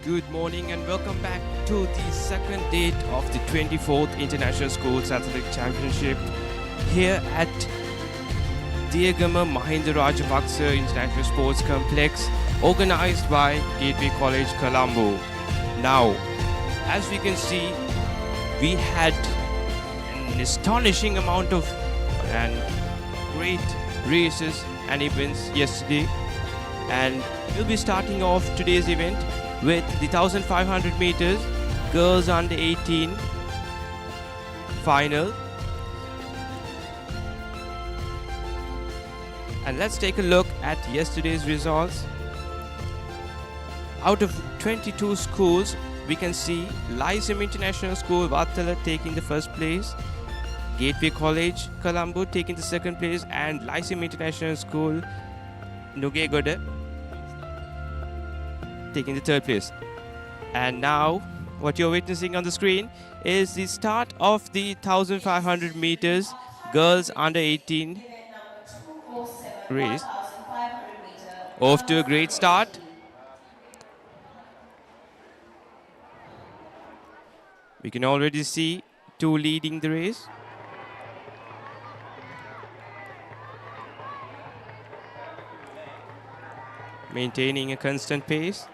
Good morning and welcome back to the second date of the 24th International Schools Athletic Championship here at Diyagama Mahinda Rajapaksa International Sports Complex, organized by Gateway College, Colombo. Now, as we can see, we had an astonishing amount of and great races and events yesterday, and we'll be starting off today's event with the 1500 meters girls under 18 final. And let's take a look at yesterday's results. Out of 22 schools, we can see Lyceum International School, Vattala taking the first place, Gateway College, Colombo taking the second place, and Lyceum International School, Nugegoda taking the third place. And now what you're witnessing on the screen is the start of the 1500 meters girls under 18 race. Off to a great start. We can already see two leading the race. Maintaining a constant pace.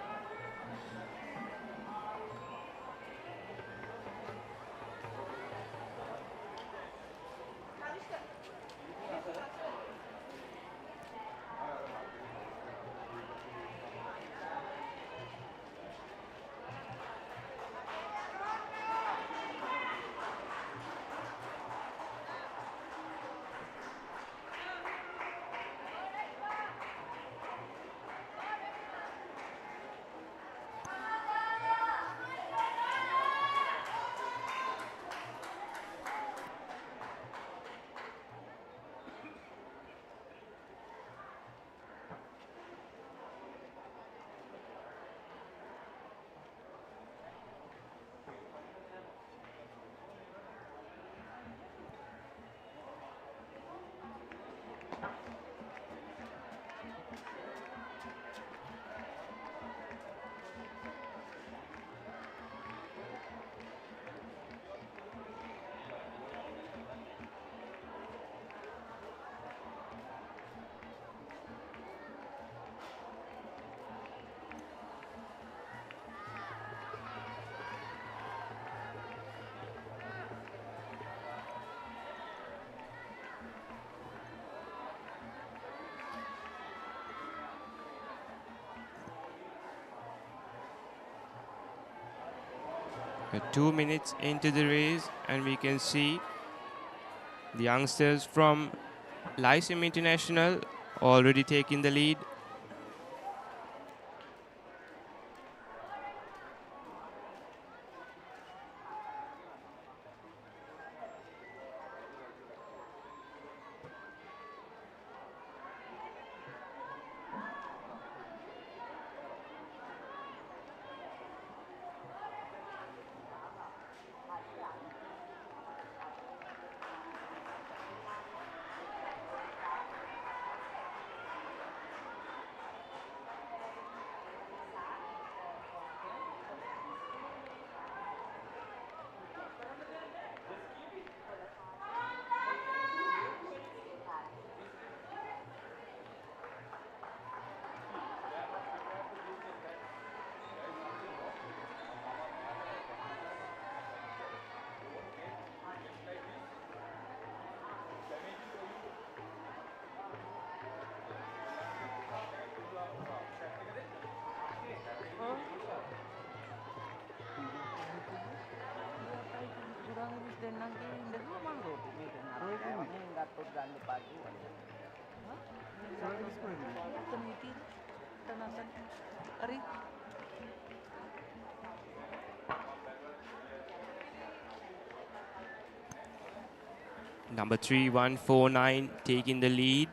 We're 2 minutes into the race, and we can see the youngsters from Lyceum International already taking the lead. Number 3149 taking the lead.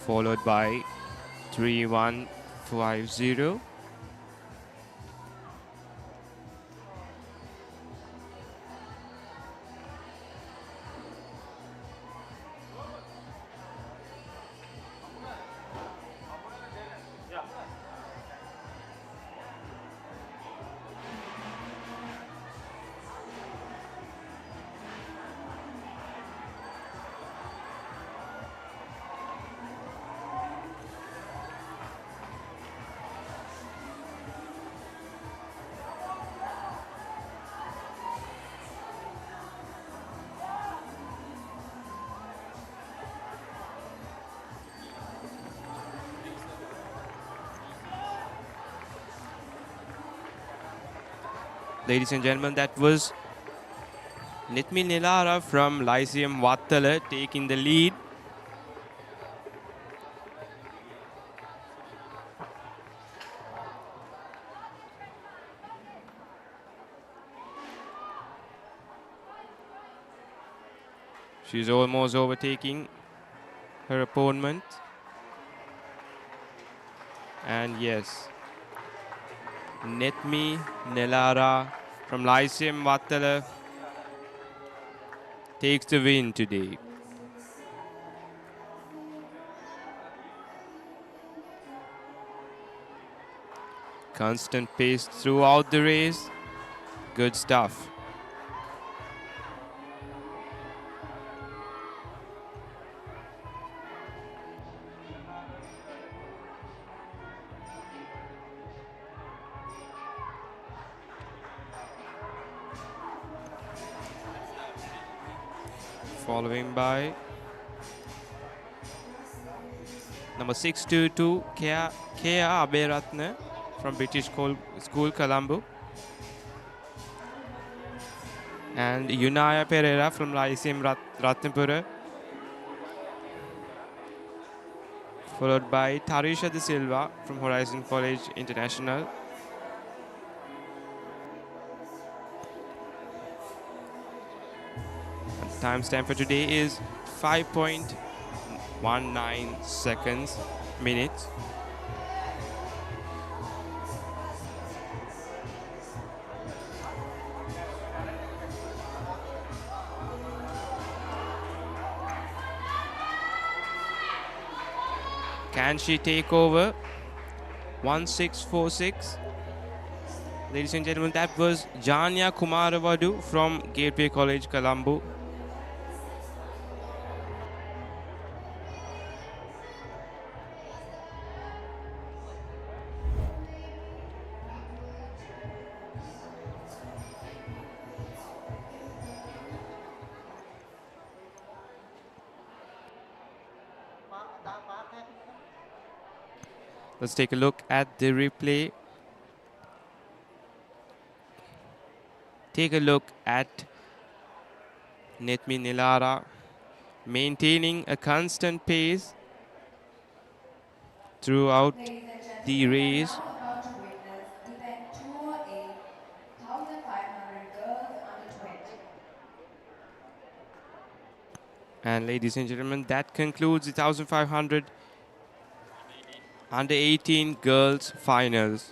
followed by 3150. Ladies and gentlemen, that was Nitmi Nilara from Lyceum Vattala taking the lead. She's almost overtaking her opponent. And yes, Nitmi Nilara from Lyceum Vattala takes the win today. Constant pace throughout the race. Good stuff. Following by number 622, Kea Aberatne from British School, Colombo. And Yunaya Pereira from Lyceum Ratnapura. Followed by Tarisha De Silva from Horizon College International. And timestamp for today is 5.19 minutes. Can she take over? 1646. Ladies and gentlemen, that was Janya Kumaravadu from Gateway College, Colombo. Let's take a look at the replay. Take a look at Nitmi Nilara maintaining a constant pace throughout the race. Now about to witness event 208, 1500 girls under 20. And ladies and gentlemen, that concludes the 1500 under 18 girls finals.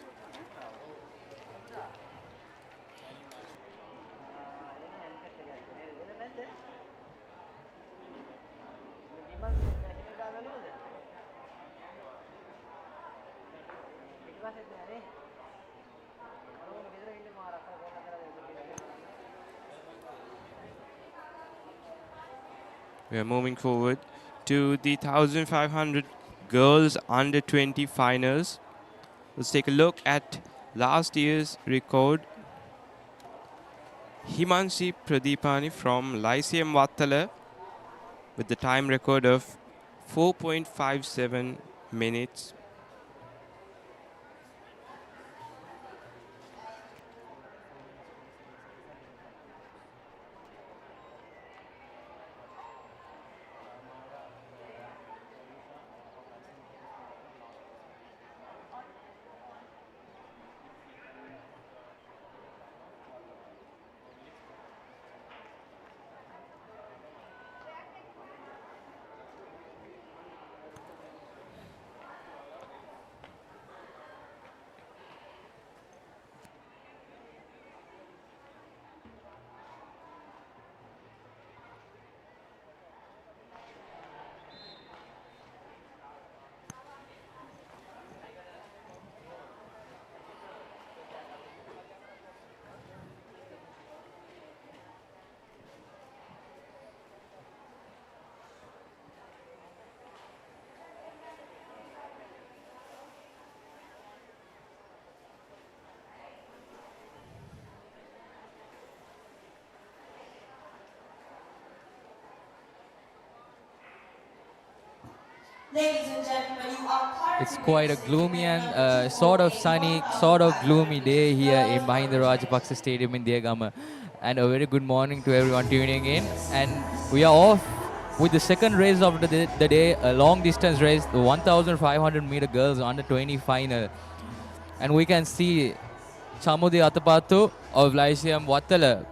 We are moving forward to the 1500 girls under 20 finals. Let's take a look at last year's record. Himanshi Pradipani from Lyceum Vattala with the time record of 4.57 minutes. Ladies and gentlemen, you are It's currently quite a witnessing gloomy event and number sort of 208, sunny, sort of gloomy 1,500 day here in girls Mahinda under Rajapaksa 20. Stadium in Diyagama. And a very good morning to everyone tuning in. And we are off with the second race of the day, a long distance race, the 1,500 meter girls under 20 final. And we can see Chamudi Atapatu of Lyceum Wattala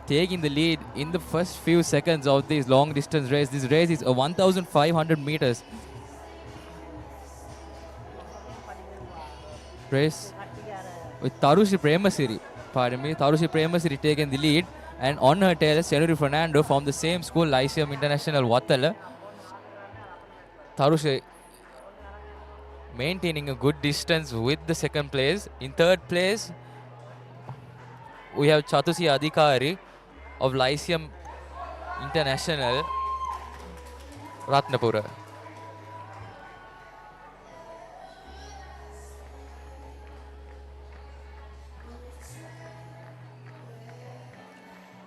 taking the lead in the first few seconds of this long distance race. This race is a 1,500 meters race with Tarushi Premasiri. Pardon me, Tarushi Premasiri taking the lead, and on her tail, Senuri Fernando from the same school, Lyceum International Wattala. Tarushi maintaining a good distance with the second place. In third place, we have Chatusi Adhikari of Lyceum International Ratnapura.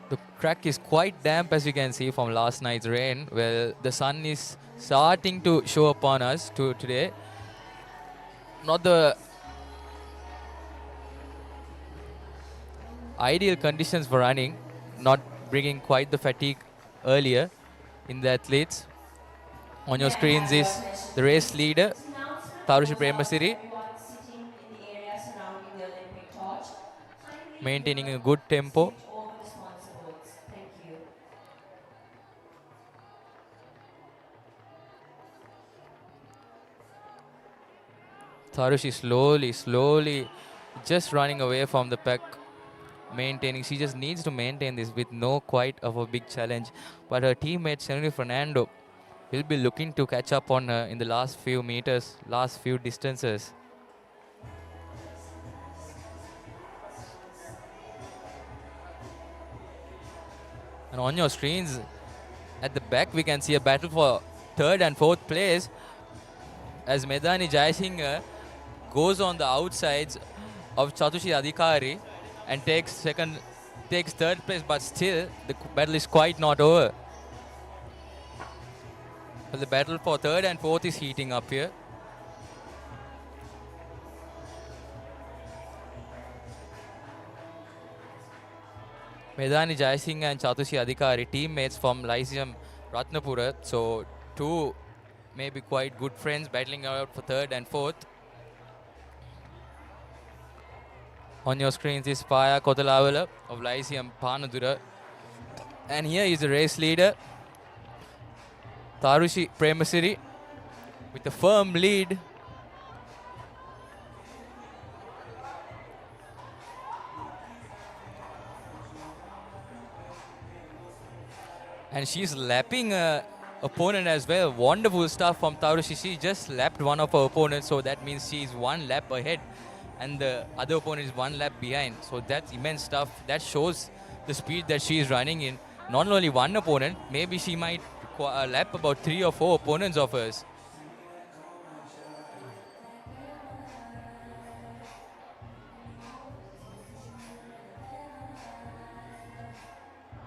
The track is quite damp, as you can see from last night's rain. Well, the sun is starting to show upon us today. Not the ideal conditions for running, not bringing quite the fatigue earlier in the athletes. On your screens is the race leader, Tarushi Premasiri, Everyone sitting in the area surrounding the Olympic torch, kindly maintaining a give good tempo. switch over the sponsor boards. Thank you. Tarushi slowly, just running away from the pack, maintaining. She just needs to maintain this with no quite of a big challenge. But her teammate, Senuri Fernando, will be looking to catch up on her in the last few meters, last few distances. And on your screens, at the back, we can see a battle for third and fourth place as Medani Jayasingh goes on the outsides of Chatushi Adhikari and takes third place, but still the battle is quite not over. Well, the battle for third and fourth is heating up here. Medani Jayasingh and Chatushi Adhikari, teammates from Lyceum Ratnapura, so two maybe quite good friends battling out for third and fourth. On your screens is Paya Kotalavala of Lyceum Panadura. And here is the race leader, Tarushi Premasiri, with a firm lead. And she's lapping her opponent as well. Wonderful stuff from Tarushi. She just lapped one of her opponents, so that means she's one lap ahead and the other opponent is one lap behind. So that's immense stuff. That shows the speed that she is running in. Not only one opponent, maybe she might lap about 3 or 4 opponents of hers.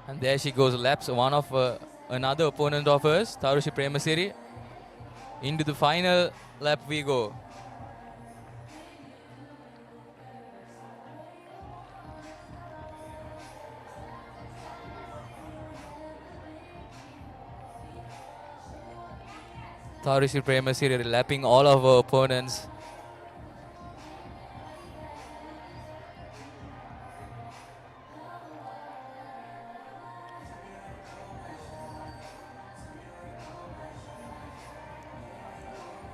And there she goes, laps one of another opponent of hers, Tarushi Premasiri. Into the final lap we go. Tarushi Premasiri lapping all of her opponents.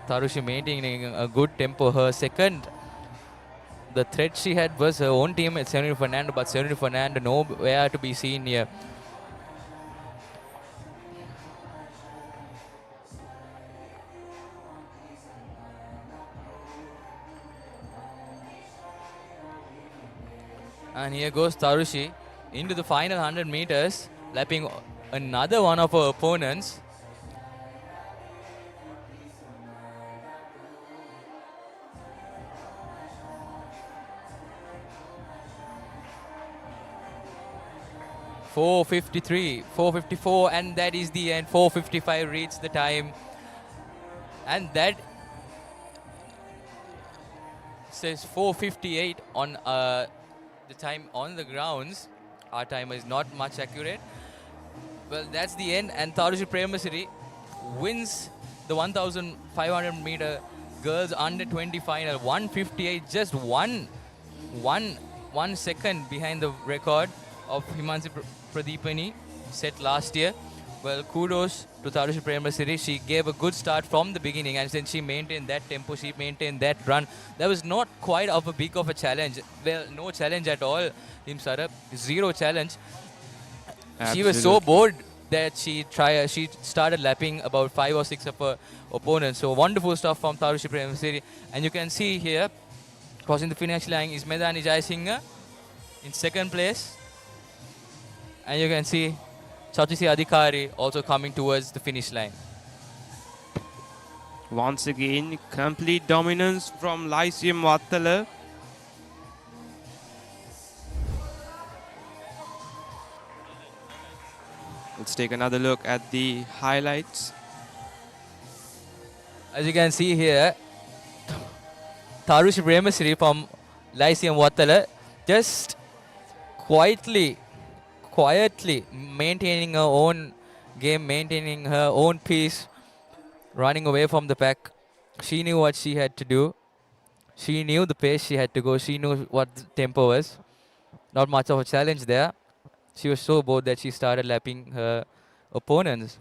Tarushi maintaining a good tempo. Her second, the threat she had was her own teammate Senuri Fernando, but Senuri Fernando nowhere to be seen here. And here goes Tarushi into the final 100 meters, lapping another one of her opponents. .453, 454, and that is the end. 455 reads the time. And that says 4:58 on the time on the grounds. Our timer is not much accurate. Well, that's the end, and Tharushi Premasiri wins the 1,500 meter girls under 20 final. 1:58, just one second behind the record of Himanshi Pradeepani set last year. Well, kudos to Tharushi Premasiri. She gave a good start from the beginning, and then she maintained that tempo, she maintained that run. That was not quite of a big of a challenge. Well, no challenge at all, Himsara. Zero challenge. She was so bored that she started lapping about 5 or 6 of her opponents. So wonderful stuff from Tharushi Premasiri. And you can see here, crossing the finish line is Medani Jayasinghe in second place. And you can see Chatisi Adhikari also coming towards the finish line. Once again, complete dominance from Lyceum Vattala. Let's take another look at the highlights. As you can see here, Tharushi Premasiri from Lyceum Vattala just quietly maintaining her own game, maintaining her own pace, running away from the pack. She knew what she had to do. She knew the pace she had to go. She knew what the tempo was. Not much of a challenge there. She was so bored that she started lapping her opponents.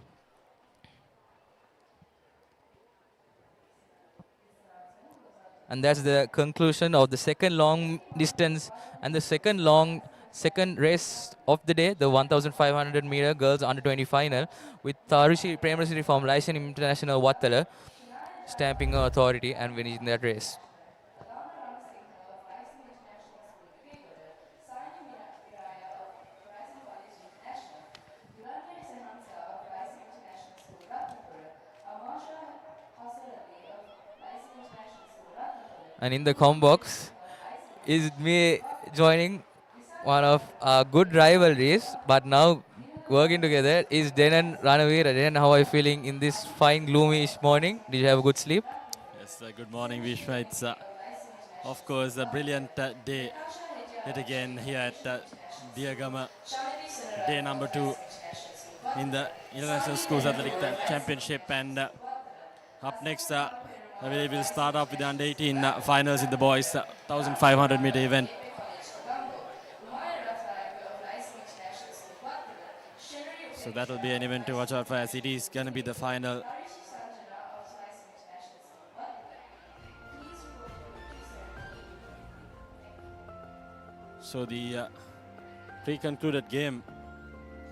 And that's the conclusion of the second long distance and the second race of the day, the 1,500 meter girls under 20 final, with Tharushi Premasiri from Lyceum International Vattala stamping her authority and winning that race. And in the com box is me joining one of our good rivalries, but now working together is Den and Ranavira. Den, how are you feeling in this fine, gloomy-ish morning? Did you have a good sleep? Yes, good morning, Vishwa. It's, of course, a brilliant day yet again here at Diyagama, day number 2 in the International Schools Athletic Championship. And up next, I believe we'll start off with the under 18 finals in the boys 1,500 meter event. So that will be an event to watch out for, as it is going to be the final. So the pre-concluded game,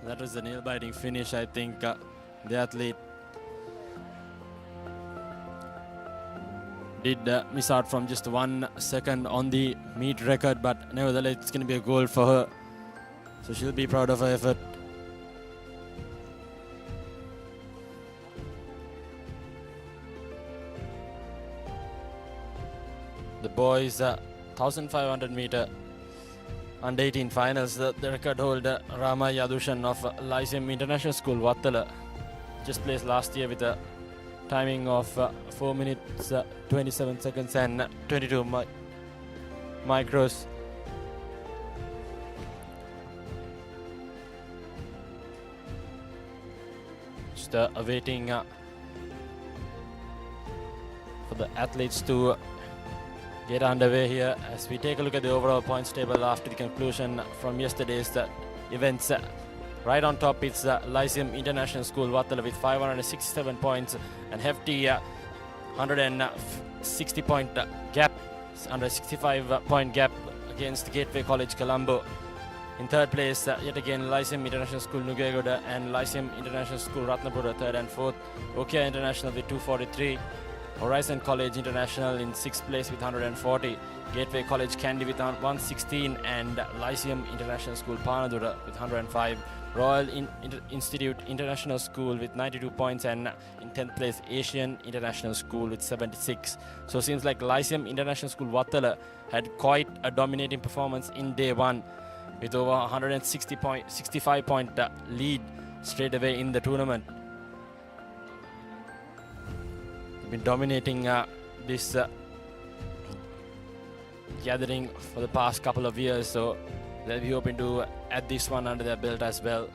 that was the nail-biting finish. I think the athlete did miss out from just 1 second on the meet record, but nevertheless it's going to be a goal for her. So she'll be proud of her effort. The boys 1,500 meter under 18 finals, the record holder Rama Yadushan of Lyceum International School Vattala just placed last year with a timing of 4 minutes 27 seconds and 22 micros. Just awaiting for the athletes to get underway here as we take a look at the overall points table after the conclusion from yesterday's events. Right on top, it's Lyceum International School Vattala with 567 points and hefty 160 point gap, 165 point gap against Gateway College Colombo. In third place, yet again, Lyceum International School Nugegoda and Lyceum International School Ratnapura, third and fourth. Okia International with 243. Horizon College International in 6th place with 140. Gateway College Kandy with 116 and Lyceum International School Panadura with 105. Royal Institute International School with 92 points and in 10th place Asian International School with 76. So it seems like Lyceum International School Vattala had quite a dominating performance in day 1 with over 65 point lead straight away in the tournament. been dominating this gathering for the past couple of years, so they'll be hoping to add this one under their belt as well,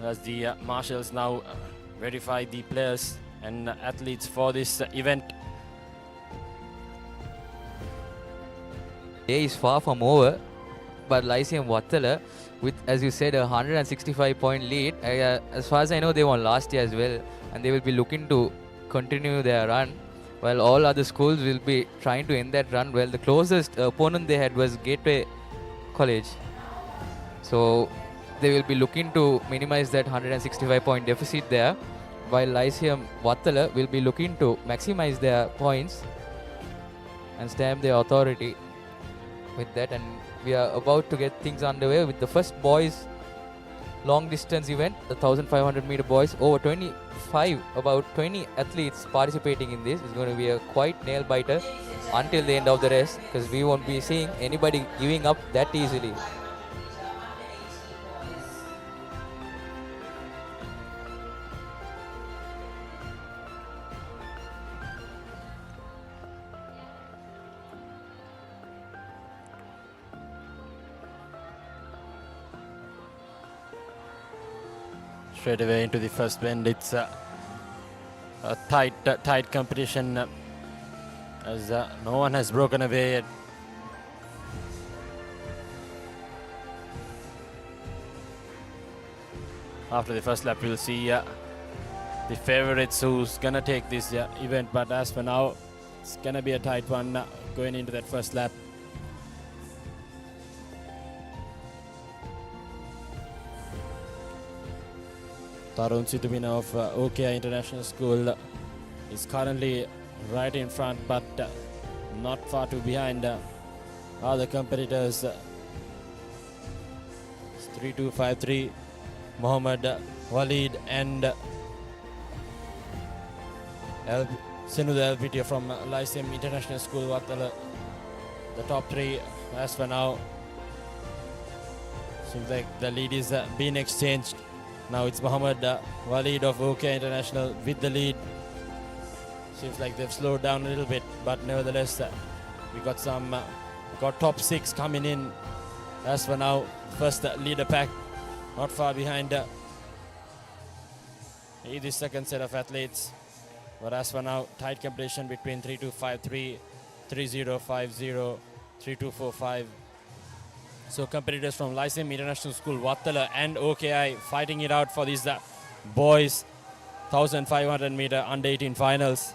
as the marshals now verify the players and athletes for this event. Day is far from over, but Lyceum Wattala, with, as you said, a 165-point lead. As far as I know, they won last year as well, and they will be looking to continue their run, while all other schools will be trying to end that run. Well, the closest opponent they had was Gateway College, so they will be looking to minimize that 165-point deficit there, while Lyceum Wattala will be looking to maximize their points and stamp their authority with that. And we are about to get things underway with the first boys long distance event, the 1500 meter boys. Over 25, about 20 athletes participating in this. It's going to be a quite nail biter until the end of the race, because we won't be seeing anybody giving up that easily. Straight away into the first bend. It's a tight competition, as no one has broken away yet. After the first lap, we'll see the favorites who's gonna take this event, but as for now, it's gonna be a tight one going into that first lap. Tarun Situmina of OKI International School is currently right in front, but not far too behind other competitors. 3253, Mohammed Walid and Sinu the LPT from Lyceum International School, Wattala, the top three as for now. Seems like the lead is being exchanged. Now it's Mohammed Walid of OK International with the lead. Seems like they've slowed down a little bit, but nevertheless, we got some got top six coming in. As for now, first leader pack, not far behind the second set of athletes. But as for now, tight competition between 3253, 3050, 3245. So competitors from Lyceum International School, Wattala and OKI fighting it out for these boys 1500 meter under 18 finals.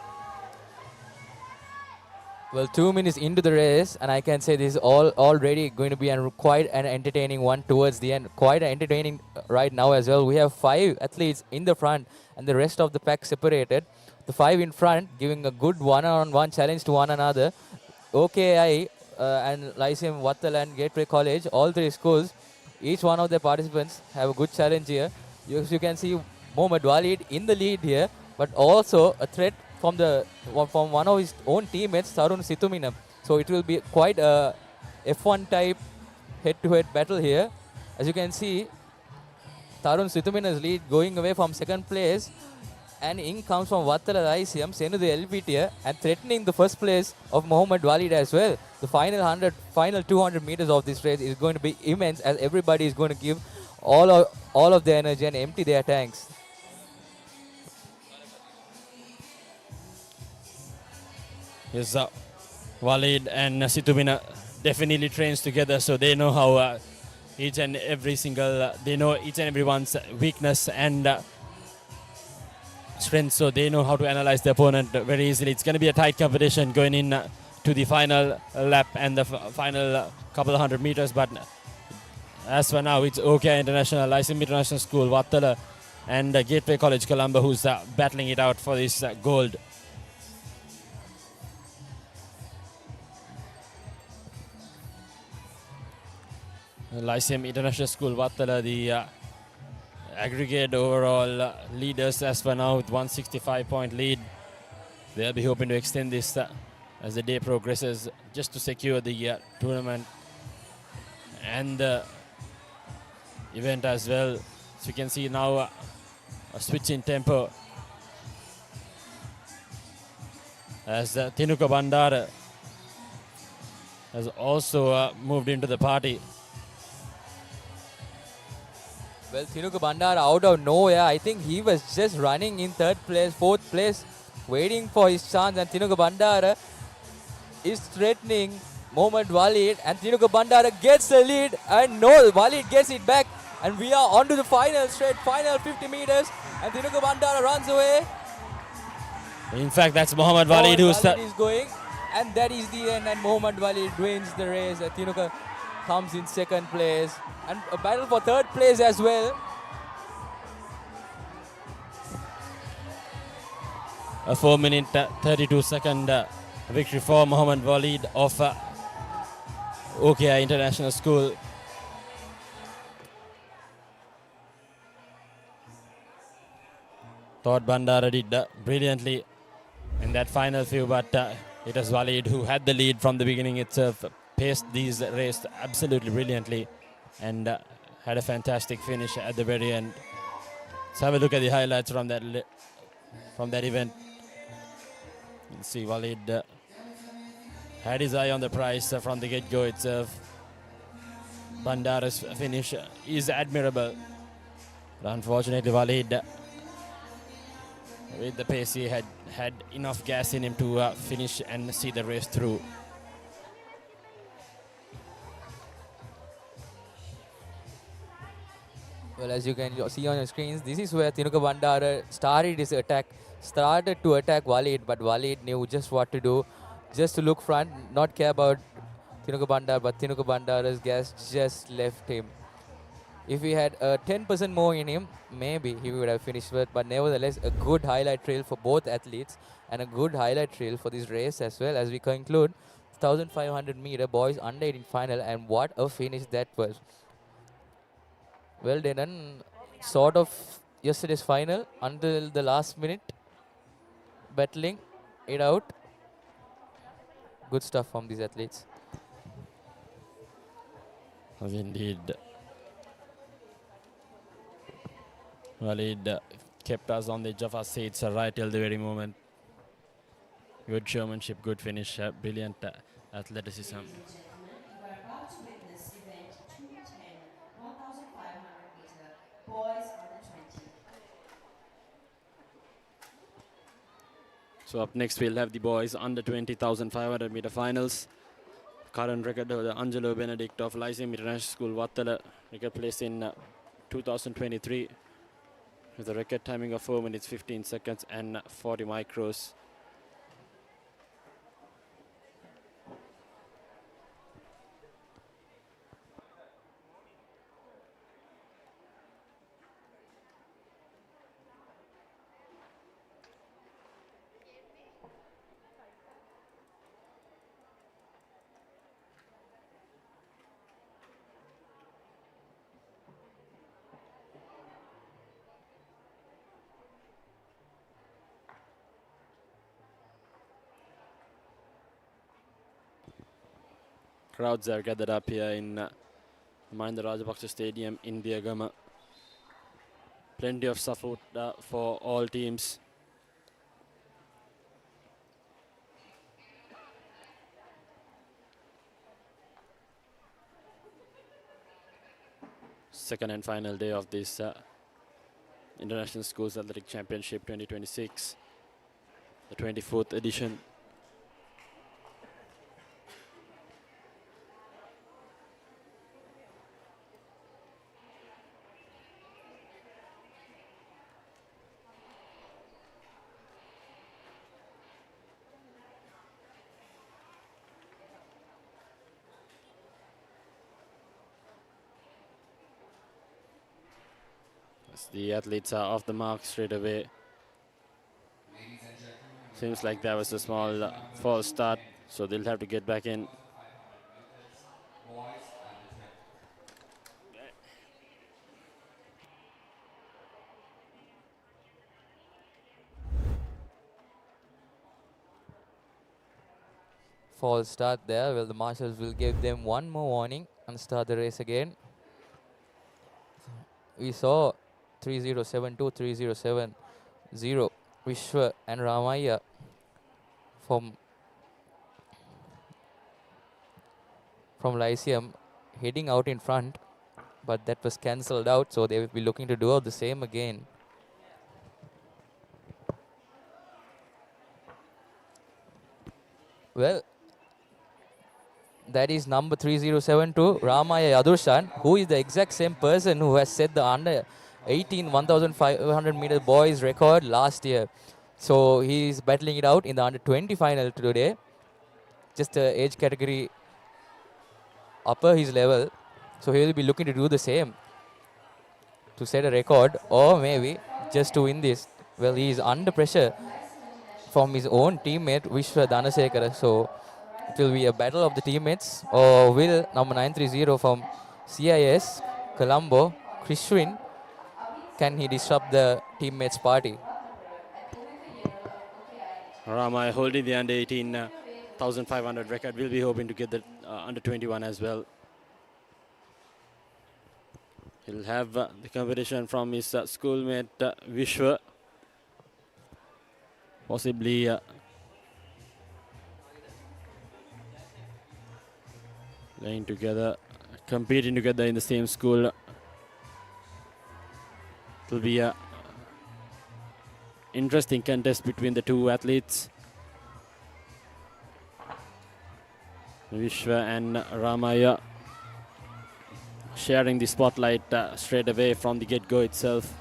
Well, 2 minutes into the race, and I can say this is already going to be quite an entertaining one towards the end. Quite entertaining right now as well. We have 5 athletes in the front and the rest of the pack separated. The 5 in front giving a good one-on-one challenge to one another. OKI and Lyceum, Wattala and Gateway College, all 3 schools, each one of the participants have a good challenge here. You can see Mohammed Walid in the lead here, but also a threat from one of his own teammates, Tarun Situmina. So it will be quite a F1 type head-to-head battle here. As you can see, Tarun Situmina's lead going away from second place, and in comes from Wattala Lyceum, Senu the LPT, and threatening the first place of Mohammed Walid as well. The final 200 meters of this race is going to be immense, as everybody is going to give all of their energy and empty their tanks. Yes, Walid and Situmina definitely trains together, so they know how each and everyone's weakness and strength, so they know how to analyze the opponent very easily. It's going to be a tight competition going in to the final lap and the final couple of hundred meters, but as for now, it's OK International, Lyceum International School, Wattala and Gateway College, Colombo, who's battling it out for this gold. Lyceum International School, Wattala, the aggregate overall leaders as for now with 165-point lead. They'll be hoping to extend this as the day progresses, just to secure the tournament and the event as well. So you can see now a switch in tempo. as Tinuka Bandara has also moved into the party. Well, Thinuka Bandara out of nowhere, I think he was just running in third place, fourth place, waiting for his chance, and Thinuka Bandara is threatening Mohammad Walid, and Thinuka Bandara gets the lead, and no, Walid gets it back, and we are on to the final straight, final 50 meters, and Thinuka Bandara runs away. In fact, that's Mohammad Walid who's is going, and that is the end, and Mohammad Walid wins the race. Thinuka comes in second place, and a battle for third place as well. A 4-minute 32-second victory for Mohammad Walid of OKI International School. Thought Bandara did brilliantly in that final few, but it was Walid who had the lead from the beginning itself, paced these race absolutely brilliantly, and had a fantastic finish at the very end. Let's have a look at the highlights from that event. You can see Walid had his eye on the prize from the get-go itself. Bandara's finish is admirable, but unfortunately Walid, with the pace he had enough gas in him to finish and see the race through. Well, as you can see on your screens, this is where Thinuka Bandara started his attack, started to attack Walid, but Walid knew just what to do, just to look front, not care about Thinuka Bandara, but Thinuka Bandara's gas just left him. If he had 10% more in him, maybe he would have finished it, but nevertheless, a good highlight reel for both athletes, and a good highlight reel for this race as well, as we conclude 1500 meter boys under 18 final, and what a finish that was. Well done, sort of yesterday's final until the last minute, battling it out. Good stuff from these athletes. Indeed. Walid kept us on the edge of our seats right till the very moment. Good showmanship, good finish, brilliant athleticism. Ladies and gentlemen, you are about to witness event 210, 1500 meter boys under 20. So up next we'll have the boys under 20,500 meter finals. Current record holder Angelo Benedict of Lyceum International School Vattala, record placed in 2023 with a record timing of 4 minutes 15 seconds and 40 micros. Crowds are gathered up here in Mahinda Rajapaksa Stadium in Diyagama. Plenty of support for all teams. Second and final day of this International Schools Athletic Championship 2026, the 24th edition. The athletes are off the mark straight away. Seems like there was a small false start, so they'll have to get back in. False start there. Well, the marshals will give them one more warning and start the race again. We saw 3072, 3070, Vishwa and Ramaya from Lyceum heading out in front, but that was cancelled out, so they will be looking to do the same again. Well, that is number 3072, Ramaya Yadurshan, who is the exact same person who has set the under 18 1,500 meter boys record last year. So he is battling it out in the under 20 final today. Just the age category upper his level. So he will be looking to do the same to set a record, or maybe just to win this. Well, he is under pressure from his own teammate Vishwa Dhanasekara. So it will be a battle of the teammates. Or will number 930 from CIS, Colombo, Krishwin, can he disrupt the teammates' party? Ramaya holding the under 18 1,500 record. Will be hoping to get the under 21 as well. He'll have the competition from his schoolmate Vishwa. Possibly playing together, competing together in the same school. It will be a interesting contest between the two athletes, Vishwa and Ramaya, sharing the spotlight straight away from the get-go itself.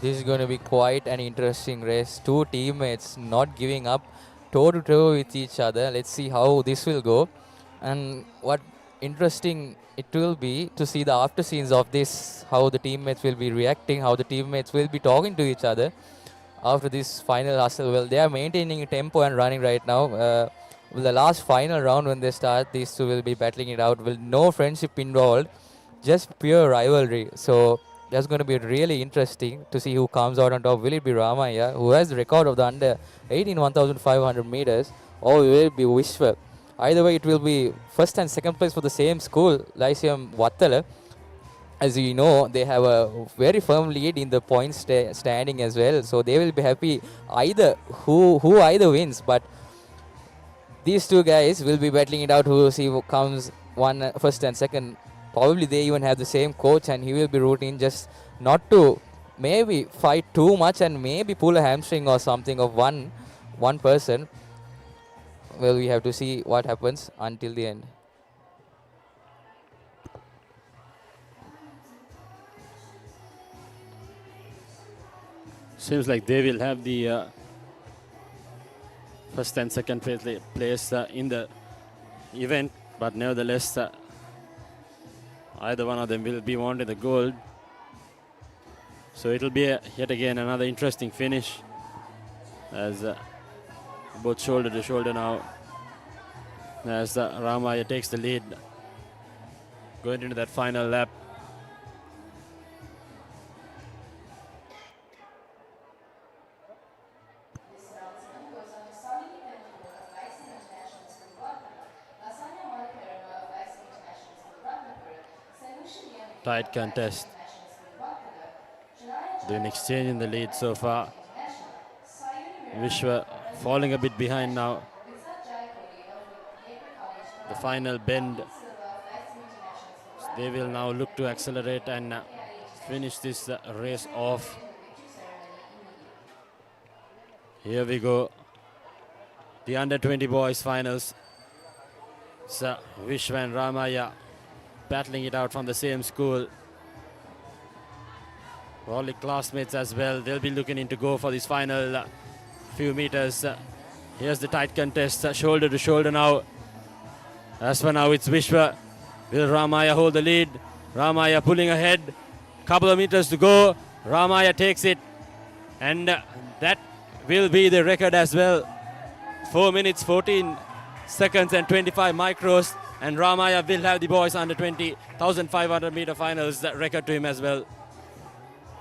This is going to be quite an interesting race. Two teammates not giving up, toe-to-toe with each other. Let's see how this will go. And what interesting it will be to see the after scenes of this, how the teammates will be reacting, how the teammates will be talking to each other after this final hustle. Well, they are maintaining a tempo and running right now. Well, the last final round when they start, these two will be battling it out with no friendship involved, just pure rivalry. So that's going to be really interesting to see who comes out on top. Will it be Ramaya, who has the record of the under 18 1,500 meters, or will it be Vishwa? Either way, it will be first and second place for the same school, Lyceum Vattala. As you know, they have a very firm lead in the points standing as well. So they will be happy either who either wins. But these two guys will be battling it out, who see who comes one first and second. Probably they even have the same coach, and he will be rooting just not to maybe fight too much and maybe pull a hamstring or something of one person. Well, we have to see what happens until the end. Seems like they will have the first and second place in the event, but nevertheless, either one of them will be wanting the gold. So it'll be yet again another interesting finish, as both shoulder to shoulder now, as Ramaya takes the lead going into that final lap. Tight contest. They're exchanging the lead so far. Vishwa falling a bit behind now. The final bend. They will now look to accelerate and finish this race off. Here we go. The under 20 boys finals. So Vishwa and Ramaya battling it out from the same school. All the classmates as well. They'll be looking in to go for this final few meters. Here's the tight contest, shoulder to shoulder now. As for now, it's Vishwa. Will Ramaya hold the lead? Ramaya pulling ahead. Couple of meters to go. Ramaya takes it. And that will be the record as well. 4 minutes, 14 seconds and 25 micros. And Ramaya will have the boys under 20,500 meter finals record to him as well.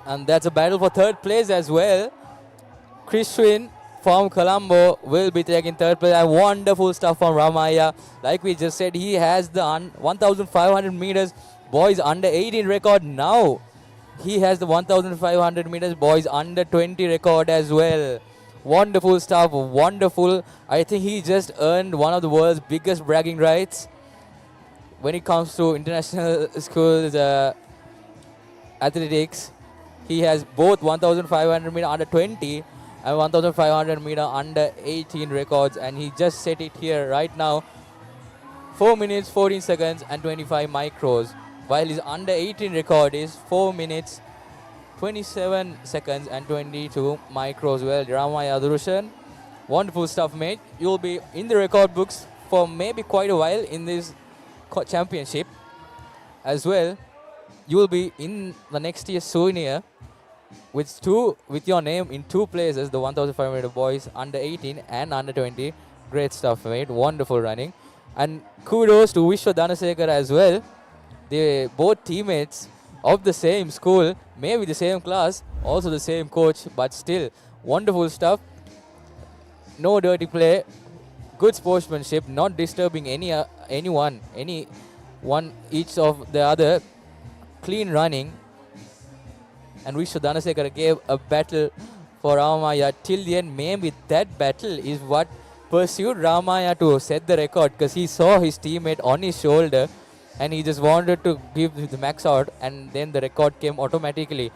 And that's a battle for third place as well. Krishwin from Colombo will be taking third place. And wonderful stuff from Ramaya. Like we just said, he has the 1,500 meters boys under 18 record now. He has the 1,500 meters boys under 20 record as well. Wonderful stuff, wonderful. I think he just earned one of the world's biggest bragging rights when it comes to international schools athletics. He has both 1,500 meter under 20 and 1,500 meter under 18 records, and he just set it here right now. 4 minutes, 14 seconds, and 25 micros, while his under 18 record is 4 minutes, 27 seconds, and 22 micros. Well, Ramaya Adurushan, wonderful stuff, mate. You'll be in the record books for maybe quite a while in this championship as well. You will be in the next year's souvenir with your name in two places, the 1,500 boys under 18 and under 20. Great stuff, mate. Wonderful running. And kudos to Vishwa Dhanasekar as well. They both teammates of the same school, maybe the same class, also the same coach, but still wonderful stuff. No dirty play, good sportsmanship, not disturbing anyone, each of the other. Clean running, and Vishwa Dhanasekara gave a battle for Ramaya till the end. Maybe that battle is what pursued Ramaya to set the record, because he saw his teammate on his shoulder and he just wanted to give the max out, and then the record came automatically.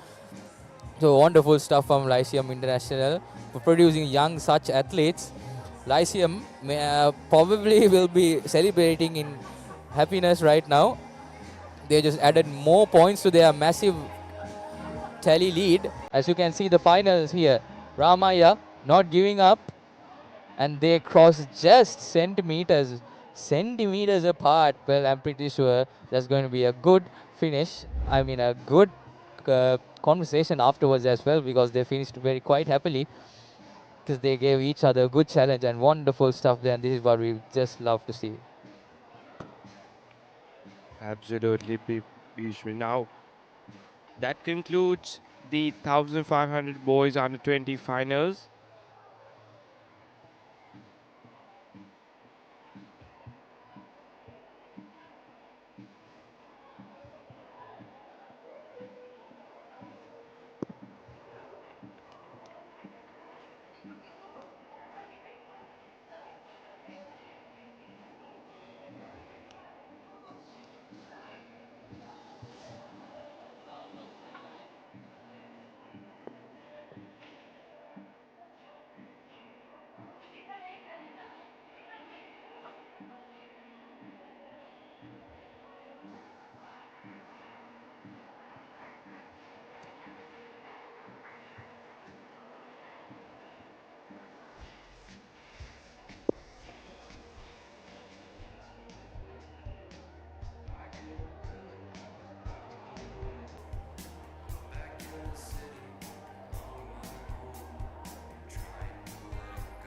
So wonderful stuff from Lyceum International for producing young such athletes. Lyceum probably will be celebrating in happiness right now. They just added more points to their massive tally lead. As you can see, the finals here, Ramaya not giving up, and they cross just centimeters apart. Well, I'm pretty sure that's going to be a good finish. I mean, a good conversation afterwards as well, because they finished very quite happily, because they gave each other a good challenge and wonderful stuff there. And this is what we just love to see. Absolutely, Bhishmi. Now, that concludes the 1,500 boys under 20 finals.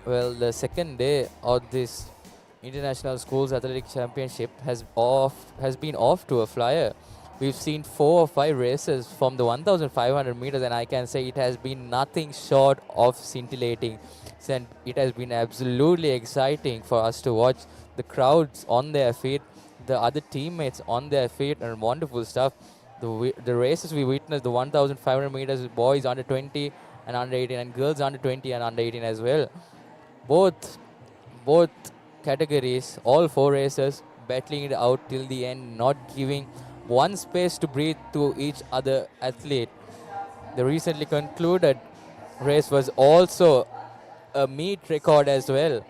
Well, the second day of this International Schools Athletic Championship has been off to a flyer. We've seen 4 or 5 races from the 1,500 meters, and I can say it has been nothing short of scintillating. And it has been absolutely exciting for us to watch the crowds on their feet, the other teammates on their feet, and wonderful stuff. The races we witnessed, the 1,500 meters, boys under 20 and under 18, and girls under 20 and under 18 as well. Both categories, all 4 racers battling it out till the end, not giving one space to breathe to each other athlete. The recently concluded race was also a meet record as well.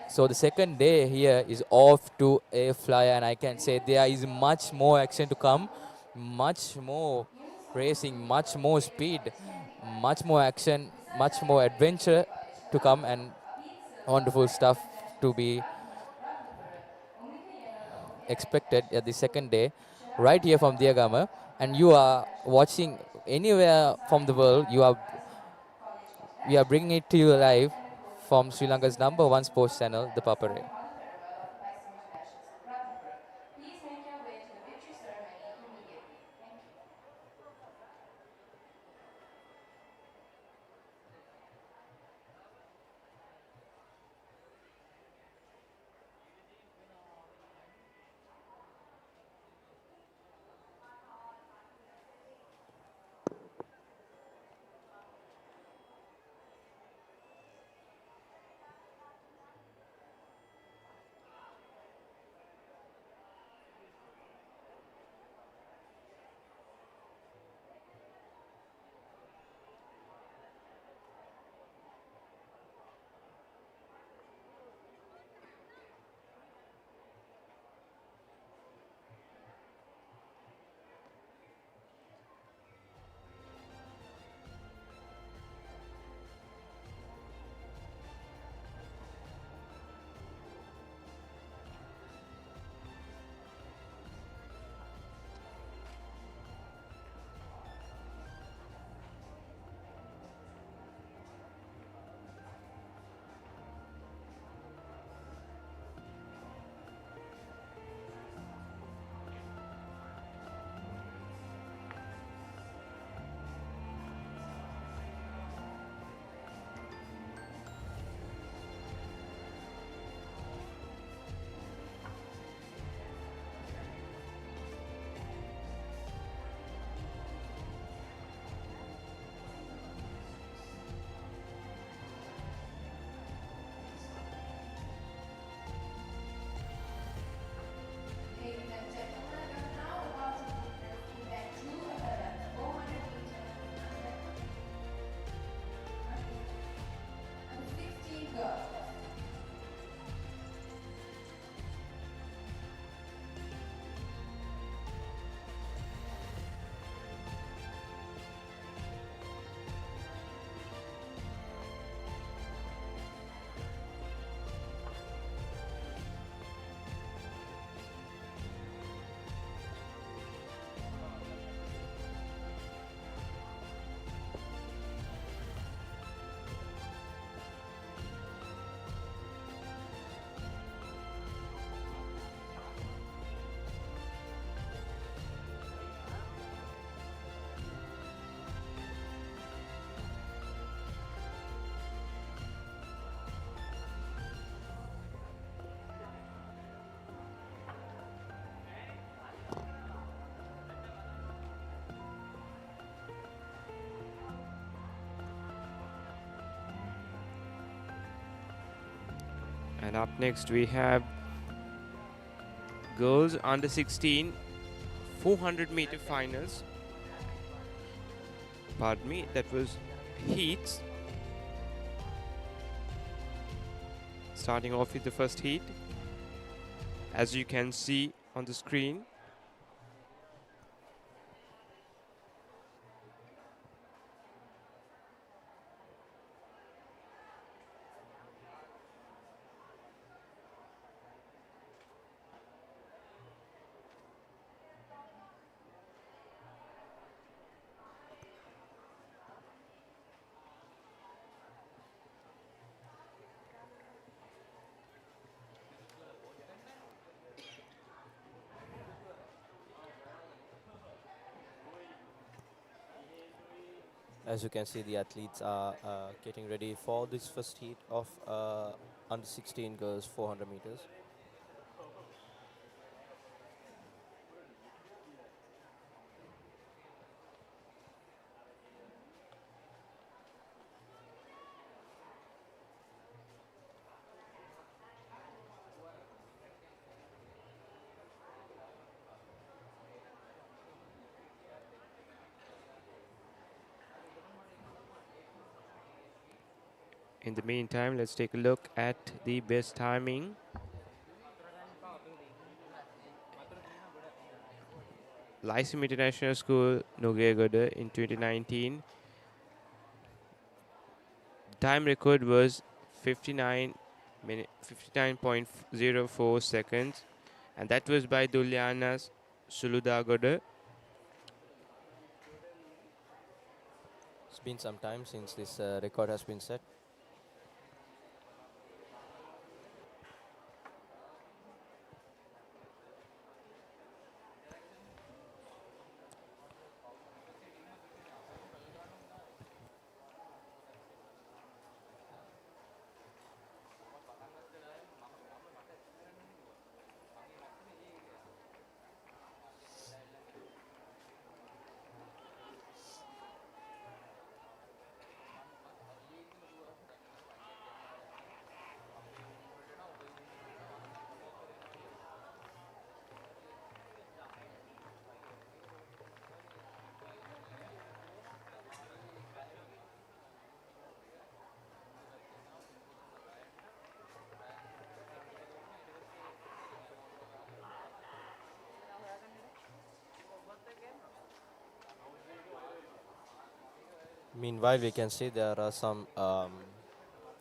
So the second day here is off to a flyer, and I can say there is much more action to come, much more racing, much more speed, much more action, much more adventure to come, and wonderful stuff to be expected at the second day right here from Diyagama. And you are watching anywhere from the world, we are bringing it to you live from Sri Lanka's #1 sports channel, the Papare. Please make your way to the victory ceremony immediately. Thank you. And up next we have girls under 16 400-meter finals. Pardon me, that was heats. Starting off with the first heat, as you can see on the screen. As you can see, the athletes are getting ready for this first heat of under 16 girls 400 meters. In the meantime, let's take a look at the best timing. Lyceum International School, Nugegoda in 2019. Time record was 59.04 seconds, and that was by Dulyana Suludagoda. It's been some time since this record has been set. Meanwhile, we can see there are some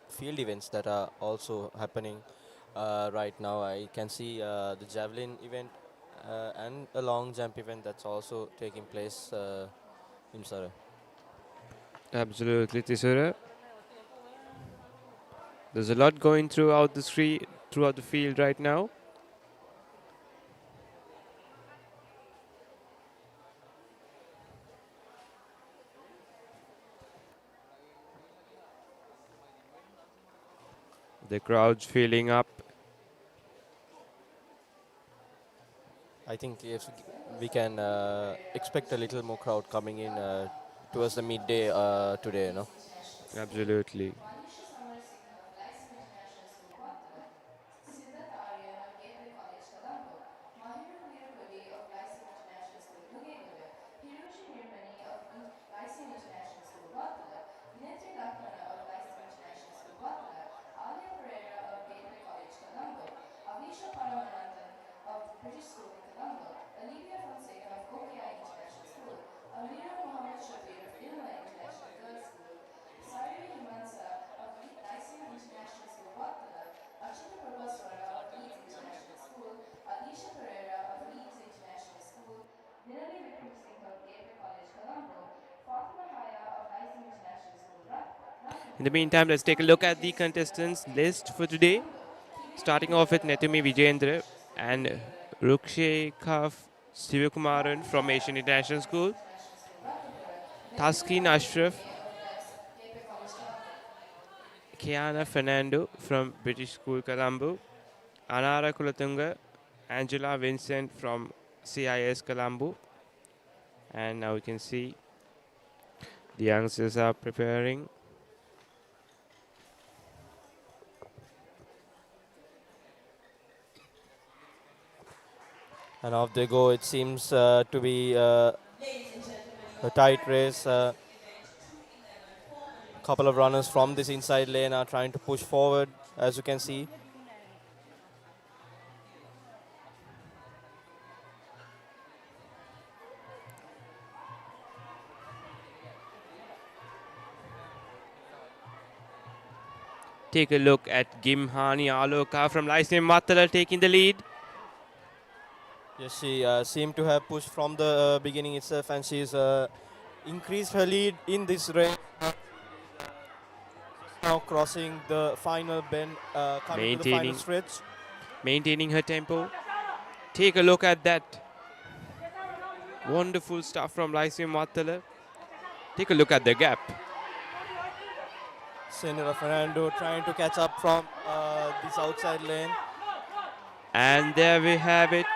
field events that are also happening right now. I can see the javelin event and a long jump event that's also taking place in Surrey. Absolutely, Tisura. There's a lot going throughout the field right now. The crowd's filling up. I think if we can expect a little more crowd coming in towards the midday today, no? Absolutely. Manisha Samar Singh of Lyceum International School, Battala. Siddharth Aryan of Gateway College, Colombo. Mahinda Veerakodi of Lyceum International School, Nugegoda. Hiroshi Nirmani of Lyceum International School, Battala. Vinetri Lakhana of Lyceum International School, Battala. Alia Pereira of Gateway College, Colombo. Avisha Paramananthan of British School in Colombo. Olivia Fonseca of OKI International School. Amira Mohammed Shabir of Ilma International Girls School. Sarvi Himansa of Lyceum International School, Battala. Achita Prabhaswara of Leeds International School. Alicia Pereira of Leeds International School. Dinali Vikram Singh of Gateway College, Colombo. Fatima Haya of Lyceum International School, In the meantime, let's take a look at the contestants list for today. Starting off with Netumi Vijendra and Rukshekaf Sivakumaran from Asian International School. Taskin Ashraf, Kiana Fernando from British School, Colombo. Anara Kulatunga, Angela Vincent from CIS, Colombo. And now we can see the youngsters are preparing. And off they go. It seems to be a tight race. Couple of runners from this inside lane are trying to push forward, as you can see. Take a look at Gimhani Aloka from Lyceum Matala taking the lead. Yes, she seemed to have pushed from the beginning itself, and she's increased her lead in this race. Now crossing the final bend, coming to the final Maintaining, stretch. maintaining her tempo. Take a look at that. Wonderful stuff from Lyceum Matala. Take a look at the gap. Senora Fernando trying to catch up from this outside lane. And there we have it.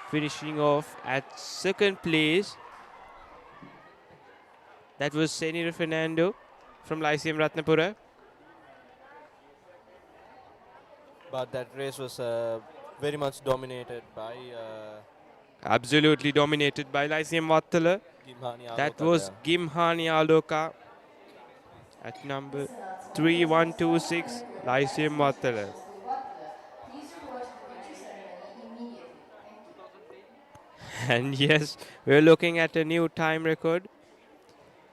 Finishing off at second place. That was Senora Fernando from Lyceum Ratnapura. But that race was very much dominated by Absolutely dominated by Lyceum Matala. Gimhani That Aloka was there. Gimhani Aloka at number 3126, Lyceum Matala. School Butler. Please report to the victory ceremony immediately. Thank you. And yes, we're looking at a new time record.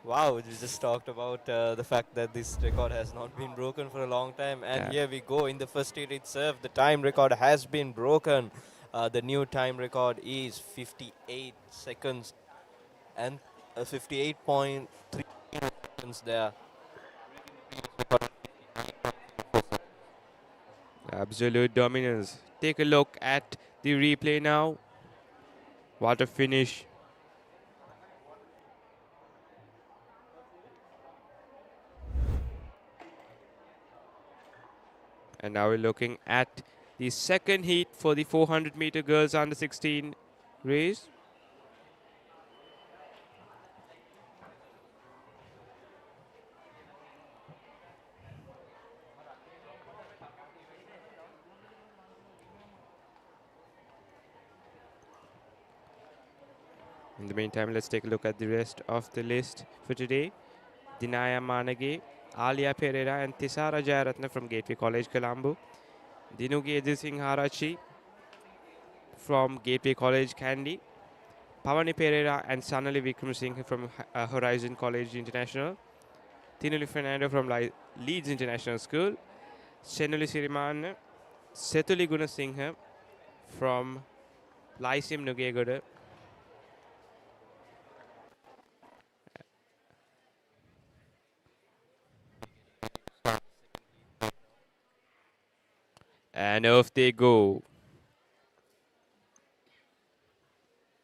Wow, we just talked about the fact that this record has not been broken for a long time. And Yeah. here we go in the first heat itself. The time record has been broken. The new time record is 58 seconds and 58.3 seconds there. Absolute dominance. Take a look at the replay now. What a finish. And now we're looking at the second heat for the 400-meter girls under 16 race. In the meantime, let's take a look at the rest of the list for today. Dinaya Manage, Alia Pereira and Tisara Jayaratna from Gateway College, Colombo. Dinugi Edising Harachi from Gateway College, Kandy. Pavani Pereira and Sanali Vikram Singh from Horizon College International. Tinuli Fernando from Leeds International School. Senuli Siriman, Setuli Gunasinghe from Lyceum Nugegoda. And off they go.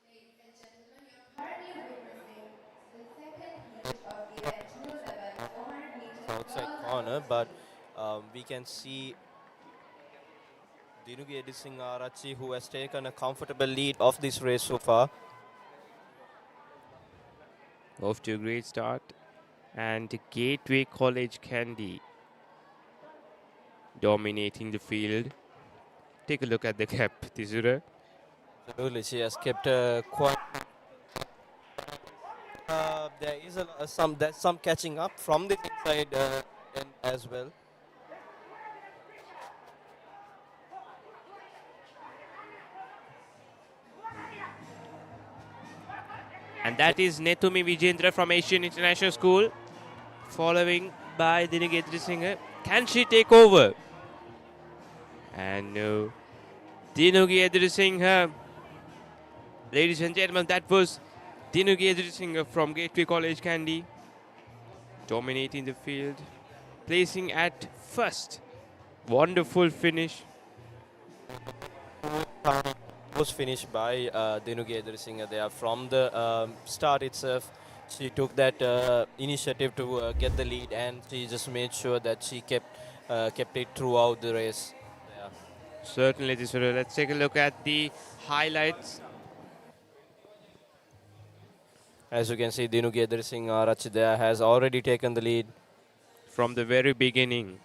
Ladies and gentlemen, you're currently witnessing the second heat of the event 211 400 meters Outside girls corner, under but we can see Dinugi Edising Arachi, who has taken a comfortable lead of this race so far. Off to a great start. And Gateway College Kandy dominating the field. Take a look at the gap, Tizura. Absolutely, she has kept quite. There is some catching up from the inside end as well. And that is Netumi Vijendra from Asian International School, following by Dinugetri Singh. Can she take over? And no. Dinugi Edri Singh. Ladies and gentlemen, that was Dinugi Edri Singh from Gateway College Kandy, dominating the field, placing at first. Wonderful finish. Was finished by Dinugi Edrisinghe there. From the start itself, she took that initiative to get the lead, and she just made sure that she kept it throughout the race. Yeah. Certainly, Tisura. Let's take a look at the highlights. As you can see, Dinugi Edrisinghe Arachi there has already taken the lead. From the very beginning.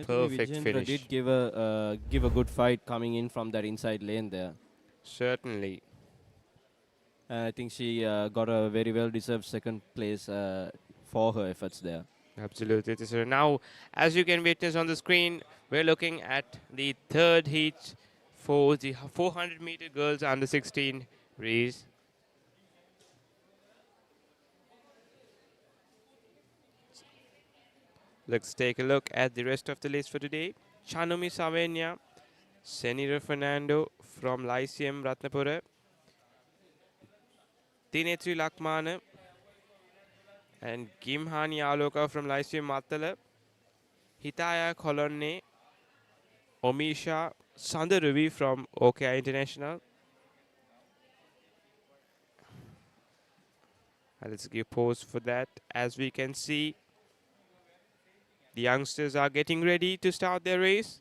Luckily, Perfect Vijendra finish. did give a good fight coming in from that inside lane there. Certainly. I think she got a very well-deserved second place for her efforts there. Absolutely. So now, as you can witness on the screen, we're looking at the third heat for the 400-meter girls under 16 race. Let's take a look at the rest of the list for today. Chanumi Savenya, Senira Fernando from Lyceum Ratnapura, Tinetri Lakmana, and Gimhani Aloka from Lyceum Matala, Hitaya Kolonne, Omisha Sandaruvi from OKI International. Let's give pause for that. As we can see, the youngsters are getting ready to start their race.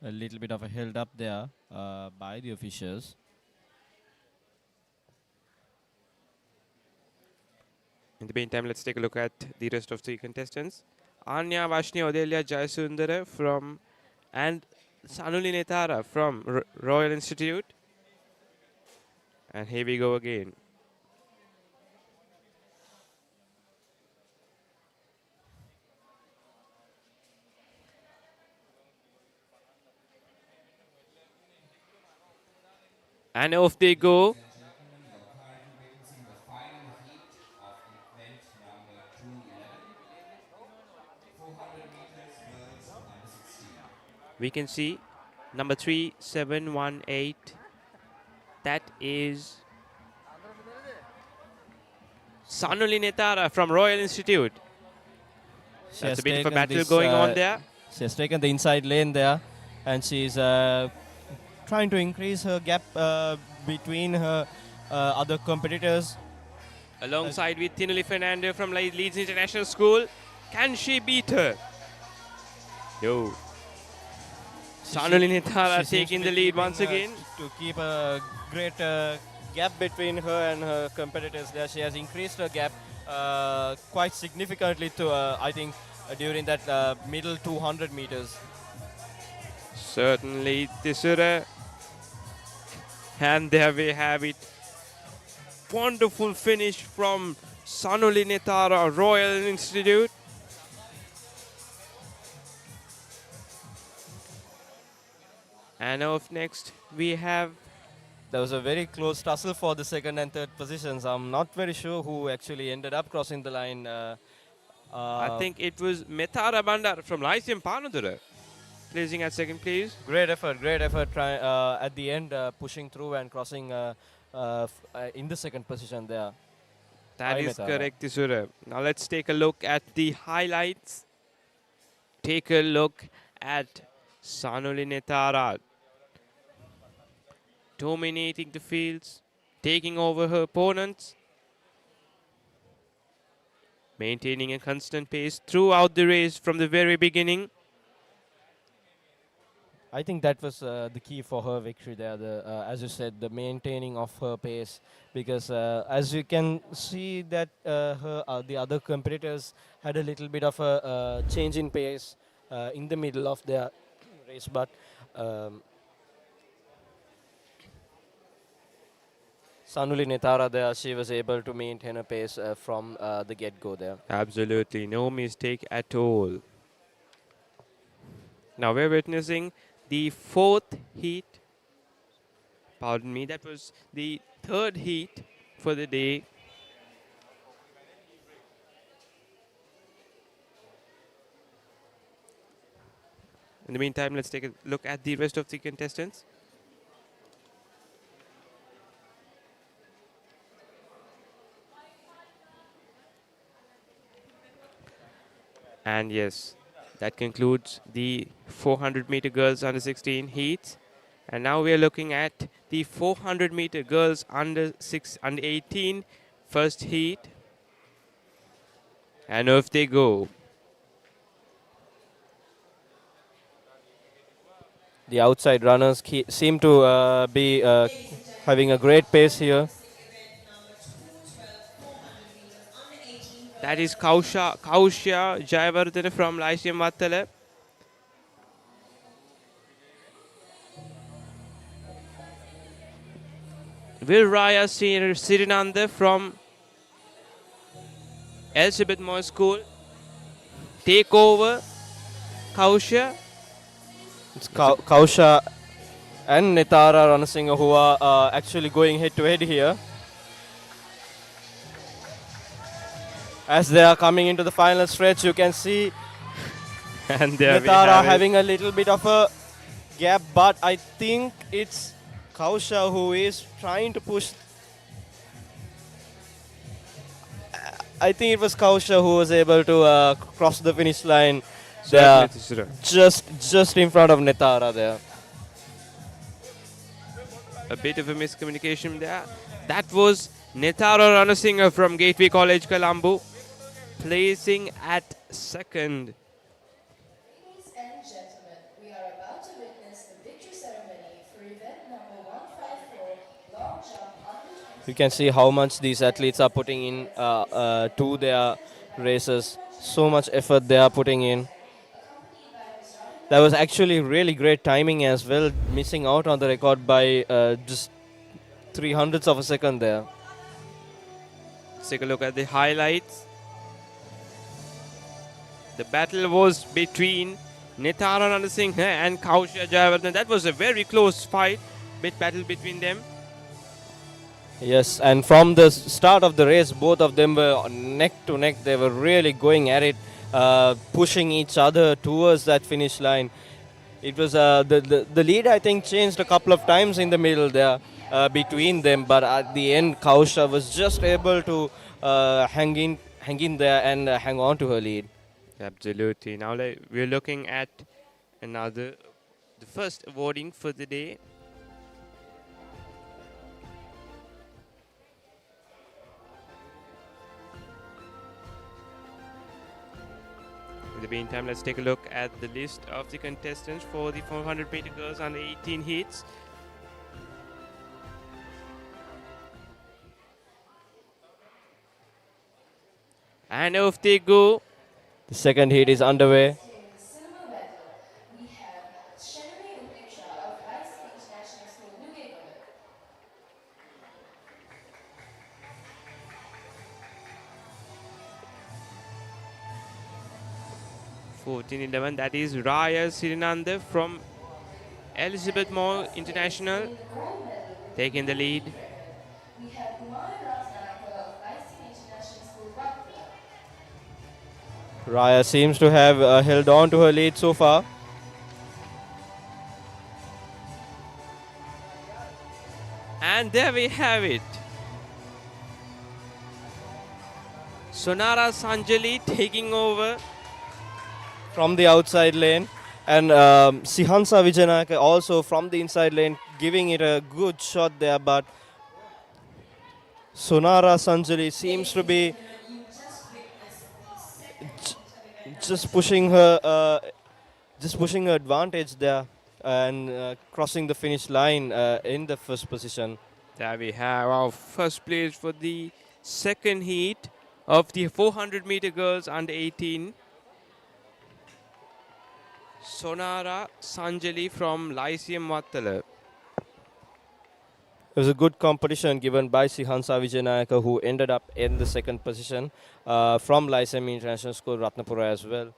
A little bit of a held up there by the officials. In the meantime, let's take a look at the rest of the contestants. Anya Vashni Odelia Jayasundara from and Sanuli Netara from Royal Institute. And here we go again. And off they go. We can see number 3718. That is Sanuli Netara from Royal Institute. That's a bit of a battle going on there. She has taken the inside lane there, and she's trying to increase her gap between her other competitors. Alongside with Tinuli Fernando from Leeds International School. Can she beat her? No. Sanuli Netara taking the lead once again. To keep a great gap between her and her competitors there. She has increased her gap quite significantly to, I think, during that middle 200 meters. Certainly, Tisura. And there we have it. Wonderful finish from Sanuli Netara, Royal Institute. And up next, we have... There was a very close tussle for the second and third positions. I'm not very sure who actually ended up crossing the line. I think it was Metara Bandar from Lyceum Panadura, placing at second place. Great effort at the end, pushing through and crossing in the second position there. That is correct, Tisura. Now let's take a look at the highlights. Take a look at Sanuli Netara dominating the fields, taking over her opponents, maintaining a constant pace throughout the race from the very beginning. I think that was the key for her victory there, as you said, the maintaining of her pace. Because as you can see that the other competitors had a little bit of a change in pace in the middle of their race. But Sanuli Netara there, she was able to maintain a pace from the get-go there. Absolutely, no mistake at all. Now we're witnessing the fourth heat. Pardon me, that was the third heat for the day. In the meantime, let's take a look at the rest of the contestants. And yes, that concludes the 400-meter girls under 16 heats. And now we are looking at the 400-meter girls under 18 first heat. And off they go. The outside runners seem to be having a great pace here. That is Kaushya Jayavardhana from Lyceum Vattala. Will Raya Sirinanda from Elizabeth Moore School take over Kaushya? It's Kausha and Nitara Ranasinghe who are actually going head to head here. As they are coming into the final stretch, you can see And there we Nitara have it. having a little bit of a gap, but I think it's Kausha who is trying to push. I think it was Kausha who was able to cross the finish line there, Certainly, just in front of Nitara there. a bit of a miscommunication there. That was Nitara Ranasinghe from Gateway College, Colombo, placing at second. Ladies and gentlemen, we are about to witness the victory ceremony for event number 154, long jump under 20. You can see how much these athletes are putting in to their races. So much effort they are putting in. That was actually really great timing as well, missing out on the record by just 300ths of a second there. Let's take a look at the highlights. The battle was between Nitara Ranasinghe and Kaushya Jayavardhan. That was a very close fight, battle between them. Yes, and from the start of the race, both of them were neck to neck. They were really going at it, pushing each other towards that finish line. It was the lead, I think, changed a couple of times in the middle there between them, but at the end, Kausha was just able to hang in there and hang on to her lead. Absolutely. Now we're looking at the first awarding for the day. In the meantime, let's take a look at the list of the contestants for the 400 meter girls under 18 heats. And off they go. The second heat is underway. The silver medal, we have Shanami Ch of Lyceum International School, Diyagama. 14-11, that is Raya Sirinanda from Elizabeth Moore International taking the lead. We have Rajapaksa of Lyceum International School, Papare. Raya seems to have held on to her lead so far. And there we have it. Sonara Sanjali taking over. From the outside lane, and Sihansa Vijayanaka also from the inside lane, giving it a good shot there, but Sonara Sanjali seems to be just pushing her advantage there and crossing the finish line in the first position. There we have our first place for the second heat of the 400 meter girls under 18. Sonara Sanjali from Lyceum Vattala. It was a good competition given by Sihansa Vijayanaka, who ended up in the second position from Lyceum International School, Ratnapura as well.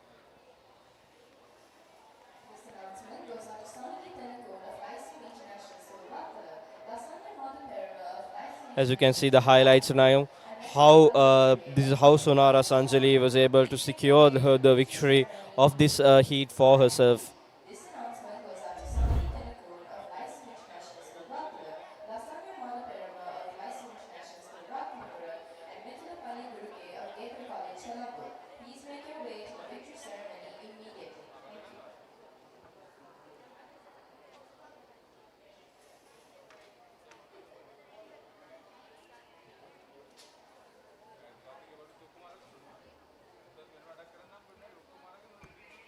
This announcement goes out to Sonali Telugu of Lyceum International School, Vattala, ThePapare of Lyceum. As you can see the highlights now, this is how Sonara Sanjali was able to secure the victory of this heat for herself. This announcement goes out to Sonali Telugu of Lyceum International School, Vattala, ThePapare of Lyceum International School, Ratnapura, and Mithilapalli Guruke of Gateway College, Colombo. Please make your way to the victory ceremony immediately. Thank you.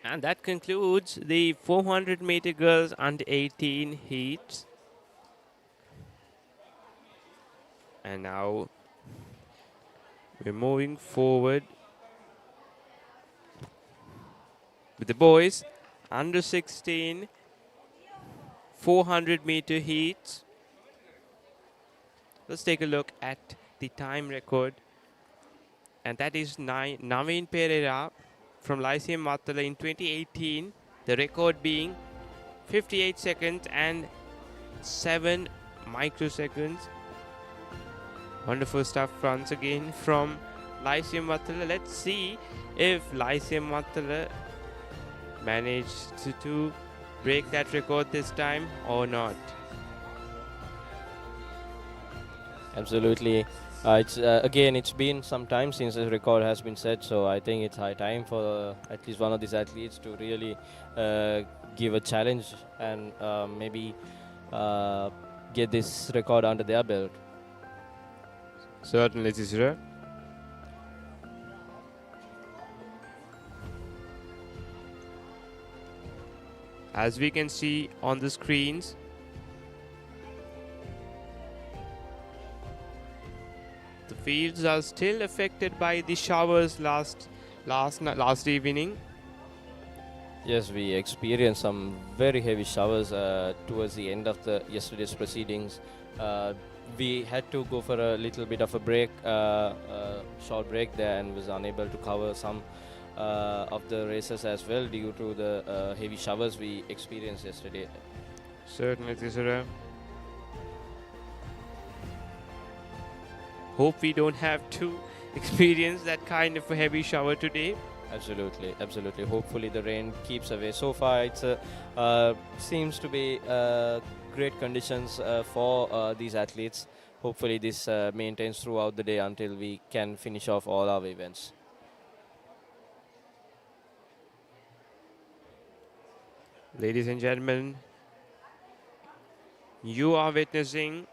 And that concludes the 400 meter girls under 18 heats. And now we're moving forward with the boys under 16 400-meter heats. Let's take a look at the time record, and that is Naveen Pereira from Lyceum Matala in 2018, the record being 58 seconds and 7 microseconds. Wonderful stuff once again from Lyceum Matala. Let's see if Lyceum Matala managed to break that record this time or not. Absolutely. Again, it's been some time since the record has been set, so I think it's high time for at least one of these athletes to really give a challenge and maybe get this record under their belt. Certainly, Tisra. As we can see on the screens, the fields are still affected by the showers last evening. Yes, we experienced some very heavy showers towards the end of the yesterday's proceedings. We had to go for a little bit of a break, short break there, and was unable to cover some of the races as well due to the heavy showers we experienced yesterday. Certainly, Tisra. Hope we don't have to experience that kind of a heavy shower today. Absolutely, absolutely. Hopefully the rain keeps away. So far, it's seems to be great conditions for these athletes. Hopefully this maintains throughout the day until we can finish off all our events. Ladies and gentlemen, you are witnessing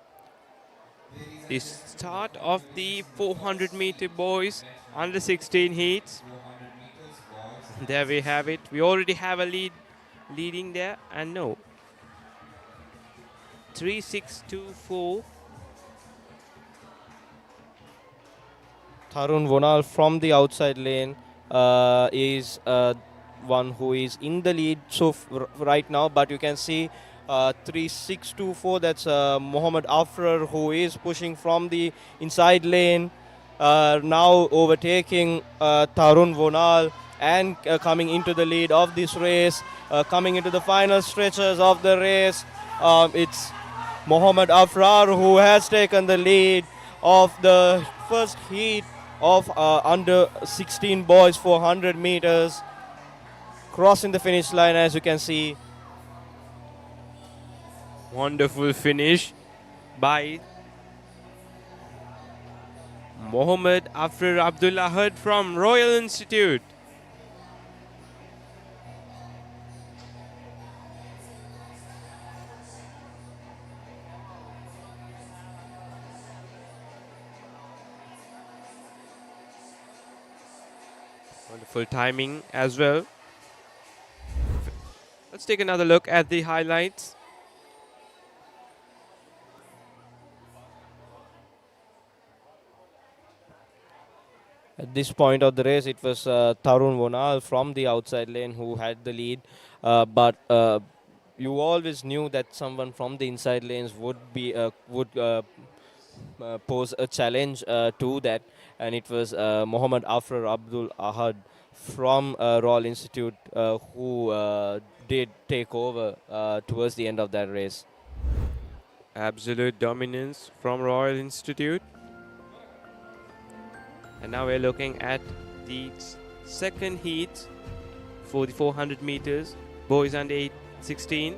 the start of the 400-meter boys under 16 heats. There we have it. We already have a leading there, and no. 3-6-2-4. Tarun Vonal from the outside lane is one who is in the lead right now, but you can see 3-6-2-4, that's Mohammed Afrar, who is pushing from the inside lane, now overtaking Tarun Vonal and coming into the lead of this race, coming into the final stretches of the race. It's Mohammed Afrar who has taken the lead of the first heat of under 16 boys 400 meters, crossing the finish line, as you can see. Wonderful finish by Mohammed Afrar Abdullah from Royal Institute. Wonderful timing as well. Let's take another look at the highlights. At this point of the race, it was Tarun Vonal from the outside lane who had the lead, but you always knew that someone from the inside lanes would pose a challenge to that, and it was Mohammed Afrar Abdul Ahad from Royal Institute who did take over towards the end of that race. Absolute dominance from Royal Institute. And now we're looking at the second heat for the 400 meters, boys under 16.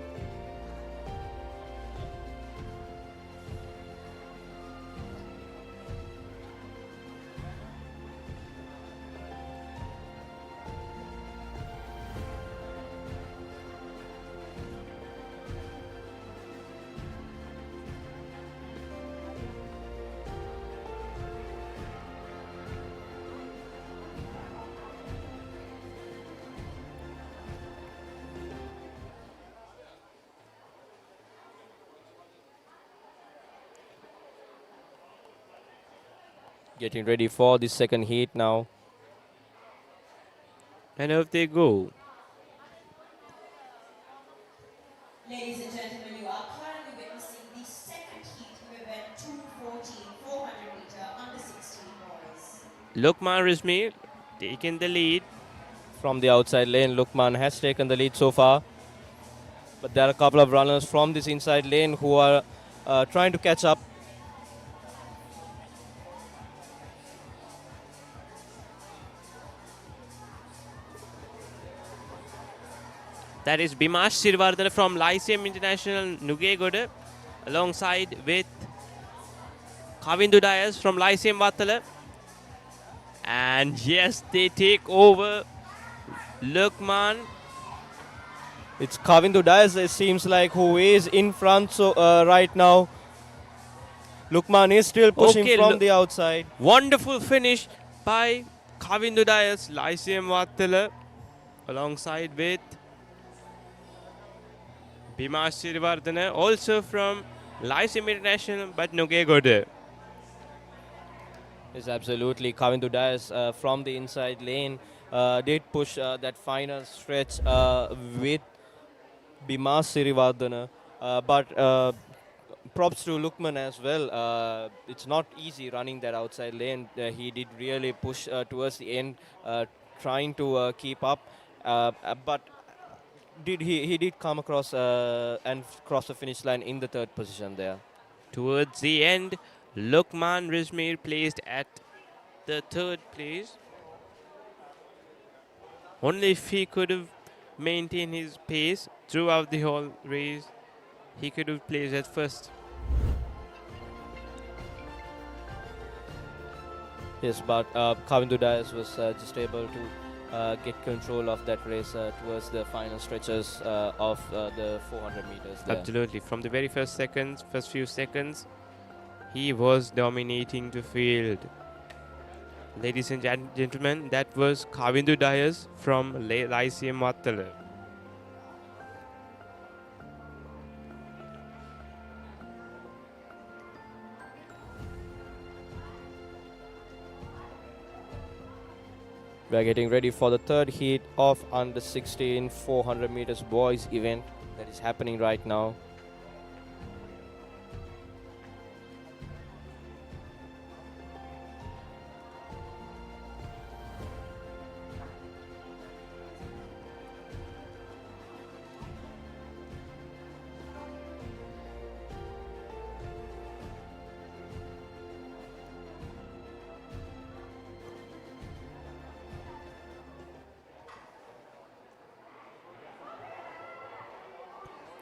Getting ready for the second heat now. And off they go. Ladies and gentlemen, you are currently witnessing the second heat of event 214 400 meter under 16 boys. Lukman Rizmi taking the lead. From the outside lane, Lukman has taken the lead so far. But there are a couple of runners from this inside lane who are trying to catch up. That is Bimash Sirvardhana from Lyceum International Nugegoda, alongside with Kavindu Dias from Lyceum Vatala. And yes, they take over. Lukman. It's Kavindu Dias, it seems like, who is in front so right now. Lukman is still pushing from the outside. Wonderful finish by Kavindu Dias, Lyceum Vatala, alongside with Bimash Sirvardhana, also from Lyceum International, but Nugegoda. Yes, absolutely. Kavindu Dias from the inside lane did push that final stretch with Bimash Sirivardhana. But props to Lukman as well. It's not easy running that outside lane. He did really push towards the end, trying to keep up. But he did come across and cross the finish line in the third position there. Towards the end, Lukman Rizmir placed at the third place. Only if he could have maintained his pace throughout the whole race, he could have placed at first. Yes, but Kavindu Dias was just able to get control of that race towards the final stretches of the 400 meters there. Absolutely. From the very first few seconds, he was dominating the field. Ladies and gentlemen, that was Kavindu Dias from Lyceum Vatala. We are getting ready for the third heat of under 16 400 meters boys event that is happening right now.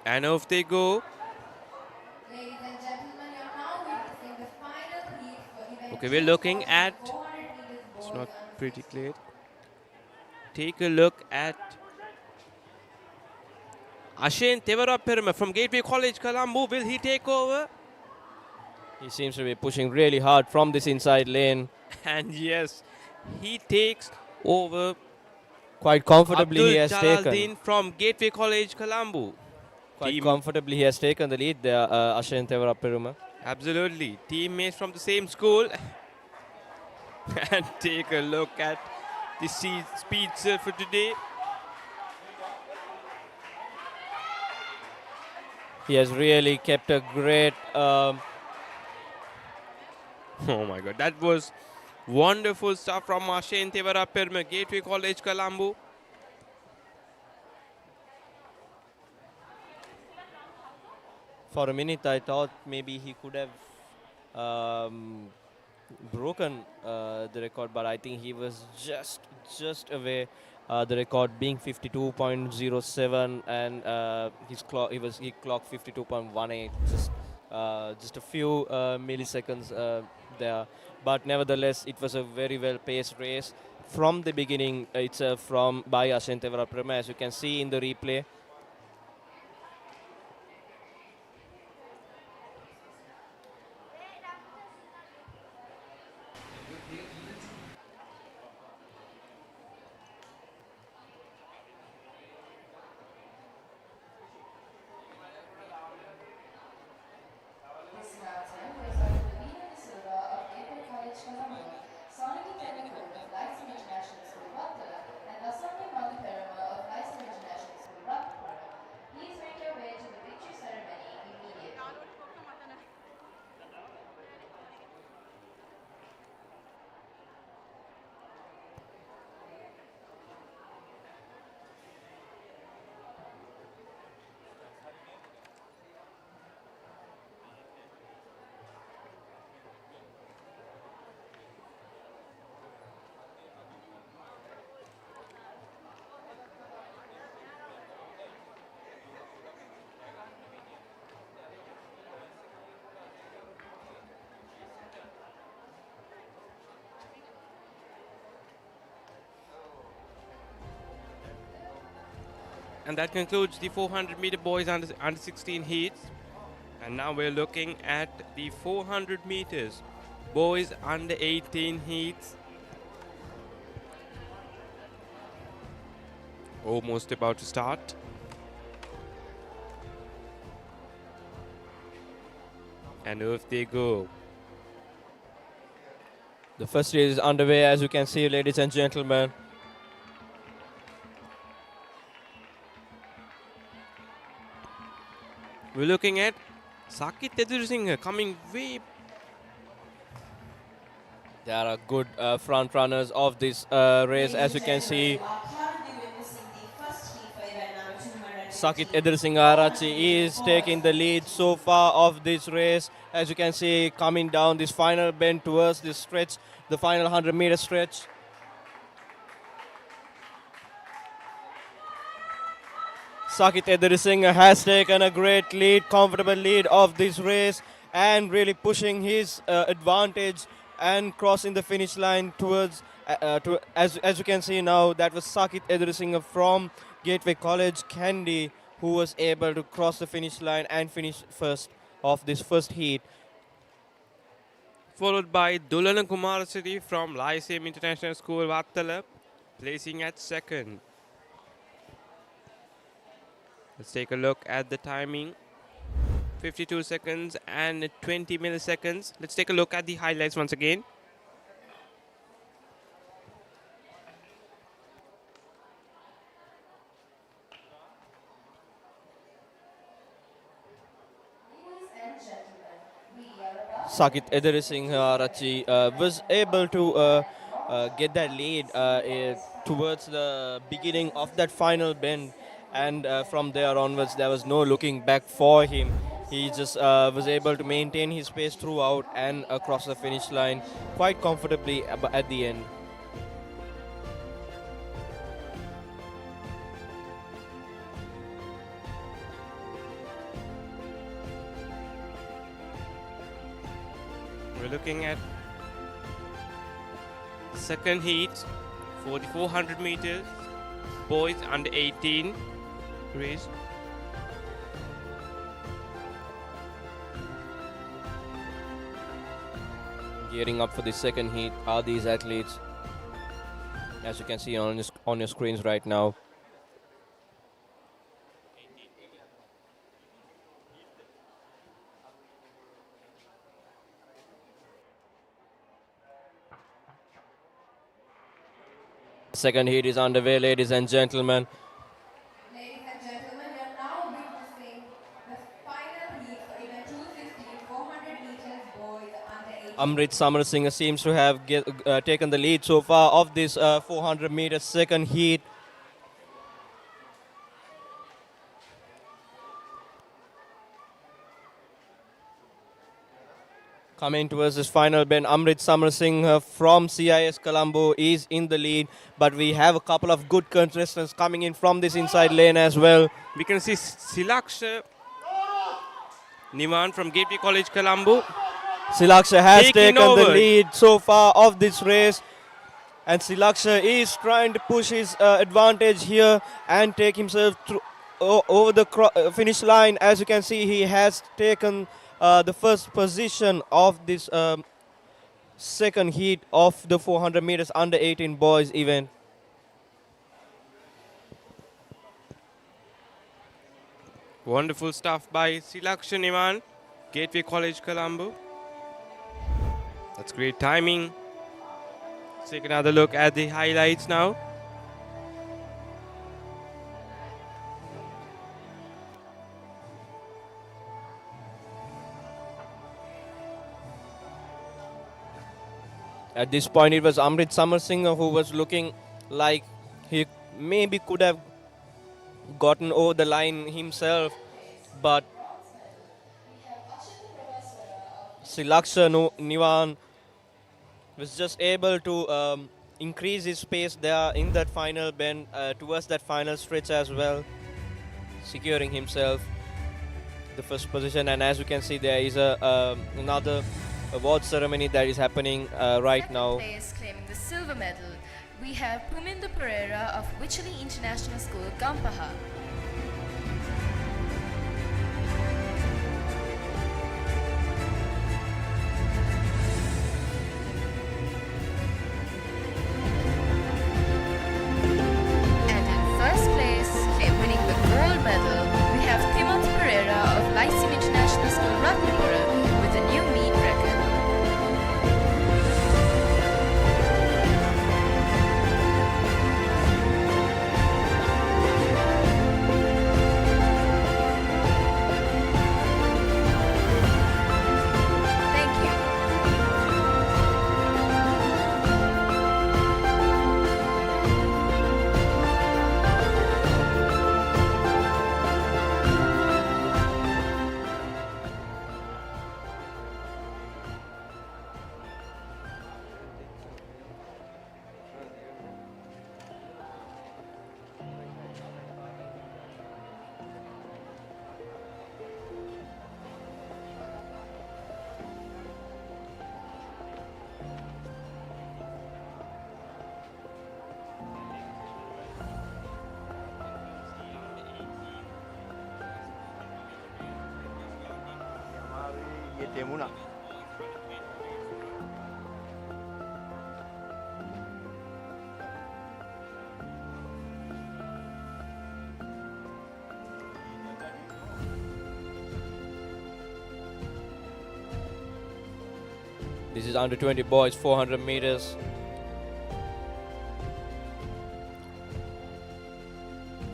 And off they go. Ladies and gentlemen, you're now witnessing the final heat for event Okay, we're looking at. 400 meters It's boys not under pretty 16. clear. Take a look at Ashen Tevarapirma from Gateway College, Colombo. Will he take over? He seems to be pushing really hard from this inside lane. And yes, he takes over. Quite comfortably Abdul he has taken. Jalaluddin from Gateway College, Colombo. Quite comfortably he has taken the lead there, Ashen Tevarapiruma. Absolutely. Teammates from the same school. And take a look at the speed for today. He has really kept a great... Oh my God, that was wonderful stuff from Ashen Tevarapirma, Gateway College, Colombo. For a minute I thought maybe he could have broken the record, but I think he was just away. The record being 52.07, and he clocked 52.18, just a few milliseconds there. But nevertheless, it was a very well paced race from the beginning. It's from by Ashen Tevarapirma, as you can see in the replay. This marathon was under the Vina Silva of Gateway College, Colombo, Sonali Tennakoon of Lyceum International School, Vatala, and Asanya Madhuperama of Lyceum International School, Ratna. And that concludes the 400 meter boys under 16 heats. And now we're looking at the 400 meters boys under 18 heats. Almost about to start. And off they go. The first race is underway, as you can see, ladies and gentlemen. We're looking at Sakit Edursinga coming way. They are good front runners of this race, as you can see. You are currently witnessing the first heat for event number 200. Sakit Edursinga is taking the lead so far of this race. As you can see, coming down this final bend towards this stretch, the final 100-meter stretch. Sakit Edursinga has taken a great lead, comfortable lead of this race, and really pushing his advantage and crossing the finish line towards, as you can see now, that was Sakit Edursinga from Gateway College, Kandy, who was able to cross the finish line and finish first of this first heat. Followed by Dulana Kumarasiri from Lyceum International School, Vattala, placing at second. Let's take a look at the timing. 52 seconds and 20 milliseconds. Let's take a look at the highlights once again. Ladies and gentlemen, we are about Sakit Edursinga was able to get that lead towards the beginning of that final bend, and from there onwards there was no looking back for him. He just was able to maintain his pace throughout and across the finish line quite comfortably at the end. We're looking at second heat for the 400 meters boys under 18 race. Gearing up for the second heat are these athletes, as you can see on your screens right now. Second heat is underway, ladies and gentlemen. Ladies and gentlemen, we are now witnessing the final heat for event 250 400 meters boys under 18. Amrit Samarasinghe seems to have taken the lead so far of this 400 meter second heat. Coming towards this final bend, Amrit Samarasinghe from CIS Colombo is in the lead, but we have a couple of good contestants coming in from this inside lane as well. We can see Silaksha Nivan from Gateway College, Colombo. Silaksha has Taking taken the over. lead so far of this race, and Silaksha is trying to push his advantage here and take himself through over the finish line. As you can see, he has taken the first position of this second heat of the 400 meters under 18 boys event. Wonderful stuff by Silaksha Nivan, Gateway College, Colombo. That's great timing. Let's take another look at the highlights now. At this point, it was Amrit Samarasinghe who was looking like he maybe could have gotten over the line himself, but Silaksha Nivan was just able to increase his pace there in that final bend towards that final stretch as well, securing himself the first position. And as you can see, there is another award ceremony that is happening right now. Second place claiming the silver medal, we have Pumindu Pereira of Wichali International School, Gampaha. ATM වුණා. This is under 20 boys, 400 meters.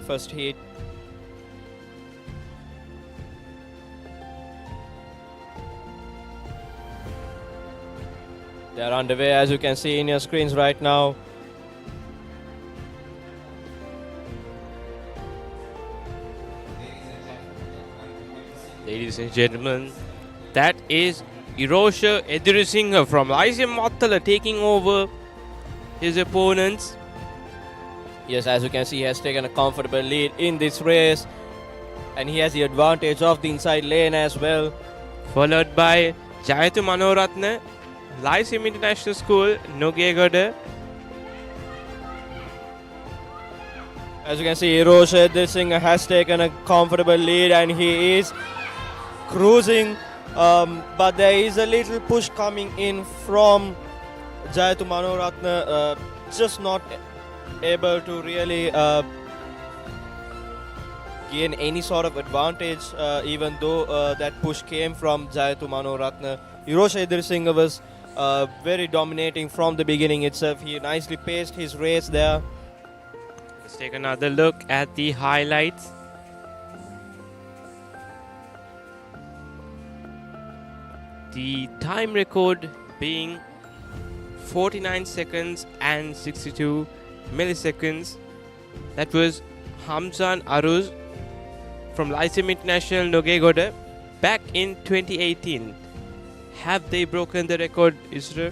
First heat. They are underway, as you can see in your screens right now. Ladies and gentlemen, that is Irosha Edirisinghe from Lyceum Mattala taking over his opponents. Yes, as you can see, he has taken a comfortable lead in this race. And he has the advantage of the inside lane as well. Followed by Jayathu Manoratne, Lyceum International School, Nugegoda. As you can see, Irosha Edirisinghe has taken a comfortable lead and he is cruising. But there is a little push coming in from Jayathu Manoratne, just not able to really gain any sort of advantage, even though that push came from Jayathu Manoratne. Irosha Edirisinghe was very dominating from the beginning itself. He nicely paced his race there. Let's take another look at the highlights. The time record being 49 seconds and 62 milliseconds. That was Hamzan Aruz from Lyceum International Nugegoda back in 2018. Have they broken the record, Isra?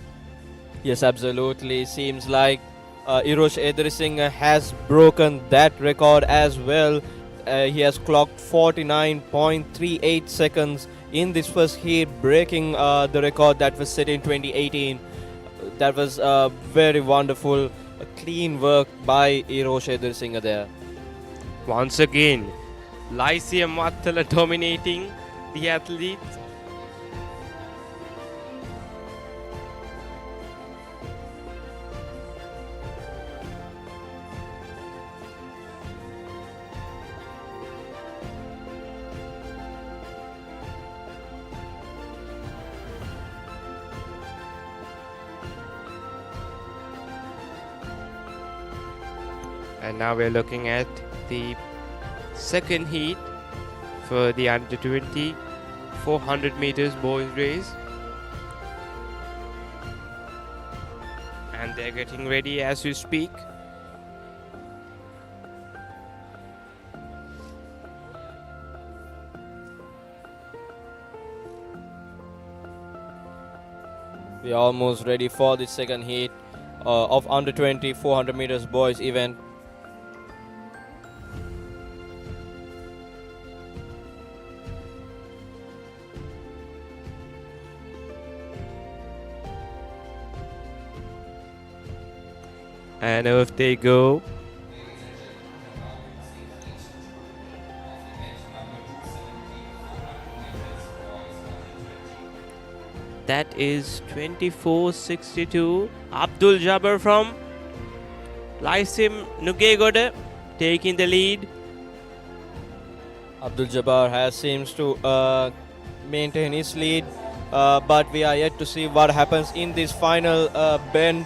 Yes, absolutely. Seems like Irosha Edirisinghe has broken that record as well. He has clocked 49.38 seconds in this first heat, breaking the record that was set in 2018. That was very wonderful, clean work by Irosha Edirisinghe there. Once again, Lyceum Mattala dominating the athletes. And now we're looking at the second heat for the under 20 400 meters boys race. And they're getting ready as we speak. We are almost ready for the second heat of under 20 400 meters boys event. And off they go. That is 24:62. Abdul Jabbar from Lyceum Nugegoda taking the lead. Abdul Jabbar seems to maintain his lead, but we are yet to see what happens in this final bend,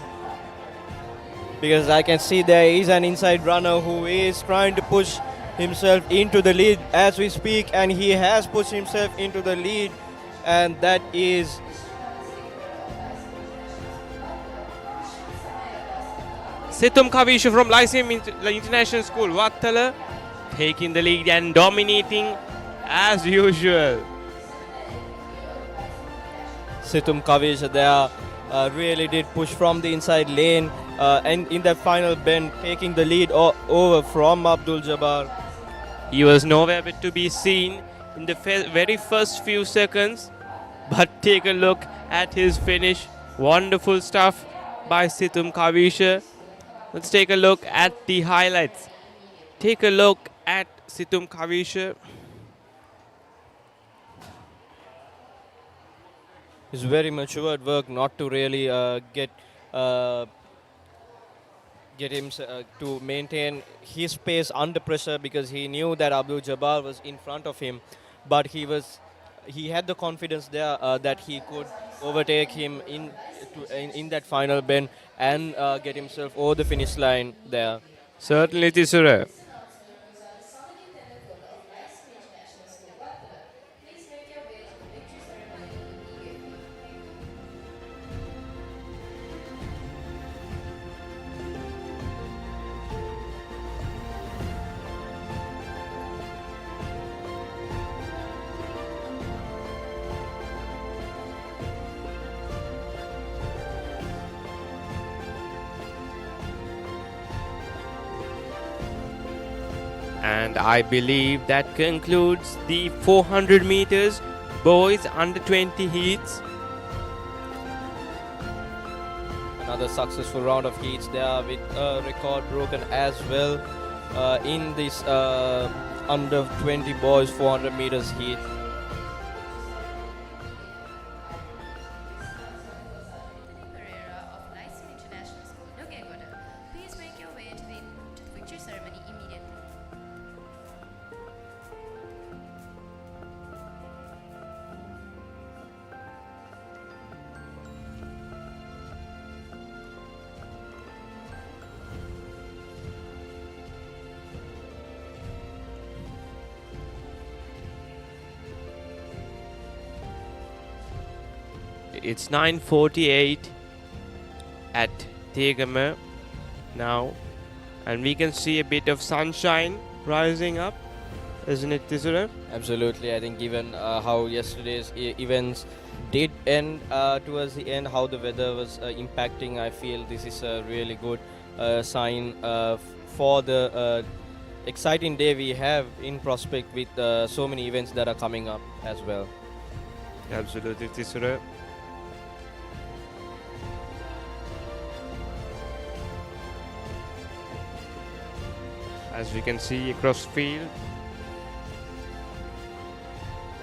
because I can see there is an inside runner who is trying to push himself into the lead as we speak, and he has pushed himself into the lead, and that is Situm Kavisha from Lyceum International School, Wattala, taking the lead and dominating as usual. Situm Kavisha there really did push from the inside lane, and in that final bend taking the lead over from Abdul Jabbar. He was nowhere but to be seen in the very first few seconds, but take a look at his finish. Wonderful stuff by Situm Kavisha. Let's take a look at the highlights. Take a look at Situm Kavisha. It's very matured work not to really uh, get him to maintain his pace under pressure, because he knew that Abdul Jabbar was in front of him, but he had the confidence there that he could overtake him in that final bend and get himself over the finish line there. Certainly, Tisura. Please make your way to the victory ceremony immediately. And I believe that concludes the 400 meters boys under 20 heats. Another successful round of heats there with a record broken as well in this under 20 boys 400 meters heat. Pereira of Lyceum International School, Nugegoda. Please make your way to the victory ceremony immediately. It's 9:48 at Diyagama now, and we can see a bit of sunshine rising up, isn't it, Tisura? Absolutely, I think given how yesterday's events did end towards the end, how the weather was impacting, I feel this is a really good sign for the exciting day we have in prospect with so many events that are coming up as well. Absolutely, Tisura. As we can see across field,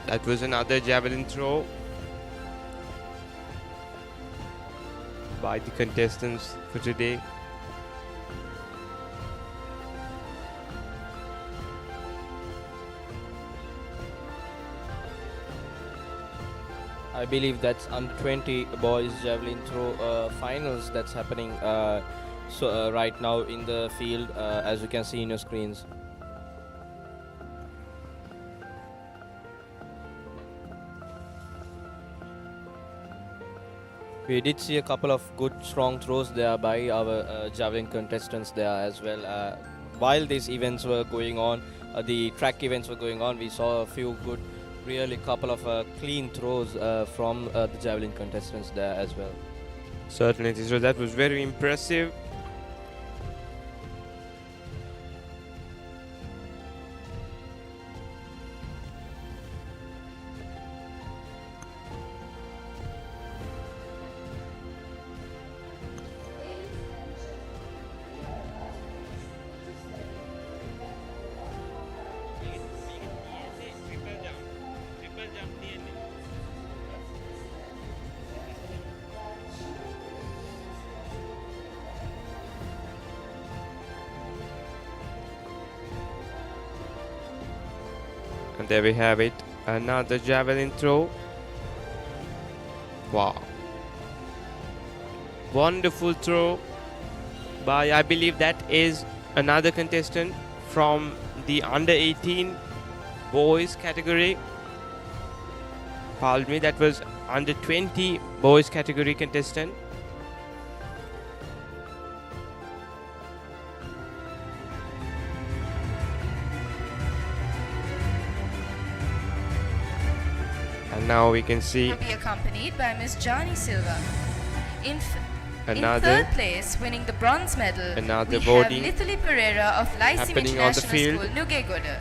that was another javelin throw by the contestants for today. I believe that's under 20 boys javelin throw finals that's happening right now in the field, as you can see in your screens. We did see a couple of good strong throws there by our javelin contestants there as well. While these events were going on, the track events were going on, we saw a few good, really couple of clean throws from the javelin contestants there as well. Certainly, Tisra, that was very impressive. And there we have it, another javelin throw. Wow. Wonderful throw by, I believe that is another contestant from the under 18 boys category. Pardon me, that was under 20 boys category contestant. And now we can see Will be accompanied by Miss Johnny Silva. In another third place, winning the bronze medal, another we voting have Nithali Pereira of Lyceum happening on the International field. School, Nugegoda.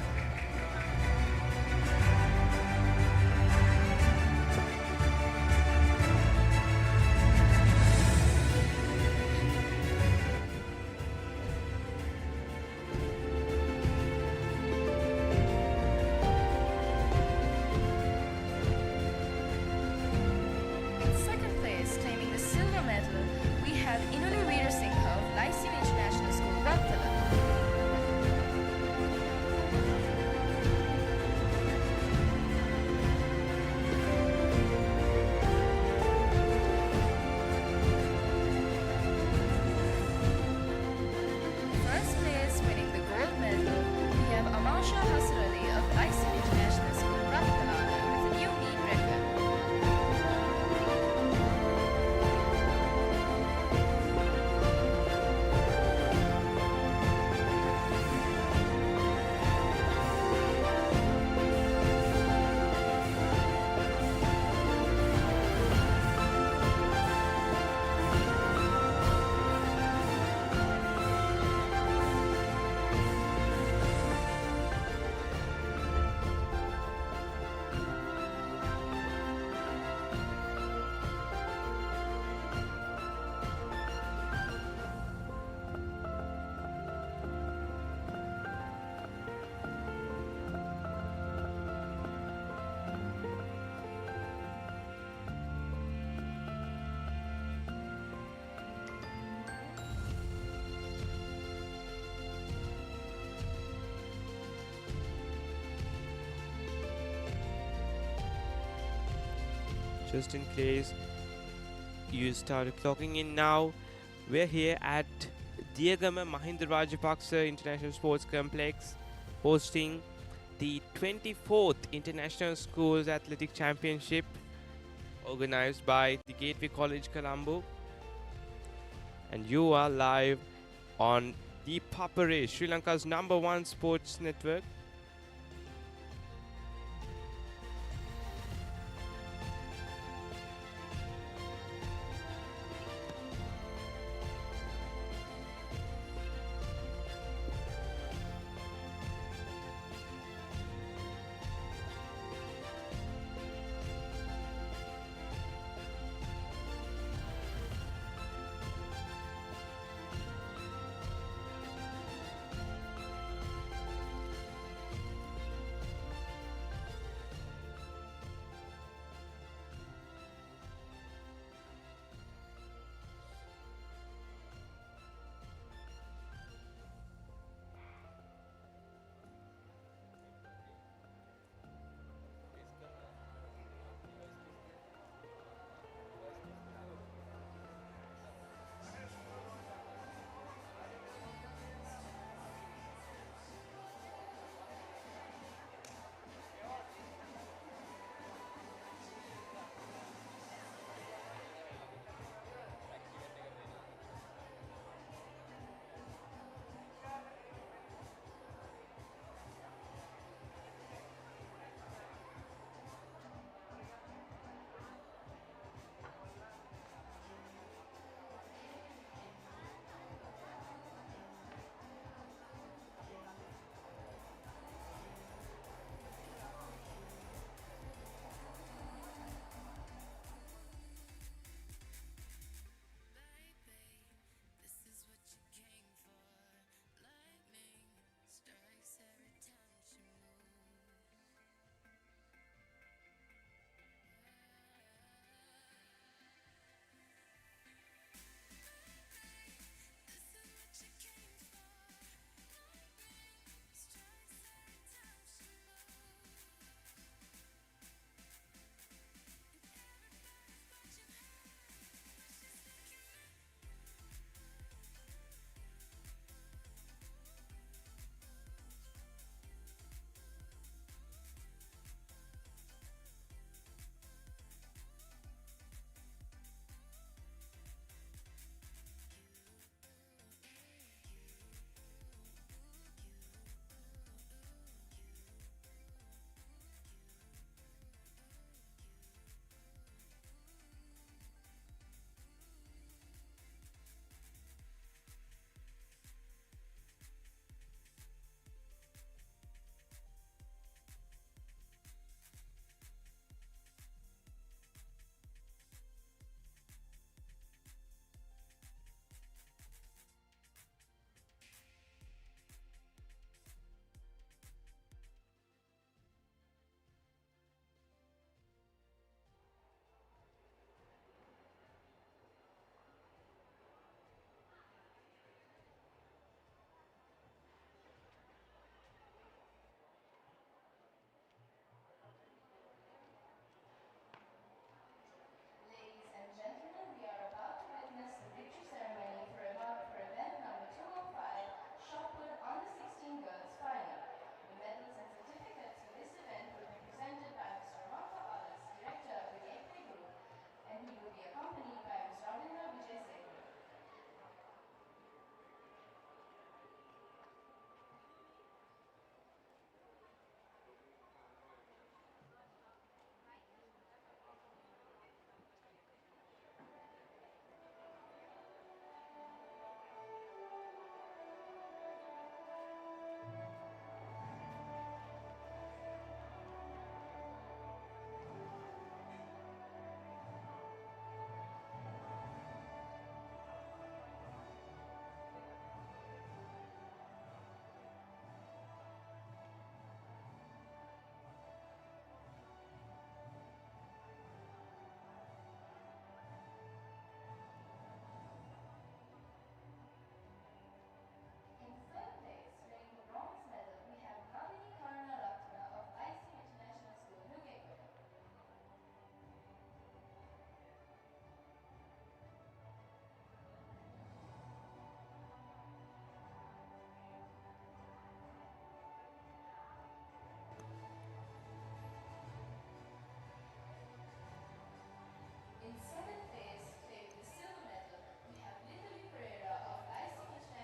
Just in case you started clocking in now, we're here at Diyagama Mahinda Rajapaksa International Sports Complex hosting the 24th International Schools Athletic Championship organized by the Gateway College Colombo. And you are live on ThePapare, Sri Lanka's #1 sports network.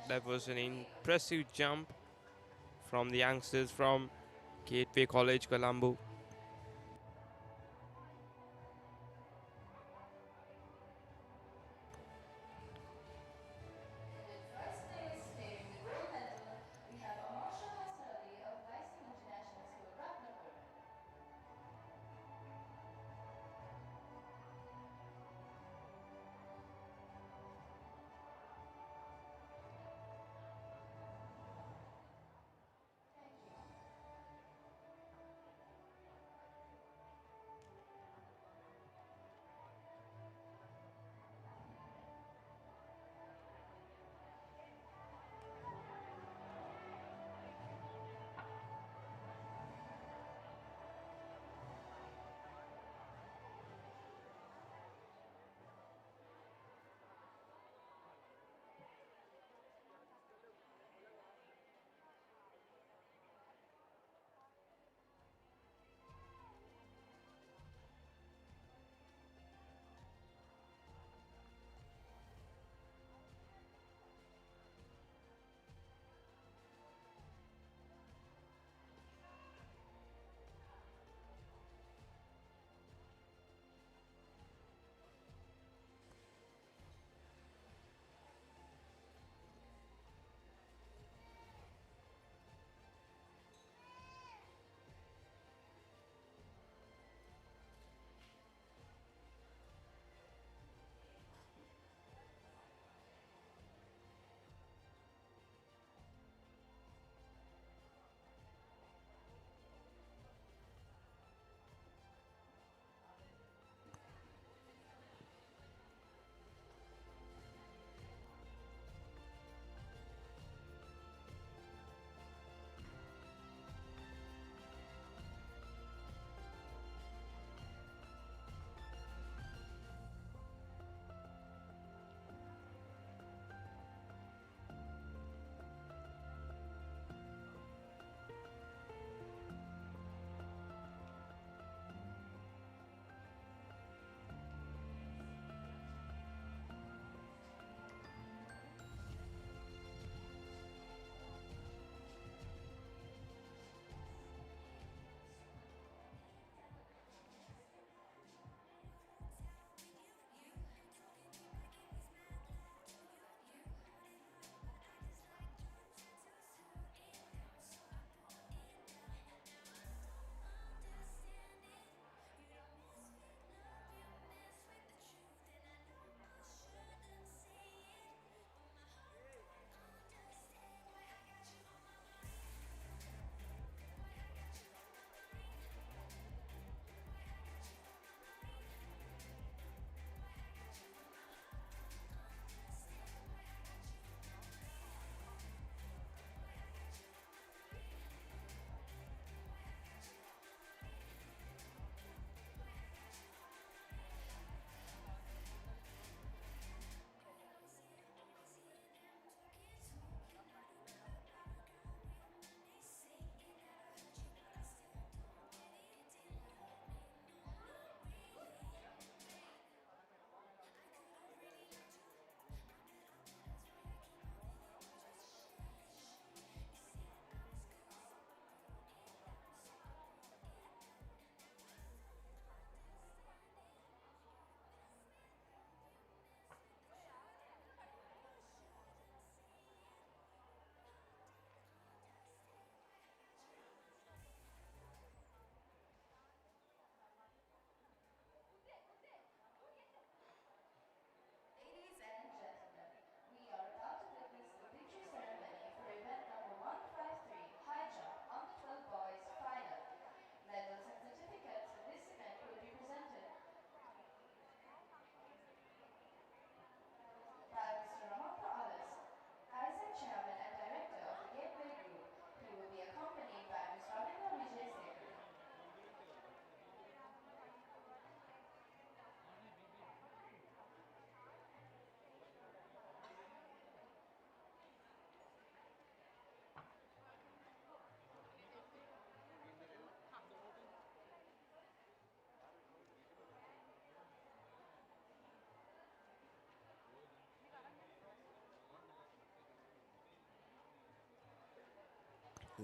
That was an impressive jump from the youngsters from Gateway College, Colombo. In first place, claiming the gold medal, we have Amasha Hassan Ali of Lyceum International School, Ratnapur. Thank you.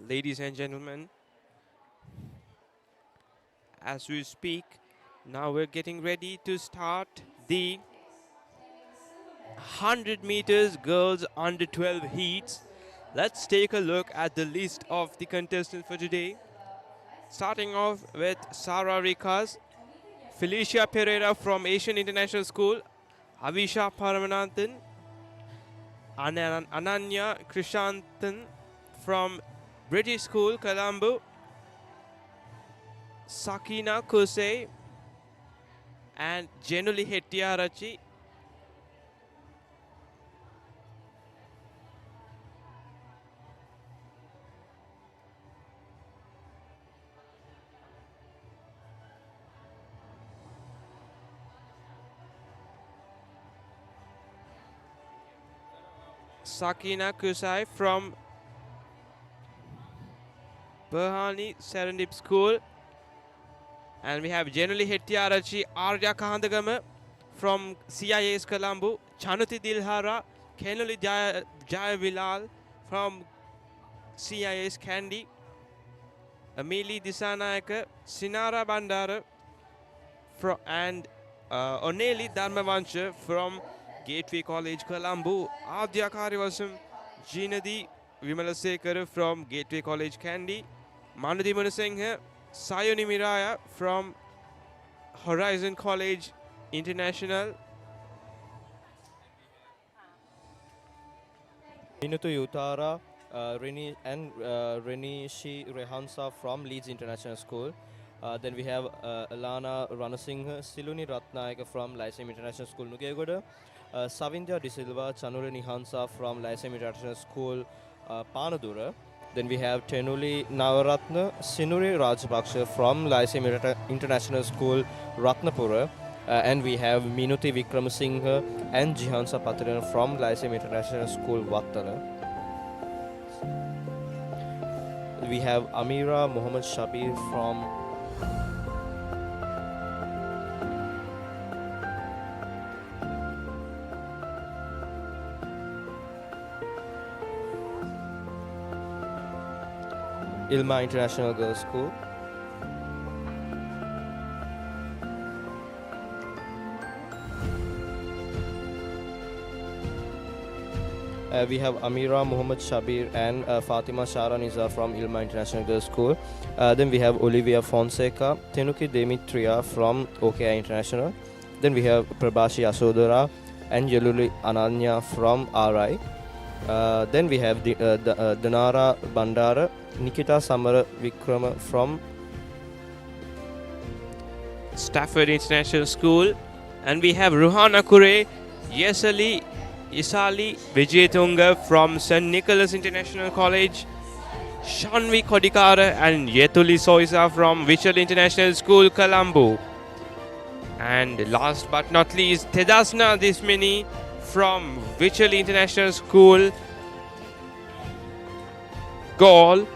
ladies and gentlemen, as we speak, now we're getting ready to start the 100 meters girls under 12 heats. Let's take a look at the list of the contestants for today. Starting off with Sara Rikas, Felicia Pereira from Asian International School, Avisha Paramanathan, Ananya Krishantan from British School, Colombo, Sakina Kuse, and Jenuli Hettiarachi. Sakina Kusai from Berhani Serendip School. And we have Jenuli Hettiarachi Arya Kahandagama from CIS Colombo. Chanuti Dilhara, Kenuli Jayavilal from CIS Kandy. Amelie Disanayaka, Sinara Bandara and Oneli Dharmavansha from Gateway College Colombo. Adya Karivasam, Jinadi Vimalasekara from Gateway College Kandy. Manadi Munasinghe, Sayoni Miraya from Horizon College International. Minutu Utara, Renishi Rehansa from Leeds International School. Then we have Alana Ranasinghe, Siluni Ratnayaka from Lyceum International School, Nugegoda. Savindya De Silva, Chanurani Hansa from Lyceum International School, Panadura. Then we have Tenuli Navaratna, Sinuri Rajapaksa from Lyceum International School, Ratnapura. And we have Minuti Vikramasinghe and Jihansa Patrian from Lyceum International School, Vattana. We have Amira Muhammad Shabir from Ilma International Girls School. We have Amira Muhammad Shabir and Fatima Shara Nizar from Ilma International Girls School. Then we have Olivia Fonseca, Tenuki Demetria from OKI International. Then we have Prabhashi Asodara and Yeluli Ananya from RI. Then we have Danara Bandara, Nikita Samara Vikrama from Stafford International School. And we have Ruhana Kure, Yesali Isali Vijayatunga from St. Nicholas International College, Shanvi Kodikara and Yetuli Soisa from Vichal International School, Colombo. And last but not least, Tedasna Dismini from Vichal International School, Gaul.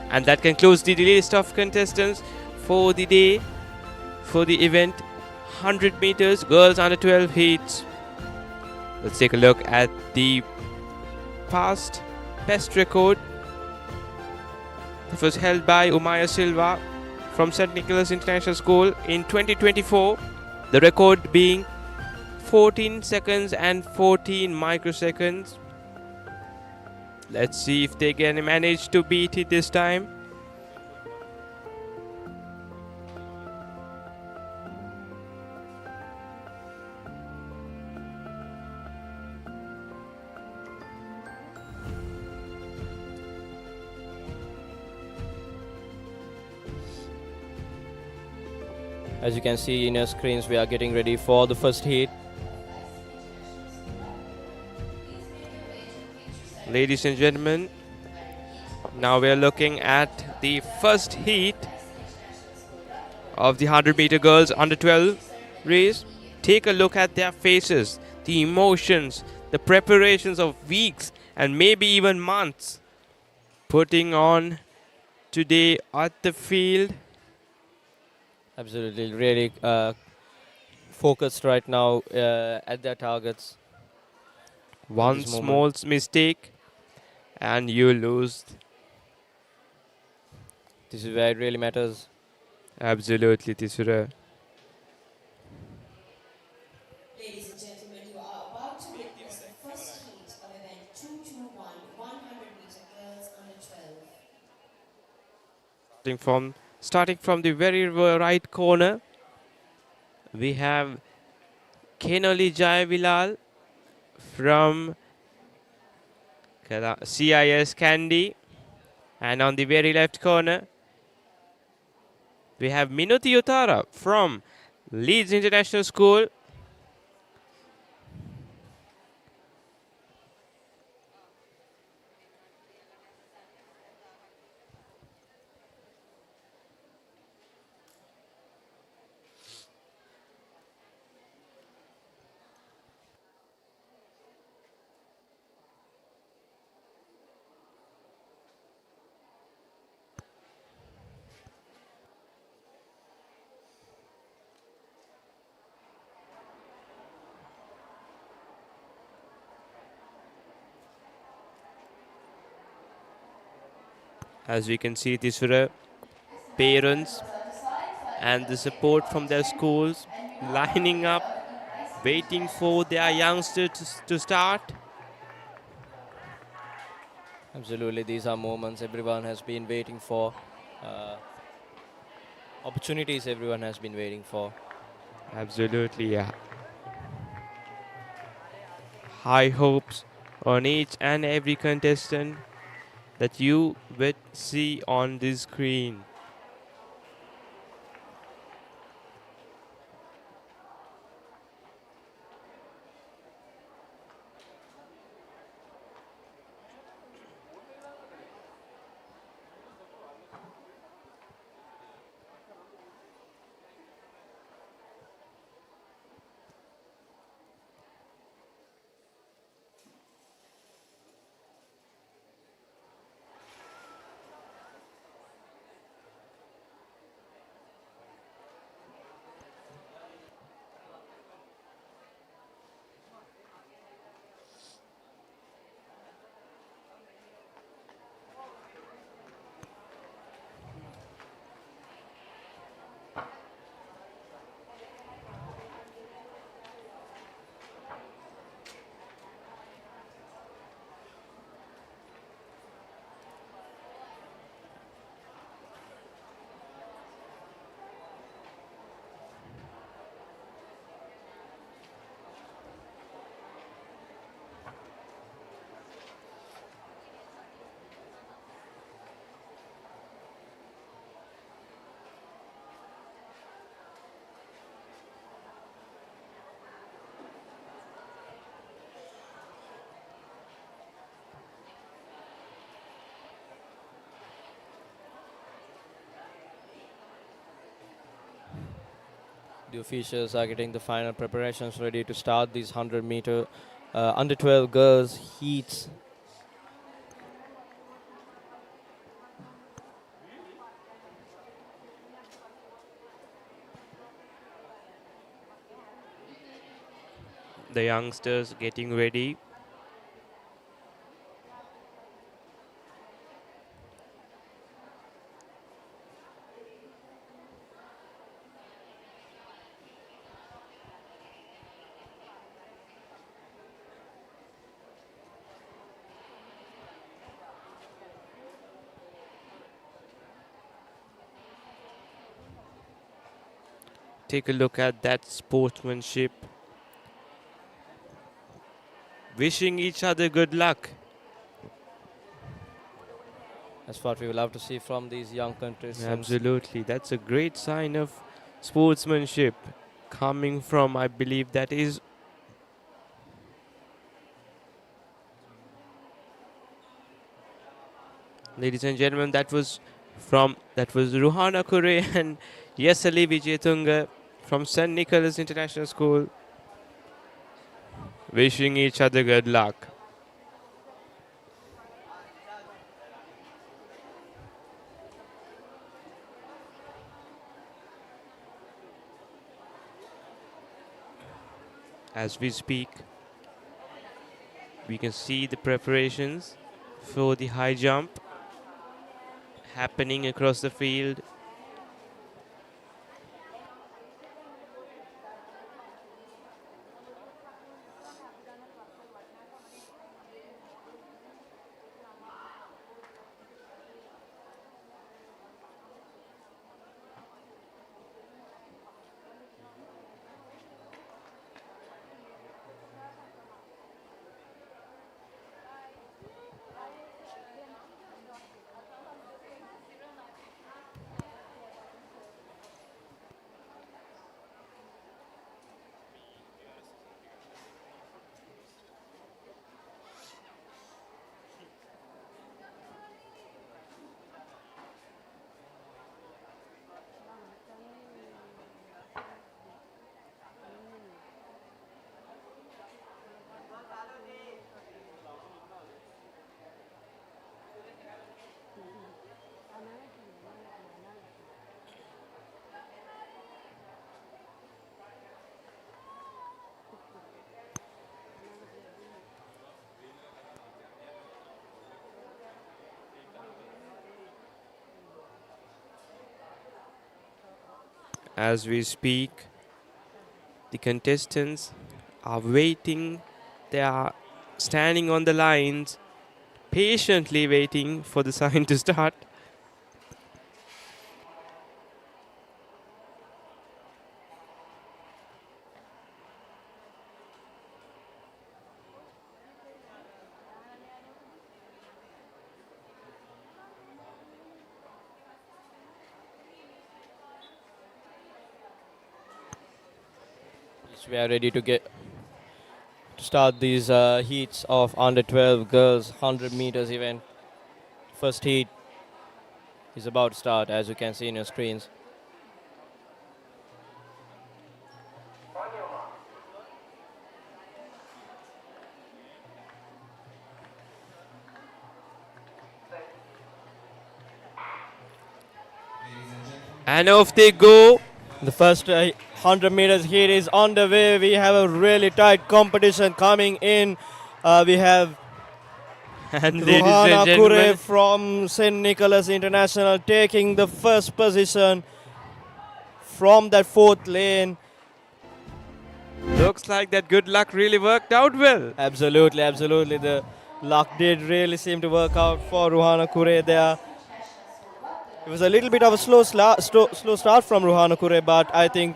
And that concludes the list of contestants for the day, for the event 100 meters girls under 12 heats. Let's take a look at the past best record. It was held by Umaya Silva from St. Nicholas International School in 2024. The record being 14 seconds and 14 microseconds. Let's see if they can manage to beat it this time. As you can see in your screens, we are getting ready for the first heat. Ladies and gentlemen, now we are looking at the first heat of the 100 meter girls under 12 race. Take a look at their faces, the emotions, the preparations of weeks and maybe even months putting on today at the field. Absolutely, really focused right now at their targets. One small mistake and you lose. This is where it really matters. Absolutely, Tisura. Ladies and gentlemen, you are about to witness the first heat of event 221, 100-meter girls under 12. Starting from the very right corner, we have Kenoli Jaivilal from CIS Kandy, and on the very left corner, we have Minoti Uttara from Leeds International School. As we can see, Tisura, parents and the support from their schools lining up, waiting for their youngsters to start. Absolutely, these are moments everyone has been waiting for. Opportunities everyone has been waiting for. Absolutely, yeah. High hopes on each and every contestant that you will see on this screen. The officials are getting the final preparations ready to start these 100-meter under 12 girls heats. The youngsters getting ready. Take a look at that sportsmanship. Wishing each other good luck. That's what we will have to see from these young contestants. Absolutely. That's a great sign of sportsmanship coming from, I believe, that is ladies and gentlemen, that was Ruhana Kure and Yesali Vijayatunga from St. Nicholas International School. Wishing each other good luck. As we speak, we can see the preparations for the high jump happening across the field. As we speak, the contestants are waiting. They are standing on the lines, patiently waiting for the sign to start. We are ready to start these heats of under 12 girls 100 meters event. First heat is about to start, as you can see in your screens. And off they go. The first 100 meters heat is on the way. We have a really tight competition coming in. We have And ladies and Ruhana Kure gentlemen, from St. Nicholas International taking the first position from that fourth lane. looks like that good luck really worked out well. Absolutely, absolutely. The luck did really seem to work out for Ruhana Kure there. It was a little bit of a slow start from Ruhana Kure, but I think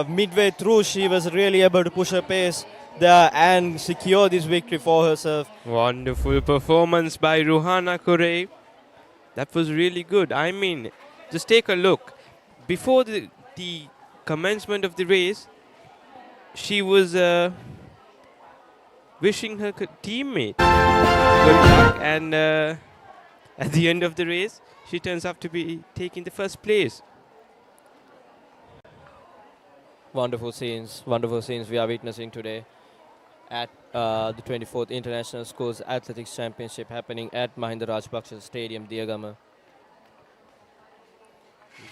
midway through she was really able to push her pace there and secure this victory for herself. Wonderful performance by Ruhana Kure. That was really good. I mean, just take a look. Before the commencement of the race, she was wishing her teammate good luck, and at the end of the race, she turns out to be taking the first place. Wonderful scenes we are witnessing today at the 24th International Schools Athletics Championship happening at Mahinda Rajapaksa Stadium, Diyagama.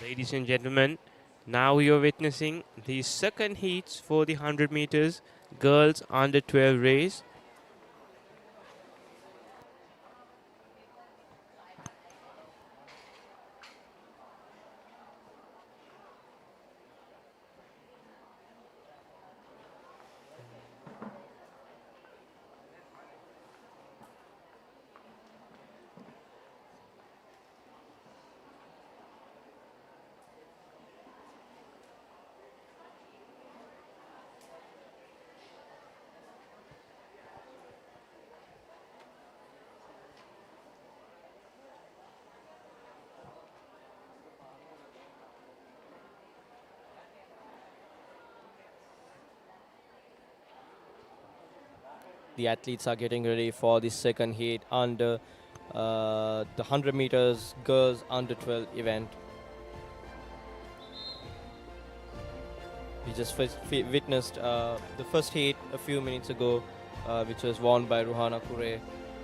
Ladies and gentlemen, now you're witnessing the second heats for the 100 meters girls under 12 race. The athletes are getting ready for the second heat under the 100 meters girls under 12 event. We just witnessed the first heat a few minutes ago, which was won by Ruhana Kure,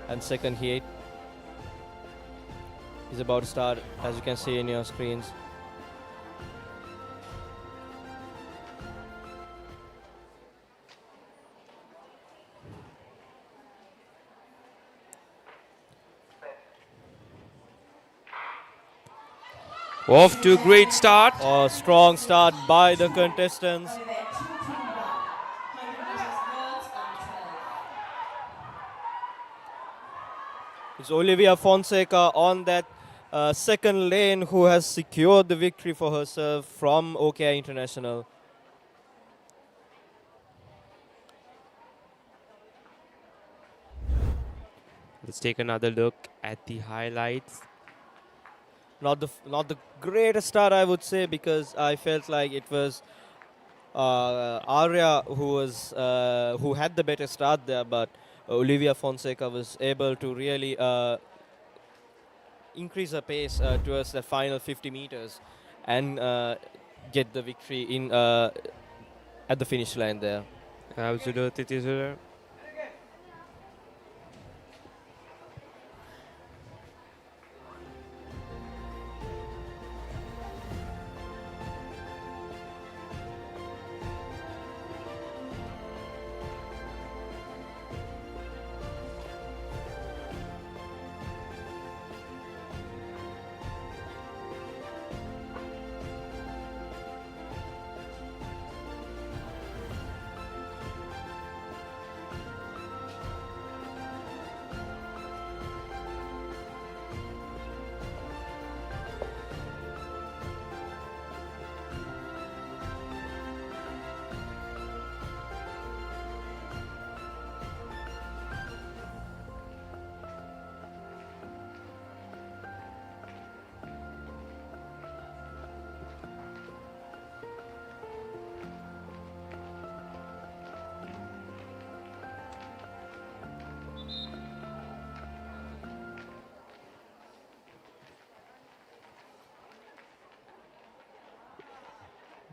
and second heat is about to start, as you can see in your screens. Off to a great start. A strong start by the contestants. Of event 221, 100 meters girls under 12. It's Olivia Fonseca on that second lane who has secured the victory for herself from OKI International. Let's take another look at the highlights. Not the greatest start, I would say, because I felt like it was Arya who had the better start there, but Olivia Fonseca was able to really increase her pace towards the final 50 meters and get the victory in at the finish line there. Absolutely, Tisura.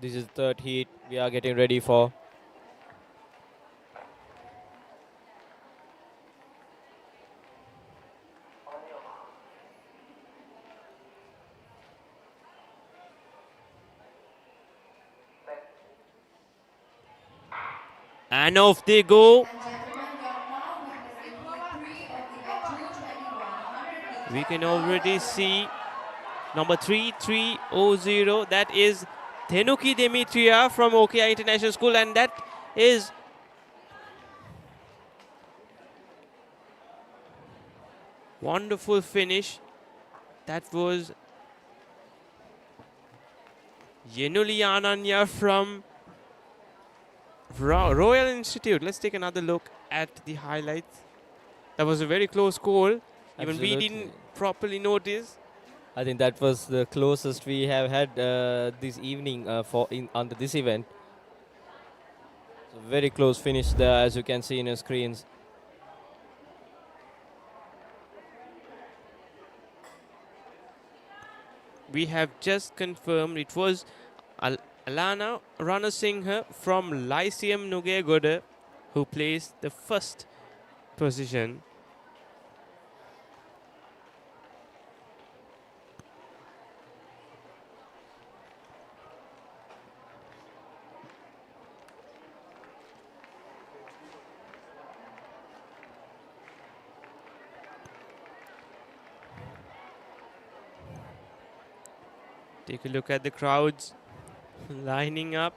This is the third heat we are getting ready for. And off they go. And gentlemen, you are now witnessing heat 3 of the event 221, 100 meters. We can already see number 3300. That is Thenuki Demetria from OKI International School, and that is wonderful finish. That was Yenuli Ananya from Royal Institute. Let's take another look at the highlights. That was a very close call. Even we Absolutely. didn't properly notice. I think that was the closest we have had this evening under this event. So very close finish there, as you can see in your screens. We have just confirmed it was Alana Ranasinghe from Lyceum Nugegoda who placed the first position. Take a look at the crowds lining up.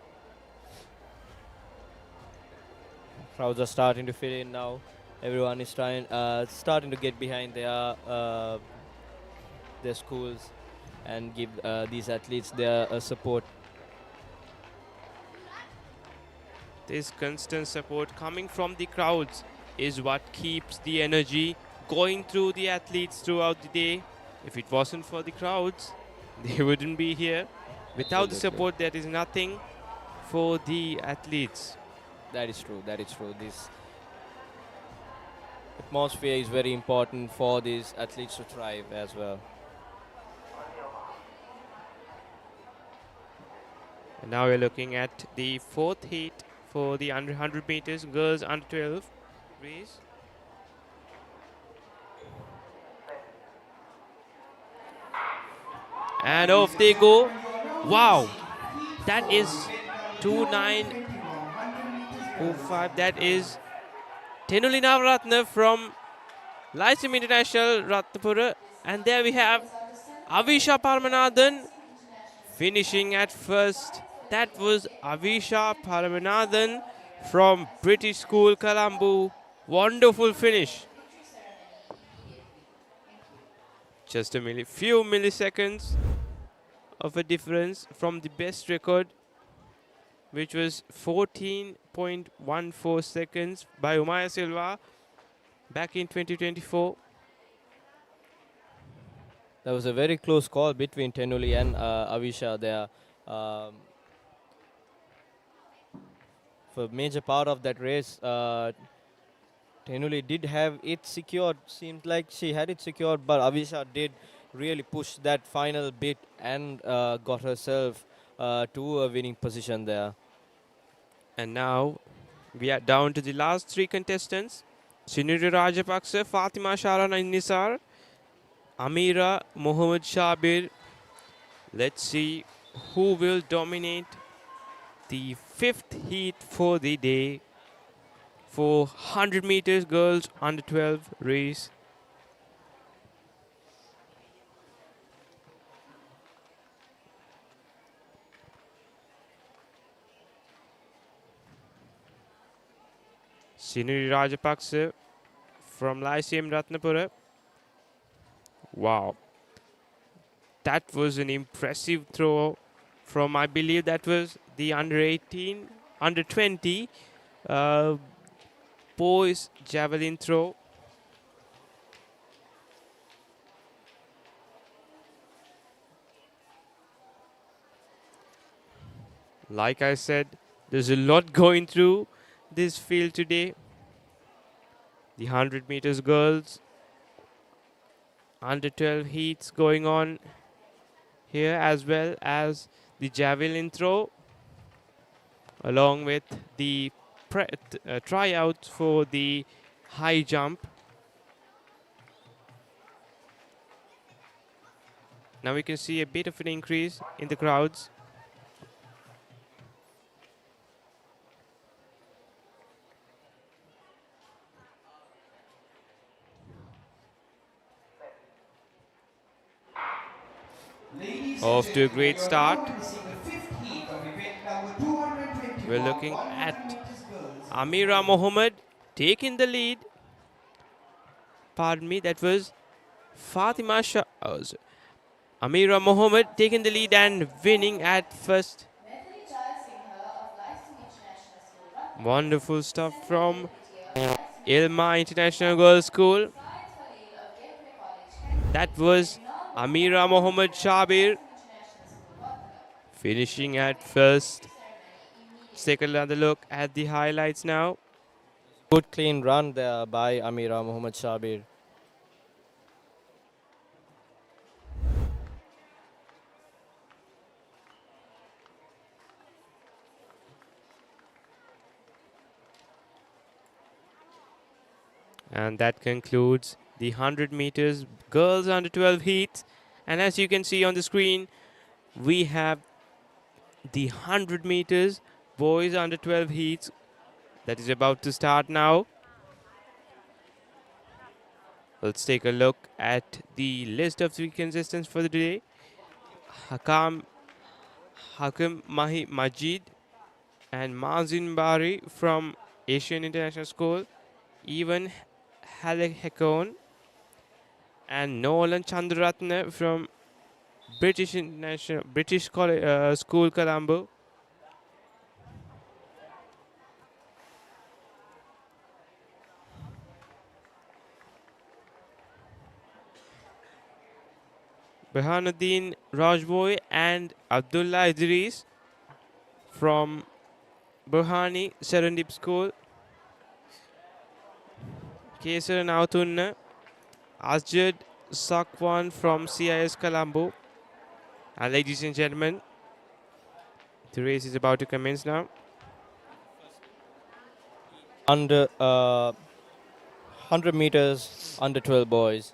Crowds are starting to fill in now. Everyone is starting to get behind their schools and give these athletes their support. This constant support coming from the crowds is what keeps the energy going through the athletes throughout the day. If it wasn't for the crowds, they wouldn't be here. Without the support, there is nothing for the athletes. That is true. That is true. This atmosphere is very important for these athletes to thrive as well. And now we're looking at the fourth heat for the under 100 meters girls under 12 race. And off they go. Wow, that is 2905. That is Tenuli Navaratna from Lyceum International Ratnapura. And there we have Avisha Parmanathan finishing at first. That was Avisha Paramanathan from British School, Colombo. Wonderful finish. victory ceremony immediately. Thank you. Just a few milliseconds of a difference from the best record, which was 14.14 seconds by Umaya Silva back in 2024. There was a very close call between Tenuli and Avisha there. Um, for a major part of that race, Tenuli did have it secured. Seemed like she had it secured, but Avisha did really push that final bit and got herself to a winning position there. And now we are down to the last three contestants. Sinuri Rajapaksa, Fatima Sharana Nisar, Amira Mohammed Shabir. Let's see who will dominate the fifth heat for the day for 100 meters girls under 12 race. Sinuri Rajapaksa from Lyceum Ratnapura. Wow. That was an impressive throw from, I believe that was the under 18, under 20 boys javelin throw. Like I said, there's a lot going through this field today. The 100 meters girls under 12 heats going on here, as well as the javelin throw, along with the tryouts for the high jump. Now we can see a bit of an increase in the crowds. Off to a great start. We're looking at Amira Mohammed taking the lead. Pardon me, that was Fatima Shah. Amira Mohammed taking the lead and winning at first. Methali Jal Singha of Lyceum International School, Ratnapur. Wonderful stuff Second from deputy of Lyceum Ilma International Girls School. Faiz Khalil of Gateway College, Cambridge. That was Rinal Amira Mohammed Shabir Lyceum International School, Rotterdam. finishing at first. Ceremony immediately. Let's take another look at the highlights now. Good clean run there by Amira Mohammed Shabir. And that concludes the 100 meters girls under 12 heat. And as you can see on the screen, we have the 100 meters boys under 12 heats that is about to start now. Let's take a look at the list of the contestants for the day. Hakim Majid and Mazin Bari from Asian International School, Evan Halekon and Nolan Chandraratne from British School, Colombo. Behanuddin Rajboy and Abdullah Idris from Burhani Serendip School. Kesar Nautunna, Asjad Sakwan from CIS Colombo. And ladies and gentlemen, the race is about to commence now. Under 100 meters, under 12 boys.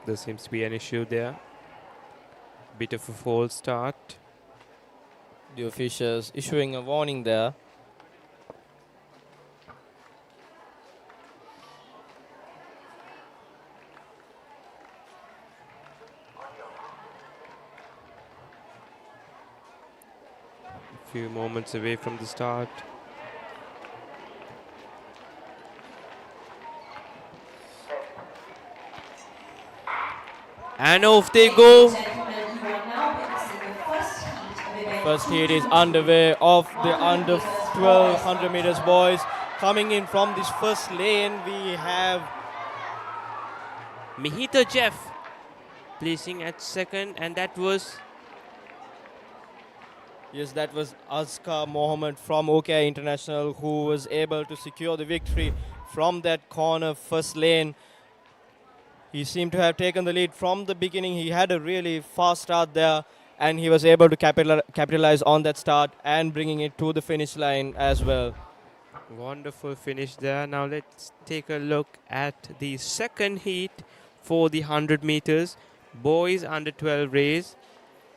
There seems to be an issue there. Bit of a false start. The officials issuing a warning there. A few moments away from the start. And off they go. Gentlemen, you are now witnessing the first heat of event First heat is underway of the under 1200 meters boys. Coming in from this first lane, we have Mahinda Jeff placing at second, and that was Azka Mohammed from OK International, who was able to secure the victory from that corner first lane. He seemed to have taken the lead from the beginning. He had a really fast start there, and he was able to capitalize on that start and bringing it to the finish line as well. wonderful finish there. Now let's take a look at the second heat for the 100 meters boys under 12 race.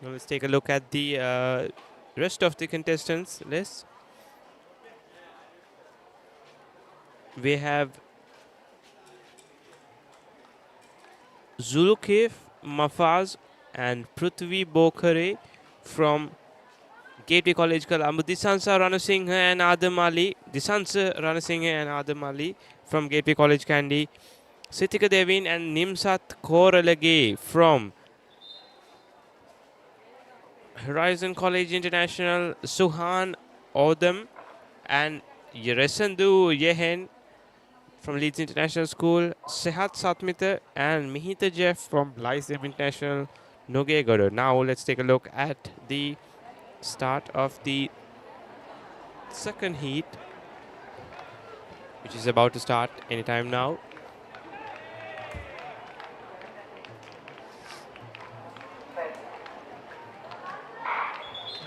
Now let's take a look at the rest of the contestants list. We have Zulkif Mafaz and Prithvi Bokhare from Gateway College Colombo. Disansa Ranasinghe and Adam Ali. Disansa Ranasinghe and Adam Ali from Gateway College Kandy. Sitika Devin and Nimsat Koralage from Horizon College International. Suhan Odam and Yeresandu Yehen from Leeds International School. Sehat Satmita and Mahinda Jeff from Lyceum International Nogegoro. Now let's take a look at the start of the second heat, which is about to start anytime now.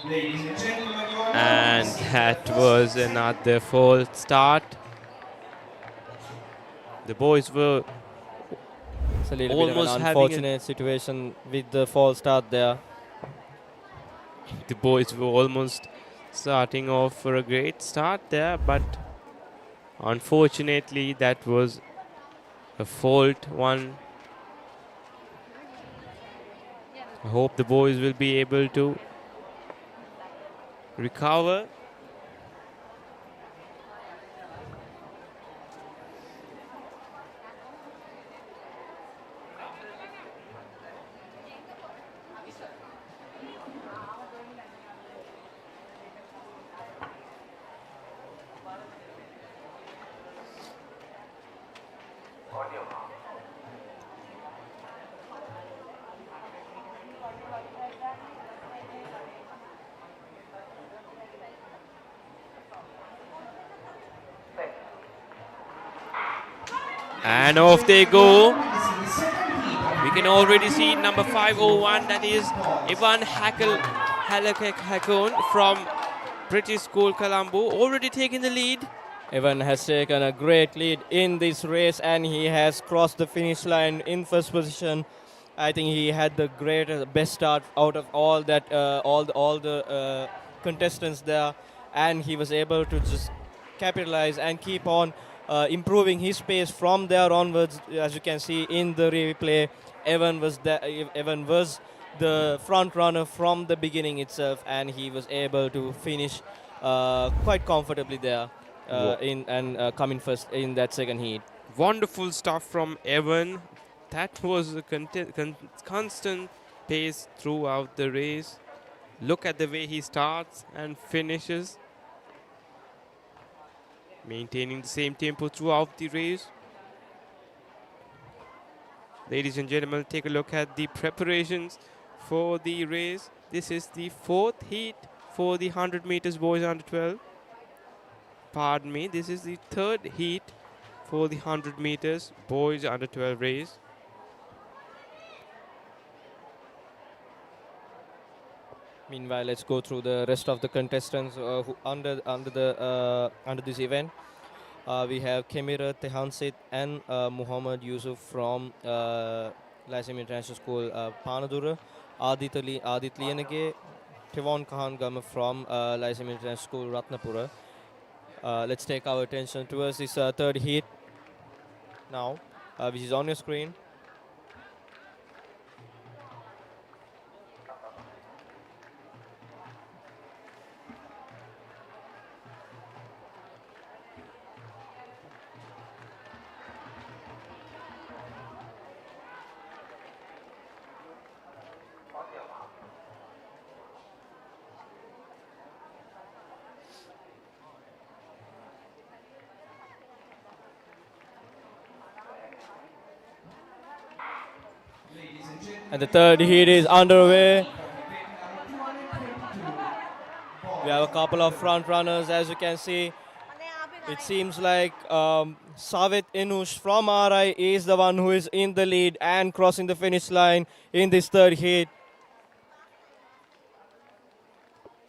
Ladies and gentlemen, you are And that was another false start. The boys were It's a little bit of almost an having unfortunate situation with the false start there. the boys were almost starting off for a great start there, but unfortunately that was a fault one. I hope the boys will be able to recover. And off they go. We can already see number 501, that is Ivan Hakon from British School Colombo, already taking the lead. Evan has taken a great lead in this race, and he has crossed the finish line in first position. I think he had the best start out of all the contestants there, and he was able to just capitalize and keep on improving his pace from there onwards. As you can see in the replay, Evan was the front runner from the beginning itself, and he was able to finish quite comfortably there coming first in that second heat. Wonderful stuff from Evan. That was a constant pace throughout the race. Look at the way he starts and finishes, maintaining the same tempo throughout the race. Ladies and gentlemen, take a look at the preparations for the race. This is the fourth heat for the 100 meters boys under 12. Pardon me, this is the third heat for the 100 meters boys under 12 race. Meanwhile, let's go through the rest of the contestants who under this event. We have Kemira Tehansit and Muhammad Yusuf from Lyceum International School Panadura, Adit Liyanage, Tivon Kahan Gama from Lyceum International School Ratnapura. Let's take our attention towards this third heat now, which is on your screen. And the third heat is underway. We have a couple of front runners, as you can see. It seems like Savit Inush from RI is the one who is in the lead and crossing the finish line in this third heat.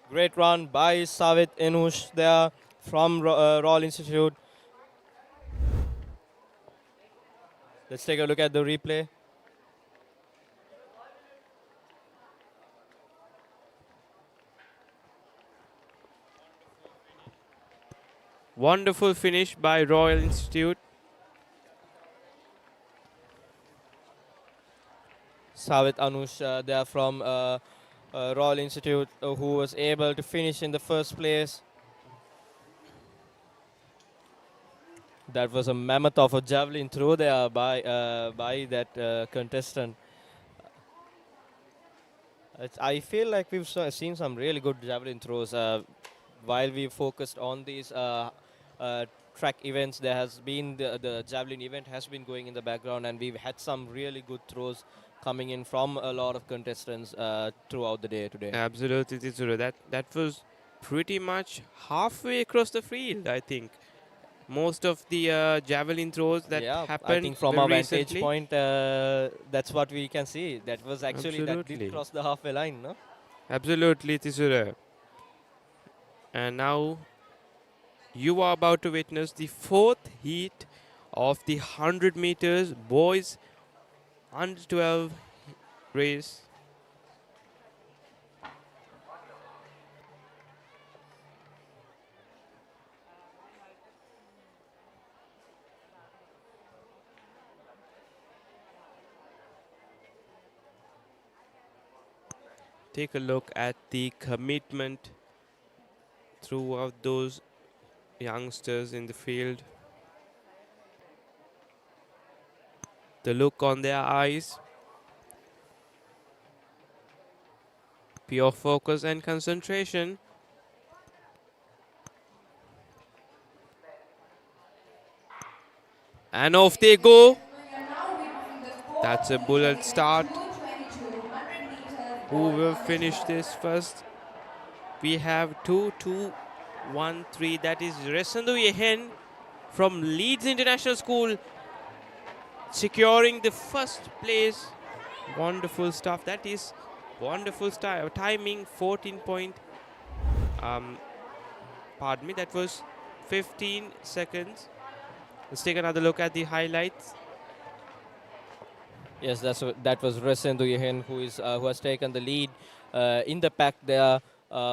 Great run by Savit Inush there from Royal Institute. Let's take a look at the replay. Wonderful finish by Royal Institute. Savit Anush there from Royal Institute who was able to finish in the first place. That was a mammoth of a javelin throw there by that contestant. I feel like we've seen some really good javelin throws. While we focused on these track events, there has been the javelin event has been going in the background, and we've had some really good throws coming in from a lot of contestants throughout the day today. Absolutely, Tizuru. That was pretty much halfway across the field, I think. Most of the javelin throws that happened I think from very our recently. vantage point, that's what we can see. That was actually that Absolutely. did cross the halfway line, no? Absolutely, Tizuru. And now you are about to witness the fourth heat of the 100 meters boys under 12 race. Take a look at the commitment throughout those youngsters in the field. The look on their eyes. Pure focus and concentration. And off they go. That's a bullet start. Who will finish this first? We have 2-2-1-3. That is Resandu Yehen from Leeds International School securing the first place. Wonderful stuff. That is wonderful style. Timing 14 point. Pardon me. That was 15 seconds. Let's take another look at the highlights. Yes, that was Resendu Yehen who has taken the lead in the pack there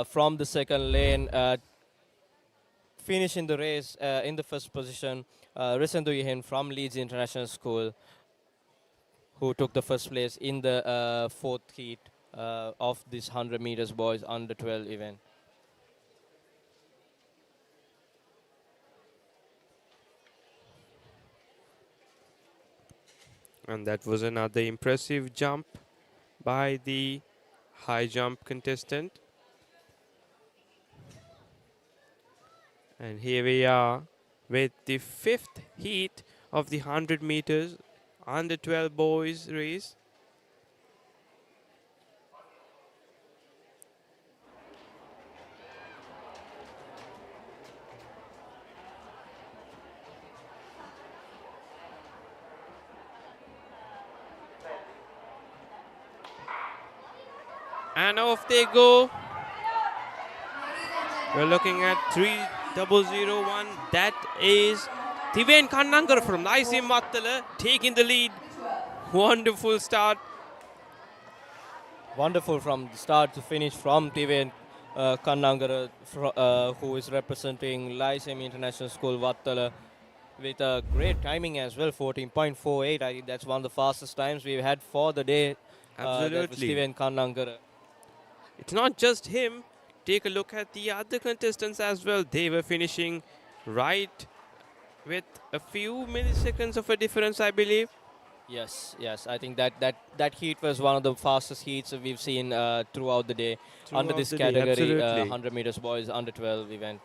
from the second lane, finishing the race in the first position. Resendu Yehen from Leeds International School, who took the first place in the fourth heat of this 100 meters boys under 12 event. And that was another impressive jump by the high jump contestant. And here we are with the fifth heat of the 100 meters under 12 boys race. And off they go. We're looking at 3001. That is Thiven Kannankar from Lyceum Mattala taking the lead. Wonderful start. Wonderful from the start to finish from Tiven Kannangara, who is representing Lyceum International School Vattala with a great timing as well, 14.48. I think that's one of the fastest times we've had for the day. That was Absolutely. Tiven Kannangara. It's not just him. Take a look at the other contestants as well. They were finishing right with a few milliseconds of a difference, I believe. Yes, yes. I think that heat was one of the fastest heats we've seen throughout the day under Throughout this the day, category, absolutely. 100 meters boys under 12 event.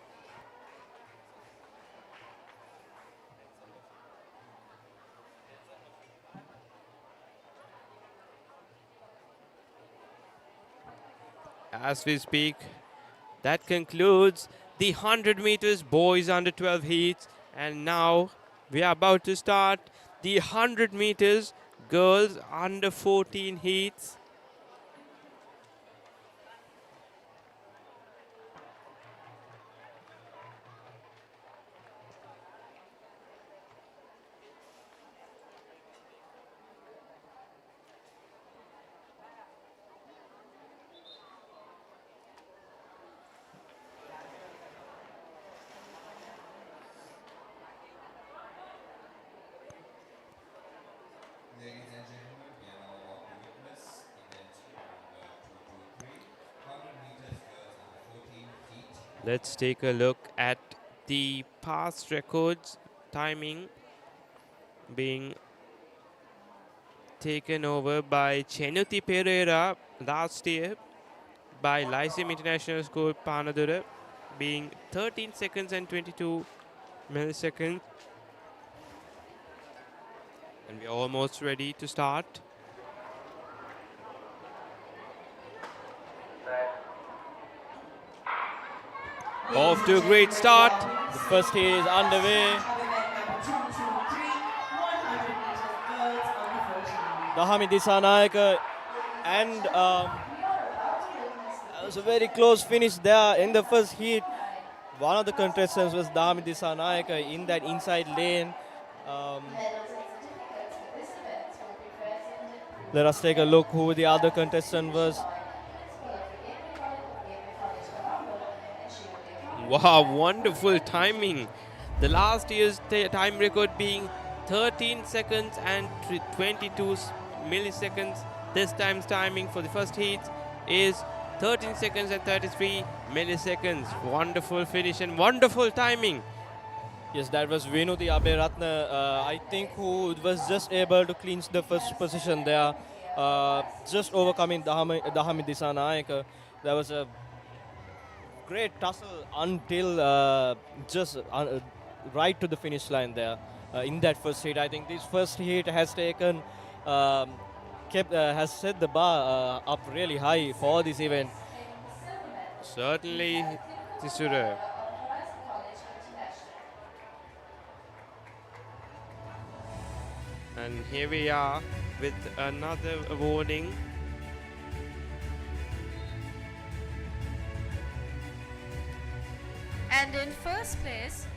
As we speak, that concludes the 100 meters boys under 12 heats. And now we are about to start the 100 meters girls under 14 heats. Ladies and gentlemen, we are now about to witness event number 223, 100 meters girls under 14 heat. Let's take a look at the past records timing being taken over by Chenuti Pereira last year by Lyceum International School Panadura, being 13 seconds and 22 milliseconds. And we're almost ready to start. Off to a great start. The first heat is underway. Dahami Disanayaka, and that was a very close finish there in the first heat. One of the contestants was Dahami Disanayaka in that inside lane. Let us take a look who the other contestant was. Wow, wonderful timing. The last year's time record being 13 seconds and 22 milliseconds. This time's timing for the first heat is 13 seconds and 33 milliseconds. Wonderful finish and wonderful timing. Yes, that was Venuti Aberatna, I think, who was just able to clinch the first position there, just overcoming Dahami Disanayaka. That was a great tussle until just right to the finish line there in that first heat. I think this first heat has taken, has set the bar up really high for this event. Certainly, Tisura. And here we are with another awarding. And in first place,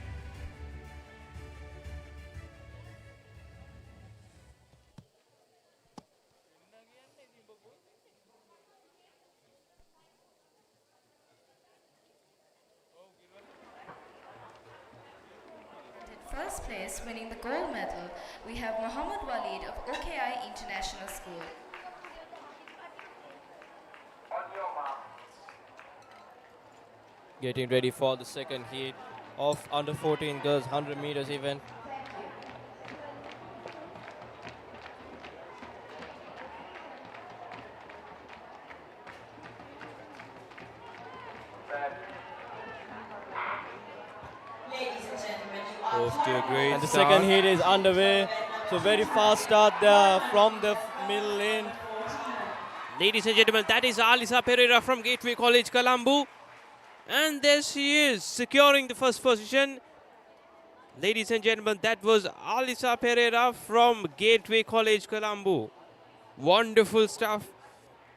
winning the gold medal, we have Muhammad Walid of OKI International School. Getting ready for the second heat of under 14 girls 100 meters event. Off to a great And the start. second heat is underway. So very fast start there from the middle lane. Ladies and gentlemen, that is Alisa Pereira from Gateway College, Colombo. And there she is, securing the first position. Ladies and gentlemen, that was Alisa Pereira from Gateway College, Colombo. Wonderful stuff.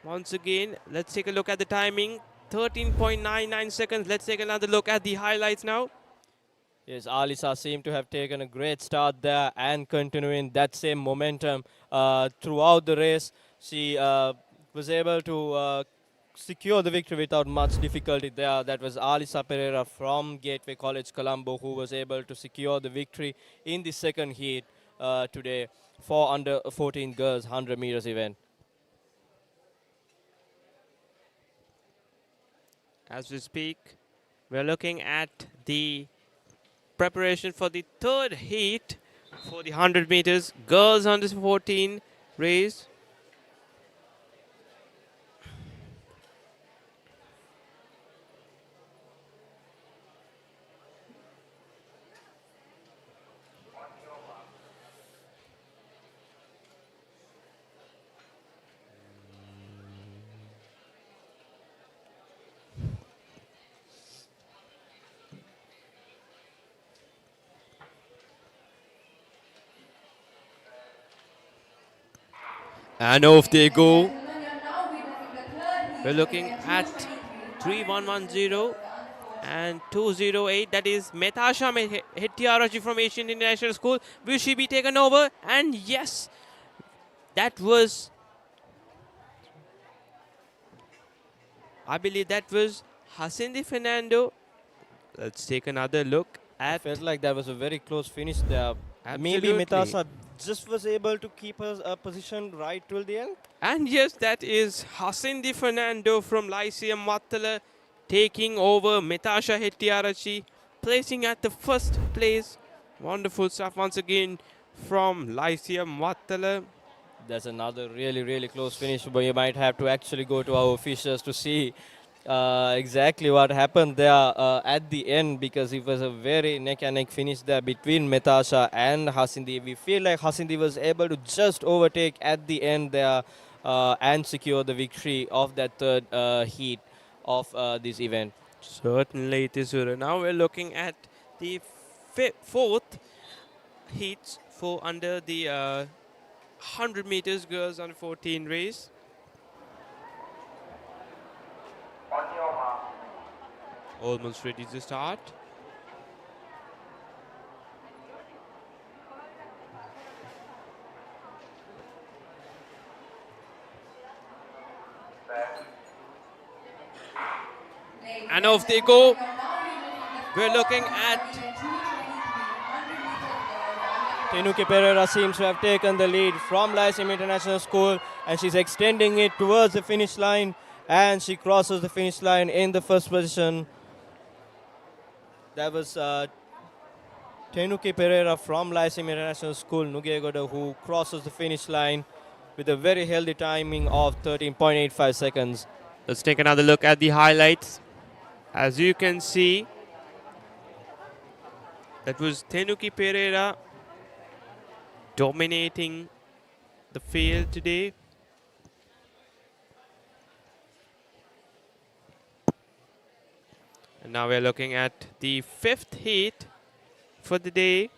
Once again, let's take a look at the timing. 13.99 seconds. Let's take another look at the highlights now. Yes, Alisa seemed to have taken a great start there and continuing that same momentum throughout the race. She was able to secure the victory without much difficulty there. That was Alisa Pereira from Gateway College Colombo who was able to secure the victory in the second heat today for under 14 girls 100 meters event. As we speak, we're looking at the preparation for the third heat for the 100 meters girls under 14 race. And off they go. Gentlemen, you're now witnessing the third heat We're of looking event at 223, 3110 and 208. That is Metasha Hettiaraji from Asian International School. Will she be taken over? And yes, that was, I believe that was Hasindi Fernando. Let's take another look I at. felt like that was a very close finish there. Maybe Absolutely. Mitasa just was able to keep her position right till the end. And yes, that is Hasindi Fernando from Lyceum Mattala taking over Metasha Hettiarachi, placing at the first place. Wonderful stuff once again from Lyceum Mattala. That's another really close finish, but you might have to actually go to our officials to see exactly what happened there at the end, because it was a very neck and neck finish there between Metasha and Hasindi. We feel like Hasindi was able to just overtake at the end there and secure the victory of that third heat of this event. Certainly it is. Now we're looking at the fourth heats for under the 100 meters girls under 14 race. Almost ready to start. And off they go. We're looking at Tenuke Pereira seems to have taken the lead from Lyceum International School, and she's extending it towards the finish line, and she crosses the finish line in the first position. That was Tenuke Pereira from Lyceum International School, Nugegoda, who crosses the finish line with a very healthy timing of 13.85 seconds. Let's take another look at the highlights. As you can see, that was Tenuki Pereira dominating the field today. And now we're looking at the fifth heat for the day.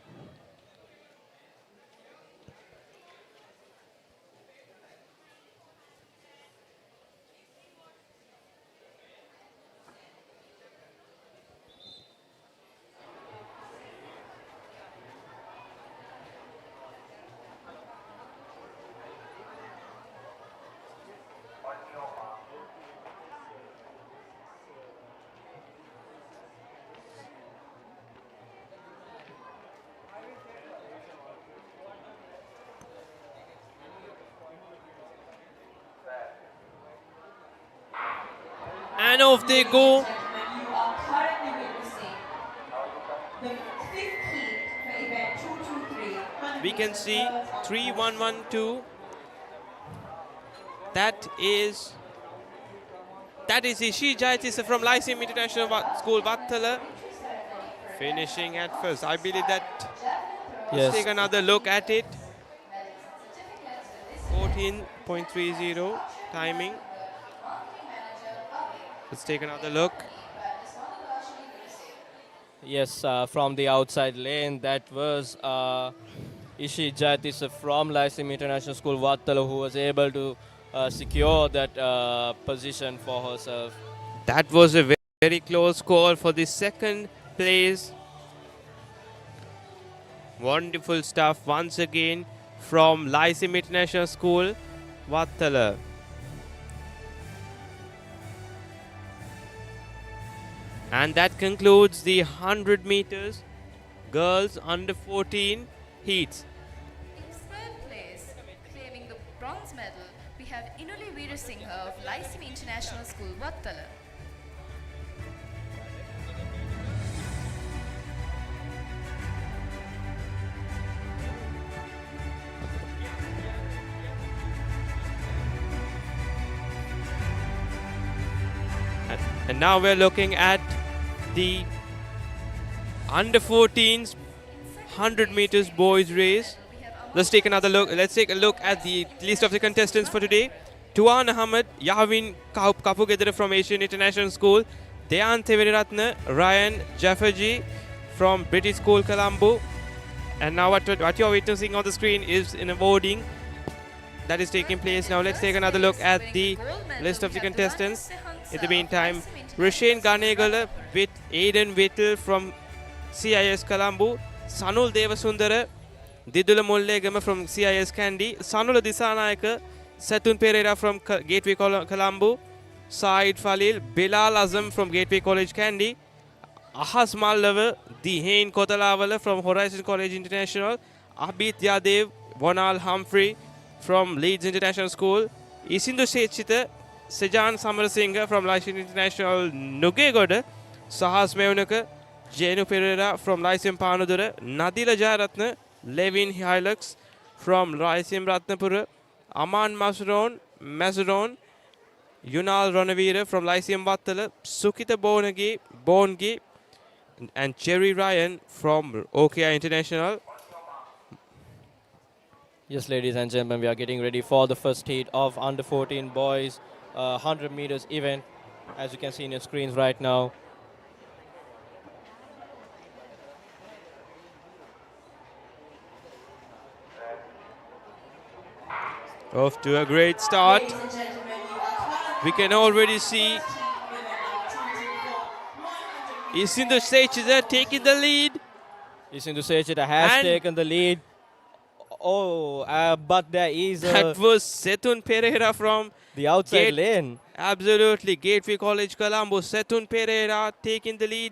And off they go. Gentlemen, you are currently witnessing the fifth heat for event 223. We can see 3112. That is Ishi Jayatisa from Lyceum International School, Vattala, finishing at first. I believe that. Let's take another look at it. 14.30 timing. Let's take another look. Yes, from the outside lane, that was Ishi Jayatisa from Lyceum International School, Vattala, who was able to secure that position for herself. That was a very close call for the second place. Wonderful stuff once again from Lyceum International School, Wattala. And that concludes the 100 meters girls under 14 heats. In third place, claiming the bronze medal, we have Inuli Veerasinghe of Lyceum International School, Vattala. And now we're looking at the under 14s 100 meters boys race. Let's take another look. Let's take a look at the list of the contestants for today. Tuan Ahmed, Yahwin Kapugedera from Asian International School, Dayan Teveniratna, Ryan Jafferji from British School, Colombo. And now what you're witnessing on the screen is an awarding that is taking place. Now let's take another look at the list of the contestants. In the meantime, Rasheen Ganegala with Aiden Whittle from CIS Colombo, Sanul Devasundara, Didula Mullegama from CIS Kandy, Sanula Disanayaka, Satun Pereira from Gateway Colombo, Said Falil, Bilal Azam from Gateway College Kandy, Ahas Mallava, Dihain Kotalavala from Horizon College International, Abhit Yadev, Vonal Humphrey from Leeds International School, Isindu Sechita, Sejan Samarasinghe from Lyceum International Nugegoda, Sahas Meunaka, Jenu Pereira from Lyceum Panudura, Nadila Jayaratna, Levin Hilux from Lyceum Ratnapura, Aman Mazuron, Yunal Ronavira from Lyceum Vattala, Sukita Bongi, and Jerry Ryan from OKI International. Yes, ladies and gentlemen, we are getting ready for the first heat of under 14 boys 100 meters event, as you can see in your screens right now. Off to a great start. Ladies and gentlemen, you are currently We can already see Isindu Sechida taking the lead. Isindu Sechida has And- taken the lead. But there is That was Setun Pereira from the outside Gate- lane. Absolutely, Gateway College Colombo. Setun Pereira taking the lead.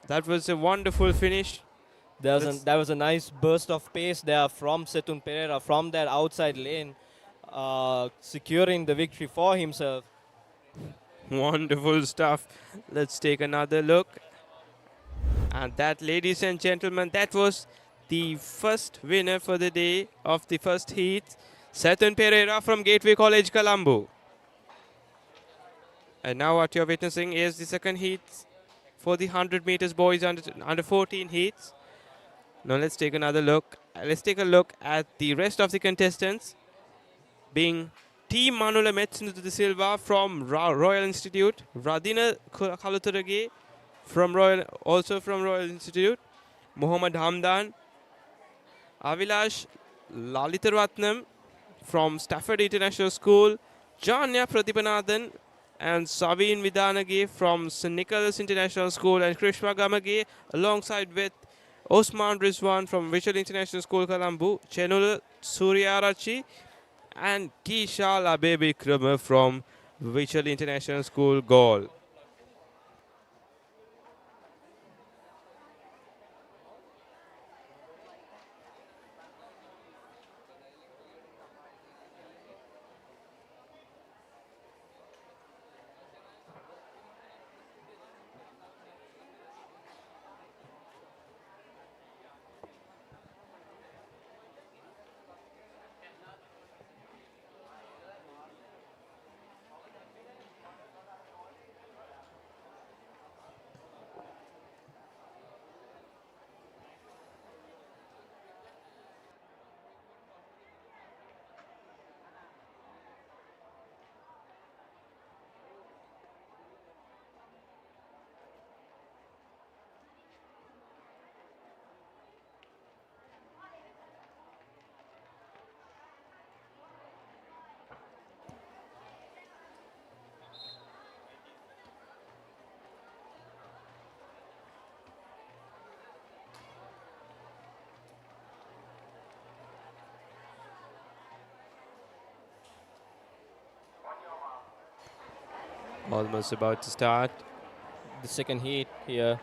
That was a wonderful finish. There was a nice burst of pace there from Setun Pereira from that outside lane, securing the victory for himself. Wonderful stuff. Let's take another look. And that, ladies and gentlemen, that was the first winner for the day of the first heat, Setun Pereira from Gateway College Colombo. And now what you're witnessing is the second heat for the 100 meters boys under 14 heats. Now let's take another look. Let's take a look at the rest of the contestants, being Team Manula Metsunutu de Silva from Royal Institute, Radina Kaluturage also from Royal Institute, Muhammad Hamdan, Avilash Lalitarratnam from Stafford International School, Janya Prathipanathan and Savin Vidanage from St. Nicholas International School, and Krishma Gamage alongside with Osman Rizwan from Visual International School, Colombo, Chenula Suryarachi and Kishal Abebe Krama from Visual International School, Gaul. Almost about to start. The second heat here.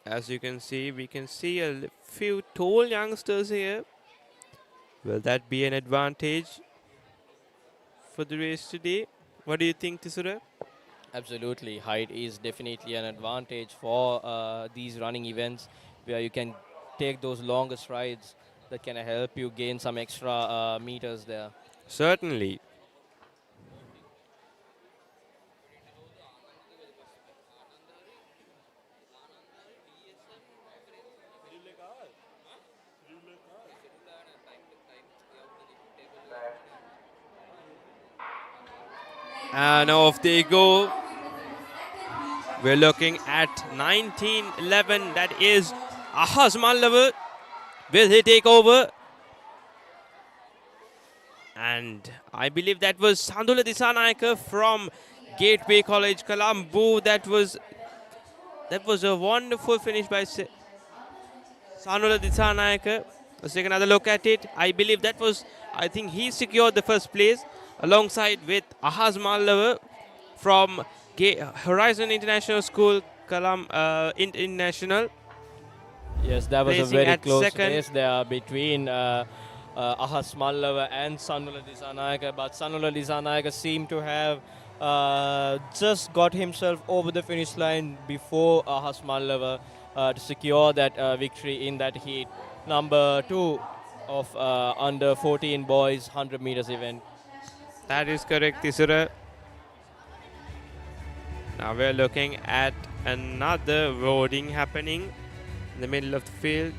As you can see, we can see a few tall youngsters here. Will that be an advantage for the race today? What do you think, Tisura? Absolutely, height is definitely an advantage for these running events where you can take those longer strides that can help you gain some extra meters there. Certainly. And off they go. We're looking at 1911. That is Ahaz Mallavar. Will he take over? And I believe that was Sandula Disanayaka from Gateway College, Colombo. That was a wonderful finish by Sandula Disanayaka. Let's take another look at it. I believe I think he secured the first place alongside with Ahaz Mallavar from Horizon International School, International. Yes, that was a Placing very at close second. race there between Ahas Mallava and Sanula Disanayaka, but Sanula Disanayaka seemed to have just got himself over the finish line before Ahas Mallava to secure that victory in that heat. Number 2 of under 14 boys 100 meters event. That is correct, Tisura. Now we're looking at another voting happening in the middle of the field.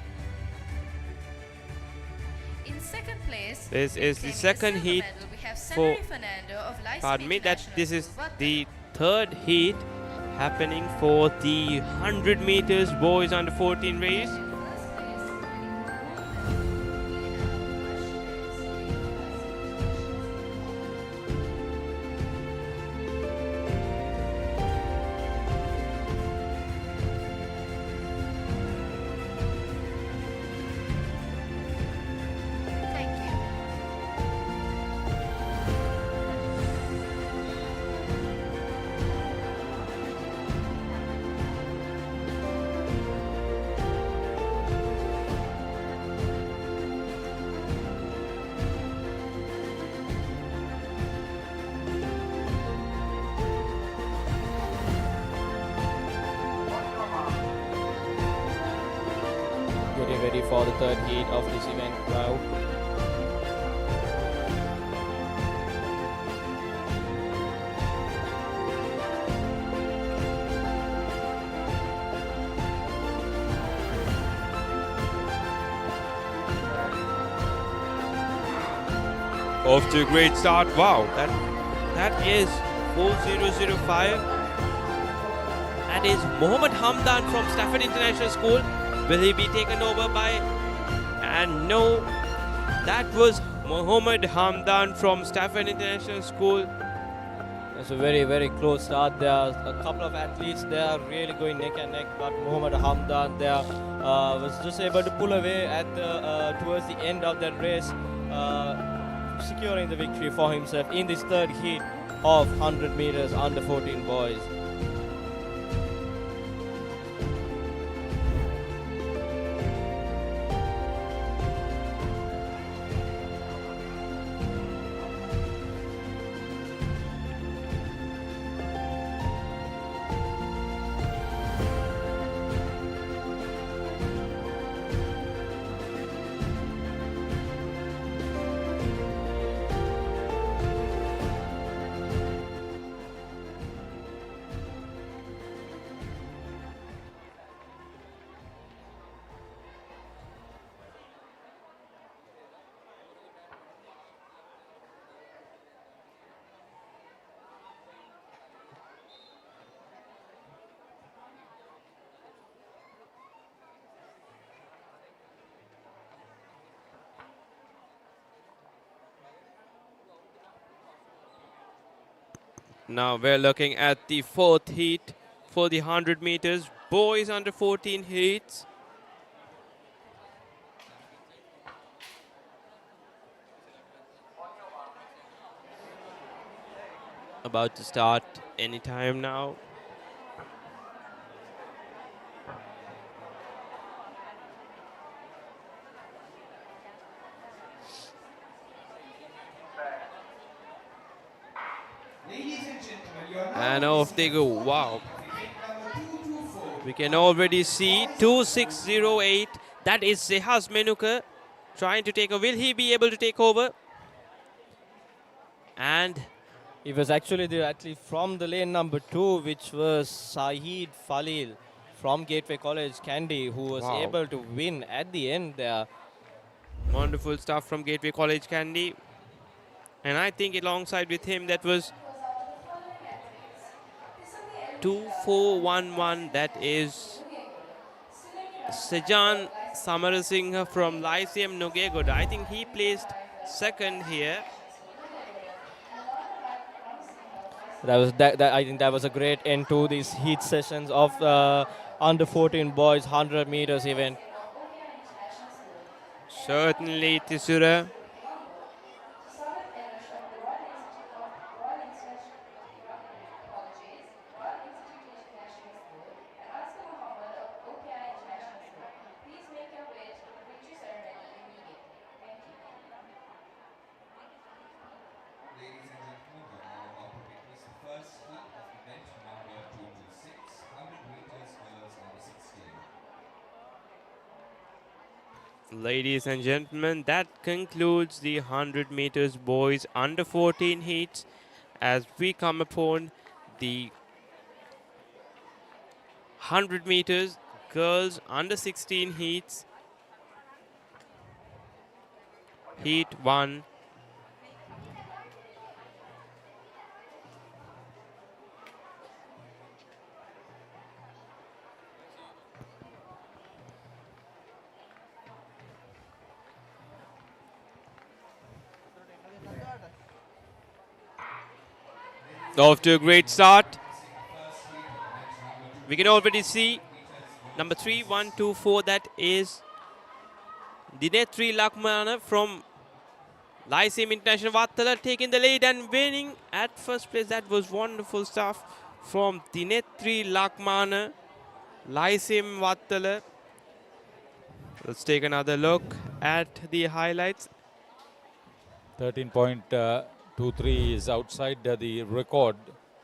In second place, This is the claiming second silver heat medal, we have for- Senari Fernando of Lycée Pardon me, that International this is School, Vattar. the third heat happening for the 100 meters boys under 14 race. Thank you. Getting ready for the third heat of this event now. Off to a great start. Wow, that is 4005. That is Mohammed Hamdan from Stafford International School. Will he be taken over by? And no, that was Mohammed Hamdan from Stafford International School. It's a very, very close start. There are a couple of athletes there really going neck and neck, but Mohammed Hamdan there was just able to pull away at the towards the end of that race, securing the victory for himself in this third heat of 100 meters under 14 boys. Now we're looking at the fourth heat for the 100 meters. Boys under 14 heats. About to start anytime now. Ladies and gentlemen, you are now And off they go. Wow. number 224. We can already see 2608. That is Sehas Menuka trying to take over. Will he be able to take over? And It was actually the athlete from the lane number 2, which was Sahid Falil from Gateway College, Kandy, who was Wow. able to win at the end there. wonderful stuff from Gateway College Candy. And I think alongside with him that was 2411. That is Sejan Samarasinghe from Lyceum Nugegoda. I think he placed second here. I think that was a great end to these heat sessions of under 14 boys 100 meters event. Certainly, Tisura. Ladies and gentlemen, you are now about to witness the first heat of event number 226, 100 meters girls under 16. Ladies and gentlemen, that concludes the 100 meters boys under 14 heats as we come upon the 100 meters girls under 16 heats. Heat 1. Off to a great start. We can already see number 3124, that is Dinetri Lakmana from Lyceum International Vattala, taking the lead and winning at first place. That was wonderful stuff from Dinetri Lakmana, Lyceum Vattala. Let's take another look at the highlights. 13.23 is outside the record,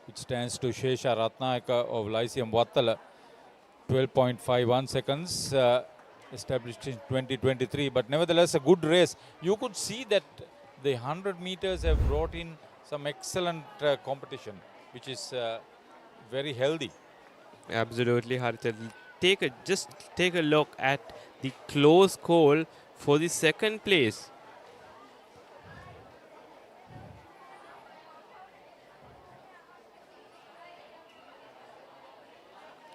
which stands to Shesha Ratnayaka of Lyceum Vattala. 12.51 seconds established in 2023, but nevertheless a good race. You could see that the 100 meters have brought in some excellent competition, which is very healthy. Absolutely, Harita. Just take a look at the close call for the second place.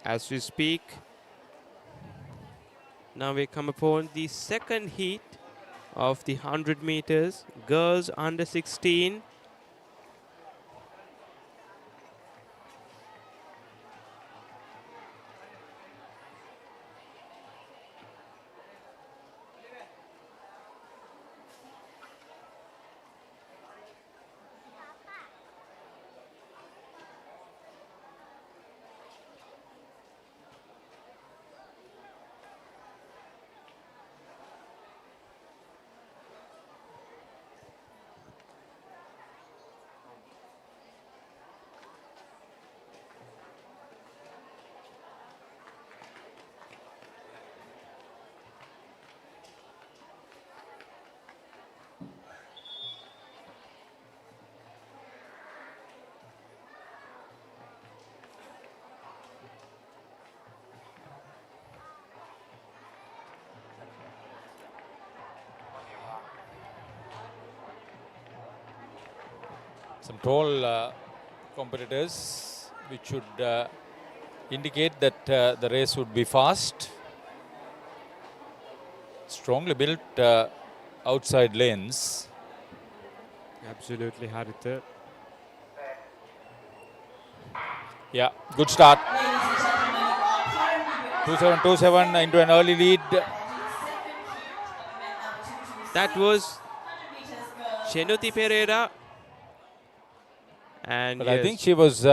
As we speak, now we come upon the second heat of the 100 meters girls under 16. Some tall competitors, which should indicate that the race would be fast. Strongly built outside lanes. Absolutely, Harita. Yeah, good start. Ladies and gentlemen, you are currently 2727 into an early lead. That was 100 meters girls. Chenuti Pereira. And But I yes, think she was,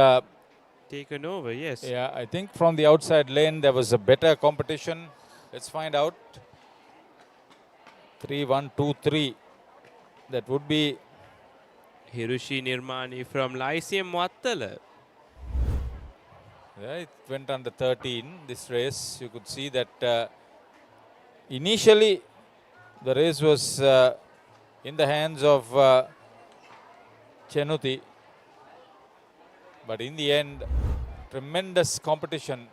taken over, yes. yeah, I think from the outside lane there was a better competition. Let's find out. 3-1-2-3. That would be Hiroshi Nirmani from Lyceum Wattala. yeah, it went under 13 this race. You could see that initially the race was in the hands of Chenuti, but in the end, tremendous competition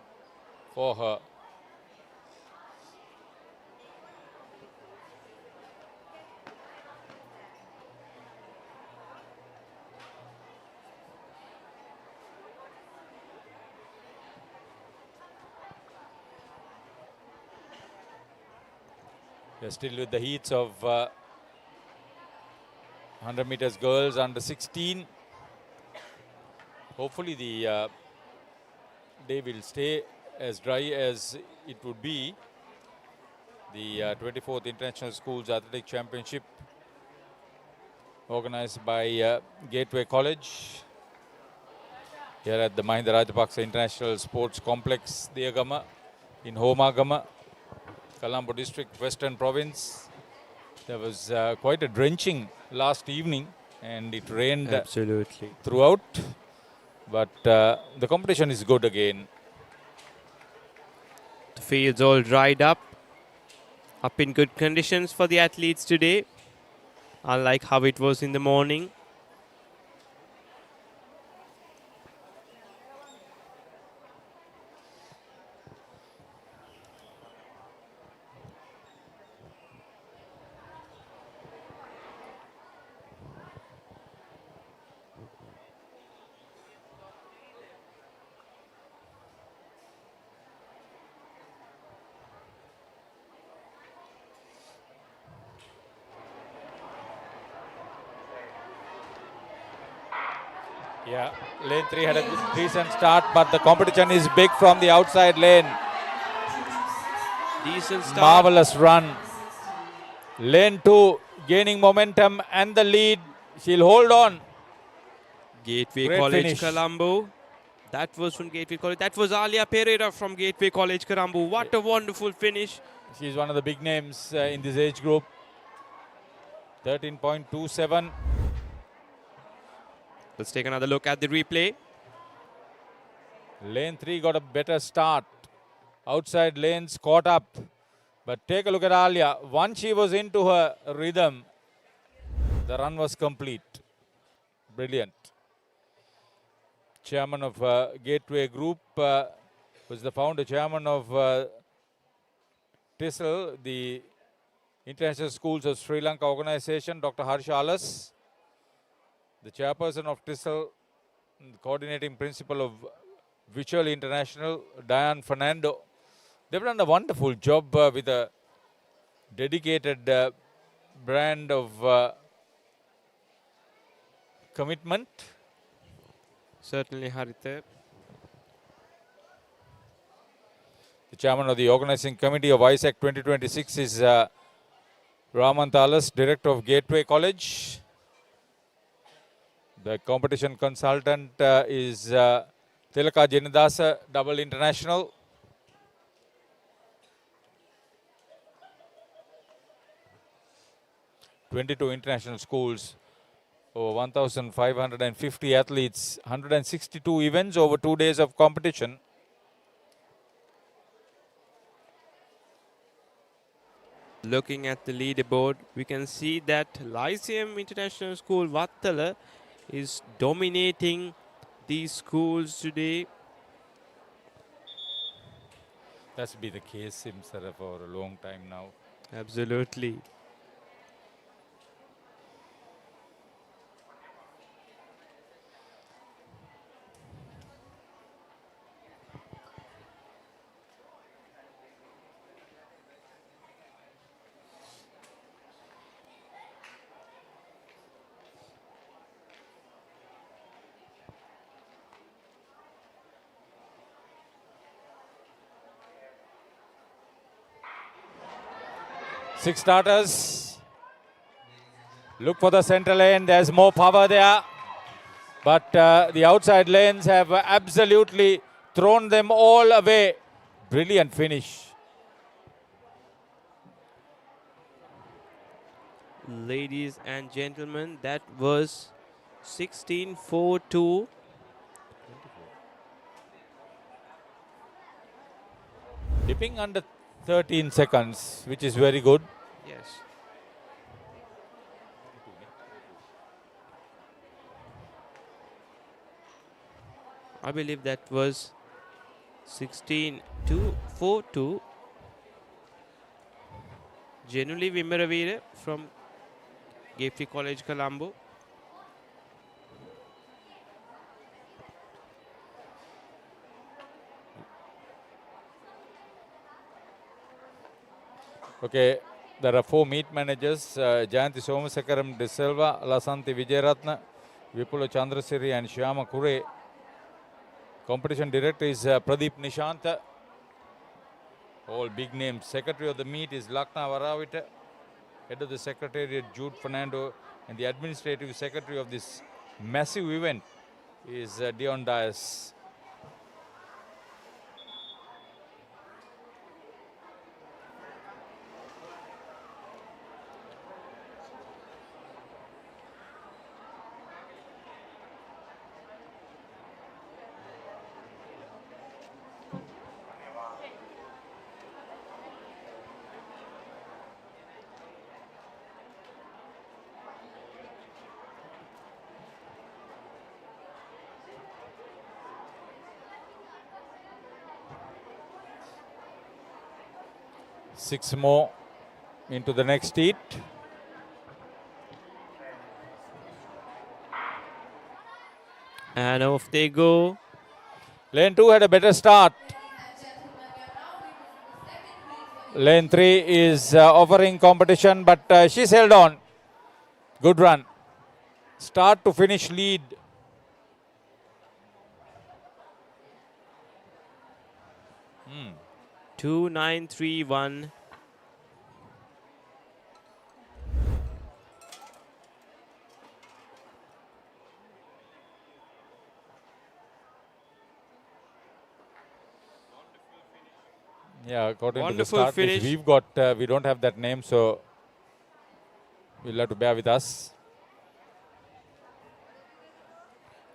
for her. We're still with the heats of 100 meters girls under 16. Hopefully the day will stay as dry as it would be. The 24th International Schools Athletic Championship organized by Gateway College here at the Mahinda Rajapaksa International Sports Complex, Diyagama in Homagama, Colombo District, Western Province. There was quite a drenching last evening and it rained Absolutely. throughout, but the competition is good again. The field's all dried up in good conditions for the athletes today, unlike how it was in the morning. Yeah, lane 3 had a decent start, but the competition is big from the outside lane. Decent start. Marvelous run. Lane 2 gaining momentum and the lead. She'll hold on. Gateway Great College finish. Colombo. That was from Gateway College. That was Alia Pereira from Gateway College Colombo. What a wonderful finish. She's one of the big names in this age group. 13.27. Let's take another look at the replay. Lane 3 got a better start. Outside lanes caught up. But take a look at Alia. Once she was into her rhythm, the run was complete. Brilliant. Chairman of Gateway Group was the founder chairman of TISL, the International Schools of Sri Lanka organization, Dr. Harsha Alas. The chairperson of TISL, the coordinating principal of Virtual International, Diane Fernando. They've done a wonderful job with a dedicated brand of commitment. Certainly, Haritha. The chairman of the organizing committee of ISAC 2026 is Raman Talas, director of Gateway College. The competition consultant is Tilaka Janidasa, double international. (22 international schools, over 1,550 athletes, 162 events over 2 days of competition. Looking at the leaderboard, we can see that Lyceum International School Wattala is dominating these schools today. That's been the case, Simsara, for a long time now. Absolutely. 6 starters. Look for the center lane. There's more power there. But the outside lanes have absolutely thrown them all away. Brilliant finish. Ladies and gentlemen, that was 16:42. Dipping under 13 seconds, which is very good. Yes. I believe that was 16:42. Genuinely Vimaravira from Gateway College, Colombo. Okay, there are 4 meet managers, Jayanti Somasekaram De Silva, Lasanti Vijayaratna, Vipula Chandrasiri and Shyama Kure. Competition director is Pradeep Nishanta. All big names. Secretary of the meet is Lakna Varavita. Head of the secretariat Jude Fernando. And the administrative secretary of this massive event is Dion Dias. Six more into the next heat. And off they go. Lane 2 had a better start. Lane 3 is offering competition, but she's held on. Good run. Start to finish lead. Hmm. 2:9:31. Yeah, according Wonderful to the start finish. list, we've got, we don't have that name, so you'll have to bear with us.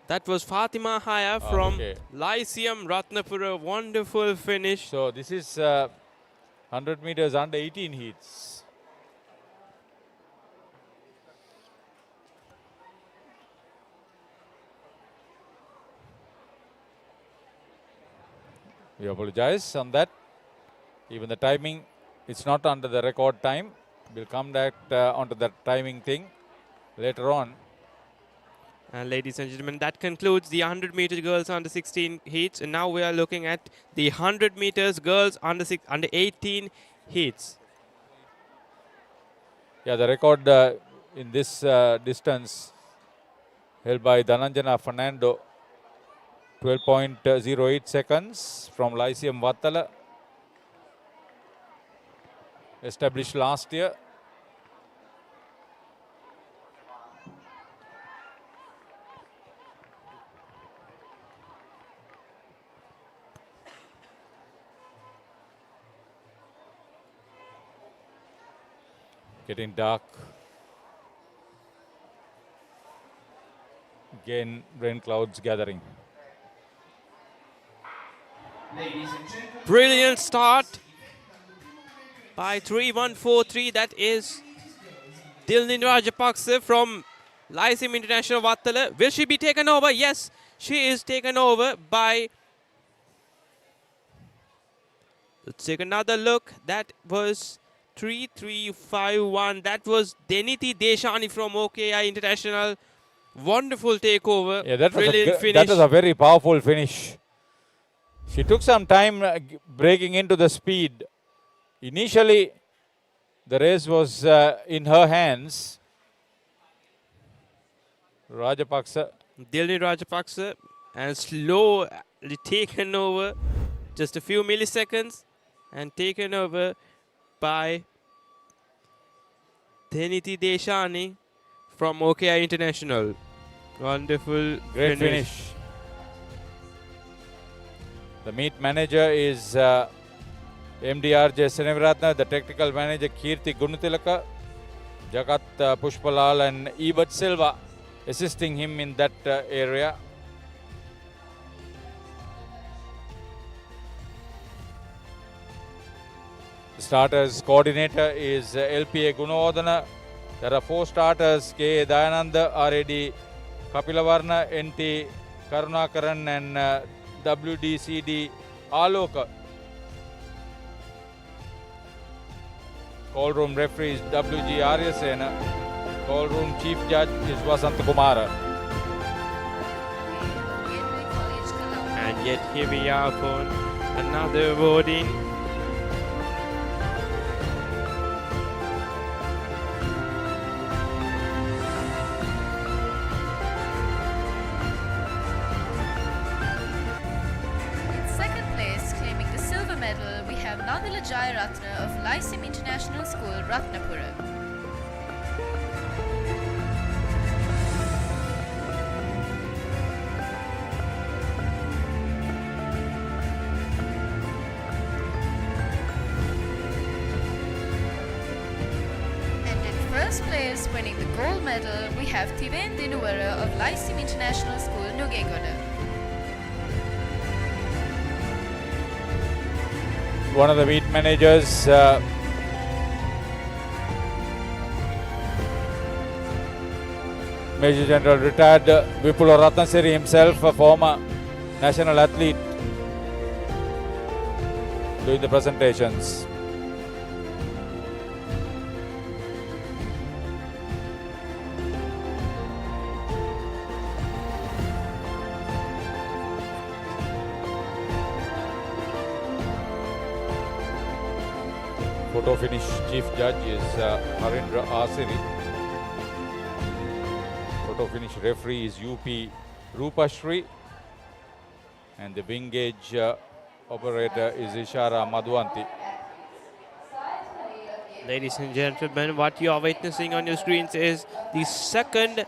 That was Fatima Haya from okay. Lyceum Ratnapura. Wonderful finish. So this is 100 meters under 18 heats. We apologize on that. Even the timing, it's not under the record time. We'll come back onto that timing thing later on. And ladies and gentlemen, that concludes the 100 meter girls under 16 heats. And now we are looking at the 100 meters girls under 18 heats. Yeah, the record in this distance held by Dhananjana Fernando, 12.08 seconds from Lyceum Vattala, established last year. Getting dark. Again, rain clouds gathering. Brilliant start by 3:1:43. That is Dilnin Rajapaksa from Lyceum International Vattala. Will she be taken over? Yes, she is taken over by... Let's take another look. That was 3:3:51. That was Deniti Deshani from OKI International. Wonderful takeover. Yeah, that finish. was a very powerful finish. She took some time breaking into the speed. Initially, the race was in her hands. Rajapaksa. Dilni Rajapaksa and slowly taken over. Just a few milliseconds and taken over by Deniti Deshani from OKI International. Wonderful Great finish. The meet manager is MDRJ Seneviratna, the technical manager Kirti Gunutilaka, Jagat Pushpalal and Ebert Silva assisting him in that area. The starters coordinator is LPA Gunodana. There are 4 starters: K. Dayananda, RAD Kapilavarna, NT Karunakaran and WDCD Aloka. Call room referee is WG Aryasena. Call room chief judge is Vasanta Kumara. And yet here we are for another voting. Ratna of Lyceum International School, Ratnapura. And in first place, winning the gold medal, we have Tiven Dinuvara of Lyceum International School, Nugegoda. One of the meet managers, Major General retired Vipula Ratnasiri himself, a former national athlete, doing the presentations. Photo finish chief judge is Harindra Asiri. Photo finish referee is UP Rupashri. And the wing gauge operator is Ishara Madhuvanti. Ladies and gentlemen, what you are witnessing on your screens is the second,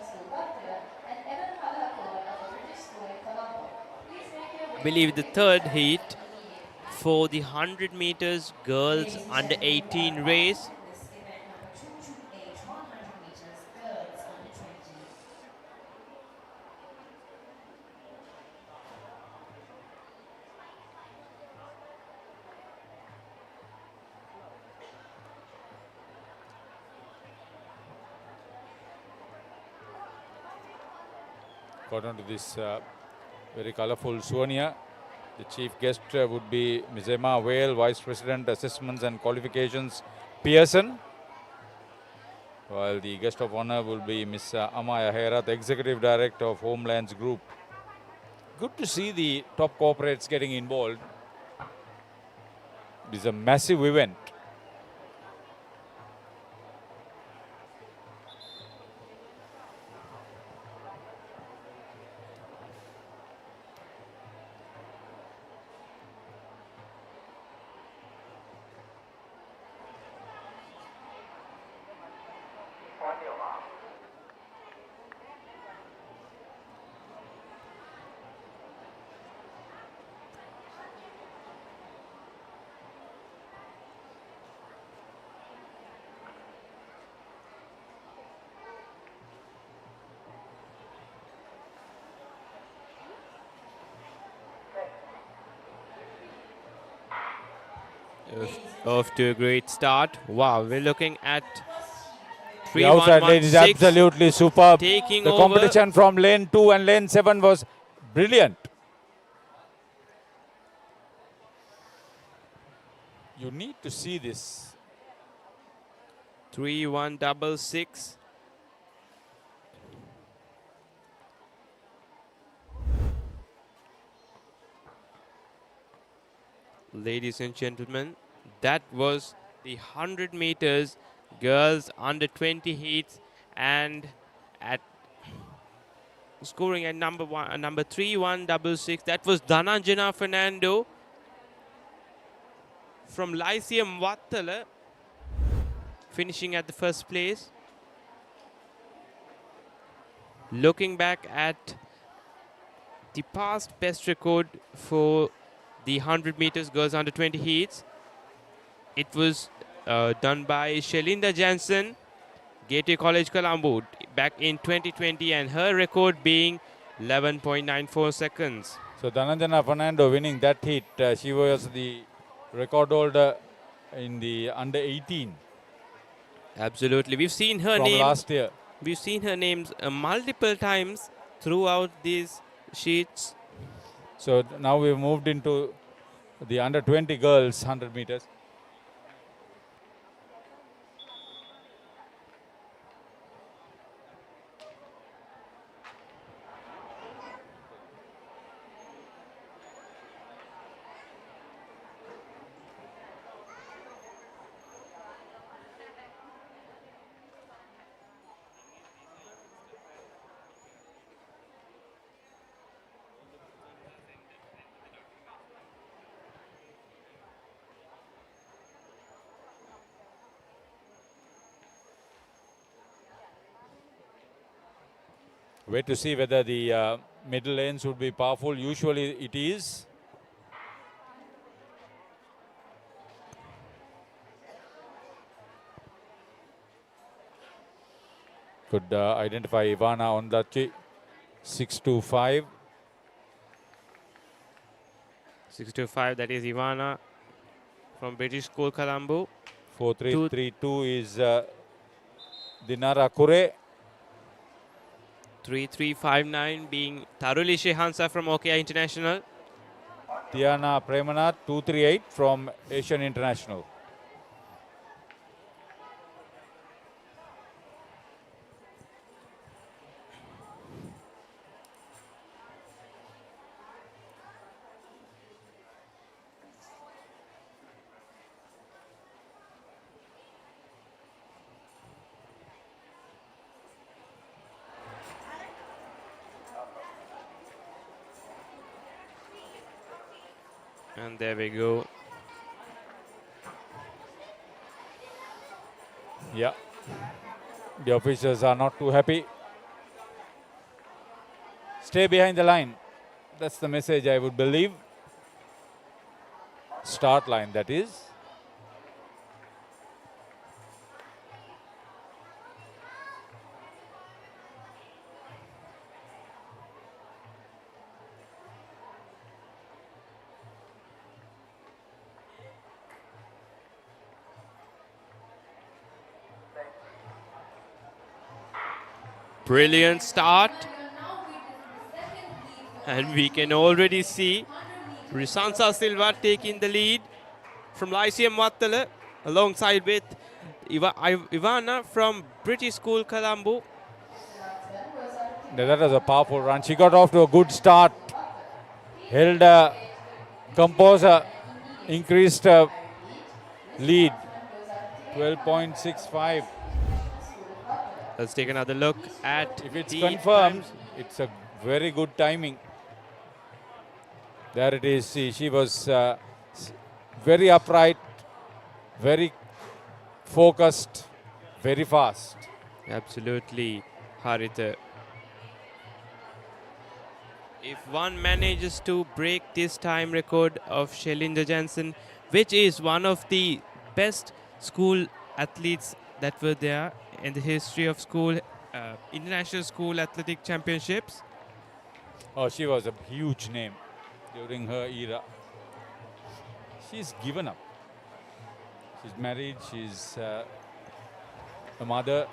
I believe the third heat for the 100 meters girls under 18 race. According to this very colorful souvenir, the chief guest would be Ms. Emma Whale, Vice President, Assessments and Qualifications, Pearson. While the guest of honor will be Ms. Amaya Herath, Executive Director of Homelands Group. Good to see the top corporates getting involved. It is a massive event. Off to a great start. Wow, we're looking at The outside lane is absolutely superb. Taking the over. competition from lane 2 and lane 7 was brilliant. You need to see this. 3-1-6-6. Ladies and gentlemen, that was the 100 meters girls under 20 heats, and at scoring at number 3-1-6-6. That was Dhananjana Fernando from Lyceum Vattala. finishing at the first place. Looking back at the past best record for the 100 meters girls under 20 heats, it was done by Shelinda Jansen, Gateway College Colombo, back in 2020, and her record being 11.94 seconds. So Dhananjana Fernando winning that heat. She was the record holder in the under 18 Absolutely. We've seen her from name. last year. We've seen her names multiple times throughout these sheets. So now we've moved into the under 20 girls 100 meters. Wait to see whether the middle lanes would be powerful. Usually it is. Could identify Ivana on that 625. 625, that is Ivana from British School Colombo. 4332 is Dinara Kure. 3359 being Tarulishe Hansa from OKI International. Tiana Premanath 238 from Asian International. And there we go. Yeah, the officials are not too happy. Stay behind the line. That's the message, I would believe. Start line, that is. Brilliant start. And we can already see Risansa Silva taking the lead from Lyceum Wattala alongside with Ivana from British School Colombo. That was a powerful run. She got off to a good start. Held composure, increased lead, 12.65. Let's take another look at If it's the confirmed, times. it's a very good timing. There it is. See, she was very upright, very focused, very fast. Absolutely, Haritha. If one manages to break this time record of Shelinda Jansen, which is one of the best school athletes that were there in the history of school, international school athletic championships. Oh, she was a huge name during her era. She's given up. She's married, she's a mother.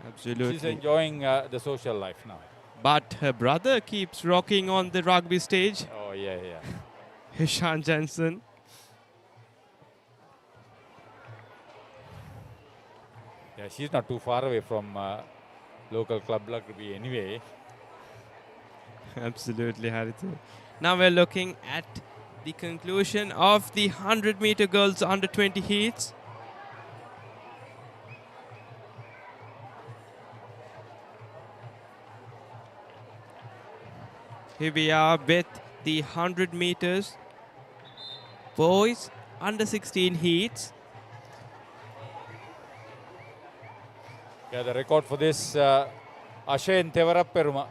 Absolutely. She's enjoying the social life now. But her brother keeps rocking on the rugby stage, Oh, yeah, yeah. Hishan Jansen. Yeah, she's not too far away from local club rugby anyway. Absolutely, Haritha. Now we're looking at the conclusion of the 100-meter girls under 20 heats. Here we are with the 100 meters boys under 16 heats. Yeah, the record for this, Ashen Tevarapperuma.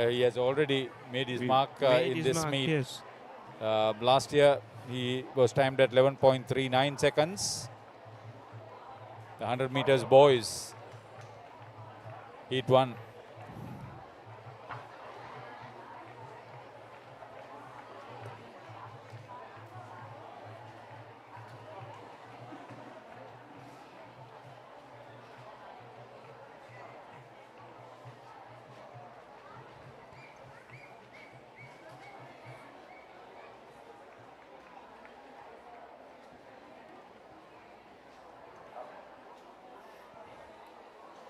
He has already made his mark in this meet. Yes. Last year, he was timed at 11.39 seconds. The 100 meters boys, heat 1.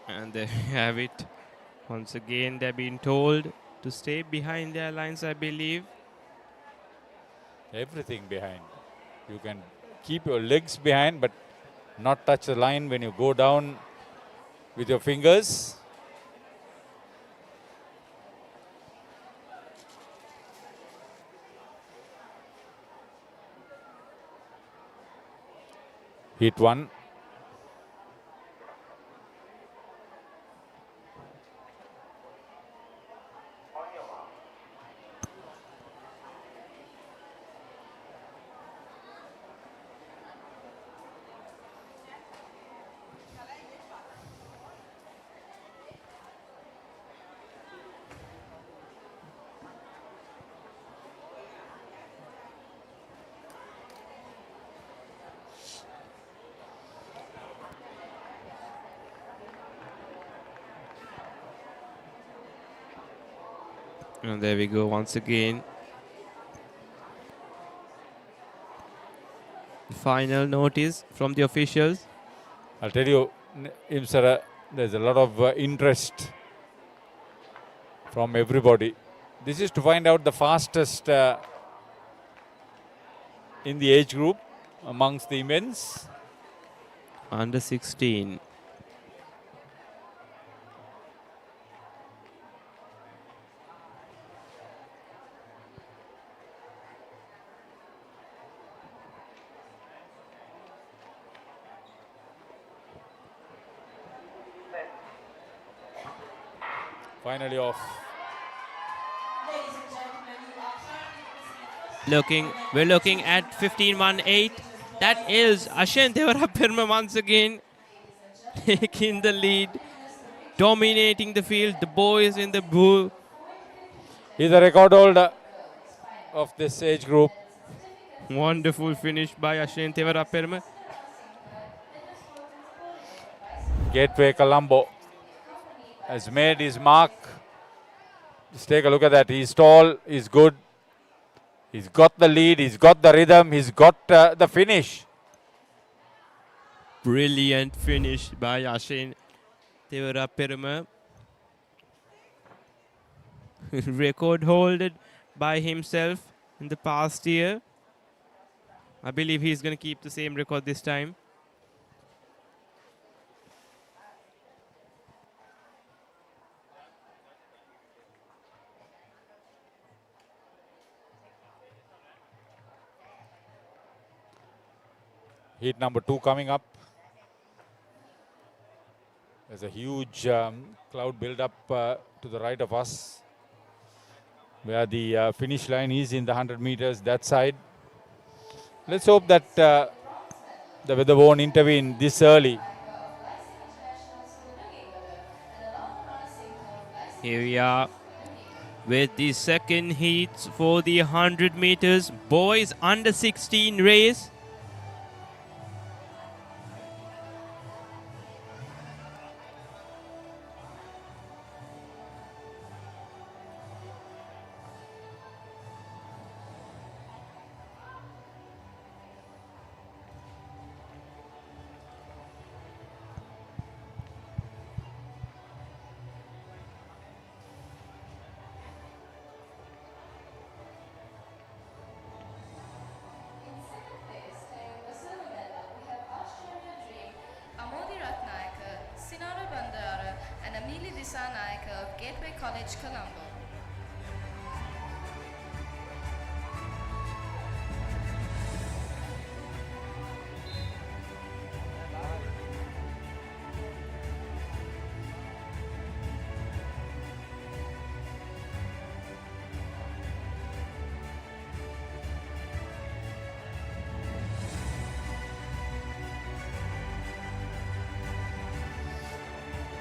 And there you have it. Once again, they're being told to stay behind their lines, I believe. Everything behind. You can keep your legs behind, but not touch the line when you go down with your fingers. Heat 1. And there we go once again. The final notice from the officials. I'll tell you, Imsara, there's a lot of interest from everybody. This is to find out the fastest in the age group amongst the immense. Under 16. Finally off. Ladies and gentlemen, you are currently receiving We're looking at 15.18. That is Ashen Devarapirma once again taking the lead, dominating the field. The boys in the blue. He's the record holder of this age group. Wonderful finish by Ashen Devarapirma. Gateway Colombo has made his mark. Just take a look at that. He's tall, he's good. He's got the lead, he's got the rhythm, he's got the finish. Brilliant finish by Ashen Devarapirma. Record holder by himself in the past year. I believe he's going to keep the same record this time. Heat number 2 coming up. There's a huge cloud build-up to the right of us, where the finish line is in the 100 meters that side. Let's hope that the weather won't intervene this early. Here we are with the second heat for the 100 meters boys under 16 race. of Gateway College, Colombo.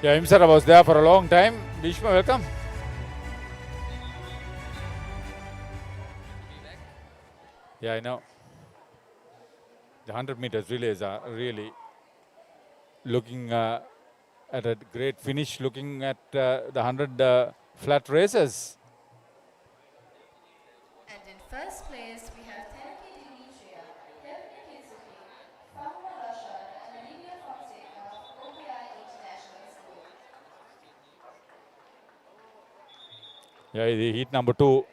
Yeah, Imsara was there for a long time. Bhishma, welcome. Yeah, I know. The 100 meters relays are really looking at a great finish, looking at the 100 flat races. And in first place, we have Therapy Dimitria, Kevin Kitsuki, Fahma Rashad, and Olivia Fonseca of OPI International School. Yeah, the heat number 2.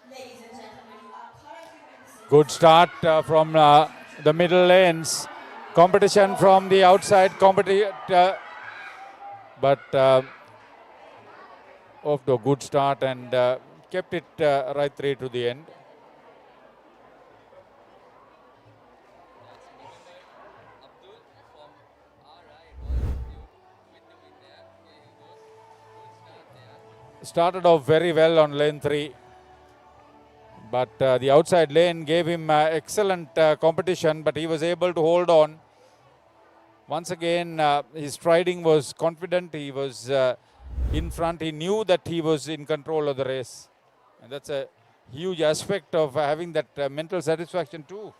Ladies and gentlemen, you are currently witnessing Good start from the middle lanes. Competition from the outside, but off to a good start and kept it right through to the end. Started off very well on lane 3, but the outside lane gave him excellent competition, but he was able to hold on. Once again, his striding was confident. He was in front. He knew that he was in control of the race. And that's a huge aspect of having that mental satisfaction too.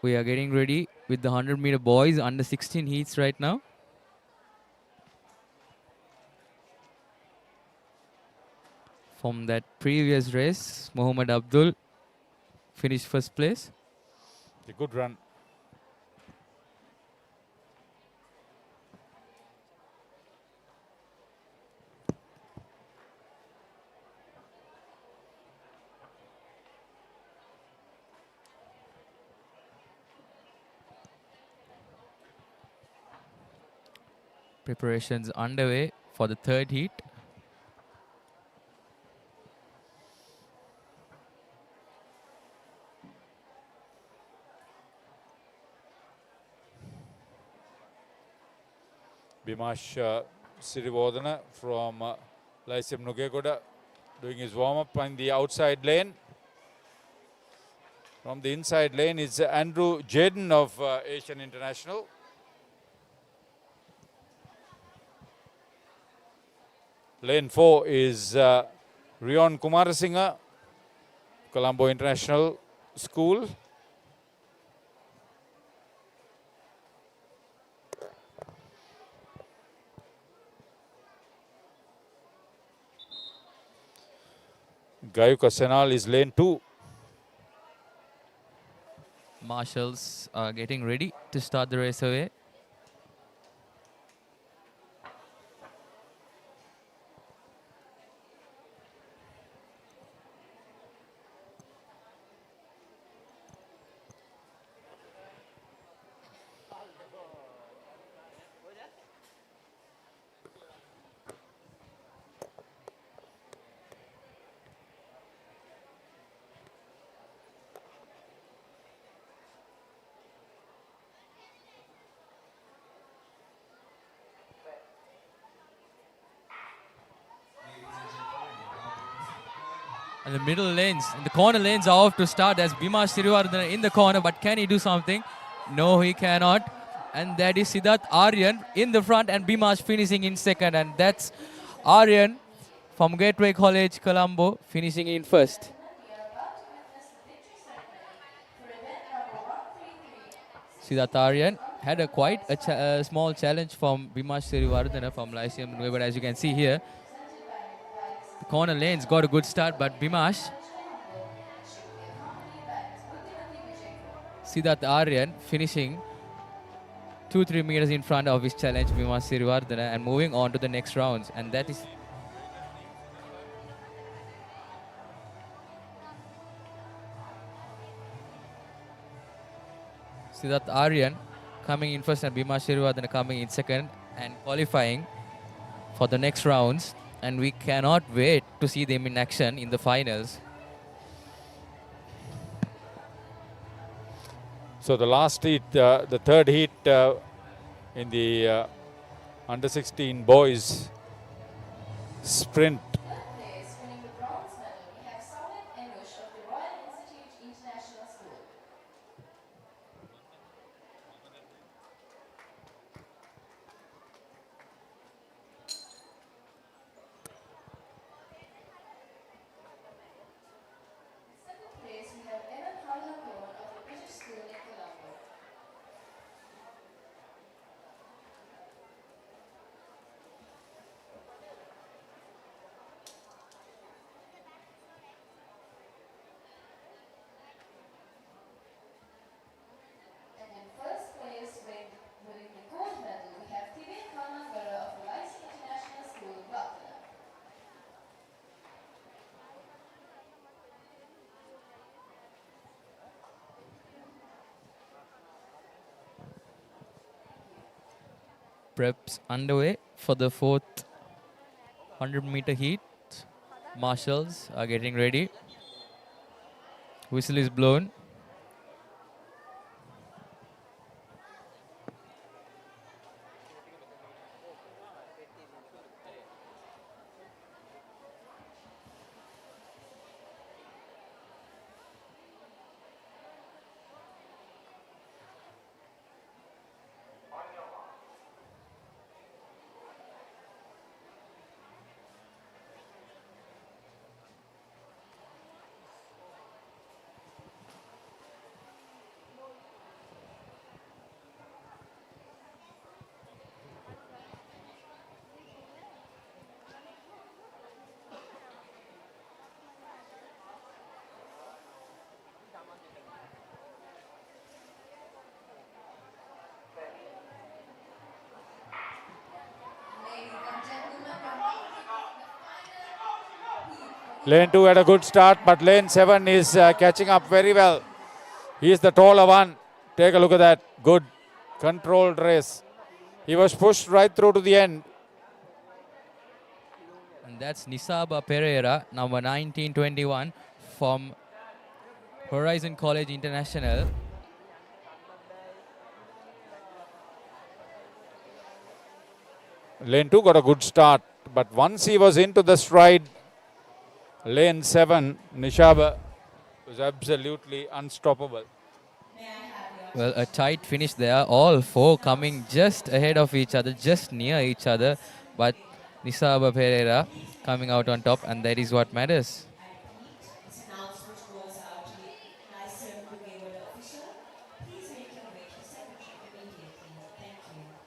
We are getting ready with the 100-meter boys under 16 heats right now. From that previous race, Muhammad Abdul finished first place. A good run. Preparations underway for the third heat. Bimash Sirivodana from Lyceum Nugegoda doing his warm-up on the outside lane. From the inside lane is Andrew Jaden of Asian International. Lane 4 is Rion Kumarasinghe, Colombo International School. Gayuka Senal is lane 2. Marshals are getting ready to start the race away. And the middle lanes, and the corner lanes are off to start as Bimash Siriwardana in the corner, but can he do something? No, he cannot. And that is Siddharth Aryan in the front and Bimash finishing in second. And that's Aryan from Gateway College, Colombo, finishing in first. Gentlemen, we are about to witness the victory ceremony for event number 133. Siddharth Aryan had a quite a small challenge from Bimash Sirivardhana from Lyceum Nuvai, but as you can see here, Presented by the corner lanes got a good start, but Bimash, should be accompanied by Ms. Buddhimati Vijay. Siddharth Aryan finishing 2-3 meters in front of his challenge, Bimash Sirivardhana, and moving on to the next rounds. And that is Siddharth Aryan coming in first and Bimash Sirivardhana coming in second and qualifying for the next rounds. And we cannot wait to see them in action in the finals. So the last heat, the third heat in the under 16 boys sprint. Third place, winning the bronze medal, we have Samit English of the Royal Institute International School. Second place, we have Evan Harlan-Cohen of the British School in Colombo. And in first place, winning the gold medal, we have TVN Kanangara of the Lyceum International School, Butler. Preps underway for the fourth 100-meter heat. Marshals are getting ready. Whistle is blown. Lane 2 had a good start, but lane 7 is catching up very well. He is the taller one. Take a look at that. Good controlled race. He was pushed right through to the end. And that's Nisaba Pereira, number 1921 from Horizon College International. Lane 2 got a good start, but once he was into the stride, lane 7, Nishaba was absolutely unstoppable. Well, a tight finish there. All four coming just ahead of each other, just near each other. But Nisaba Pereira coming out on top, and that is what matters. This announcement goes out to the Lyceum Brigade official. Please make your way to the secretary immediately. Thank you.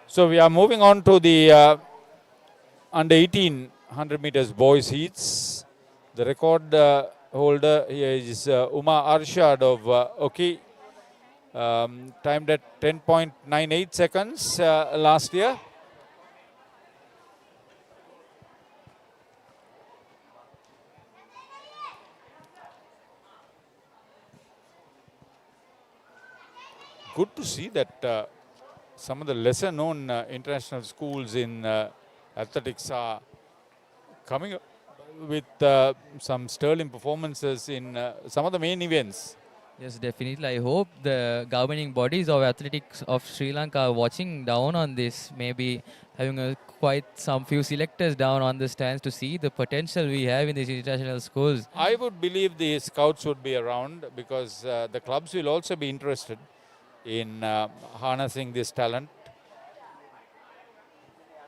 So we are moving on to the under 18 100 meters boys heats. The record holder here is Uma Arshad of Oki, timed at 10.98 seconds last year. good to see that some of the lesser known international schools in athletics are coming up with some sterling performances in some of the main events. Yes, definitely. I hope the governing bodies of athletics of Sri Lanka are watching down on this, maybe having quite some few selectors down on the stands to see the potential we have in these international schools. I would believe the scouts would be around because the clubs will also be interested in harnessing this talent.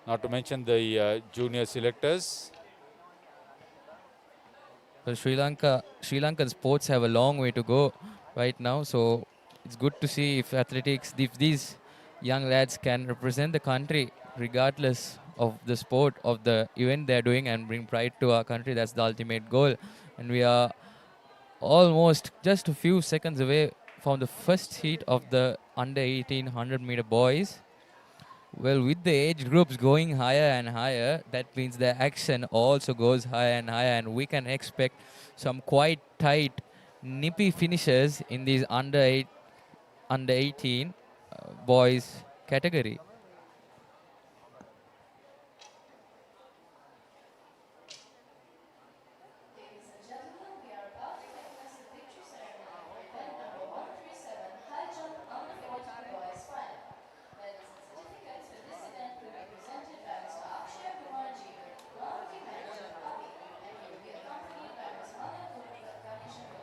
Not to mention the junior selectors. So Sri Lankan sports have a long way to go right now. So it's good to see if athletics, if these young lads can represent the country regardless of the sport, of the event they're doing, and bring pride to our country. That's the ultimate goal. And we are almost just a few seconds away from the first heat of the under 18 100-meter boys. Well, with the age groups going higher and higher, that means the action also goes higher and higher, and we can expect some quite tight, nippy finishes in these under 18 boys category. Ladies and gentlemen, we are about to witness the victory ceremony of event number 137 high jump under 14 boys final. Medals and certificates for this event will be presented by Mr. Akshay Kumar Ji, Ground Team Manager, Api, and he will be accompanied by Ms. Manu Ganeshan.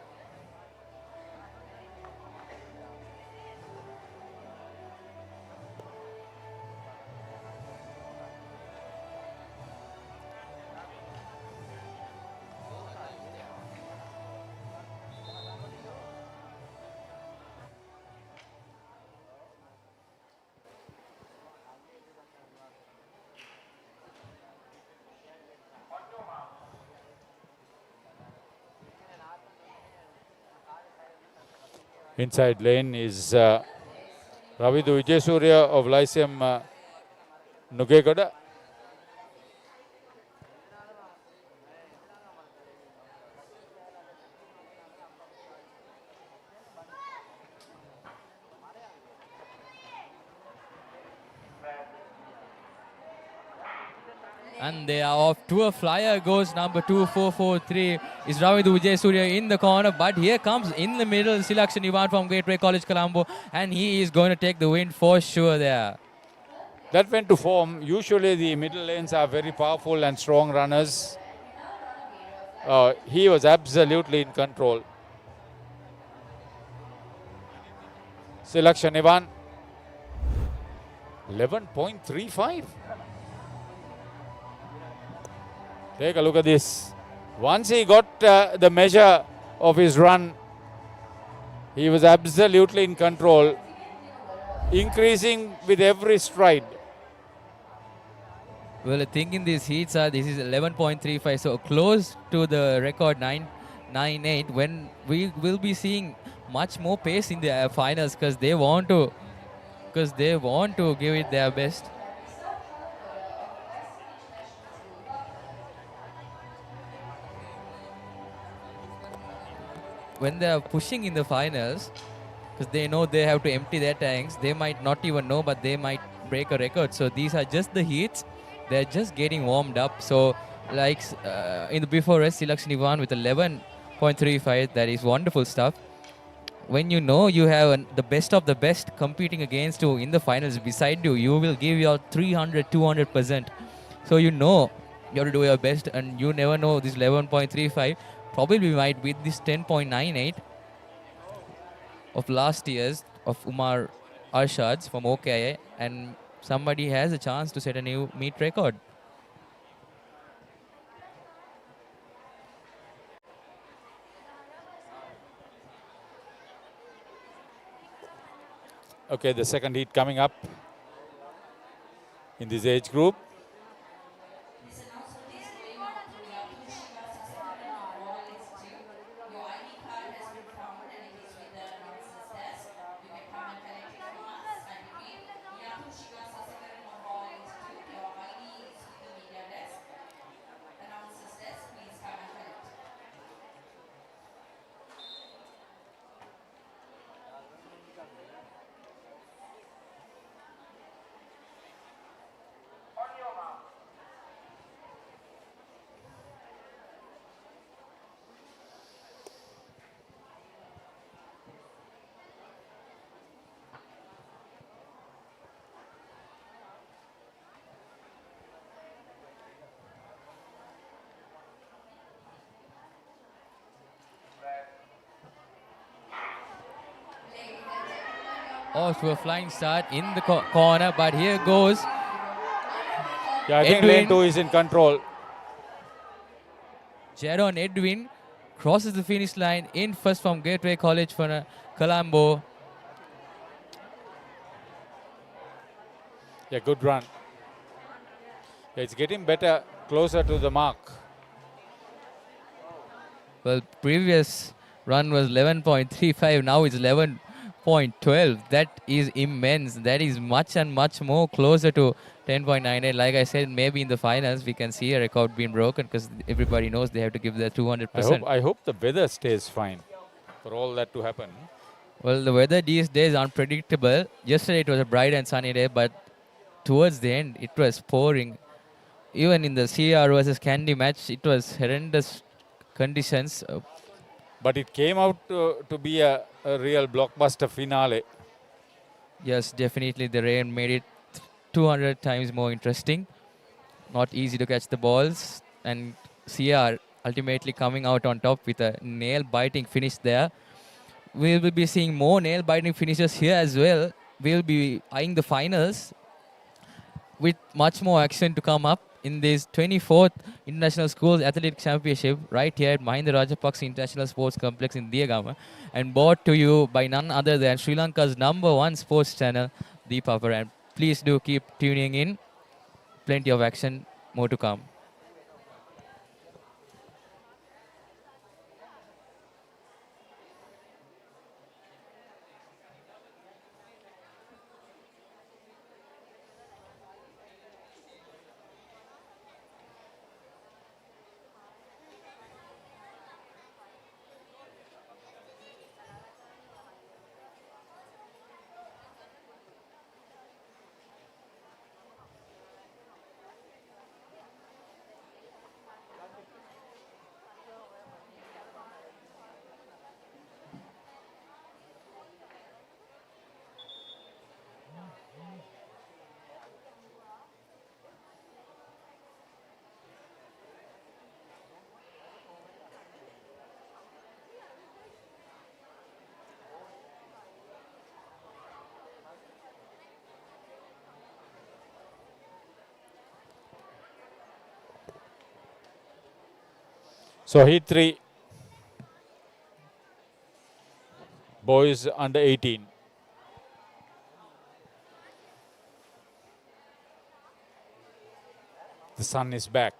Inside lane is Ravidu Vijaysurya of Lyceum Nugegoda. And they are off to a flyer, goes number 2443 is Ravidu Vijaysurya in the corner, but here comes in the middle Selection Ivan from Gateway College Colombo, and he is going to take the win for sure there. That went to form. Usually the middle lanes are very powerful and strong runners. He was absolutely in control. Selection Ivan, 11.35. Take a look at this. Once he got the measure of his run, he was absolutely in control, increasing with every stride. Well, I think in these heats, this is 11.35, so close to the record 9.98, when we will be seeing much more pace in the finals because they want to give it their best. When they are pushing in the finals, because they know they have to empty their tanks, they might not even know, but they might break a record. So these are just the heats. They're just getting warmed up. So like in the before rest, Selection Ivan with 11.35, that is wonderful stuff. When you know you have the best of the best competing against you in the finals beside you, you will give your 300, 200%. So you know you have to do your best, and you never know this 11.35 probably might beat this 10.98 of last year's of Umar Arshad's from OKI, and somebody has a chance to set a new meet record. Okay, the second heat coming up in this age group. This announcement is going out to Yakushika Sasakaran of Royal Institute. Your ID card has been found and it is with the announcer's desk. You can come and collect it from us. I repeat, Yakushika Sasakaran of Royal Institute. Your ID is with the media desk. Announcer's desk, please come and collect. off to a flying start in the corner, but here goes Yeah, I think lane Edwin. 2 is in control. Jaron Edwin crosses the finish line in first from Gateway College for Colombo. Yeah, good run. Yeah, it's getting better, closer to the mark. Well, previous run was 11.35. Now it's 11.12. That is immense. That is much and much more closer to 10.98. Like I said, maybe in the finals we can see a record being broken because everybody knows they have to give their 200%. I hope the weather stays fine for all that to happen. Well, the weather these days is unpredictable. Yesterday it was a bright and sunny day, but towards the end it was pouring. Even in the CR versus Candy match, it was horrendous conditions. But it came out to be a real blockbuster finale. Yes, definitely the rain made it 200 times more interesting. Not easy to catch the balls, and CR ultimately coming out on top with a nail-biting finish there. We will be seeing more nail-biting finishes here as well. We will be eyeing the finals with much more action to come up in this 24th International Schools Athletic Championship right here at Mahinda Rajapaksa International Sports Complex in Diyagama, and brought to you by none other than Sri Lanka's #1 sports channel, ThePapare. And please do keep tuning in. Plenty of action, more to come. So heat 3, boys under 18. The sun is back.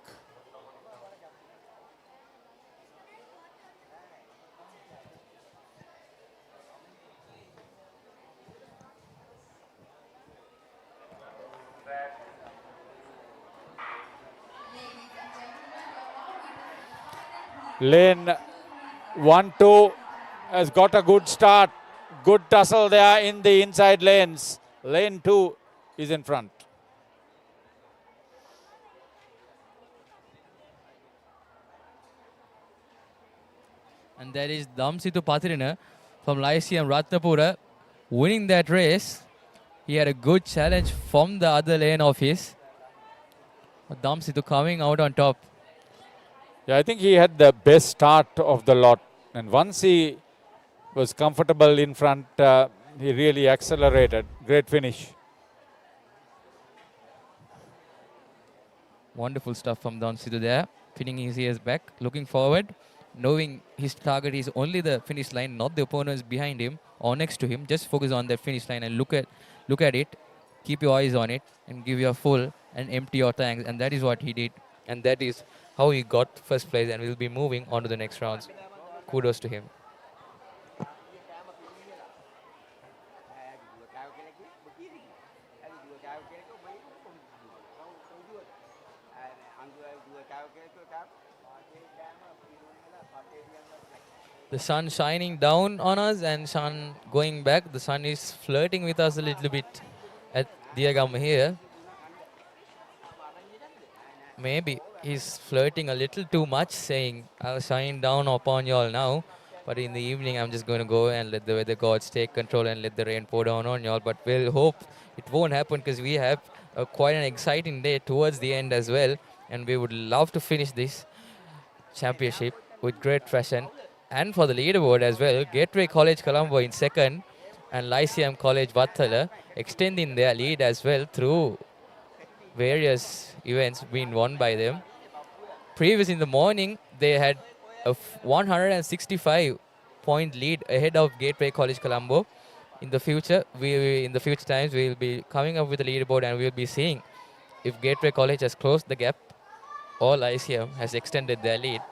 Lane 1-2 has got a good start. Good tussle there in the inside lanes. Lane 2 is in front. And that is Damsitu Patirina from Lyceum Ratnapura winning that race. He had a good challenge from the other lane of his. Damsitu coming out on top. Yeah, I think he had the best start of the lot. And once he was comfortable in front, he really accelerated. Great finish. Wonderful stuff from Damsitu there. Pinning his ears back, looking forward, knowing his target is only the finish line, not the opponents behind him or next to him. Just focus on that finish line and look at it. Keep your eyes on it and give your full and empty your tanks. And that is what he did. And that is how he got first place and will be moving on to the next rounds. Kudos to him. The sun shining down on us and sun going back. The sun is flirting with us a little bit at Diyagama here. Maybe he's flirting a little too much, saying, I'll shine down upon y'all now, but in the evening I'm just going to go and let the weather gods take control and let the rain pour down on y'all. But we'll hope it won't happen because we have quite an exciting day towards the end as well. And we would love to finish this championship with great fashion. And for the leaderboard as well, Gateway College Colombo in second and Lyceum College Vattala extending their lead as well through various events being won by them. Previous in the morning, they had a 165-point lead ahead of Gateway College Colombo. In the future, in the future times, we will be coming up with a leaderboard and we will be seeing if Gateway College has closed the gap or Lyceum has extended their lead.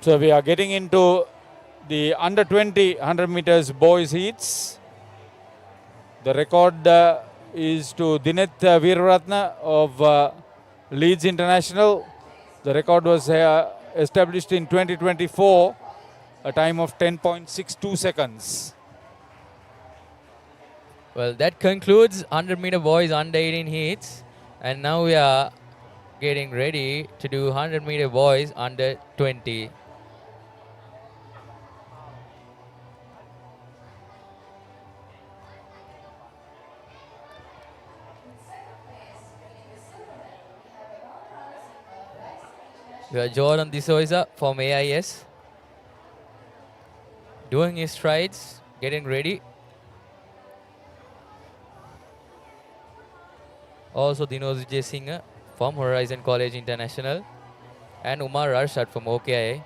So we are getting into the under 20 100 meters boys heats. The record is to Dineth Veeraratna of Leeds International. The record was established in 2024, a time of 10.62 seconds. Well, that concludes 100-meter boys under 18 heats. And now we are getting ready to do 100-meter boys under 20. We have Jordan D'Souza from AIS doing his strides, getting ready. Also Dinos Vijay Singh from Horizon College International and Umar Arshad from OKI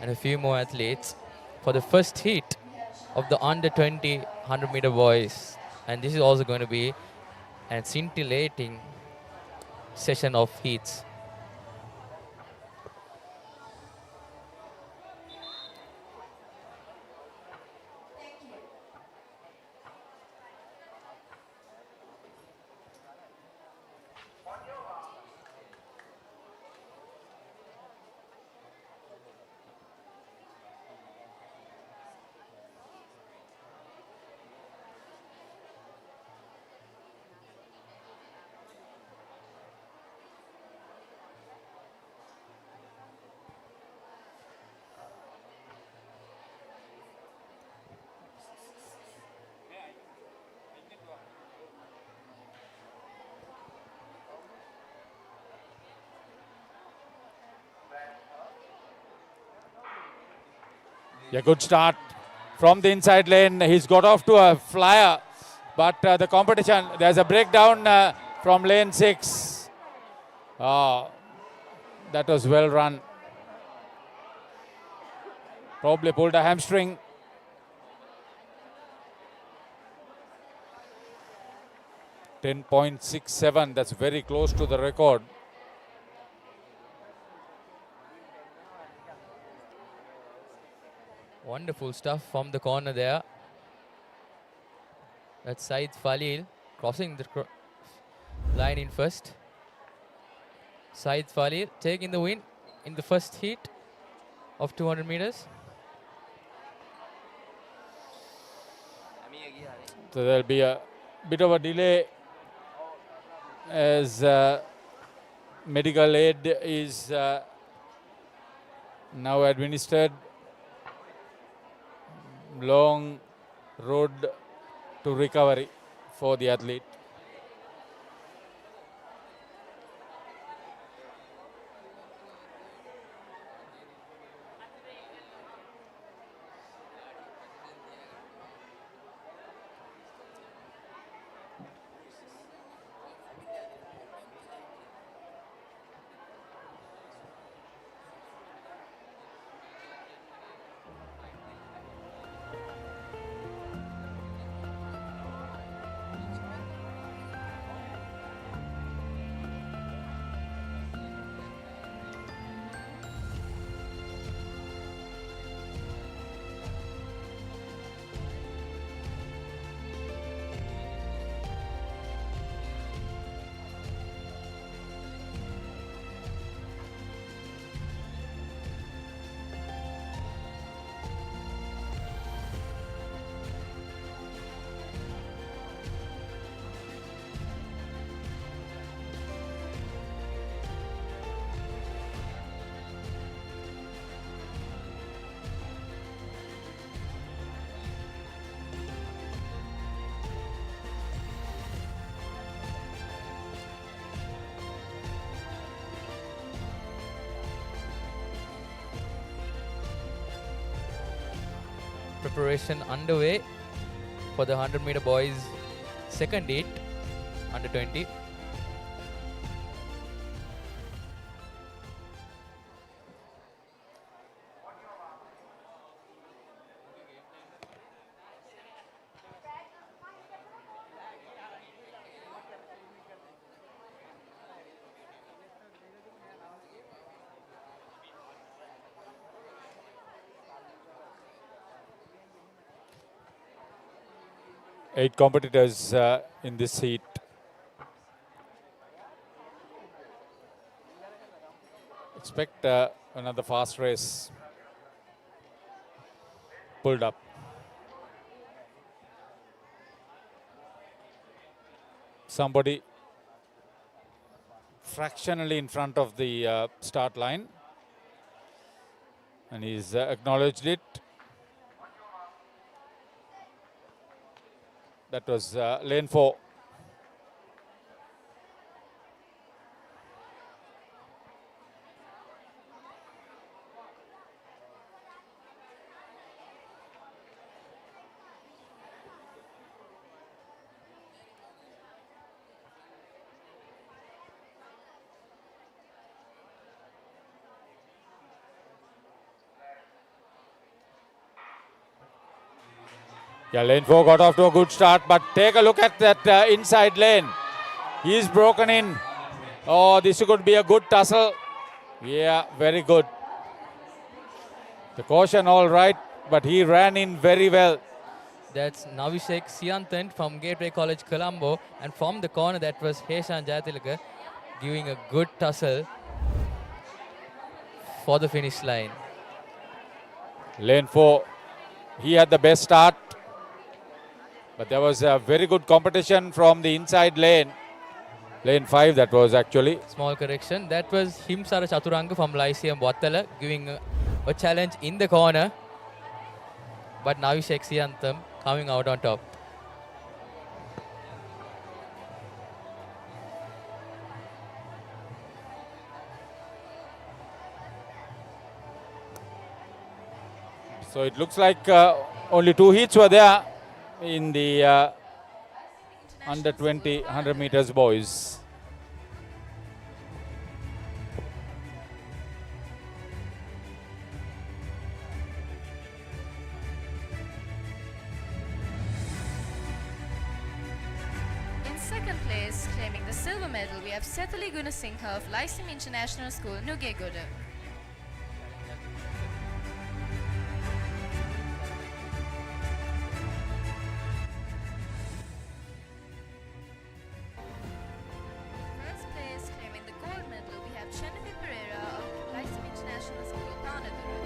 and a few more athletes for the first heat of the under 20 100-meter boys. And this is also going to be a scintillating session of heats. A good start from the inside lane. He's got off to a flyer, but the competition, there's a breakdown from lane 6. That was well run. Probably pulled a hamstring. .67, that's very close to the record. Wonderful stuff from the corner there. That's Said Falil crossing the line in first. Said Falil taking the win in the first heat of 200 meters. So there'll be a bit of a delay as medical aid is now administered. Long road to recovery for the athlete. preparation underway for the 100-meter boys second heat, under 20. Eight competitors in this heat. Expect another fast race. Pulled up. Somebody fractionally in front of the start line. And he's acknowledged it. That was lane 4. Yeah, lane 4 got off to a good start, but take a look at that inside lane. He's broken in. Oh, this could be a good tussle. Yeah, very good. The caution all right, but he ran in very well. That's Navishek Sianthan from Gateway College, Colombo. And from the corner, that was Heshan Jayatilaka giving a good tussle for the finish line. Lane 4, he had the best start. But there was a very good competition from the inside lane. Lane 5 that was actually. Small correction. That was Himsara Chaturanga from Lyceum Wattala giving a challenge in the corner. But Navishek Siyantham coming out on top. So it looks like only 2 heats were there in the under 20 100 meters boys. In second place, claiming the silver medal, we have Setali Gunasinghe of Lyceum International School, Nugegoda. First place, claiming the gold medal, we have ThePapare of Lyceum International School, Panaguru.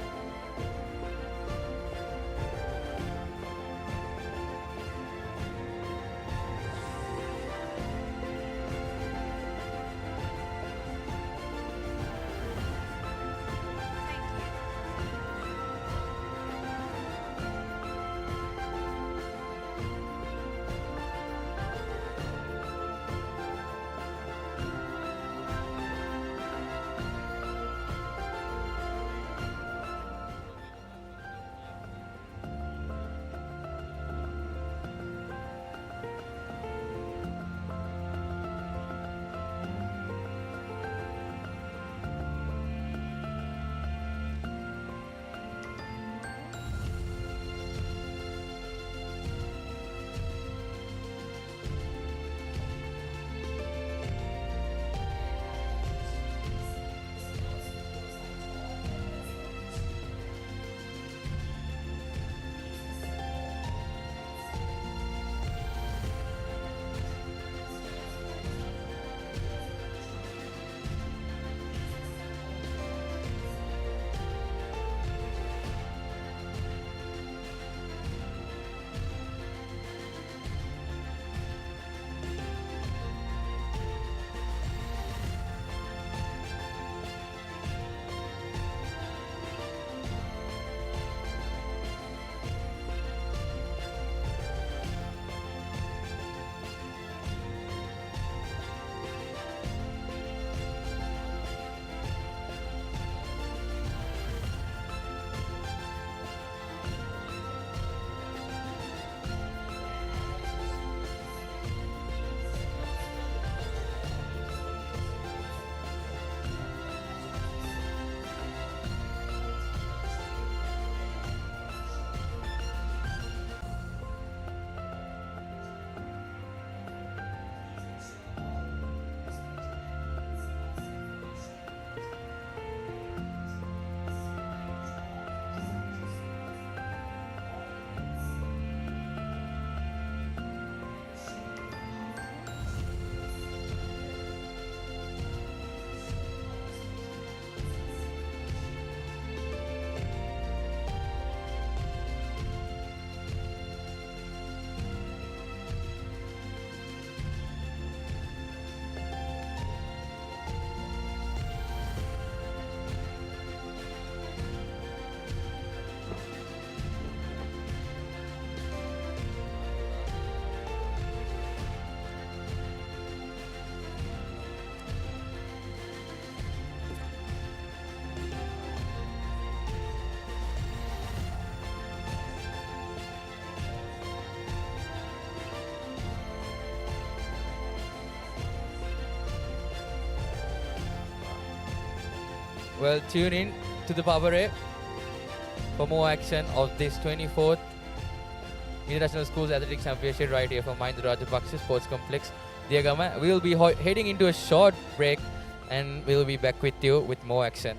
Well, tune in to the Papare for more action of this 24th International Schools Athletics Championship right here from Mahinda Rajapaksa Sports Complex, Diyagama. We will be heading into a short break and we'll be back with you with more action.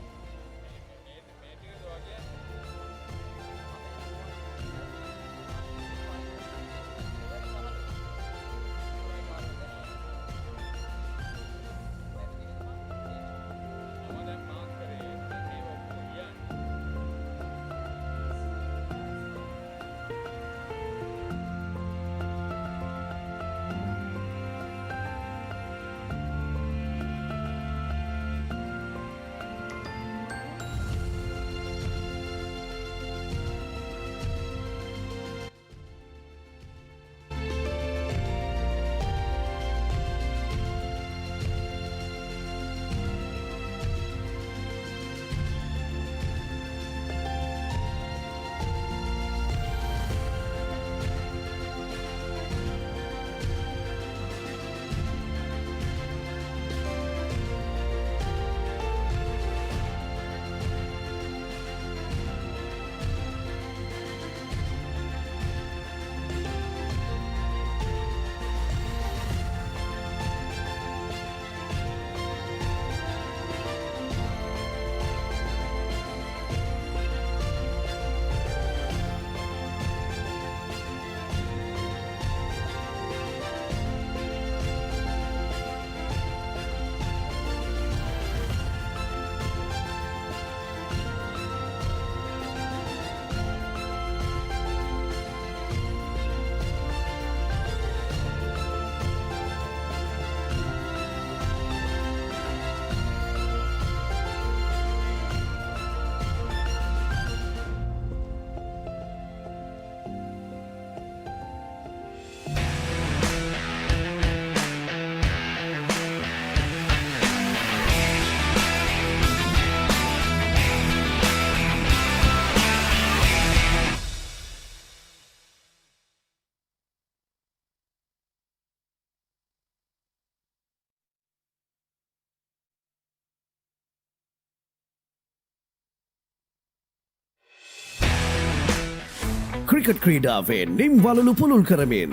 Cricket ක්‍රීඩාවේ නිම් වලලු පුළුල් කරමින්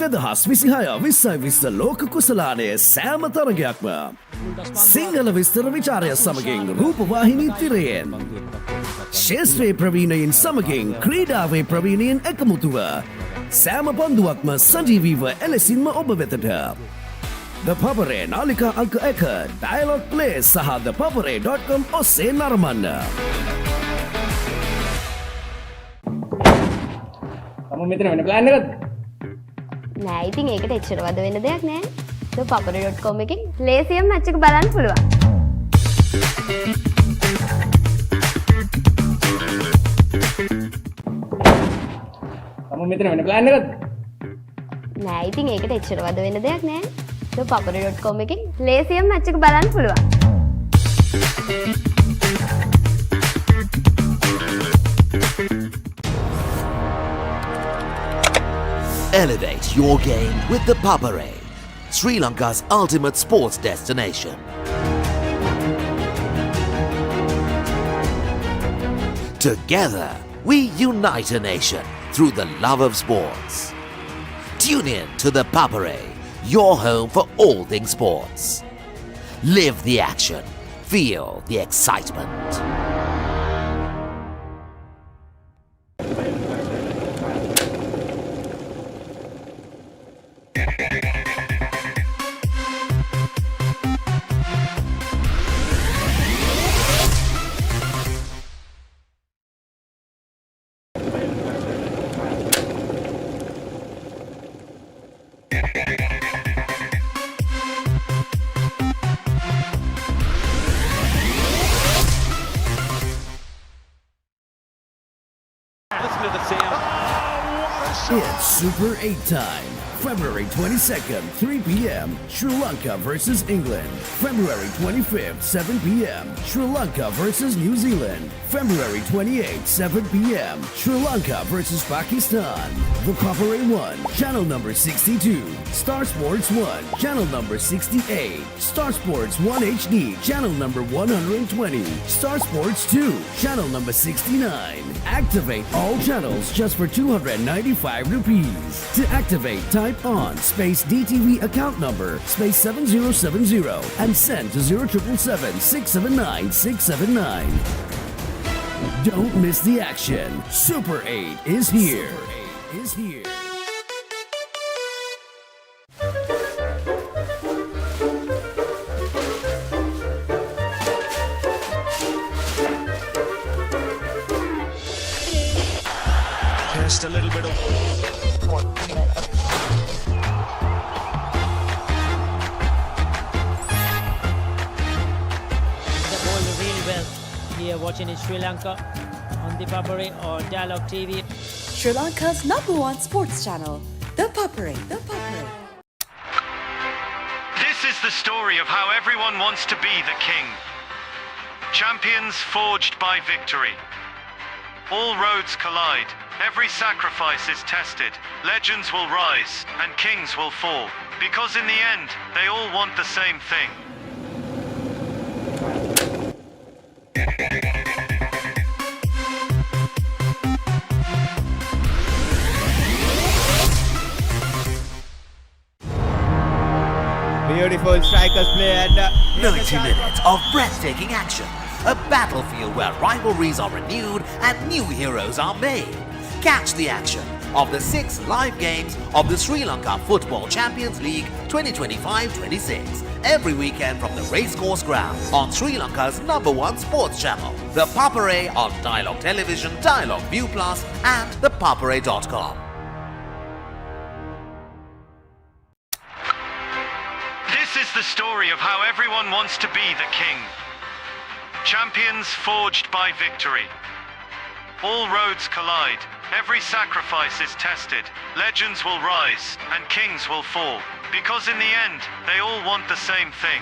2026 ලෝක කුසලානය සෑම තරගයක්ම සිංහල විස්තර විචාරය සමගින් රූපවාහිනී තිරයෙන් ශේෂ්ත්‍රයේ ප්‍රවීණයින් සමගින් ක්‍රීඩාවේ ප්‍රවීණයින් එකමුතුව සෑම පන්දුවක්ම සජීවීව එලෙසින්ම ඔබ වෙතට ThePapare නාලිකා අංක 1 Dialog Play සහ ThePapare.com ඔස්සේ නරඹන්න. මෙතන වෙන ප්ලෑන් එකක්ද? නෑ ඉතින් ඒකට එච්චර වද වෙන්න දෙයක් නෑ. ThePapare.com එකෙන් ලේසියෙන් මැච් එක බලන්න පුළුවන්. මෙතන වෙන ප්ලෑන් එකක්ද? නෑ ඉතින් ඒකට එච්චර වද වෙන්න දෙයක් නෑ. ThePapare.com එකෙන් ලේසියෙන් මැච් එක බලන්න පුළුවන්. Elevate your game with the Papare, Sri Lanka's ultimate sports destination. Together, we unite a nation through the love of sports. Tune in to the Papare, your home for all things sports. Live the action, feel the excitement. It's Super 8 time February 22nd, 3 p.m., Sri Lanka versus England. February 25th, 7 p.m., Sri Lanka versus New Zealand. February 28th, 7 p.m., Sri Lanka versus Pakistan. The Papare 1, channel number 62. Star Sports 1, channel number 68. Star Sports 1 HD, channel number 120. Star Sports 2, channel number 69. Activate all channels just for 295 rupees. To activate, type on space DTV account number space 7070 and send to 0777 679 679. Don't miss the action. Super 8 is here. Super 8 is here. Just a little bit of really well here watching in Sri Lanka on ThePapare or Dialog TV. Sri Lanka's #1 sports channel, ThePapare. This is the story of how everyone wants to be the king. Champions forged by victory. All roads collide. Every sacrifice is tested. Legends will rise and kings will fall. Because in the end, they all want the same thing. Beautiful strikers play and 90 minutes of breathtaking action. A battlefield where rivalries are renewed and new heroes are made. Catch the action of the 6 live games of the Sri Lanka Football Champions League 2025-26 every weekend from the racecourse ground on Sri Lanka's #1 sports channel, The Papare on Dialog Television, Dialog ViU Plus and ThePapare.com. This is the story of how everyone wants to be the king. Champions forged by victory. All roads collide. Every sacrifice is tested. Legends will rise and kings will fall. Because in the end, they all want the same thing.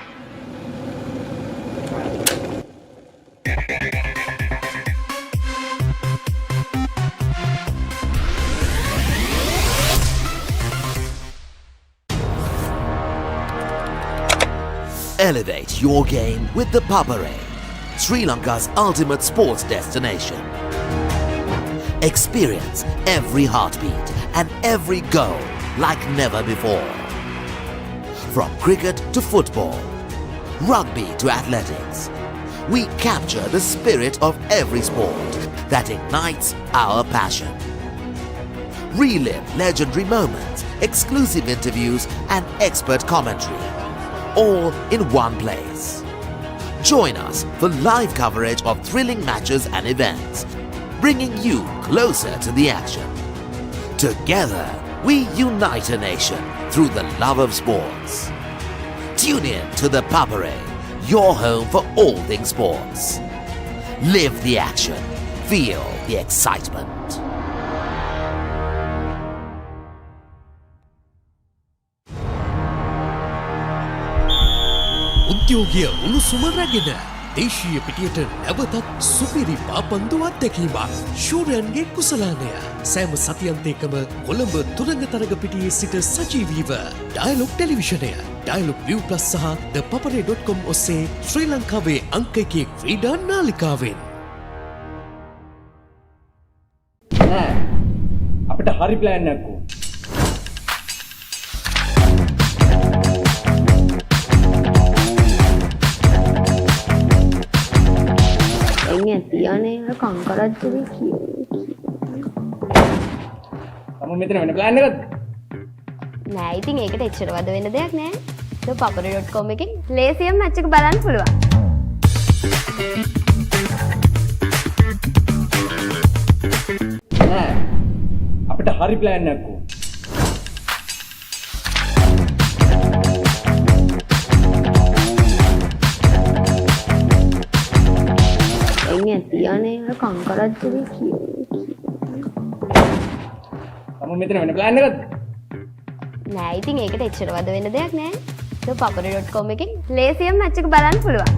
Elevate your game with the Papare, Sri Lanka's ultimate sports destination. Experience every heartbeat and every goal like never before. From cricket to football, rugby to athletics, we capture the spirit of every sport that ignites our passion. Relive legendary moments, exclusive interviews and expert commentary, all in one place. Join us for live coverage of thrilling matches and events, bringing you closer to the action. Together, we unite a nation through the love of sports. Tune in to the Papare, your home for all things sports. Live the action. Feel the excitement. උද්‍යෝගය උණුසුම රැගෙන දේශීය පිටියට නැවතත් සුපිරි පාපන්දු අත්දැකීමක් ශූරයන්ගේ කුසලානය සෑම සතියන්තයකම කොළඹ තුරංග තරග පිටියේ සිට සජීවීව dialogue ටෙලිවිෂනය dialogue ViU Plus සහ ThePapare.com ඔස්සේ ශ්‍රී ලංකාවේ අංක 1 ක්‍රීඩා නාලිකාවෙන් නෑ අපිට හරි ප්ලෑන් එකක් ඕන තියනේ කංකරච්චලේ කියෝ. තම මෙතන වෙන ප්ලෑන් එකක්ද? නෑ ඉතින් ඒකට එච්චර වද වෙන්න දෙයක් නෑ. ThePapare.com එකෙන් ලේසියෙන් මැච් එක බලන්න පුළුවන්. නෑ අපිට හරි ප්ලෑන් එකක් ඕන. තියනේ කංකරච්චලේ කියෝ. තම මෙතන වෙන ප්ලෑන් එකක්ද? නෑ ඉතින් ඒකට එච්චර වද වෙන්න දෙයක් නෑ. ThePapare.com එකෙන් ලේසියෙන් මැච් එක බලන්න පුළුවන්.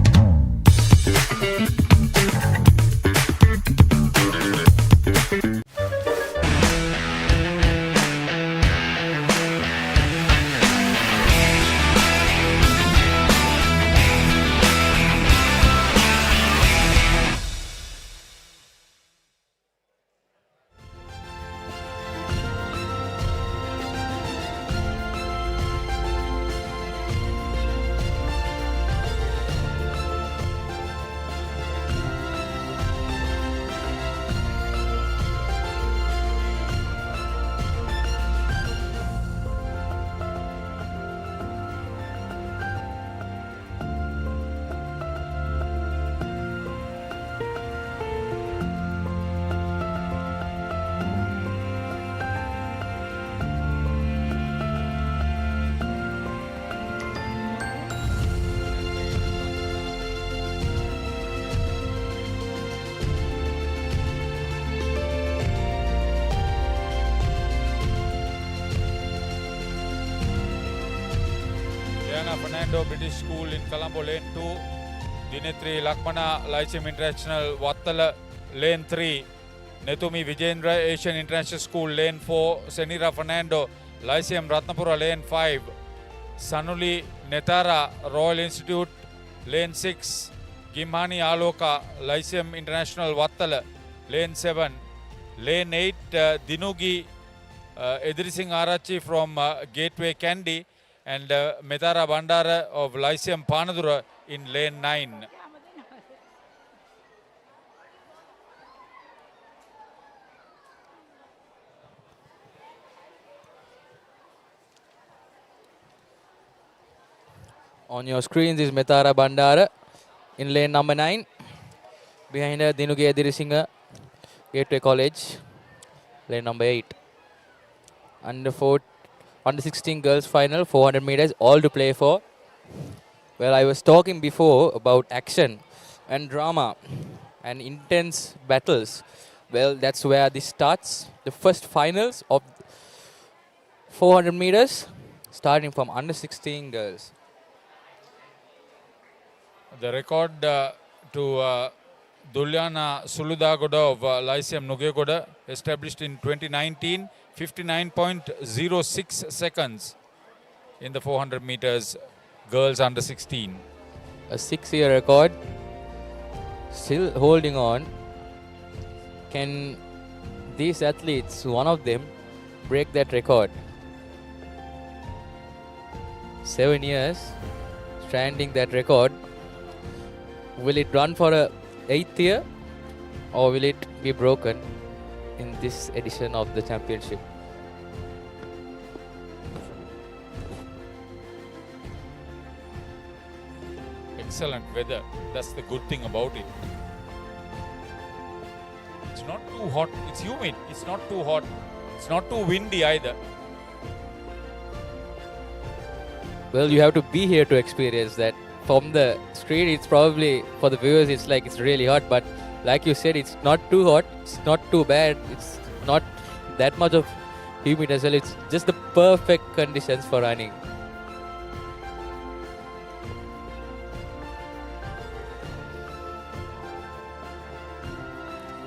Fernando British School in Colombo, lane 2. Dinitri Lakmana Lyceum International Wattala, lane 3. Netumi Vijendra Asian International School, lane 4. Senira Fernando Lyceum Ratnapura, lane 5. Sanuli Netara Royal Institute, lane 6. Gimhani Aloka Lyceum International Wattala, lane 7. Lane 8 Dinugi Edrising Arachi from Gateway Kandy, and Metara Bandara of Lyceum Panadura in lane 9. On your screens is Metara Bandara in lane number 9. Behind her, Dinugi Edirisinga, Gateway College, lane number 8. Under 16 girls final, 400 meters, all to play for. Well, I was talking before about action and drama and intense battles. Well, that's where this starts. The first finals of 400 meters, starting from under 16 girls. The record to Dulyana Suludagoda of Lyceum Nugegoda, established in 2019, 59.06 seconds in the 400 meters girls under 16. A 6-year record, still holding on. Can these athletes, one of them, break that record? 7 years, standing that record. Will it run for a 8th year, or will it be broken in this edition of the championship? Excellent weather. That's the good thing about it. It's not too hot. It's humid. It's not too hot. It's not too windy either. Well, you have to be here to experience that. From the street, it's probably, for the viewers, it's like it's really hot, but like you said, it's not too hot, it's not too bad, it's not that much of humid as well. It's just the perfect conditions for running.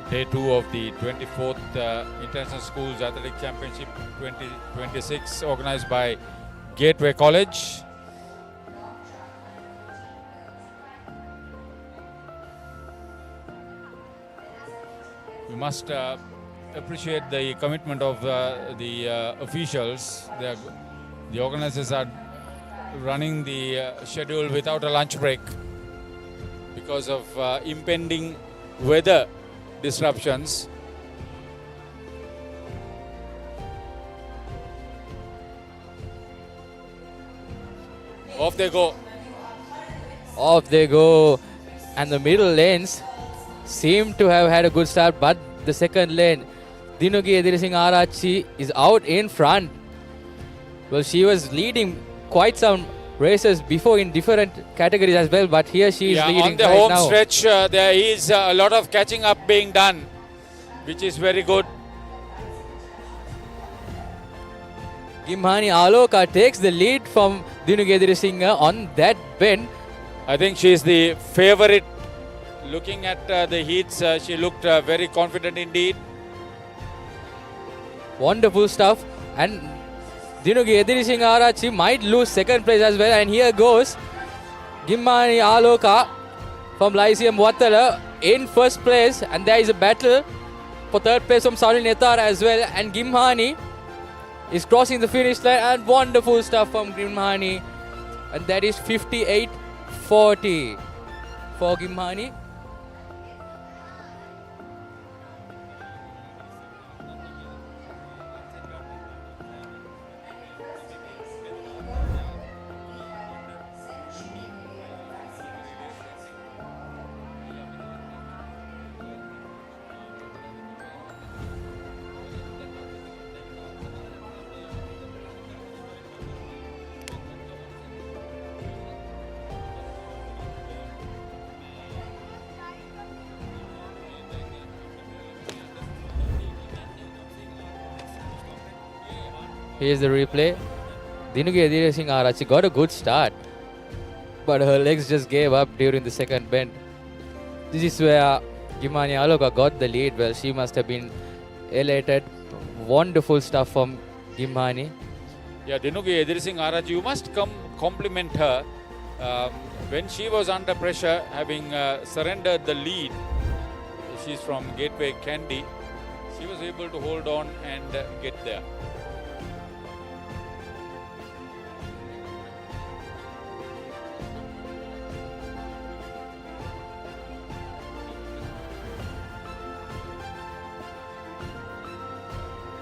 Day 2 of the 24th International Schools Athletic Championship 2026, organized by Gateway College. We must appreciate the commitment of the officials. The organizers are running the schedule without a lunch break because of impending weather disruptions. Off they go. Off they go. And the middle lanes seem to have had a good start, but the second lane, Dinugi Edirising Arachi, is out in front. Well, she was leading quite some races before in different categories as well, but here she is leading on the right home now. stretch, there is a lot of catching up being done, which is very good. Gimhani Aloka takes the lead from Dinuge Edirisinghe on that bend. I think she is the favorite. Looking at the heats, she looked very confident indeed. Wonderful stuff. And Dinuge Edirisinghe Arachi might lose second place as well. And here goes Gimhani Aloka from Lyceum Wattala in first place. And there is a battle for third place from Sunil Nethara as well. And Gimhani is crossing the finish line. And wonderful stuff from Gimhani. And that is 58.40 for Gimhani. Here's the replay. Dinuge Edirisinghe Arachi got a good start, but her legs just gave up during the second bend. This is where Gimhani Aloka got the lead. Well, she must have been elated. Wonderful stuff from Gimhani. Yeah, Dinuge Edirisinghe Arachi, you must compliment her. When she was under pressure, having surrendered the lead, she's from Gateway Kandy, she was able to hold on and get there.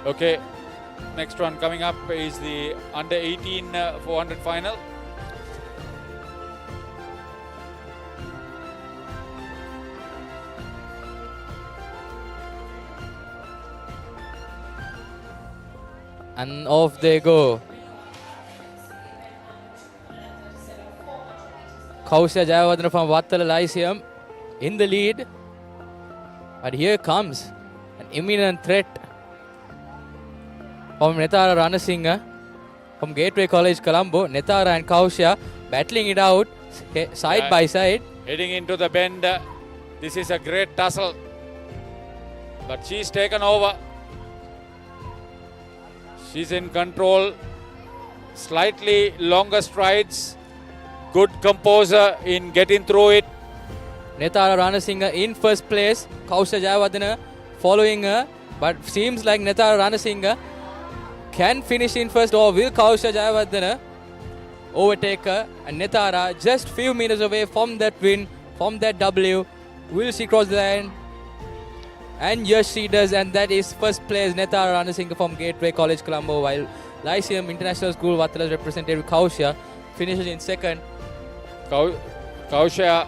Okay, next one coming up is the under 18 400 final. And off they go. Kausya Jayawardena from Wattala Lyceum in the lead. But here comes an imminent threat from Nethara Ranasinghe from Gateway College Colombo. Nethara and Kausya battling it out side by side. Heading into the bend. This is a great tussle. But she's taken over. She's in control. Slightly longer strides. Good composure in getting through it. Nethara Ranasinghe in first place. Kausya Jayawardena following her. But seems like Nethara Ranasinghe can finish in first, or will Kausya Jayawardena overtake her? And Nethara just few meters away from that win, from that W. Will she cross the line? And yes, she does, and that is first place Nethara Ranasinghe from Gateway College Colombo, while Lyceum International School Wattala's representative Kausya finishes in second. Kausya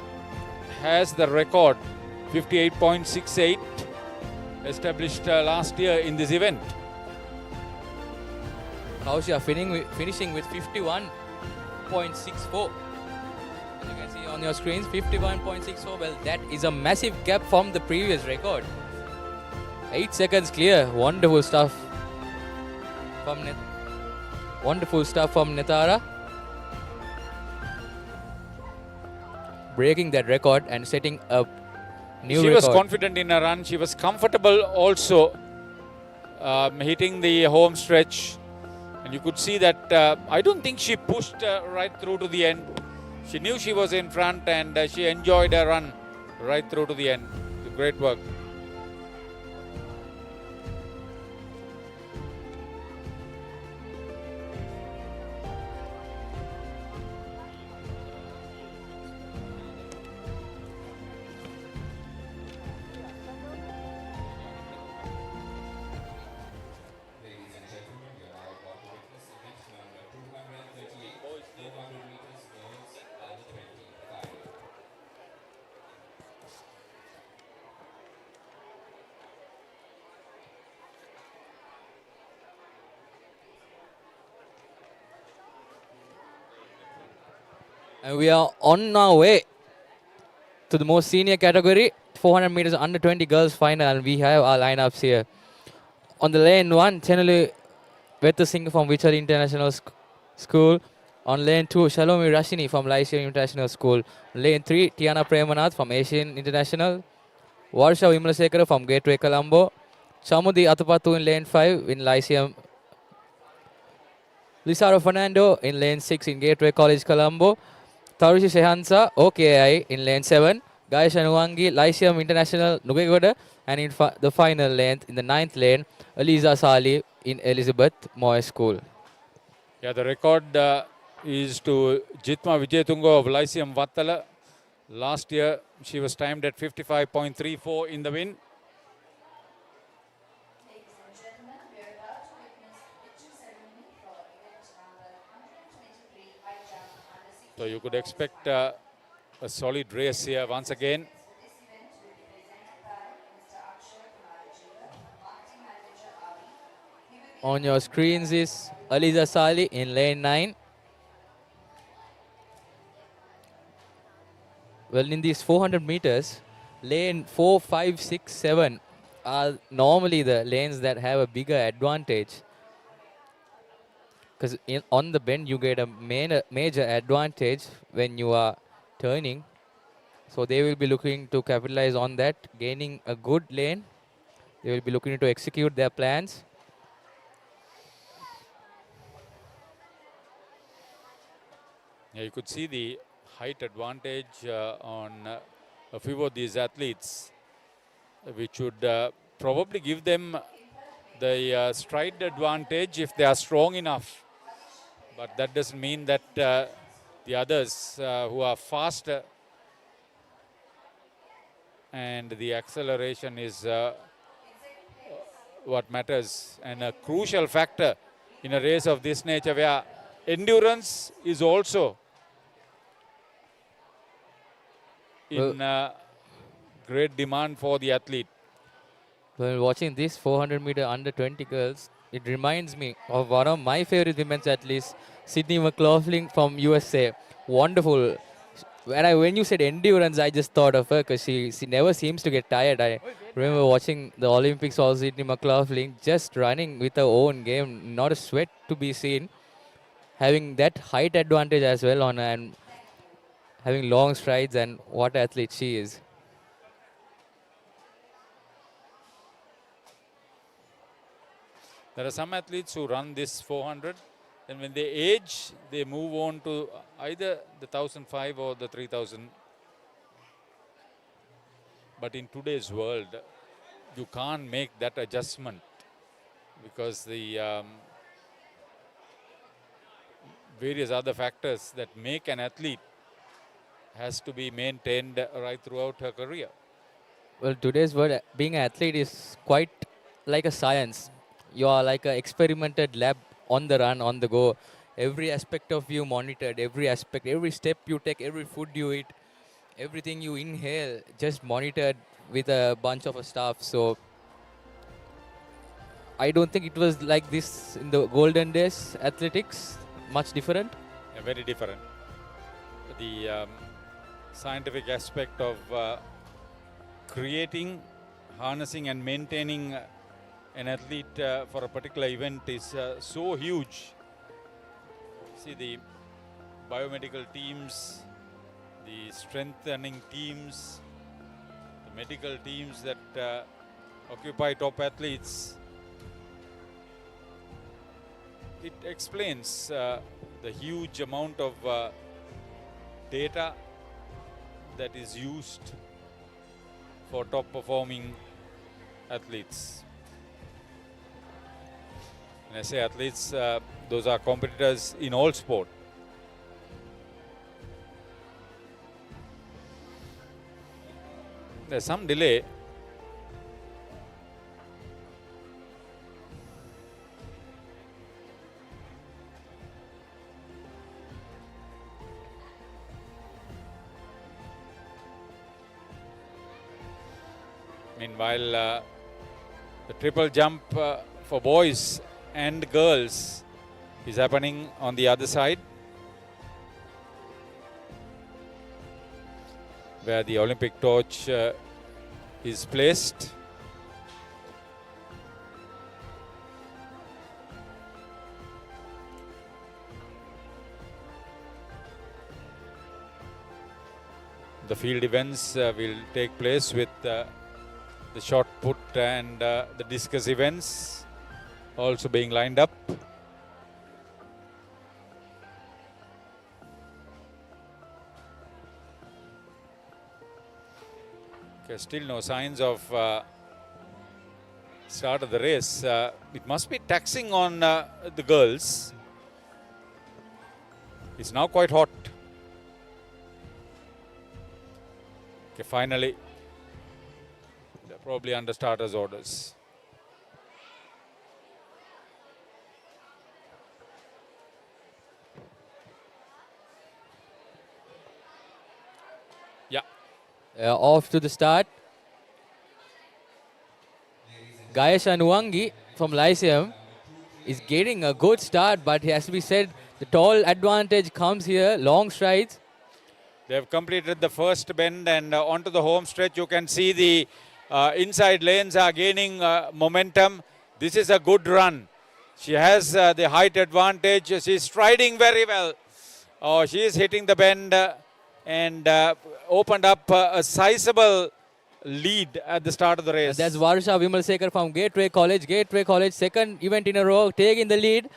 has the record 58.68 established last year in this event. Kausya finishing with 51.64. As you can see on your screens, 51.64. Well, that is a massive gap from the previous record. 8 seconds clear. Wonderful stuff from Nethara. Breaking that record and setting a new record. She was confident in her run. She was comfortable also hitting the home stretch. And you could see that I don't think she pushed right through to the end. She knew she was in front and she enjoyed her run right through to the end. Great work. And we are on our way to the most senior category, 400 meters under 20 girls final. And we have our lineups here. On the lane 1, Chenelu Veta Singh from Vichari International School. On lane 2, Shalomi Rashini from Lyceum International School. Lane 3, Tiana Premanath from Asian International. Varsha Vimalasekara from Gateway Colombo. Chamudi Atapattu in lane 5 in Lyceum. Lisaro Fernando in lane 6 in Gateway College Colombo. Tarushi Shehansa, OKI in lane 7. Gaisha Nuwangi, Lyceum International Nugegoda. And in the final length, in the 9th lane, Eliza Sali in Elizabeth Moy School. Yeah, the record is to Jitma Vijayatunga of Lyceum Vattala. Last year, she was timed at 55.34 in the win. Ladies and gentlemen, we are about to witness picture ceremony for event number 123 high jump under 16. So you could expect a solid race here once again. This event will be presented by Mr. Akshay Kumar, Marketing Manager Avi. He will be On your screens is Eliza Sali in lane 9. Well, in these 400 meters, lane 4, 5, 6, 7 are normally the lanes that have a bigger advantage. Because on the bend, you get a major advantage when you are turning. So they will be looking to capitalize on that, gaining a good lane. They will be looking to execute their plans. Yeah, you could see the height advantage on a few of these athletes, which would probably give them the stride advantage if they are strong enough. But that doesn't mean that the others who are faster and the acceleration is what matters and a crucial factor in a race of this nature where endurance is also in great demand for the athlete. Well, watching this 400 meter under 20 girls, it reminds me of one of my favorite women's athletes, Sydney McLaughlin from USA. Wonderful. When you said endurance, I just thought of her because she never seems to get tired. I remember watching the Olympics of Sydney McLaughlin just running with her own game, not a sweat to be seen. Having that height advantage as well on her and having long strides, and what athlete she is. There are some athletes who run this 400 and when they age, they move on to either the 1005 or the 3000. But in today's world, you can't make that adjustment because the various other factors that make an athlete has to be maintained right throughout her career. Well, today's world, being an athlete is quite like a science. You are like an experimented lab on the run, on the go. Every aspect of you monitored, every aspect, every step you take, every food you eat, everything you inhale, just monitored with a bunch of staff. So I don't think it was like this in the golden days, athletics, much different. Yeah, very different. The scientific aspect of creating, harnessing and maintaining an athlete for a particular event is so huge. See the biomedical teams, the strengthening teams, the medical teams that occupy top athletes. It explains the huge amount of data that is used for top performing athletes. When I say athletes, those are competitors in all sport. There's some delay. Meanwhile, the triple jump for boys and girls is happening on the other side, where the Olympic torch is placed. The field events will take place with the shot put and the discus events also being lined up. Okay, still no signs of start of the race. It must be taxing on the girls. It's now quite hot. Okay, finally, they're probably under starters' orders. Yeah. Off to the start. Gayesha Nuwangi from Lyceum is getting a good start, but it has to be said, the tall advantage comes here, long strides. They have completed the first bend and onto the home stretch. You can see the inside lanes are gaining momentum. This is a good run. She has the height advantage. She's striding very well. Oh, she is hitting the bend and opened up a sizable lead at the start of the race. And that's Varsha Vimalsekar from Gateway College. Gateway College, second event in a row, taking the lead.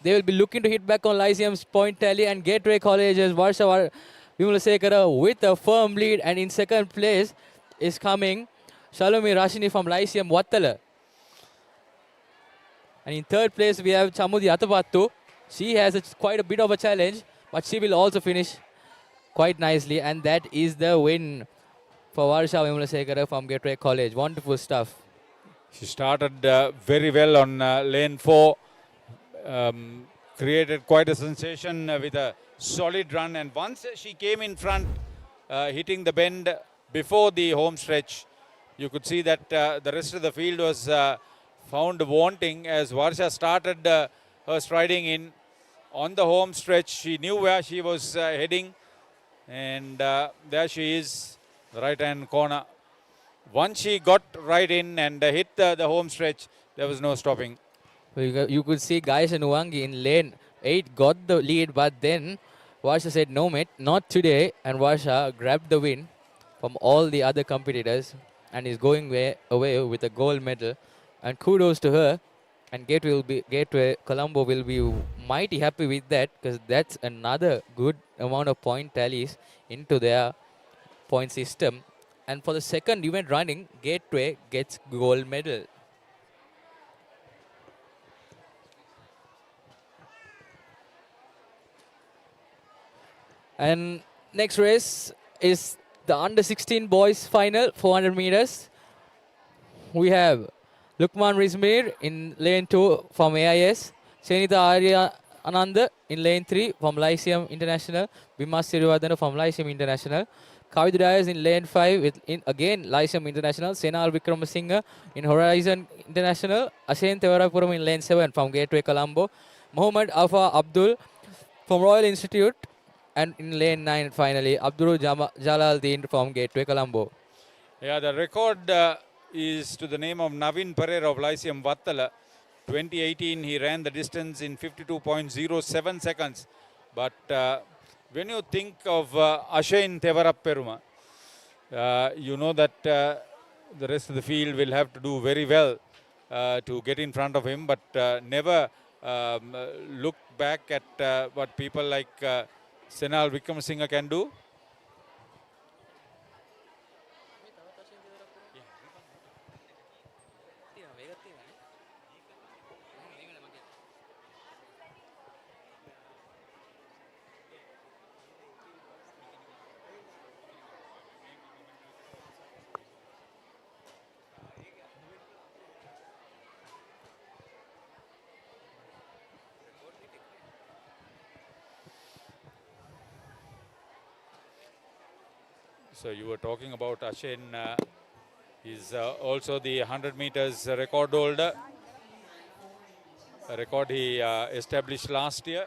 They will be looking to hit back on Lyceum's point tally, and Gateway College's Varsha Vimalsekar with a firm lead, and in second place is coming Shalomi Rashini from Lyceum Wattala. And in third place we have Chamudi Atapattu. She has quite a bit of a challenge, but she will also finish quite nicely, and that is the win for Varsha Vimalsekara from Gateway College. Wonderful stuff. She started very well on lane 4. Created quite a sensation with a solid run, and once she came in front, hitting the bend before the home stretch, you could see that the rest of the field was found wanting as Varsha started her striding in. On the home stretch, she knew where she was heading, and there she is, the right-hand corner. Once she got right in and hit the home stretch, there was no stopping. You could see Gayesha Nuwangi in lane 8 got the lead, but then Varsha said, no mate, not today, and Varsha grabbed the win from all the other competitors and is going away with a gold medal. And kudos to her, and Gateway Colombo will be mighty happy with that, because that's another good amount of point tallies into their point system. And for the second event running, Gateway gets gold medal. And next race is the under 16 boys final, 400 meters. We have Lukman Rizmir in lane 2 from AIS, Senita Arya Ananda in lane 3 from Lyceum International, Bimas Sirivardhana from Lyceum International, Kavidu Dias in lane 5 with again Lyceum International, Senal Vikramasinghe in Horizon International, Ashen Tevarapuram in lane 7 from Gateway Colombo, Muhammad Afa Abdul from Royal Institute, and in lane 9 finally Abdul Jalaluddin from Gateway Colombo. Yeah, the record is to the name of Navin Pereira of Lyceum Vattala. 2018 he ran the distance in 52.07 seconds. But when you think of Ashain Tevarapperuma, you know that the rest of the field will have to do very well to get in front of him, but never look back at what people like Senal Vikramasinghe can do. So you were talking about Ashen. He's also the 100 meters record holder. A record he established last year.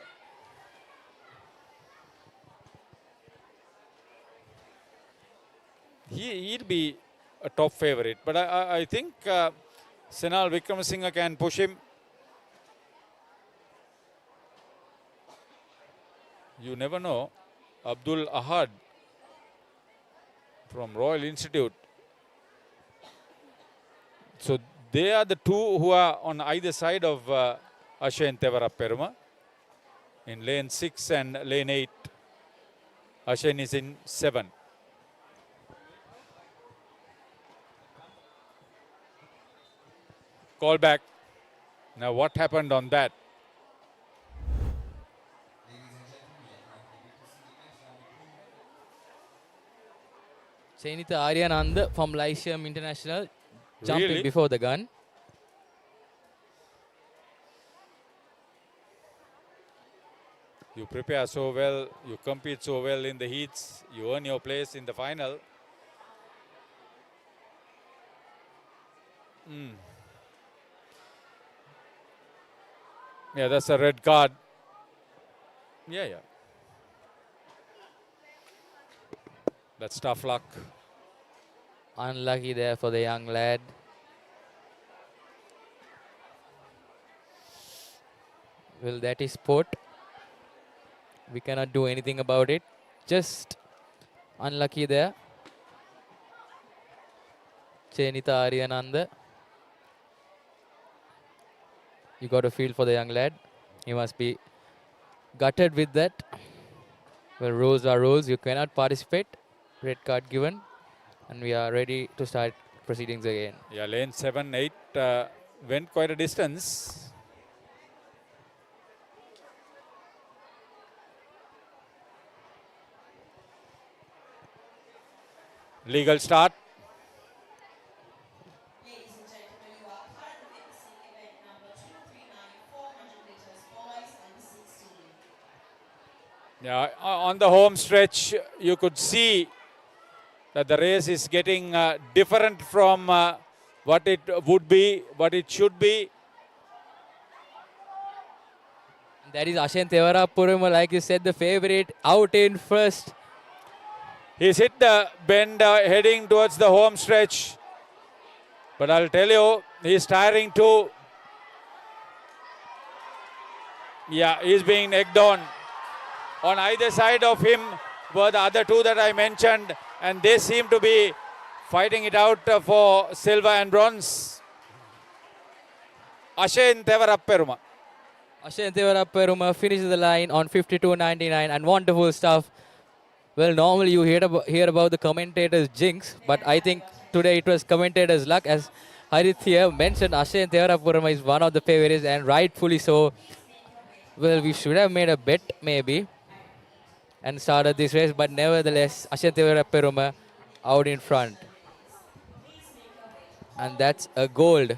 He'll be a top favorite, but I think Senal Vikramasinghe can push him. You never know. Abdul Ahad from Royal Institute. So they are the two who are on either side of Ashen Tevarapperuma in lane 6 and lane 8. Ashen is in 7. Call back. Now what happened on that? Chenita Aryananda from Lyceum International jumping Really? before the gun. You prepare so well, you compete so well in the heats, you earn your place in the final. Yeah, that's a red card. Yeah. That's tough luck. Unlucky there for the young lad. Well, that is sport. We cannot do anything about it. Just unlucky there. Chenita Aryananda. You got a feel for the young lad. He must be gutted with that. Well, rules are rules. You cannot participate. Red card given. And we are ready to start proceedings again. Yeah, lane 7, 8 went quite a distance. Legal start. Ladies and gentlemen, you are currently witnessing event number 239, 400 meters boys under 16. Yeah, on the home stretch, you could see that the race is getting different from what it would be, what it should be. That is Ashen Tevarapuruma, like you said, the favorite, out in first. He's hit the bend heading towards the home stretch. But I'll tell you, he's tiring too. Yeah, he's being egged on. On either side of him were the other two that I mentioned, and they seem to be fighting it out for silver and bronze. Ashen Tevarapperuma. Ashen Tevarapuruma finishes the line on 52.99 and wonderful stuff. Well, normally you hear about the commentators' jinx, but I think today it was commentators' luck. As Harith here mentioned, Ashen Tevarapuruma is one of the favorites, and rightfully so. Well, we should have made a bet maybe and started this race, but nevertheless, Ashen Tevarapuruma out in front. And that's a gold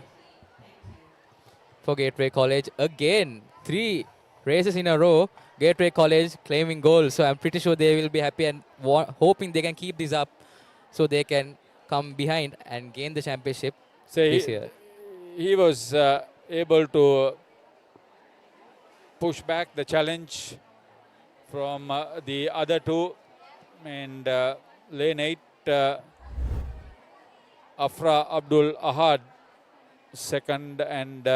for Gateway College. Again, 3 races in a row. Gateway College claiming gold, so I'm pretty sure they will be happy and hoping they can keep this up so they can come behind and gain the championship this year. He was able to push back the challenge from the other two, and lane 8, Afra Abdul Ahad second, and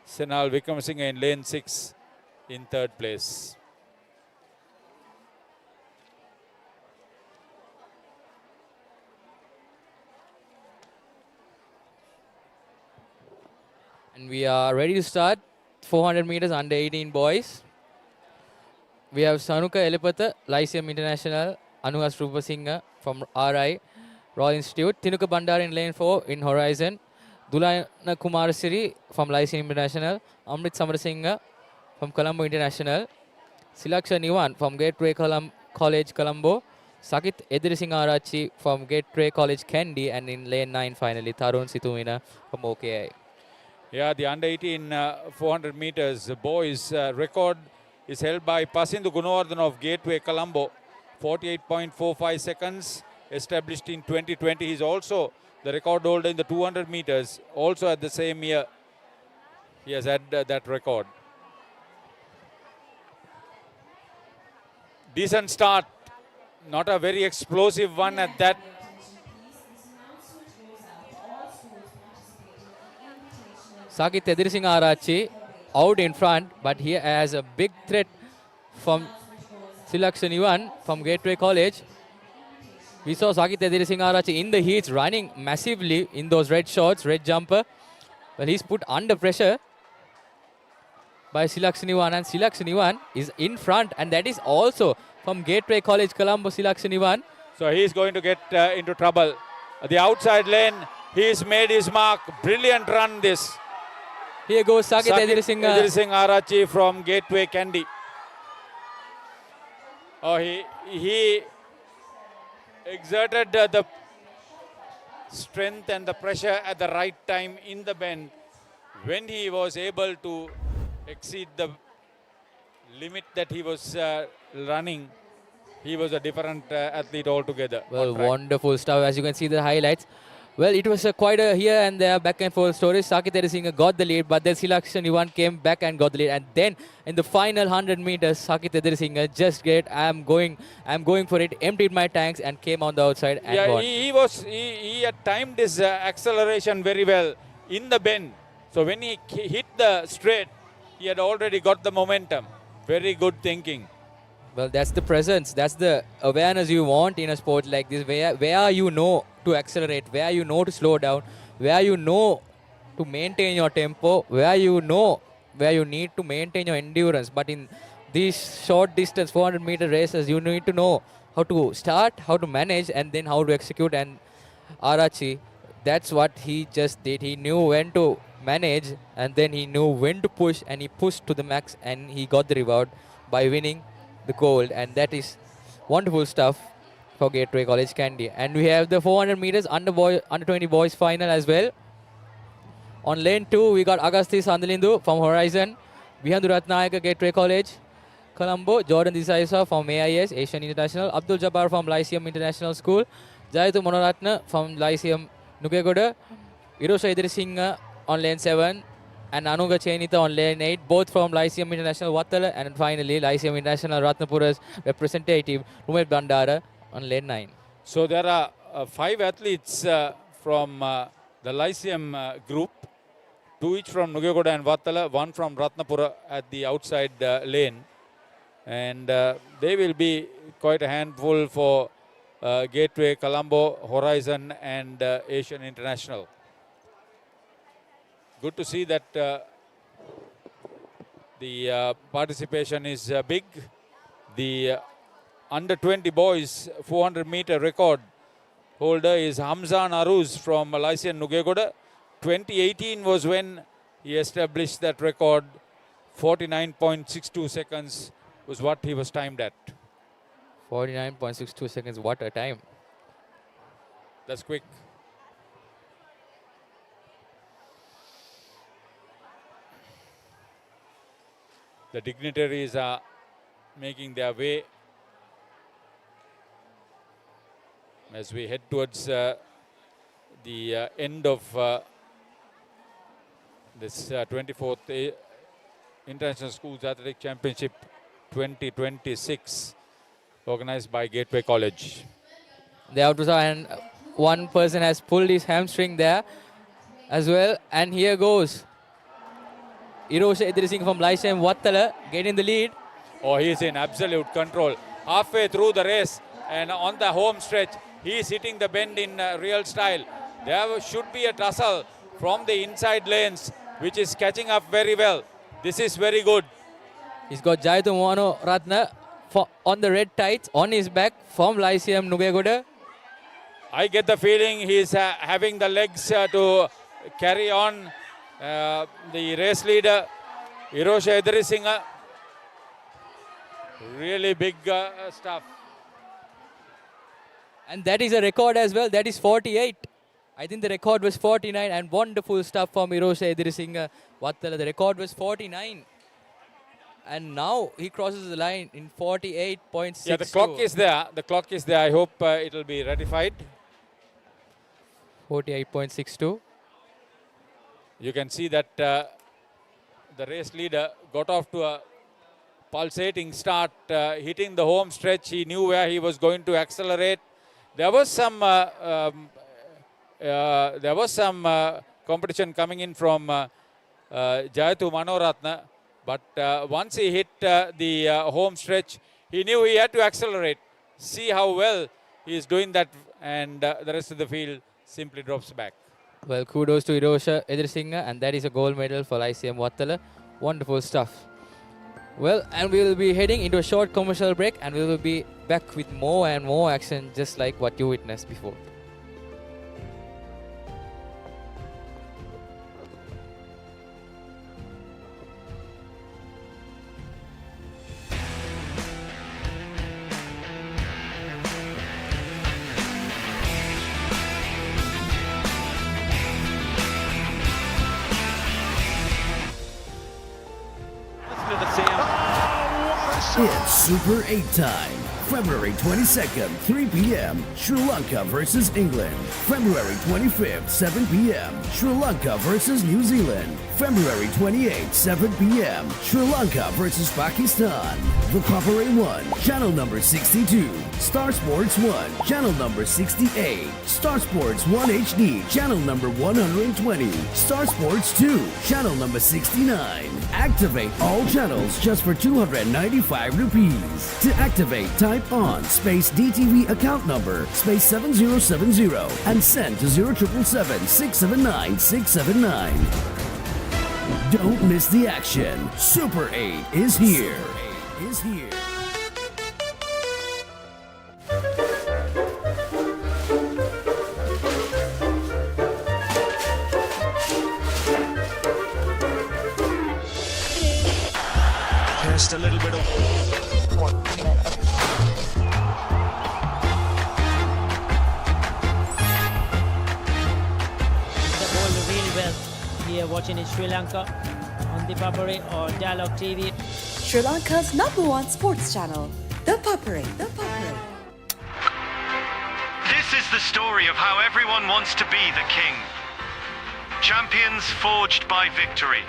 Senal Vikramasinghe in lane 6 in third place. And we are ready to start 400 meters under 18 boys. We have Sanuka Elipatha, Lyceum International, Anuhas Rupasinghe from RI, Royal Institute, Tinuka Bandar in lane 4 in Horizon, Dulana Kumarasiri from Lyceum International, Amrit Samarasinghe from Colombo International, Silaksha Niwan from Gateway College Colombo, Sakit Edirisingarachi from Gateway College Kandy, and in lane 9 finally Tarun Situmina from OKI. Yeah, the under 18 400 meters boys record is held by Pasindu Gunawardhan of Gateway Colombo, 48.45 seconds, established in 2020. He's also the record holder in the 200 meters, also at the same year. He has had that record. Decent start, not a very explosive one at that. Sakit Edirisingarachi out in front, but he has a big threat from Silaksha Niwan from Gateway College. We saw Sakith Edirisingarachi in the heats running massively in those red shorts, red jumper. Well, he's put under pressure by Silaksaniwan, and Silaksaniwan is in front, and that is also from Gateway College Colombo, Silaksaniwan. So he's going to get into trouble. The outside lane, he's made his mark. Brilliant run this. Here goes Sakith Edirisingarachi from Gateway Kandy. Oh, he exerted the strength and the pressure at the right time in the bend. When he was able to exceed the limit that he was running, he was a different athlete altogether. Well, wonderful stuff, as you can see the highlights. Well, it was quite a here and there back and forth story. Sakith Edirisingha got the lead, but then Silaksaniwan came back and got the lead. And then in the final 100 meters, Sakith Edirisingha just great. I'm going for it, emptied my tanks and came on the outside and won. He had timed his acceleration very well in the bend. So when he hit the straight, he had already got the momentum. Very good thinking. Well, that's the presence, that's the awareness you want in a sport like this, where you know to accelerate, where you know to slow down, where you know to maintain your tempo, where you know where you need to maintain your endurance. But in these short distance 400 meter races, you need to know how to start, how to manage, and then how to execute. And Arachi, that's what he just did. He knew when to manage, and then he knew when to push, and he pushed to the max, and he got the reward by winning the gold. And that is wonderful stuff for Gateway College Kandy. And we have the 400 meters under 20 boys final as well. On lane 2, we got Agasti Sandalindu from Horizon, Vihandu Ratnayaka, Gateway College Colombo, Jordan Disaisa from AIS, Asian International, Abdul Jabbar from Lyceum International School, Jayathu Monoratna from Lyceum Nugegoda, Irosha Edirisingha on lane 7, and Anuga Chenita on lane 8, both from Lyceum International Wattala, and finally Lyceum International Ratnapura's representative Rumet Bandara on lane 9. So there are 5 athletes from the Lyceum group, 2 each from Nugegoda and Wattala, 1 from Ratnapura at the outside lane. And they will be quite a handful for Gateway, Colombo, Horizon and Asian International. Good to see that the participation is big. The under 20 boys 400 meter record holder is Hamzan Aruz from Lyceum Nugegoda. 2018 was when he established that record. 49.62 seconds was what he was timed at. 49.62 seconds, what a time. That's quick. The dignitaries are making their way as we head towards the end of this 24th International Schools Athletic Championship 2026, organized by Gateway College. The outdoors, and one person has pulled his hamstring there as well. And here goes Irosha Edirisingha from Lyceum Wattala getting the lead. Oh, he's in absolute control. Halfway through the race and on the home stretch, he's hitting the bend in real style. There should be a tussle from the inside lanes, which is catching up very well. This is very good. He's got Jayathu Monoratna on the red tights on his back from Lyceum Nugegoda. I get the feeling he's having the legs to carry on. The race leader, Irosha Edirisingha, really big stuff. And that is a record as well. That is 48. I think the record was 49, and wonderful stuff from Irosha Edirisingha Wattala. The record was 49. And now he crosses the line in 48.62. Yeah, the clock is there. The clock is there. I hope it will be ratified. 48.62. You can see that the race leader got off to a pulsating start, hitting the home stretch. He knew where he was going to accelerate. There was some competition coming in from Jayathu Manoratna, but once he hit the home stretch, he knew he had to accelerate. See how well he is doing that, and the rest of the field simply drops back. Well, kudos to Irosha Edirsinga, and that is a gold medal for ICM Wattala. Wonderful stuff. Well, and we will be heading into a short commercial break, and we will be back with more and more action, just like what you witnessed before. It's Super 8 time. February 22nd, 3 p.m., Sri Lanka versus England. February 25th, 7 p.m., Sri Lanka versus New Zealand. February 28th, 7 p.m., Sri Lanka versus Pakistan. The Papare 1, channel number 62. Star Sports 1, channel number 68. Star Sports 1 HD, channel number 120. Star Sports 2, channel number 69. Activate all channels just for 295 rupees. To activate, type on space DTV account number space 7070 and send to 0777 679 679. Don't miss the action. Super 8 is here. Just a little bit of Here watching in Sri Lanka on ThePapare or Dialog TV. Sri Lanka's #1 sports channel, ThePapare. This is the story of how everyone wants to be the king. Champions forged by victory.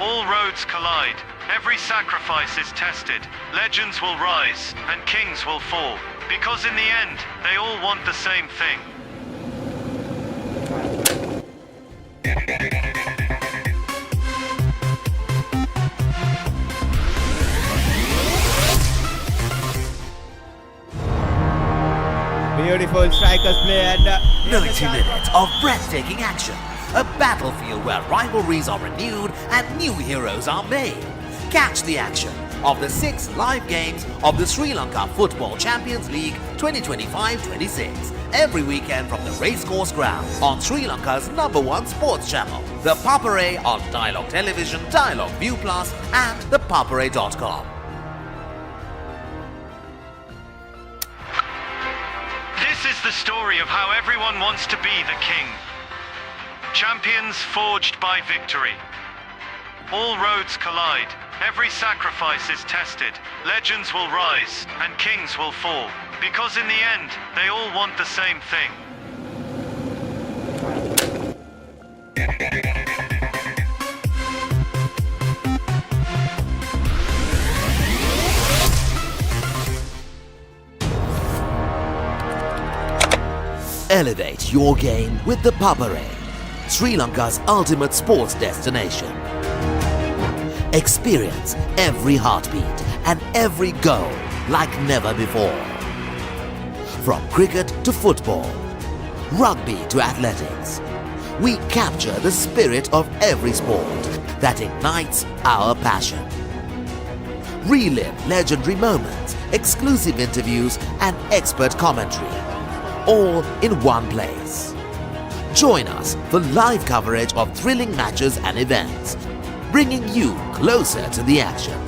All roads collide. Every sacrifice is tested. Legends will rise and kings will fall. Because in the end, they all want the same thing. Beautiful strikers play and 90 minutes of breathtaking action. A battlefield where rivalries are renewed and new heroes are made. Catch the action of the 6 live games of the Sri Lanka Football Champions League 2025-26 every weekend from the racecourse ground on Sri Lanka's #1 sports channel, The Papare on Dialog Television, Dialog ViU Plus and ThePapare.com. This is the story of how everyone wants to be the king. Champions forged by victory. All roads collide. Every sacrifice is tested. Legends will rise and kings will fall. Because in the end, they all want the same thing. Elevate your game with the Papare, Sri Lanka's ultimate sports destination. Experience every heartbeat and every goal like never before. From cricket to football, rugby to athletics, we capture the spirit of every sport that ignites our passion. Relive legendary moments, exclusive interviews and expert commentary, all in one place. Join us for live coverage of thrilling matches and events, bringing you closer to the action.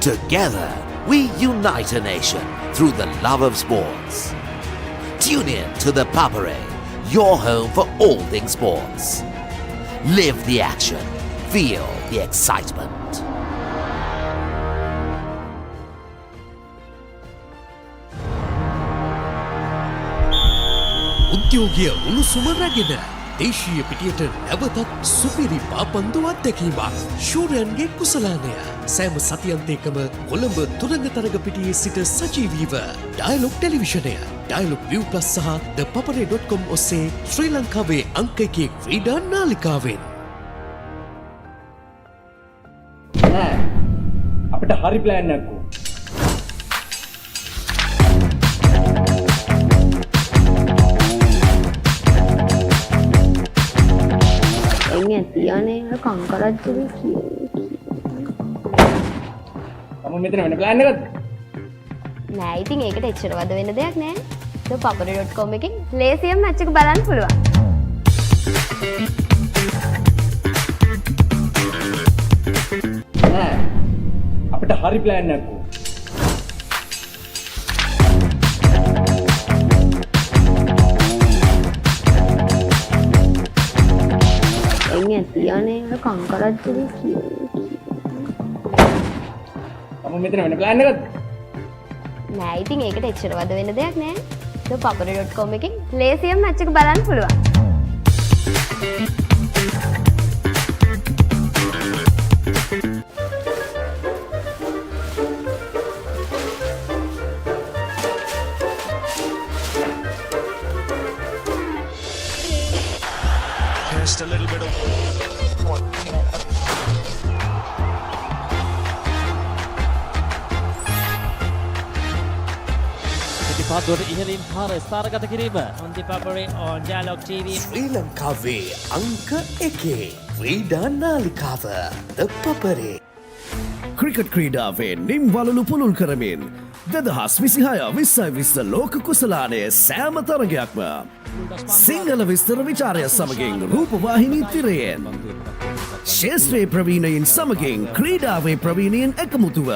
Together, we unite a nation through the love of sports. Tune in to the Papare, your home for all things sports. Live the action. Feel the excitement. උද්‍යෝගය උණුසුම රැගෙන දේශීය පිටියට නැවතත් සුපිරි පාපන්දු අත්දැකීමක් ශූරයන්ගේ කුසලානය සෑම සතියන්තයකම කොළඹ තුරංගතරග පිටියේ සිට සජීවීව dialogue ටෙලිවිෂනය dialogue ViU Plus සහ ThePapare.com ඔස්සේ ශ්‍රී ලංකාවේ අංක 1 ක්‍රීඩා නාලිකාවෙන් අපිට හරි ප්ලෑන් එකක් කංකරච්චලි කිය. මම මෙතන වෙන ප්ලෑන් එකක්ද? නෑ ඉතින් ඒකට එච්චර වද වෙන්න දෙයක් නෑ. ThePapare.com එකෙන් ලේසියෙන් මැච් එක බලන්න පුළුවන්. නෑ. අපිට හරි ප්ලෑන් එකක් ඕන. එන්නේ තියන්නේ කංකරච්චලි කිය. මම මෙතන වෙන ප්ලෑන් එකක්ද? නෑ ඉතින් ඒකට එච්චර වද වෙන්න දෙයක් නෑ. ThePapare.com එකෙන් ලේසියෙන් මැච් එක බලන්න පුළුවන්. Just a little bit of පාදුවට ඉහළින් පාර ස්ථාරගත කිරීම on ThePapare on Dialog TV ශ්‍රී ලංකාවේ අංක 1 ක්‍රීඩා නාලිකාව ThePapare. ක්‍රිකට් ක්‍රීඩාවේ නිම් වලලු පුළුල් කරමින් 2026 ලෝක කුසලානය සෑම තරගයක්ම සිංහල විස්තර විචාරය සමගින් රූපවාහිනී තිරයෙන් ශේත්‍රයේ ප්‍රවීණයින් සමගින් ක්‍රීඩාවේ ප්‍රවීණයෙන් එකමුතුව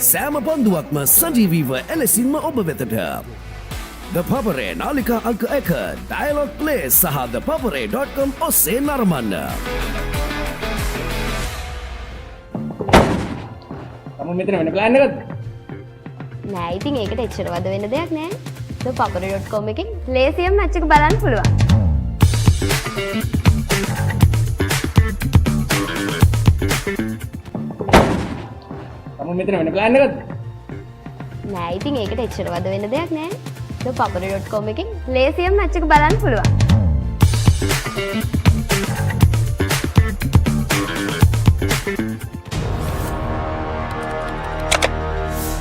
සෑම පන්දුවක්ම සජීවීව එලෙසින්ම ඔබ වෙතට ThePapare නාලිකා අංක 1 Dialog Play සහ ThePapare.com ඔස්සේ නරඹන්න. මම මෙතන වෙන ප්ලෑන් එකක්ද? නෑ ඉතින් ඒකට එච්චර වද වෙන්න දෙයක් නෑ. ThePapare.com එකෙන් ලේසියෙන් මැච් එක බලන්න පුළුවන්. මම මෙතන වෙන ප්ලෑන් එකක්ද? නෑ ඉතින් ඒකට එච්චර වද වෙන්න දෙයක් නෑ. ThePapare.com එකෙන් ලේසියෙන් මැච් එක බලන්න පුළුවන්.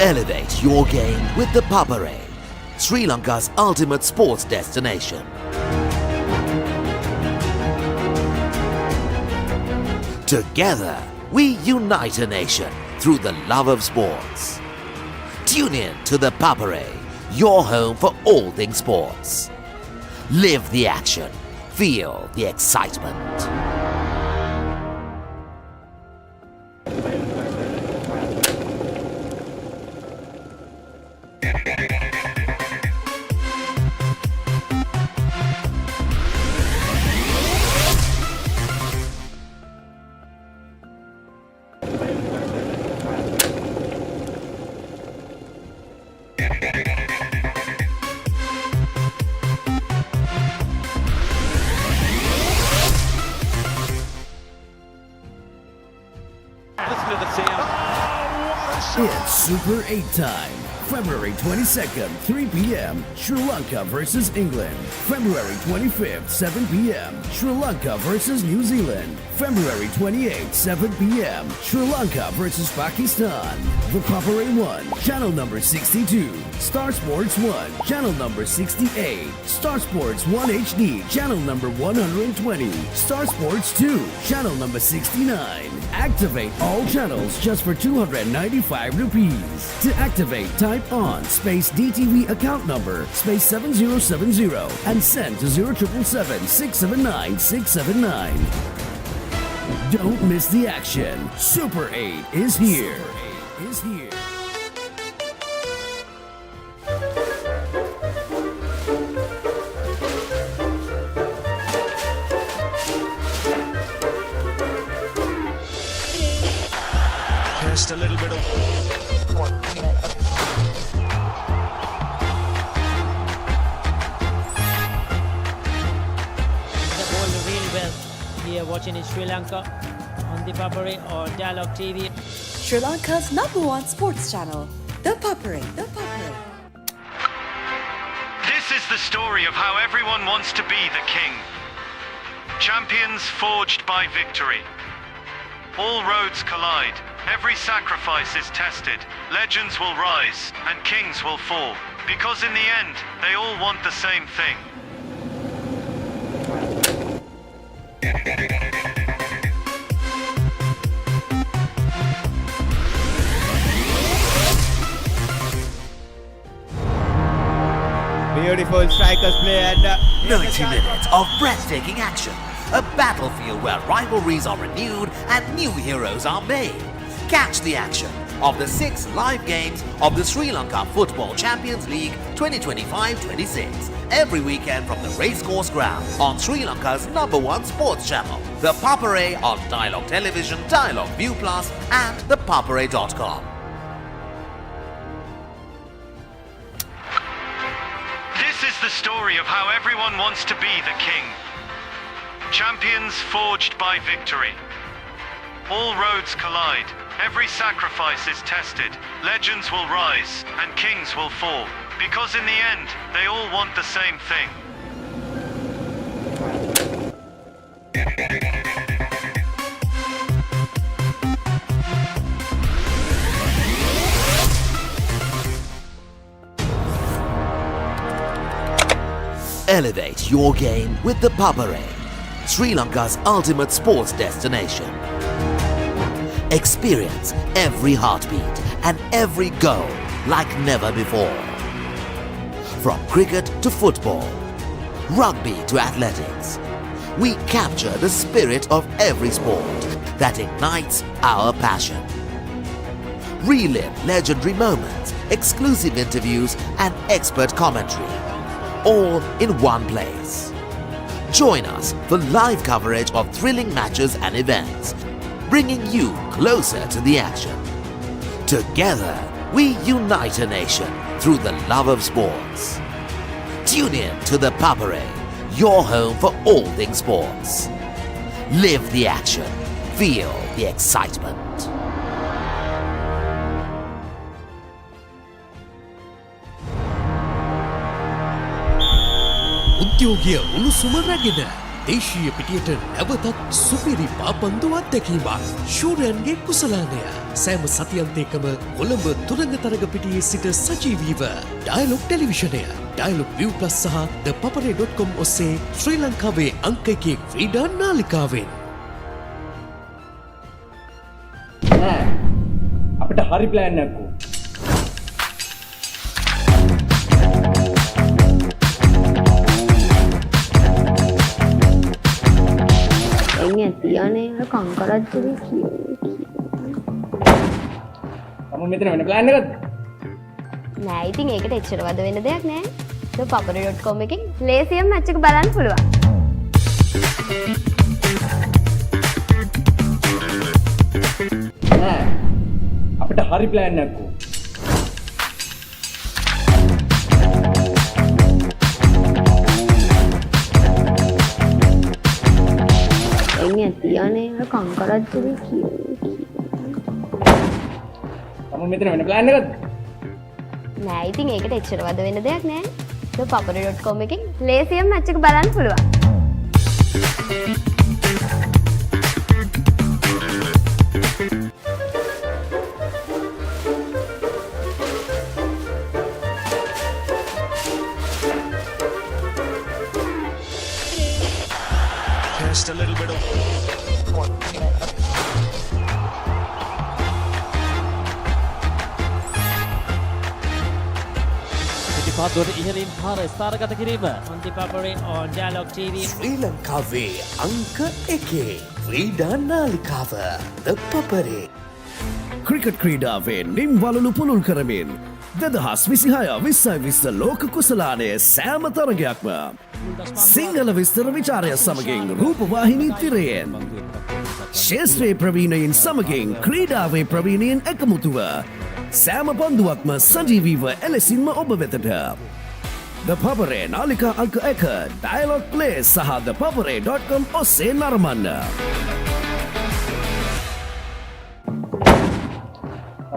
Elevate your game with ThePapare, Sri Lanka's ultimate sports destination. Together, we unite a nation through the love of sports. Tune in to ThePapare, your home for all things sports. Live the action, feel the excitement. It's Super 8 time. February 22nd, 3 p.m. Sri Lanka versus England. February 25th, 7 p.m. Sri Lanka versus New Zealand. February 28th, 7 p.m. Sri Lanka versus Pakistan. ThePapare 1, channel number 62. Star Sports 1, channel number 68. Star Sports 1 HD, channel number 120. Star Sports 2, channel number 69. Activate all channels just for 295 rupees. To activate, type on space DTV account number space 7070 and send to 0777 679 679. Don't miss the action. Super 8 is here. just a little bit of The ball really well here watching in Sri Lanka on ThePapare or Dialog TV. Sri Lanka's #1 sports channel, ThePapare. This is the story of how everyone wants to be the king. Champions forged by victory. All roads collide, every sacrifice is tested, legends will rise, and kings will fall. Because in the end, they all want the same thing. Beautiful strikers play and 90 minutes of breathtaking action. A battlefield where rivalries are renewed and new heroes are made. Catch the action of the 6 live games of the Sri Lanka Football Champions League 2025-26 every weekend from the racecourse ground on Sri Lanka's #1 sports channel, The Papare on Dialog Television, Dialog ViU Plus and ThePapare.com. This is the story of how everyone wants to be the king. Champions forged by victory. All roads collide. Every sacrifice is tested. Legends will rise and kings will fall. Because in the end, they all want the same thing. Elevate your game with the Papare, Sri Lanka's ultimate sports destination. Experience every heartbeat and every goal like never before. From cricket to football, rugby to athletics, we capture the spirit of every sport that ignites our passion. Relive legendary moments, exclusive interviews and expert commentary, all in one place. Join us for live coverage of thrilling matches and events, bringing you closer to the action. Together, we unite a nation through the love of sports. Tune in to the Papare, your home for all things sports. Live the action, feel the excitement. උද්‍යෝගය උණුසුම රැගෙන දේශීය පිටියට නැවතත් සුපිරි පාපන්දු අත්දැකීමක් ශූරයන්ගේ කුසලානය සෑම සතියන්තයකම කොළඹ තුරංග තරග පිටියේ සිට සජීවීව dialogue ටෙලිවිෂනය dialogue ViU Plus සහ ThePapare.com ඔස්සේ ශ්‍රී ලංකාවේ අංක 1 ක්‍රීඩා නාලිකාවෙන් අපිට හරි ප්ලෑන් එකක් තියනේ කංකරච්චලේ කියෝ. මම මෙතන වෙන ප්ලෑන් එකක්ද? නෑ ඉතින් ඒකට එච්චර වද වෙන දෙයක් නෑ. ThePapare.com එකෙන් ලේසියෙන් මැච් එක බලන්න පුළුවන්. නෑ අපිට හරි ප්ලෑන් එකක් තියනේ කංකරච්චලේ කියෝ. මම මෙතන වෙන ප්ලෑන් එකක්ද? නෑ ඉතින් ඒකට එච්චර වද වෙන දෙයක් නෑ. ThePapare.com එකෙන් ලේසියෙන් මැච් එක බලන්න පුළුවන්. Just a little bit of පිටිපත්වලට ඉහළින් පාර ස්ථානගත කිරීම on ThePapare on Dialog TV ශ්‍රී ලංකාවේ අංක 1 ක්‍රීඩා නාලිකාව ThePapare ක්‍රිකට් ක්‍රීඩාවේ නිම් වලලු පුළුල් කරමින් 2026-20 ලෝක කුසලානය සෑම තරගයක්ම සිංහල විස්තර විචාරය සමගින් රූපවාහිනී තිරයෙන් ශේෂ්ත්‍රයේ ප්‍රවීණයින් සමගින් ක්‍රීඩාවේ ප්‍රවීණයෙන් එකමුතුව සෑම පන්දුවක්ම සජීවීව එලෙසින්ම ඔබ වෙතට ThePapare නාලිකා අංක 1 ඩයලොග් ප්ලේ සහ ThePapare.com ඔස්සේ නරඹන්න.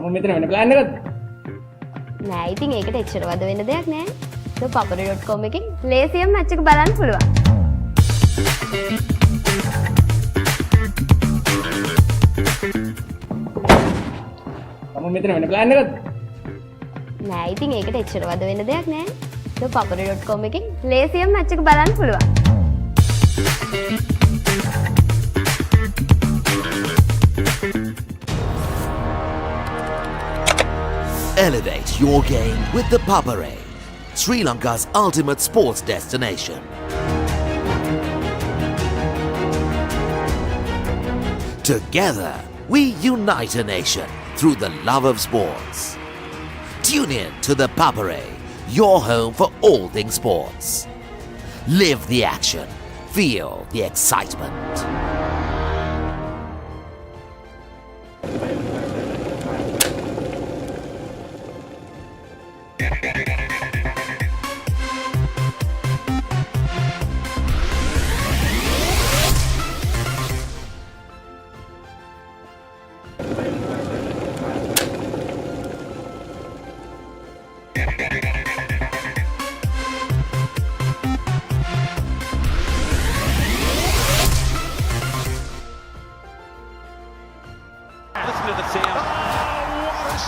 මම මෙතන වෙන ප්ලෑන් එකක්ද? නෑ ඉතින් ඒකට එච්චර වද වෙන දෙයක් නෑ. ThePapare.com එකෙන් ලේසියෙන් මැච් එක බලන්න පුළුවන්. මම මෙතන වෙන ප්ලෑන් එකක්ද? නෑ ඉතින් ඒකට එච්චර වද වෙන දෙයක් නෑ. ThePapare.com එකෙන් ලේසියෙන් මැච් එක බලන්න පුළුවන්. Elevate your game with the Papare, Sri Lanka's ultimate sports destination. Together, we unite a nation through the love of sports. Tune in to the Papare, your home for all things sports. Live the action, feel the excitement.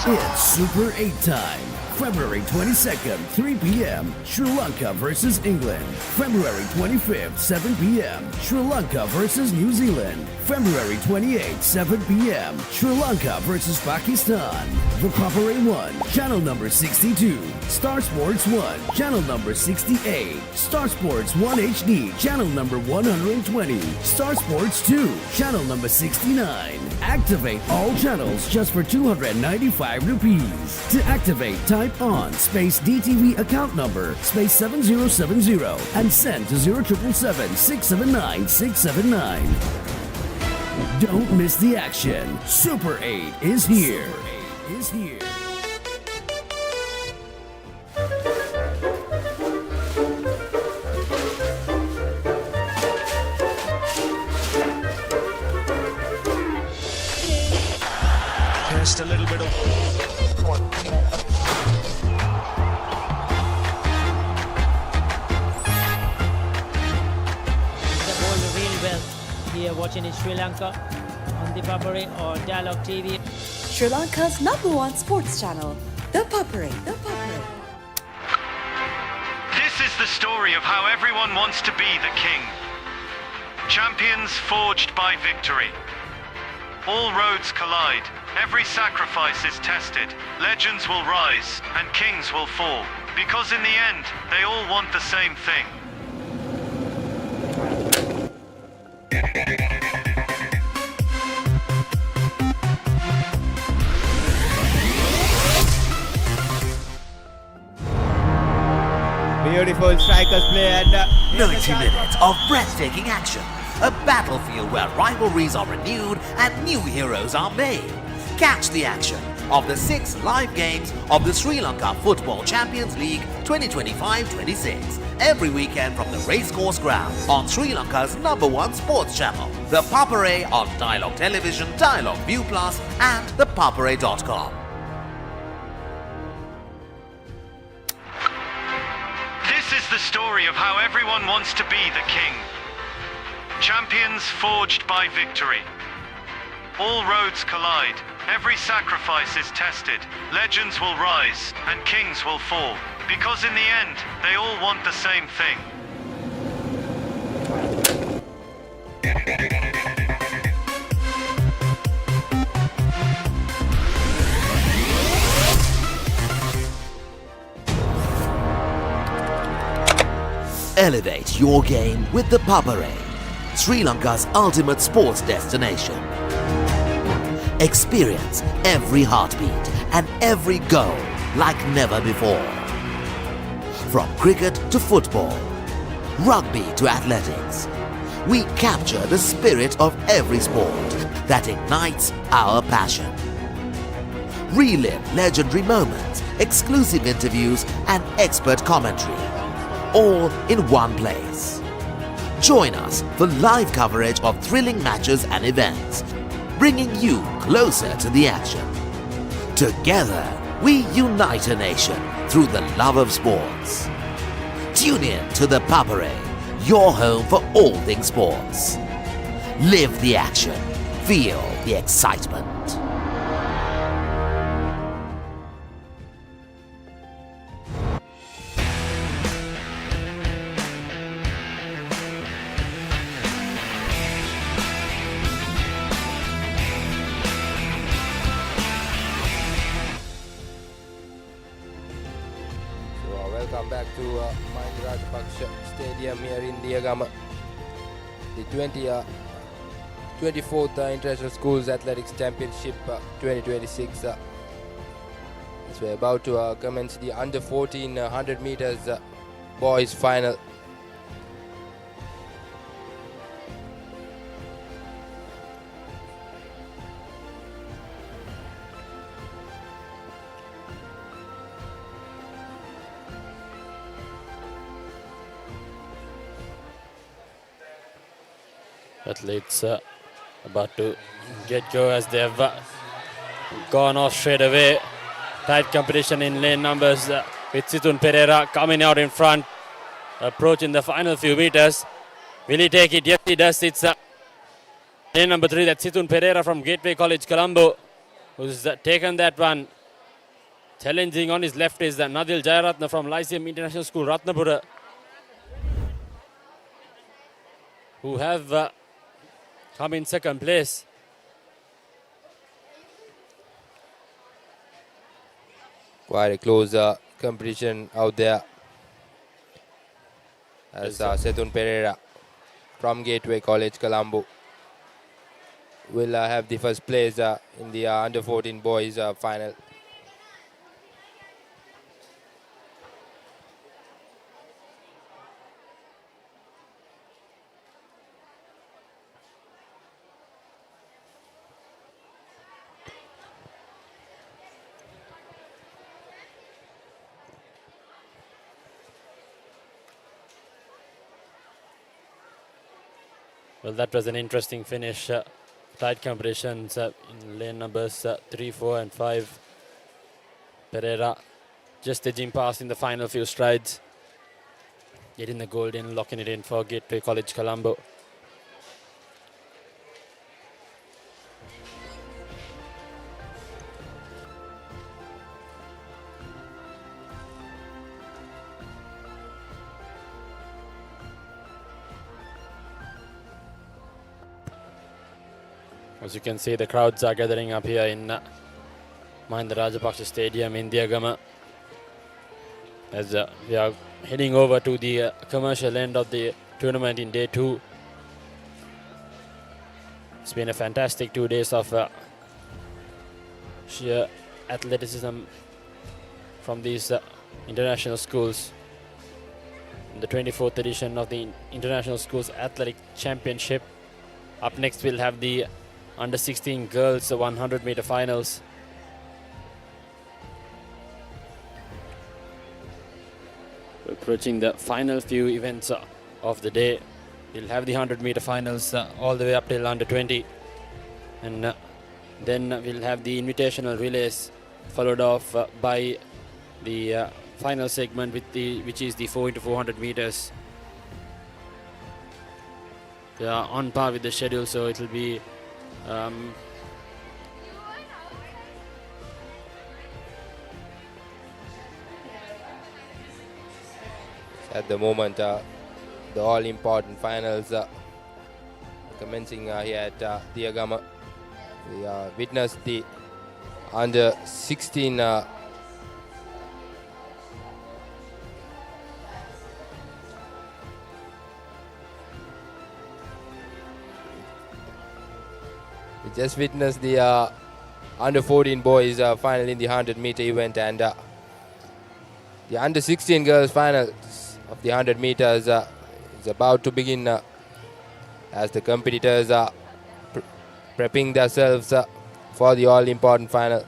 It's Super 8 time. February 22nd, 3 p.m. Sri Lanka versus England. February 25th, 7 p.m. Sri Lanka versus New Zealand. February 28th, 7 p.m. Sri Lanka versus Pakistan. The Papare 1, channel number 62. Star Sports 1, channel number 68. Star Sports 1 HD, channel number 120. Star Sports 2, channel number 69. Activate all channels just for 295 rupees. To activate, type on space DTV account number space 7070 and send to 0777 679 679. Don't miss the action. Super 8 is here. Just a little bit of here watching in Sri Lanka on ThePapare or Dialog TV. Sri Lanka's #1 sports channel, ThePapare. This is the story of how everyone wants to be the king. Champions forged by victory. All roads collide. Every sacrifice is tested. Legends will rise and kings will fall. Because in the end, they all want the same thing. Beautiful strikers play and 90 minutes of breathtaking action. A battlefield where rivalries are renewed and new heroes are made. Catch the action of the 6 live games of the Sri Lanka Football Champions League 2025-26 every weekend from the racecourse ground on Sri Lanka's #1 sports channel, The Papare on Dialog Television, Dialog ViU Plus and ThePapare.com. This is the story of how everyone wants to be the king. Champions forged by victory. All roads collide. Every sacrifice is tested. Legends will rise and kings will fall. Because in the end, they all want the same thing. Elevate your game with the Papare, Sri Lanka's ultimate sports destination. Experience every heartbeat and every goal like never before. From cricket to football, rugby to athletics, we capture the spirit of every sport that ignites our passion. Relive legendary moments, exclusive interviews and expert commentary, all in one place. Join us for live coverage of thrilling matches and events, bringing you closer to the action. Together, we unite a nation through the love of sports. Tune in to the Papare, your home for all things sports. Live the action, feel the excitement. Welcome back to Mahinda Rajapaksa Stadium here in Diyagama. The 24th International Schools Athletics Championship 2026. So we're about to commence the under 14 100 meters boys final. Athletes about to get go as they have gone off straight away. Tight competition in lane numbers with Situn Pereira coming out in front, approaching the final few meters. Will he take it? Yes, he does. It's lane number 3, that's Situn Pereira from Gateway College, Colombo, who's taken that one. Challenging on his left is Nadil Jayaratna from Lyceum International School, Ratnapura, who have come in second place. Quite a close competition out there, as Setun Pereira from Gateway College, Colombo will have the first place in the under 14 boys final. Well, that was an interesting finish. Tight competitions in lane numbers 3, 4 and 5. Pereira just edging past in the final few strides. Getting the gold in, locking it in for Gateway College, Colombo. As you can see, the crowds are gathering up here in Mahinda Rajapaksa Stadium in Diyagama, as we are heading over to the commercial end of the tournament in day 2. It's been a fantastic 2 days of sheer athleticism from these international schools. In the 24th edition of the International Schools Athletic Championship. Up next, we'll have the under 16 girls 100 meter finals. We're approaching the final few events of the day. We'll have the 100 meter finals all the way up till under 20, and then we'll have the invitational relays, followed off by the final segment which is the 4x400 meters. They are on par with the schedule, so it will be at the moment the all-important finals commencing here at Diyagama. We witnessed the under 16 we just witnessed the under 14 boys final in the 100 meter event, and the under 16 girls final of the 100 meters is about to begin as the competitors are prepping themselves for the all-important final.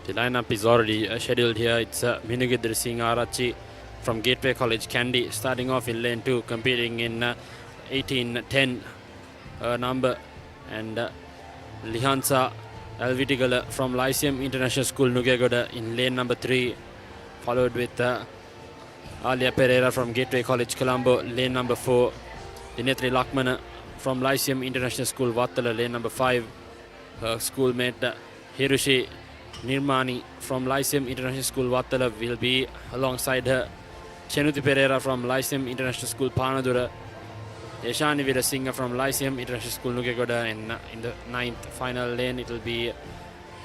The lineup is already scheduled here. It's Minugidri Singh Arachi from Gateway College, Kandy, starting off in lane 2, competing in 18-10 number, and Lihansa Alvitigala from Lyceum International School, Nugegoda, in lane number 3, followed with Alia Pereira from Gateway College, Colombo, lane number 4, Dinetri Lakmana from Lyceum International School, Vattala, lane number 5, her schoolmate Hirushi Nirmani from Lyceum International School, Vattala, will be alongside her. Chenuti Pereira from Lyceum International School, Panadura, Deshani Virasinghe from Lyceum International School Nugegoda. In the 9th final lane, it will be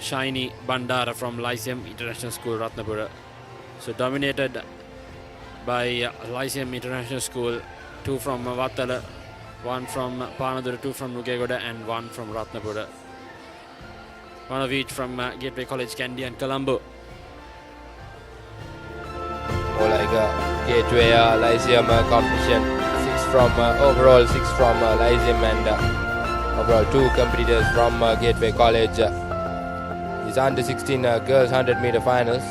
Shiny Bandara from Lyceum International School Ratnapura. So dominated by Lyceum International School, 2 from Vattala, 1 from Panadura, 2 from Nugegoda and 1 from Ratnapura. 1 of each from Gateway College, Kandy and Colombo. More like a Gateway Lyceum competition. 6 from overall 6 from Lyceum and overall 2 competitors from Gateway College. These under 16 girls 100-meter finals.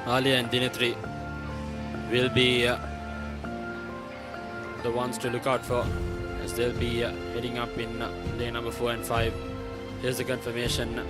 Alia and Dinitri will be the ones to look out for, as they'll be heading up in lane number 4 and 5. Here's the confirmation.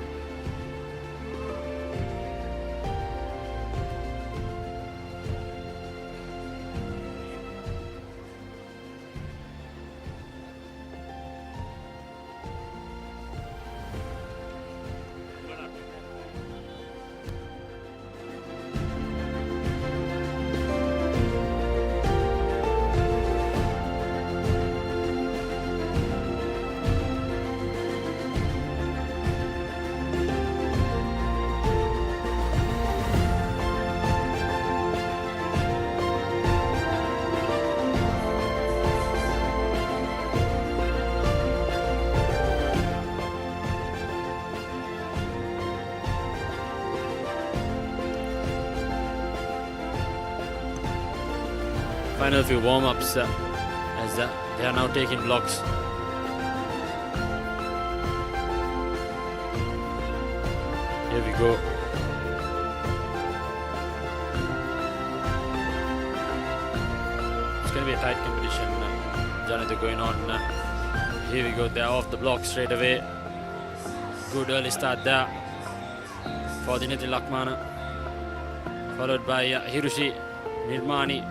Final few warm-ups as they are now taking blocks. Here we go. It's going to be a tight competition. Janitha going on. Here we go. They're off the block straight away. Good early start there for Dinitri Lakmana, followed by Hirushi Nirmani.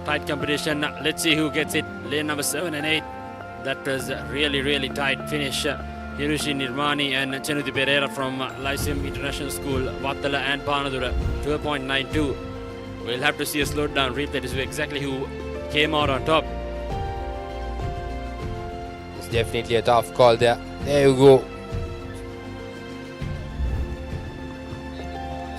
Tight competition. Let's see who gets it. Lane number 7 and 8. That was really tight finish. Hirushi Nirmani and Chenuti Pereira from Lyceum International School, Vattala and Panadura. 12.92. We'll have to see a slowed down replay to see exactly who came out on top. It's definitely a tough call there. There you go.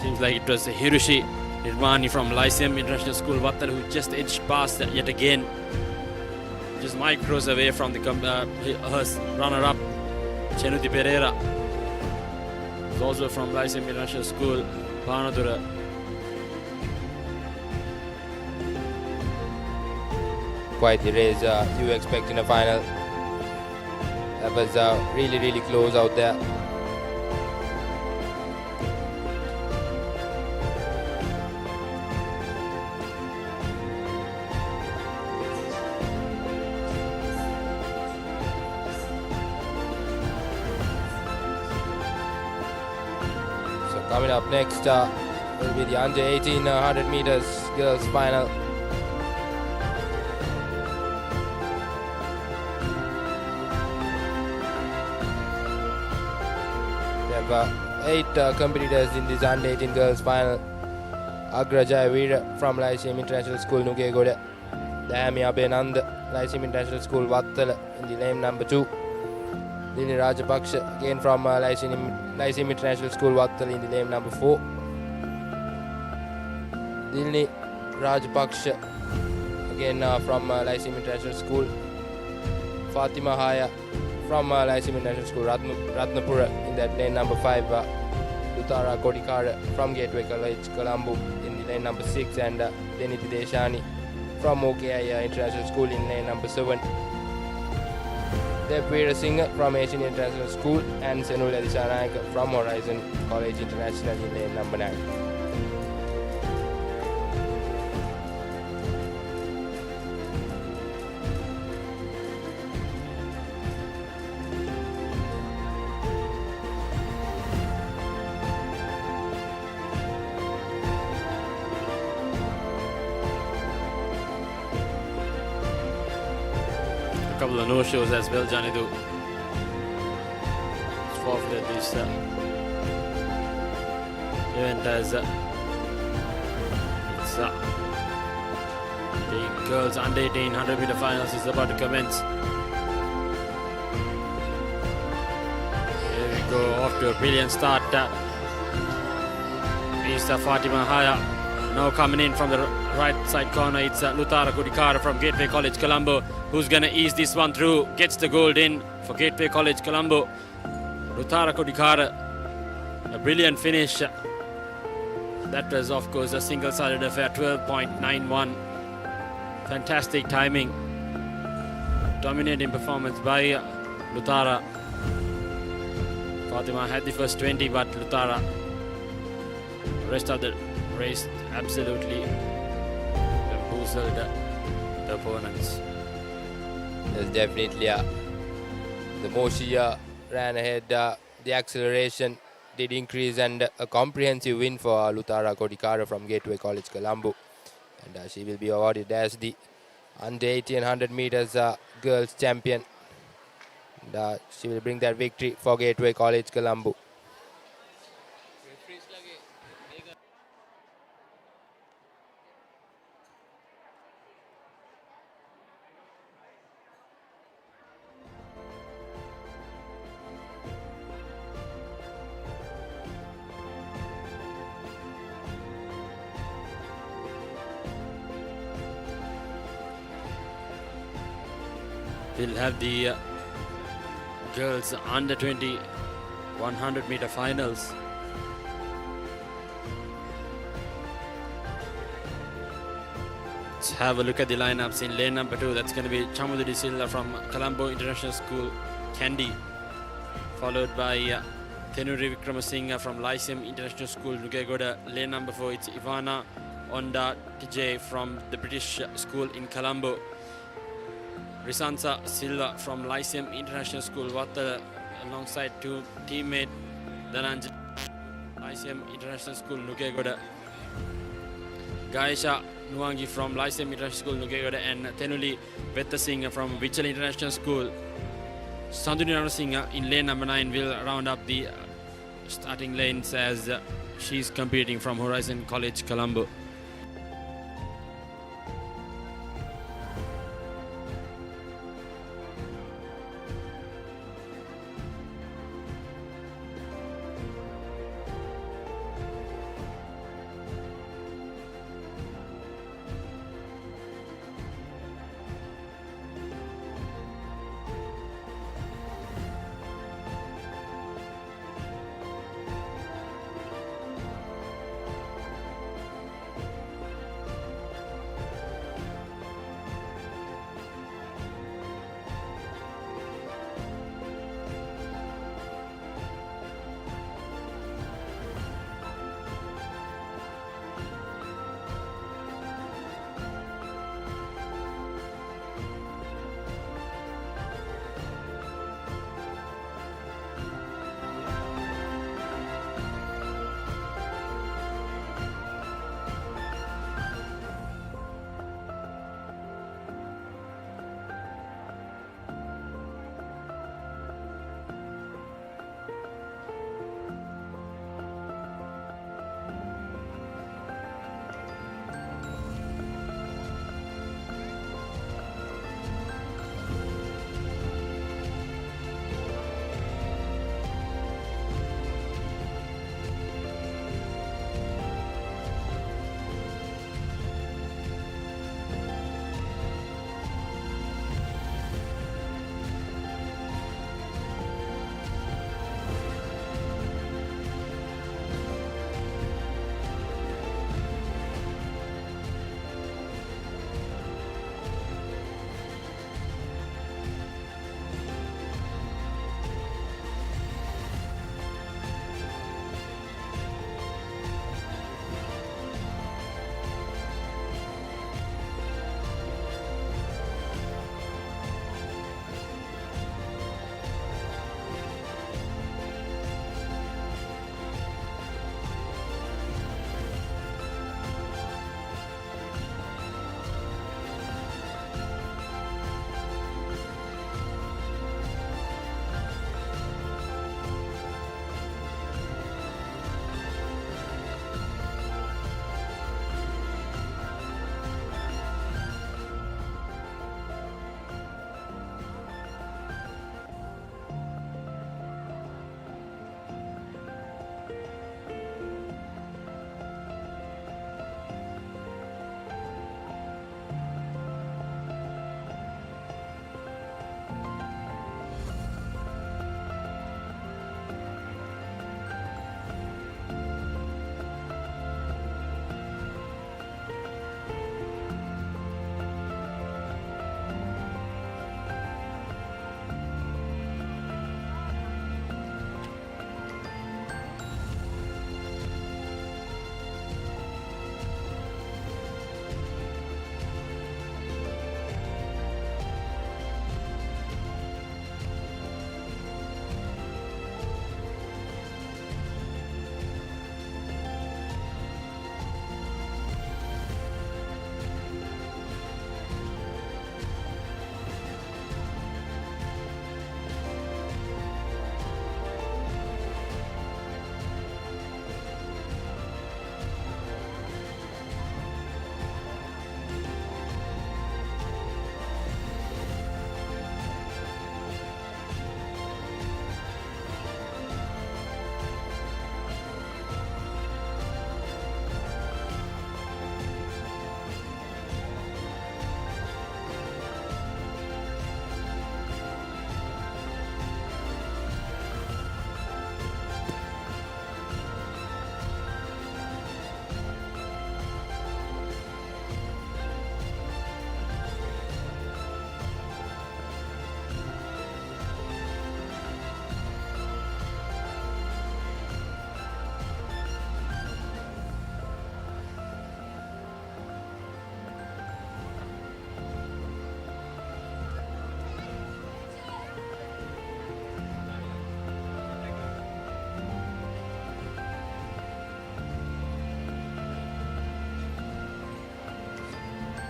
Seems like it was Hirushi Nirmani from Lyceum International School, Vattala, who just edged past yet again. Just micros away from the her runner-up, Chenuti Pereira. He's also from Lyceum International School, Panadura. Quite the race you expect in a final. That was really close out there. Coming up next will be the under 18 100 meters girls final. We have 8 competitors in this under 18 girls final. Agrajaya Veera from Lyceum International School Nugegoda, Dayami Abhenanda, Lyceum International School Vattala in the lane number 2. Dilni Rajapaksa again from Lyceum International School Vattala in the lane number 4. Dilni Rajapaksa again from Lyceum International School. Fatima Haya from Lyceum International School Ratnapura in that lane number 5. Lutara Kodikara from Gateway College Colombo in the lane number 6, and Deniti Deshani from OKI International School in lane number 7. DTV Ch from Asian International School and Senula Dishanayaka from Horizon College International in lane number 9. A couple of no-shows as well, Janitha. It's forfeited this event as it's the girls under 18 100 meter finals is about to commence. Here we go, off to a brilliant start. Is Fatima Haya now coming in from the right side corner. It's Lutara Kudikara from Gateway College Colombo who's going to ease this one through. Gets the gold in for Gateway College Colombo. Lutara Kudikara, a brilliant finish. That was of course a single-sided affair, 12.91. Fantastic timing. Dominating performance by Lutara. Fatima had the first 20, but Lutara, rest of the race absolutely bamboozled the opponents. Yes, definitely. The more she ran ahead, the acceleration did increase, and a comprehensive win for Lutara Kodikara from Gateway College Colombo. And she will be awarded as the under 18 100 meters girls champion. And she will bring that victory for Gateway College Colombo. We'll have the girls under 20 100 meter finals. Let's have a look at the lineups in lane number 2. That's going to be Chamududi Silla from Colombo International School, Kandy, followed by Thenuri Vikramasinghe from Lyceum International School, Nugegoda. Lane number 4, it's Ivana Onda Tijay from the British School in Colombo. Risansa Silva from Lyceum International School, Vattala, alongside two teammate Dhananjay, Lyceum International School, Nugegoda. Gaisha Nuangi from Lyceum International School, Nugegoda, and Thenuli Vettasinghe from Vichal International School. Sandhuni Ranasinghe in lane number 9 will round up the starting lanes as she's competing from Horizon College, Colombo.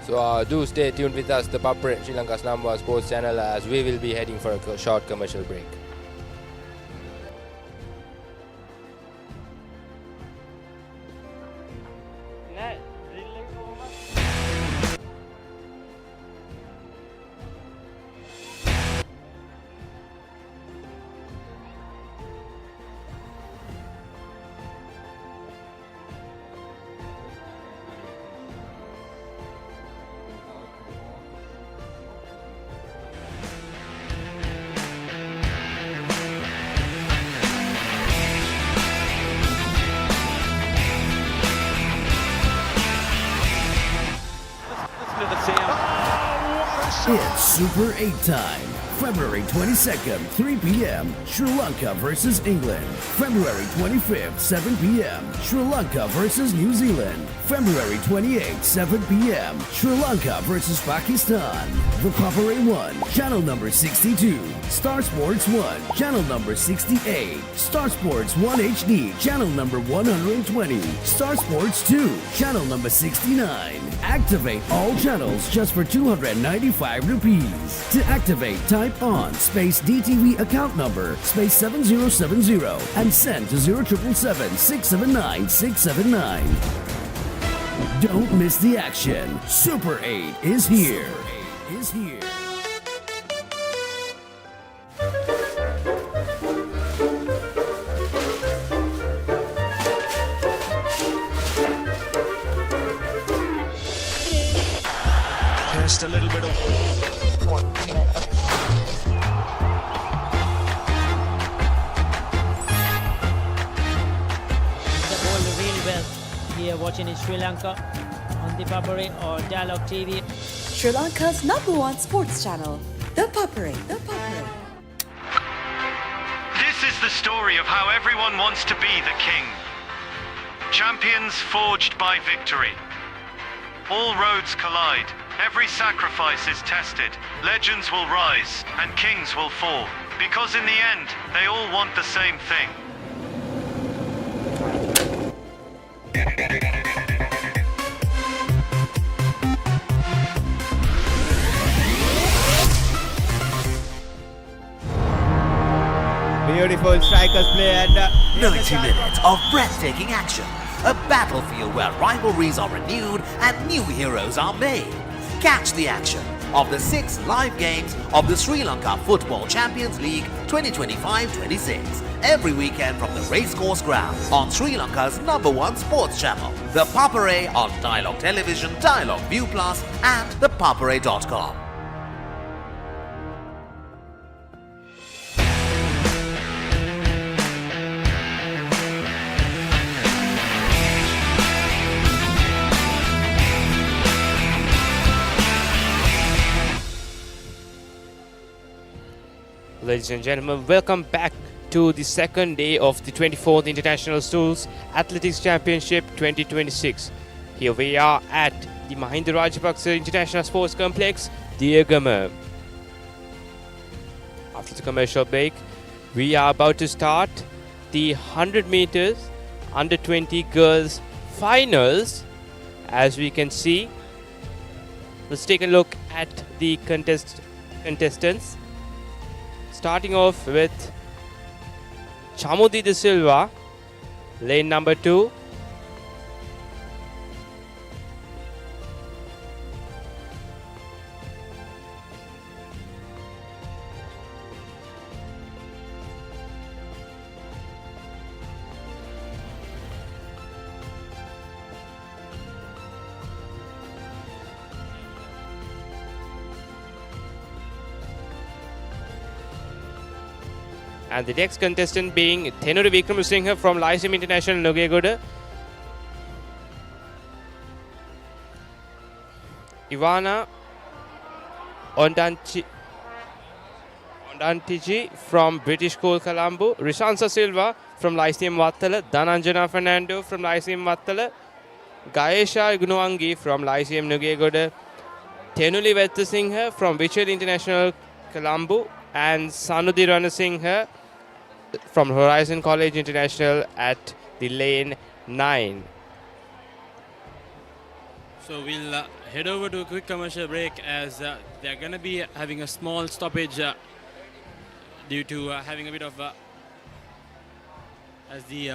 So do stay tuned with us, the Papare, Sri Lanka's #1 sports channel, as we will be heading for a short commercial break. It's Super 8 time. February 22nd, 3 p.m., Sri Lanka versus England. February 25th, 7 p.m., Sri Lanka versus New Zealand. February 28th, 7 p.m., Sri Lanka versus Pakistan. The Papare 1, channel number 62. Star Sports 1, channel number 68. Star Sports 1 HD, channel number 120. Star Sports 2, channel number 69. Activate all channels just for 295 rupees. To activate, type on space DTV account number space 7070 and send to 0777 679 679. Don't miss the action. Super 8 is here. Just a little bit of really well here watching in Sri Lanka on ThePapare or Dialog TV. Sri Lanka's #1 sports channel, ThePapare. This is the story of how everyone wants to be the king. Champions forged by victory. All roads collide. Every sacrifice is tested. Legends will rise and kings will fall. Because in the end, they all want the same thing. Beautiful strikers play and 90 minutes of breathtaking action. A battlefield where rivalries are renewed and new heroes are made. Catch the action of the 6 live games of the Sri Lanka Football Champions League 2025-26 every weekend from the racecourse ground on Sri Lanka's #1 sports channel, The Papare, on Dialog Television, Dialog ViU Plus and thepapare.com. Ladies and gentlemen, welcome back to the second day of the 24th International Schools Athletics Championship 2026. Here we are at the Mahinda Rajapaksa International Sports Complex, Diyagama. After the commercial break, we are about to start the 100 meters under 20 girls finals. As we can see, let's take a look at the contestants. Starting off with Chamudi De Silva, lane number 2. And the next contestant being Thenuri Vikramasinghe from Lyceum International Nugegoda. Ivana Ondantiji from British School Colombo. Rishansa Silva from Lyceum Wattala. Dhananjana Fernando from Lyceum Wattala. Gaesha Gunuangi from Lyceum Nugegoda. Thenuli Vettasinghe from Vichel International Colombo. And Sanudi Ranasinghe from Horizon College International at the lane 9. So we'll head over to a quick commercial break as they're going to be having a small stoppage due to having a bit of as the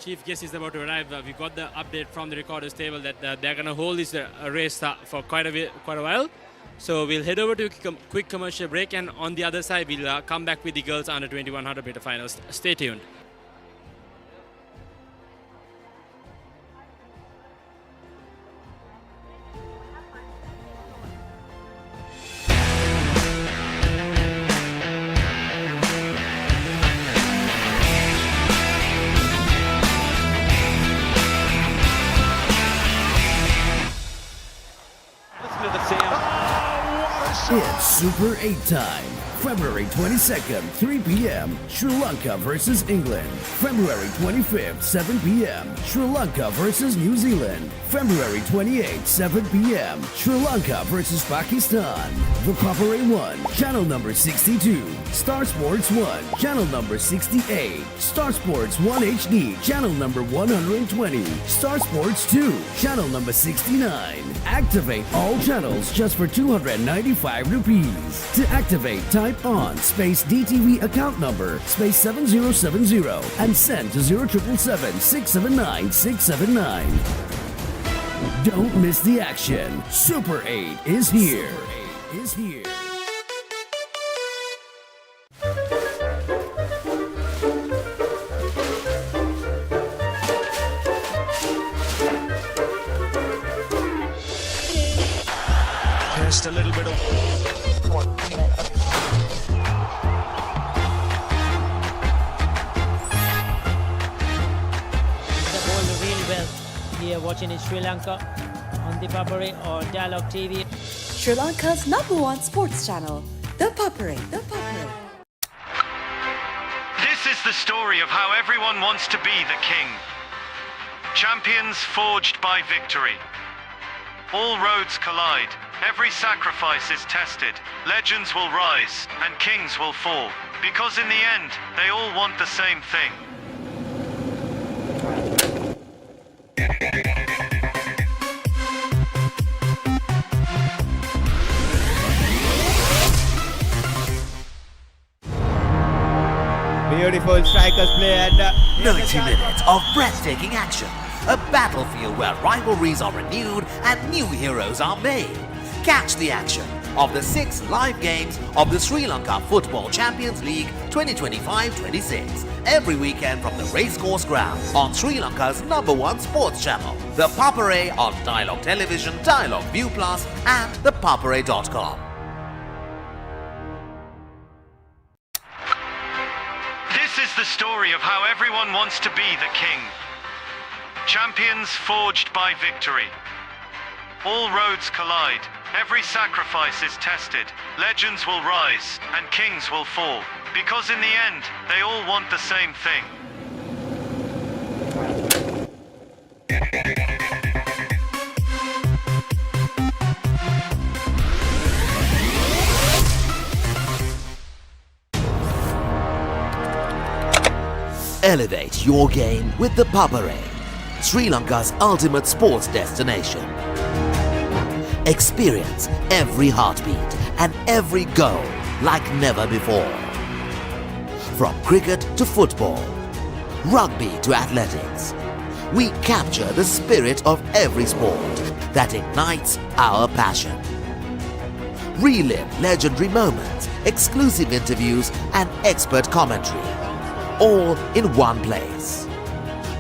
chief guest is about to arrive. We got the update from the recorders table that they're going to hold this race for quite a while. So we'll head over to a quick commercial break, and on the other side we'll come back with the girls under 2100 meter finals. Stay tuned. It's Super 8 time. February 22nd, 3 p.m. Sri Lanka versus England. February 25th, 7 p.m. Sri Lanka versus New Zealand. February 28th, 7 p.m. Sri Lanka versus Pakistan. ThePapare 1, channel number 62. Star Sports 1, channel number 68. Star Sports 1 HD, channel number 120. Star Sports 2, channel number 69. Activate all channels just for 295 rupees. To activate, type on space DTV account number space 7070 and send to 0777 679 679. Don't miss the action. Super 8 is here. Super 8 is here. Just a little bit of here watching in Sri Lanka on ThePapare or Dialog TV. Sri Lanka's #1 sports channel, ThePapare. This is the story of how everyone wants to be the king. Champions forged by victory. All roads collide, every sacrifice is tested, legends will rise, and kings will fall. Because in the end, they all want the same thing. Beautiful strikers play and 90 minutes of breathtaking action. A battlefield where rivalries are renewed and new heroes are made. Catch the action of the 6 live games of the Sri Lanka Football Champions League 2025-26 every weekend from the racecourse ground on Sri Lanka's #1 sports channel, ThePapare on Dialog Television, Dialog ViU Plus and ThePapare.com. This is the story of how everyone wants to be the king. Champions forged by victory. All roads collide, every sacrifice is tested, legends will rise, and kings will fall. Because in the end, they all want the same thing. Elevate your game with ThePapare, Sri Lanka's ultimate sports destination. Experience every heartbeat and every goal like never before. From cricket to football, rugby to athletics, we capture the spirit of every sport that ignites our passion. Relive legendary moments, exclusive interviews and expert commentary, all in one place.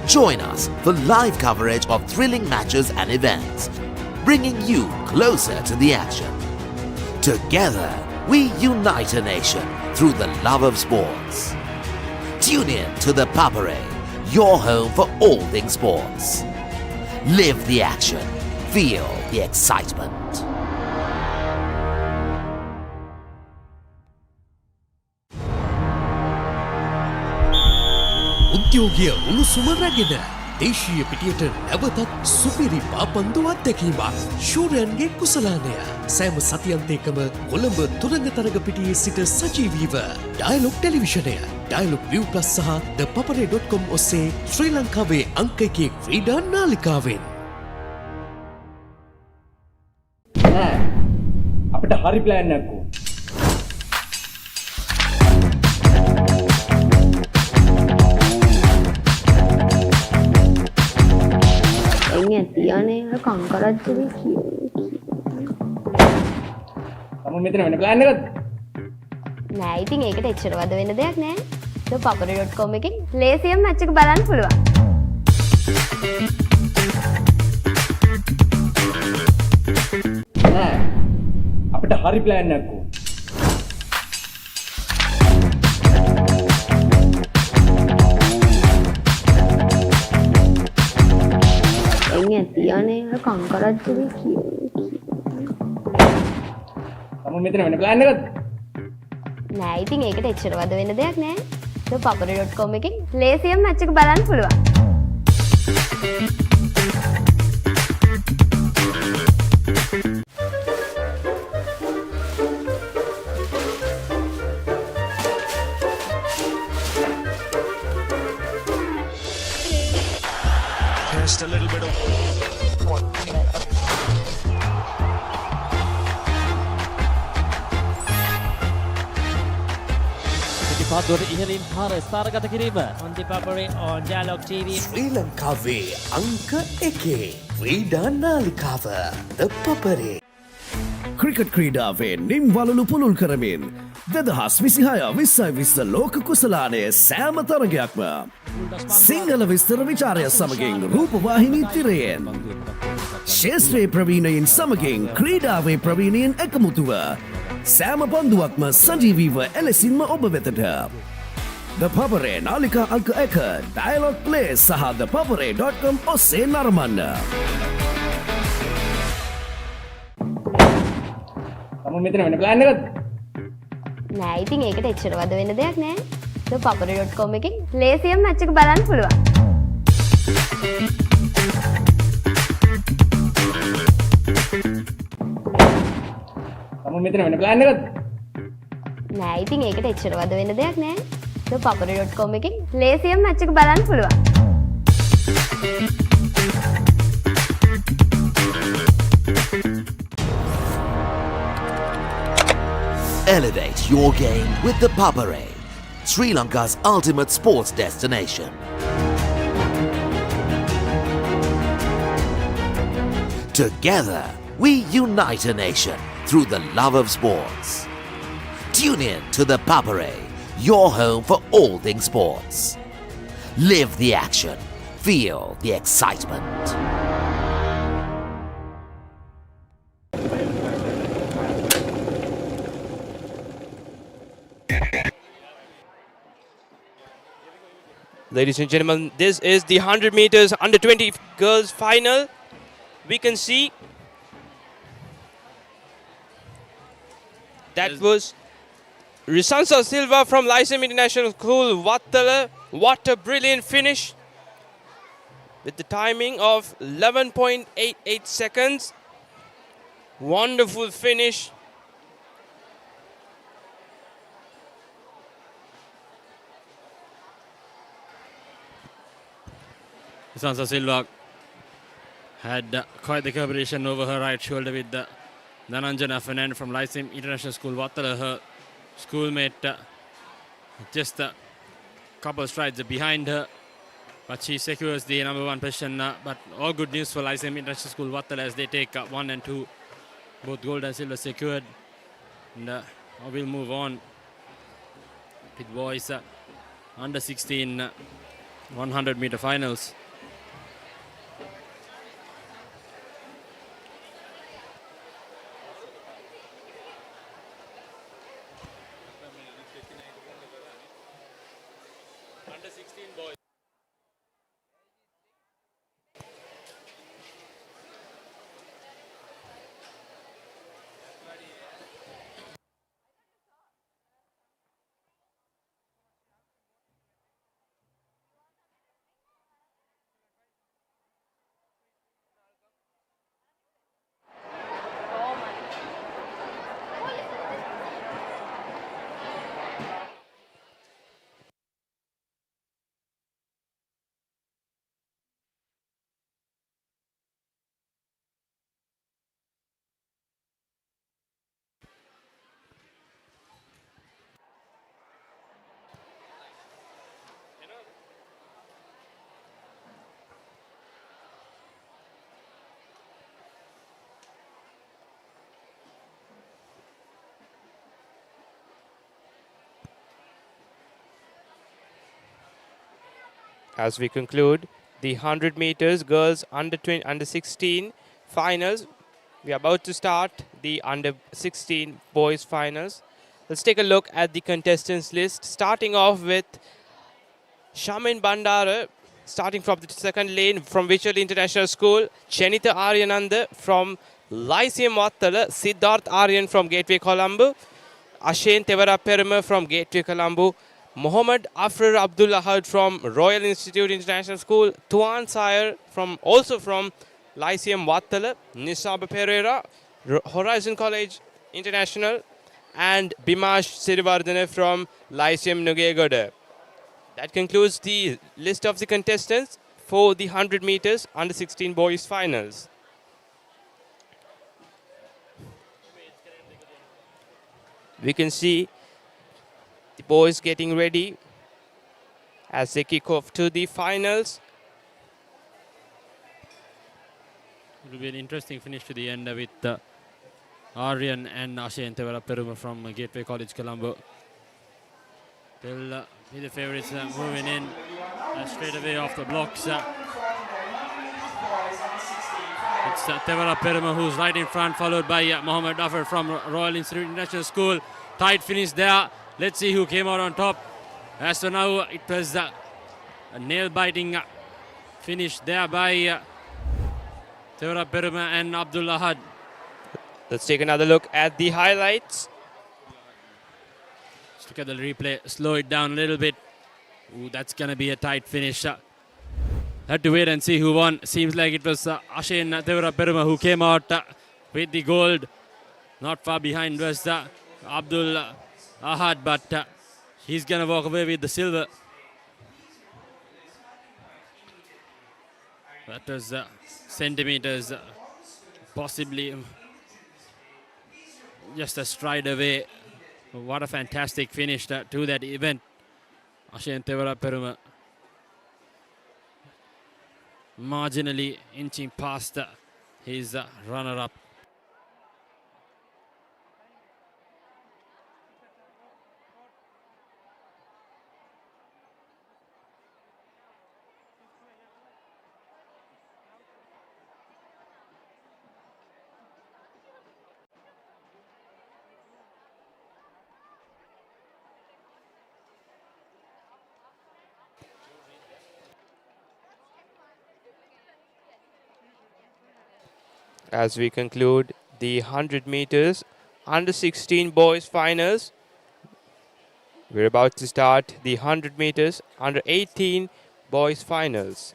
Join us for live coverage of thrilling matches and events, bringing you closer to the action. Together, we unite a nation through the love of sports. Tune in to ThePapare, your home for all things sports. Live the action. Feel the excitement. උද්‍යෝගය උණුසුම රැගෙන දේශීය පිටියට නැවතත් සුපිරි පාපන්දු අත්දැකීමක් ශූරයන්ගේ කුසලානය සෑම සතියන්තයකම කොළඹ තුරංගතරග පිටියේ සිට සජීවීව dialogue ටෙලිවිෂනය dialogue ViU Plus සහ thepapare.com ඔස්සේ ශ්‍රී ලංකාවේ අංක 1 ක්‍රීඩා නාලිකාවෙන් නෑ. අපිට හරි ප්ලෑන් එකක් ඕන. එන්නේ තියන්නේ අර කංකරච්චලේ කිය. තම මෙතන වෙන ප්ලෑන් එකක්ද? නෑ ඉතින් ඒකට එච්චර වද වෙන්න දෙයක් නෑ. ThePapare.com එකෙන් ලේසියෙන් මැච් එක බලන්න පුළුවන්. නෑ. අපිට හරි ප්ලෑන් එකක් ඕන. එන්නේ තියන්නේ අර කංකරච්චලේ කිය. තම මෙතන වෙන ප්ලෑන් එකක්ද? නෑ ඉතින් ඒකට එච්චර වද වෙන්න දෙයක් නෑ. ThePapare.com එකෙන් ලේසියෙන් මැච් එක බලන්න පුළුවන්. Just a little bit of පාදුවට ඉහළින් පාර ස්ථාරගත කිරීම on ThePapare on Dialog TV ශ්‍රී ලංකාවේ අංක 1 ක්‍රීඩා නාලිකාව ThePapare. ක්‍රිකට් ක්‍රීඩාවේ නිම් වලලු පුළුල් කරමින් 2026 ලෝක කුසලානය සෑම තරගයක්ම සිංහල විස්තර විචාරය සමගින් රූපවාහිනී තිරයෙන් ශේත්‍රයේ ප්‍රවීණයින් සමගින් ක්‍රීඩාවේ ප්‍රවීණයෙන් එකමුතුව සෑම පන්දුවක්ම සජීවීව එලෙසින්ම ඔබ වෙතට ThePapare නාලිකා අංක 1 Dialog Play සහ ThePapare.com ඔස්සේ නරඹන්න. තම මෙතන වෙන ප්ලෑන් එකක්ද? නෑ ඉතින් ඒකට එච්චර වද වෙන්න දෙයක් නෑ. ThePapare.com එකෙන් ලේසියෙන් මැච් එක බලන්න පුළුවන්. තම මෙතන වෙන ප්ලෑන් එකක්ද? නෑ ඉතින් ඒකට එච්චර වද වෙන්න දෙයක් නෑ. ThePapare.com එකෙන් ලේසියෙන් මැච් එක බලන්න පුළුවන්. Elevate your game with the Papare, Sri Lanka's ultimate sports destination. Together, we unite a nation through the love of sports. Tune in to the Papare, your home for all things sports. Live the action, feel the excitement. Ladies and gentlemen, this is the 100 meters under 20 girls final. We can see that was Risansa Silva from Lyceum International School, Vattala. What a brilliant finish with the timing of 11.88 seconds. Wonderful finish. Sansa Silva had quite the curvature over her right shoulder with Dhananjana Fernand from Lyceum International School, Vattala, her schoolmate, just a couple of strides behind her, but she secures the number 1 position. But all good news for Lyceum International School, Vattala, as they take 1 and 2, both gold and silver secured. And we'll move on with boys under 16 100 meter finals. Under 16 boys. As we conclude the 100 meters girls under 16 finals, we are about to start the under 16 boys finals. Let's take a look at the contestants list, starting off with Shamin Bandara, starting from the second lane from Visual International School, Chenita Aryananda from Lyceum Wattala, Siddharth Aryan from Gateway Colombo, Ashen Tevara Perima from Gateway Colombo, Mohammad Afrar Abdul Ahad from Royal Institute International School, Tuan Sayer also from Lyceum Wattala, Nisaba Pereira, Horizon College International, and Bimash Sirivardhana from Lyceum Nugegoda. That concludes the list of the contestants for the 100 meters under 16 boys finals. We can see the boys getting ready as they kick off to the finals. It will be an interesting finish to the end with Aryan and Ashen Tevara Peruma from Gateway College Colombo. They'll be the favourites moving in straight away off the blocks. It's Tevara Peruma who's right in front, followed by Mohammad Afar from Royal Institute International School. Tight finish there. Let's see who came out on top. As for now, it was a nail-biting finish there by Tevara Peruma and Abdul Ahad. Let's take another look at the highlights. Let's look at the replay. Slow it down a little bit. Ooh, that's going to be a tight finish. Had to wait and see who won. Seems like it was Ashen Tevara Peruma who came out with the gold. Not far behind was Abdul Ahad, but he's going to walk away with the silver. That was centimeters, possibly just a stride away. What a fantastic finish to that event. Ashen Tevara Peruma marginally inching past his runner-up. As we conclude the 100 meters under 16 boys finals, we're about to start the 100 meters under 18 boys finals.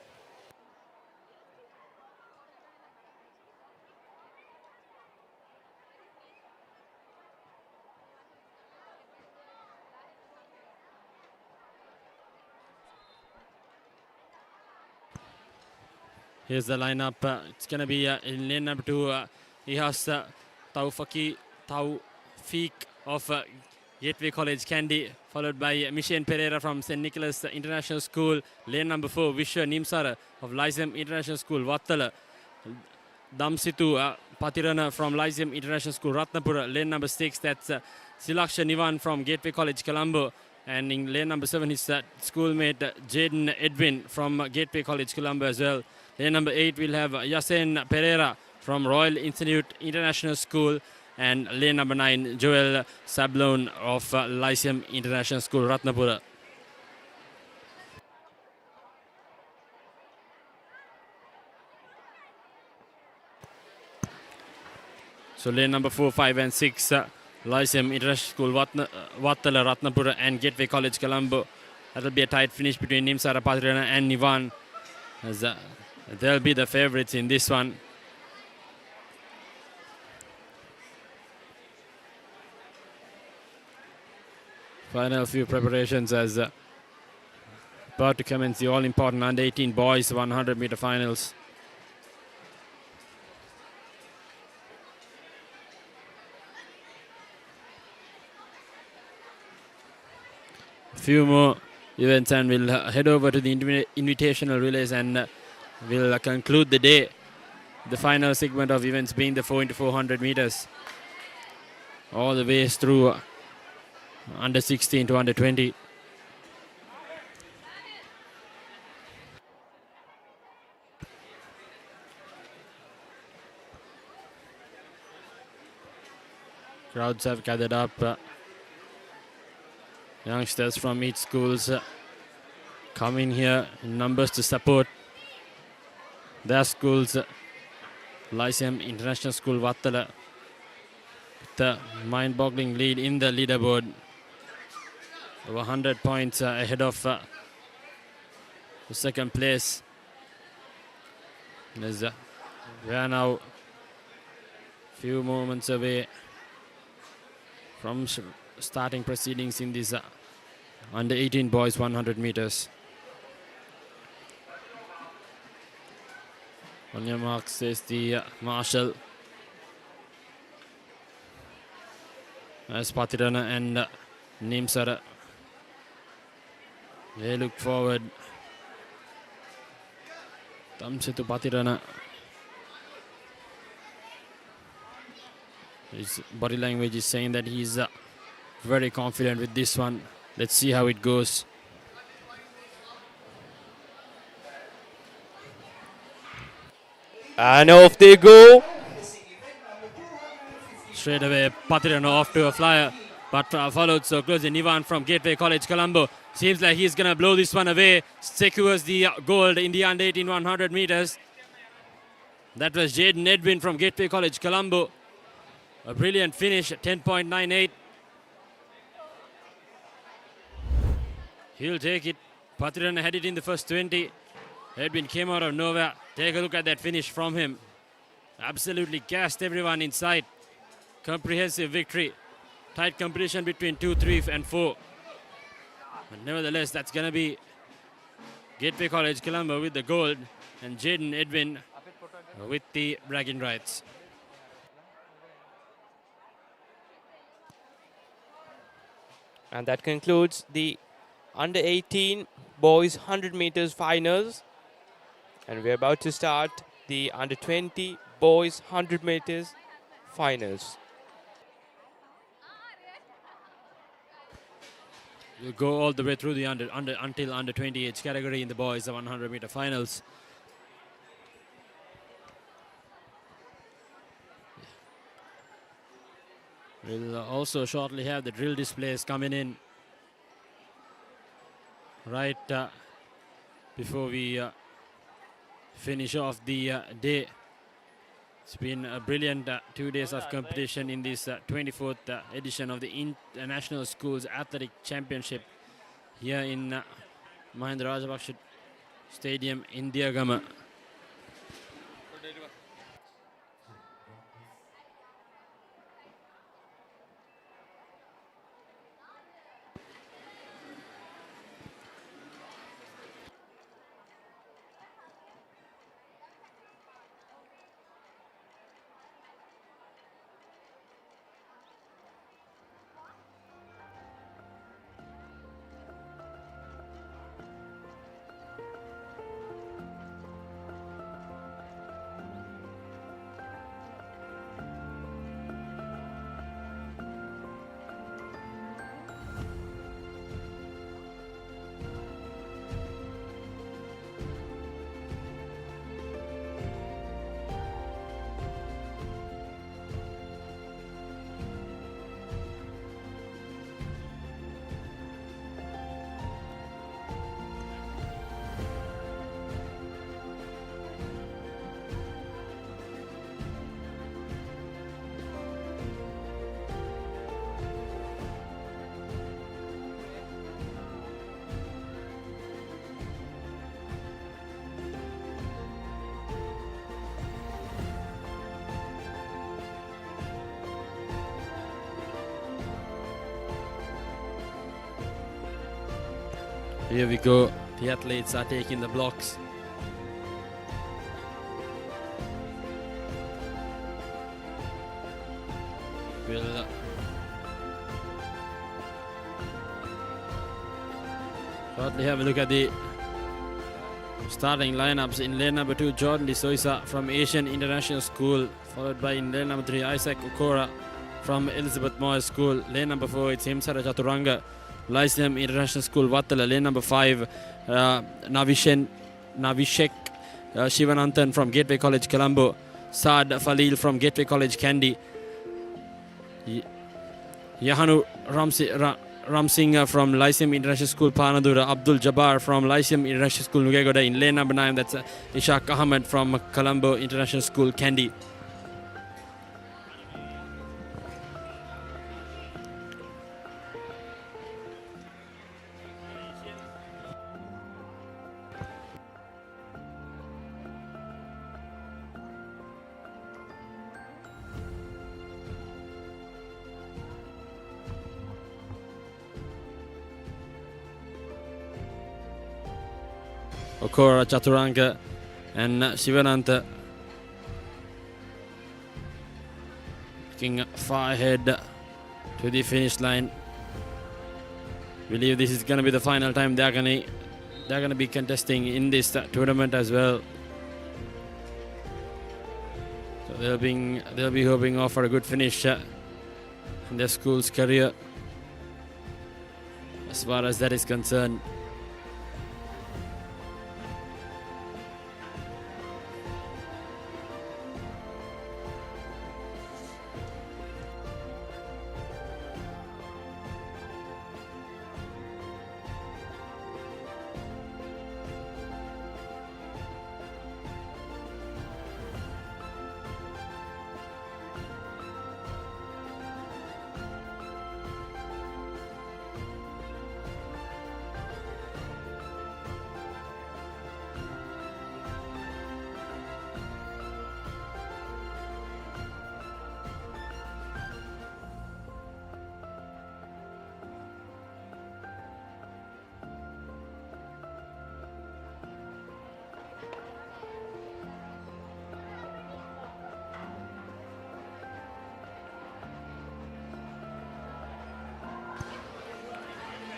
Here's the lineup. It's going to be in lane number 2. He has Taufik of Gateway College Kandy, followed by Mishen Pereira from St. Nicholas International School. Lane number 4, Vishwa Nimsara of Lyceum International School, Wattala. Damsitu Patirana from Lyceum International School, Ratnapura. Lane number 6, that's Silaksha Nivan from Gateway College Colombo. And in lane number 7, his schoolmate Jaden Edwin from Gateway College Colombo as well. Lane number 8, we'll have Yasen Pereira from Royal Institute International School. And lane number 9, Joel Sablon of Lyceum International School, Ratnapura. So lane number 4, 5 and 6, Lyceum International School, Wattala, Ratnapura and Gateway College Colombo. That will be a tight finish between Nimsara Patrana and Nivan, as they'll be the favorites in this one. Final few preparations as about to commence the all-important under-18 boys 100-meter finals. Few more events and we'll head over to the invitational relays and we'll conclude the day. The final segment of events being the 4 into 400 meters. All the way through under 16 to under 20. Crowds have gathered up. Youngsters from each schools coming here in numbers to support their schools. Lyceum International School Vattala with the mind-boggling lead in the leaderboard. Over 100 points ahead of the second place. We are now few moments away from starting proceedings in this under 18 boys 100 meters. On your mark, says the marshal. As Patirana and Nimsara, they look forward. Tamsitu Patirana. His body language is saying that he's very confident with this one. Let's see how it goes. And off they go. Straight away, Patirana off to a flyer, but followed so closely. Nivan from Gateway College, Colombo. Seems like he's going to blow this one away. Secures the gold in the under 18 100 meters. That was Jaden Edwin from Gateway College, Colombo. A brilliant finish, 10.98. He'll take it. Patirana had it in the first 20. Edwin came out of nowhere. Take a look at that finish from him. Absolutely gassed everyone inside. Comprehensive victory. Tight competition between 2, 3 and 4. But nevertheless, that's going to be Gateway College Colombo with the gold and Jaden Edwin with the bragging rights. And that concludes the under 18 boys 100 meters finals. And we're about to start the under 20 boys 100 meters finals. We'll go all the way through the until under 20 age category in the boys, the 100 meter finals. We'll also shortly have the drill displays coming in right before we finish off the day. It's been a brilliant 2 days of competition in this 24th edition of the International Schools Athletic Championship here in Mahinda Rajapaksa Stadium in Diyagama. Here we go. The athletes are taking the blocks. We'll shortly have a look at the starting lineups. In lane number 2, Jordan De Soisa from Asian International School, followed by in lane number 3, ISAC Okora from Elizabeth Moyes School. Lane number 4, it's Himsara Chaturanga, Lyceum International School Vattala. Lane number 5, Navishek Shivananthan from Gateway College Colombo. Saad Falil from Gateway College Kandy. Yahanu Ramsingh from Lyceum International School Panadura, Abdul Jabbar from Lyceum International School Nugegoda in lane number 9. That's Ishaq Ahmed from Colombo International School Kandy. Okora Chaturanga and Shivananta looking far ahead to the finish line. Believe this is going to be the final time they're going to be contesting in this tournament as well. So they'll be hoping for a good finish in their school's career as far as that is concerned.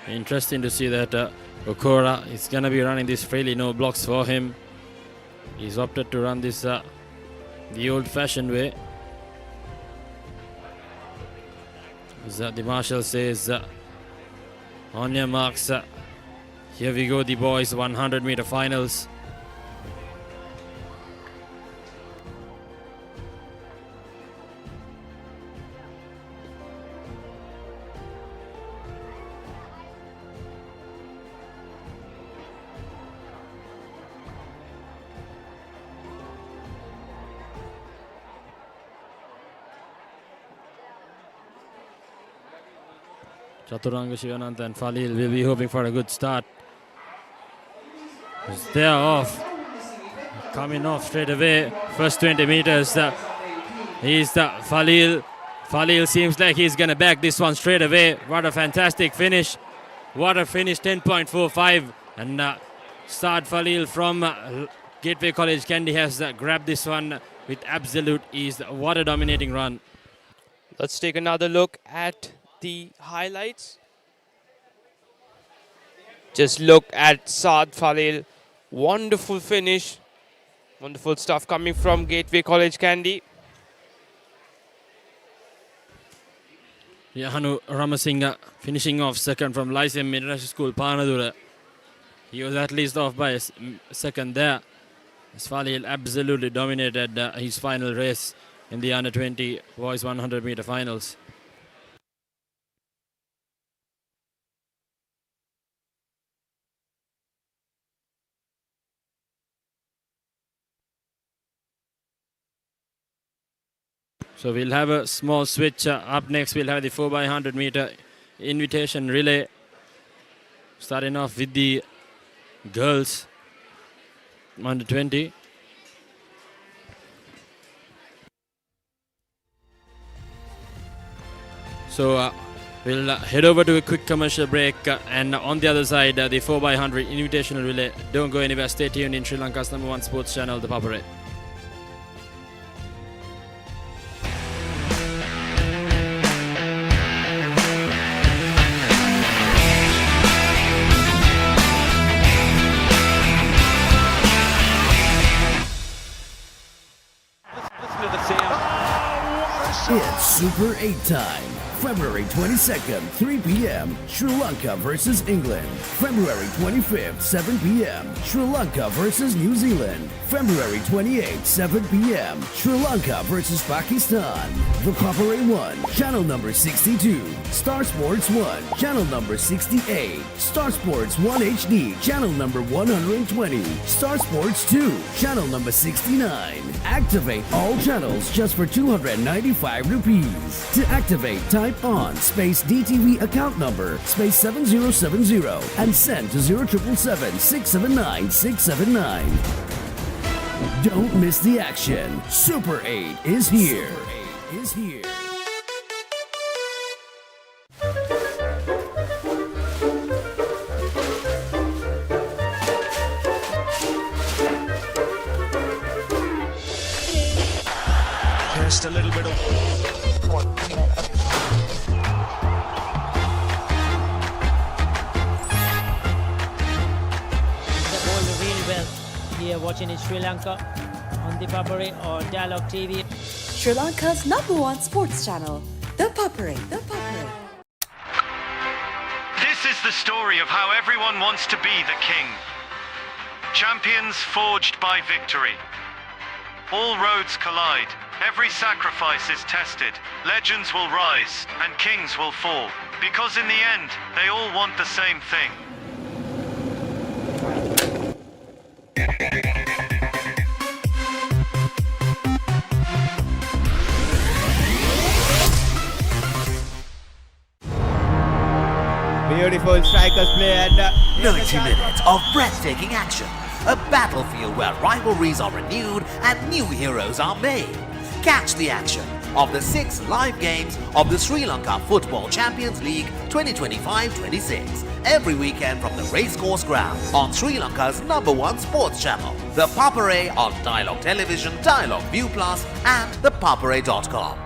Interesting to see that Okora is going to be running this freely, no blocks for him. He's opted to run this the old-fashioned way. As the marshal says, on your marks, here we go, the boys 100-meter finals. Chaturanga, Shivananta and Falil will be hoping for a good start. They're off. Coming off straight away. First 20 meters. He's Falil. Falil seems like he's going to back this one straight away. What a fantastic finish. What a finish, 10.45. And Saad Falil from Gateway College Kandy has grabbed this one with absolute ease. What a dominating run. Let's take another look at the highlights. Just look at Saad Falil. Wonderful finish. Wonderful stuff coming from Gateway College Kandy. Yahanu Ramasinghe finishing off second from Lyceum International School Panadura. He was at least off by a second there. As Falil absolutely dominated his final race in the under-20 boys 100-meter finals. So we'll have a small switch. Up next, we'll have the 4x100 meter invitation relay. Starting off with the girls under 20. So we'll head over to a quick commercial break, and on the other side, the 4x100 invitational relay. Don't go anywhere. Stay tuned in Sri Lanka's #1 sports channel, ThePapare. It's Super 8 time. February 22nd, 3 p.m. Sri Lanka versus England. February 25th, 7 p.m. Sri Lanka versus New Zealand. February 28th, 7 p.m. Sri Lanka versus Pakistan. The Papare 1, channel number 62. Star Sports 1, channel number 68. Star Sports 1 HD, channel number 120. Star Sports 2, channel number 69. Activate all channels just for 295 rupees. To activate, type on space DTV account number space 7070 and send to 0777 679 679. Don't miss the action. Super 8 is here. Super 8 is here. Just a little bit of here watching in Sri Lanka on ThePapare or Dialog TV. Sri Lanka's #1 sports channel, ThePapare. This is the story of how everyone wants to be the king. Champions forged by victory. All roads collide, every sacrifice is tested, legends will rise, and kings will fall. Because in the end, they all want the same thing. Beautiful strikers play and 90 minutes of breathtaking action. A battlefield where rivalries are renewed and new heroes are made. Catch the action of the 6 live games of the Sri Lanka Football Champions League 2025-26 every weekend from the racecourse ground on Sri Lanka's #1 sports channel, The Papare on Dialog Television, Dialog ViU Plus and ThePapare.com.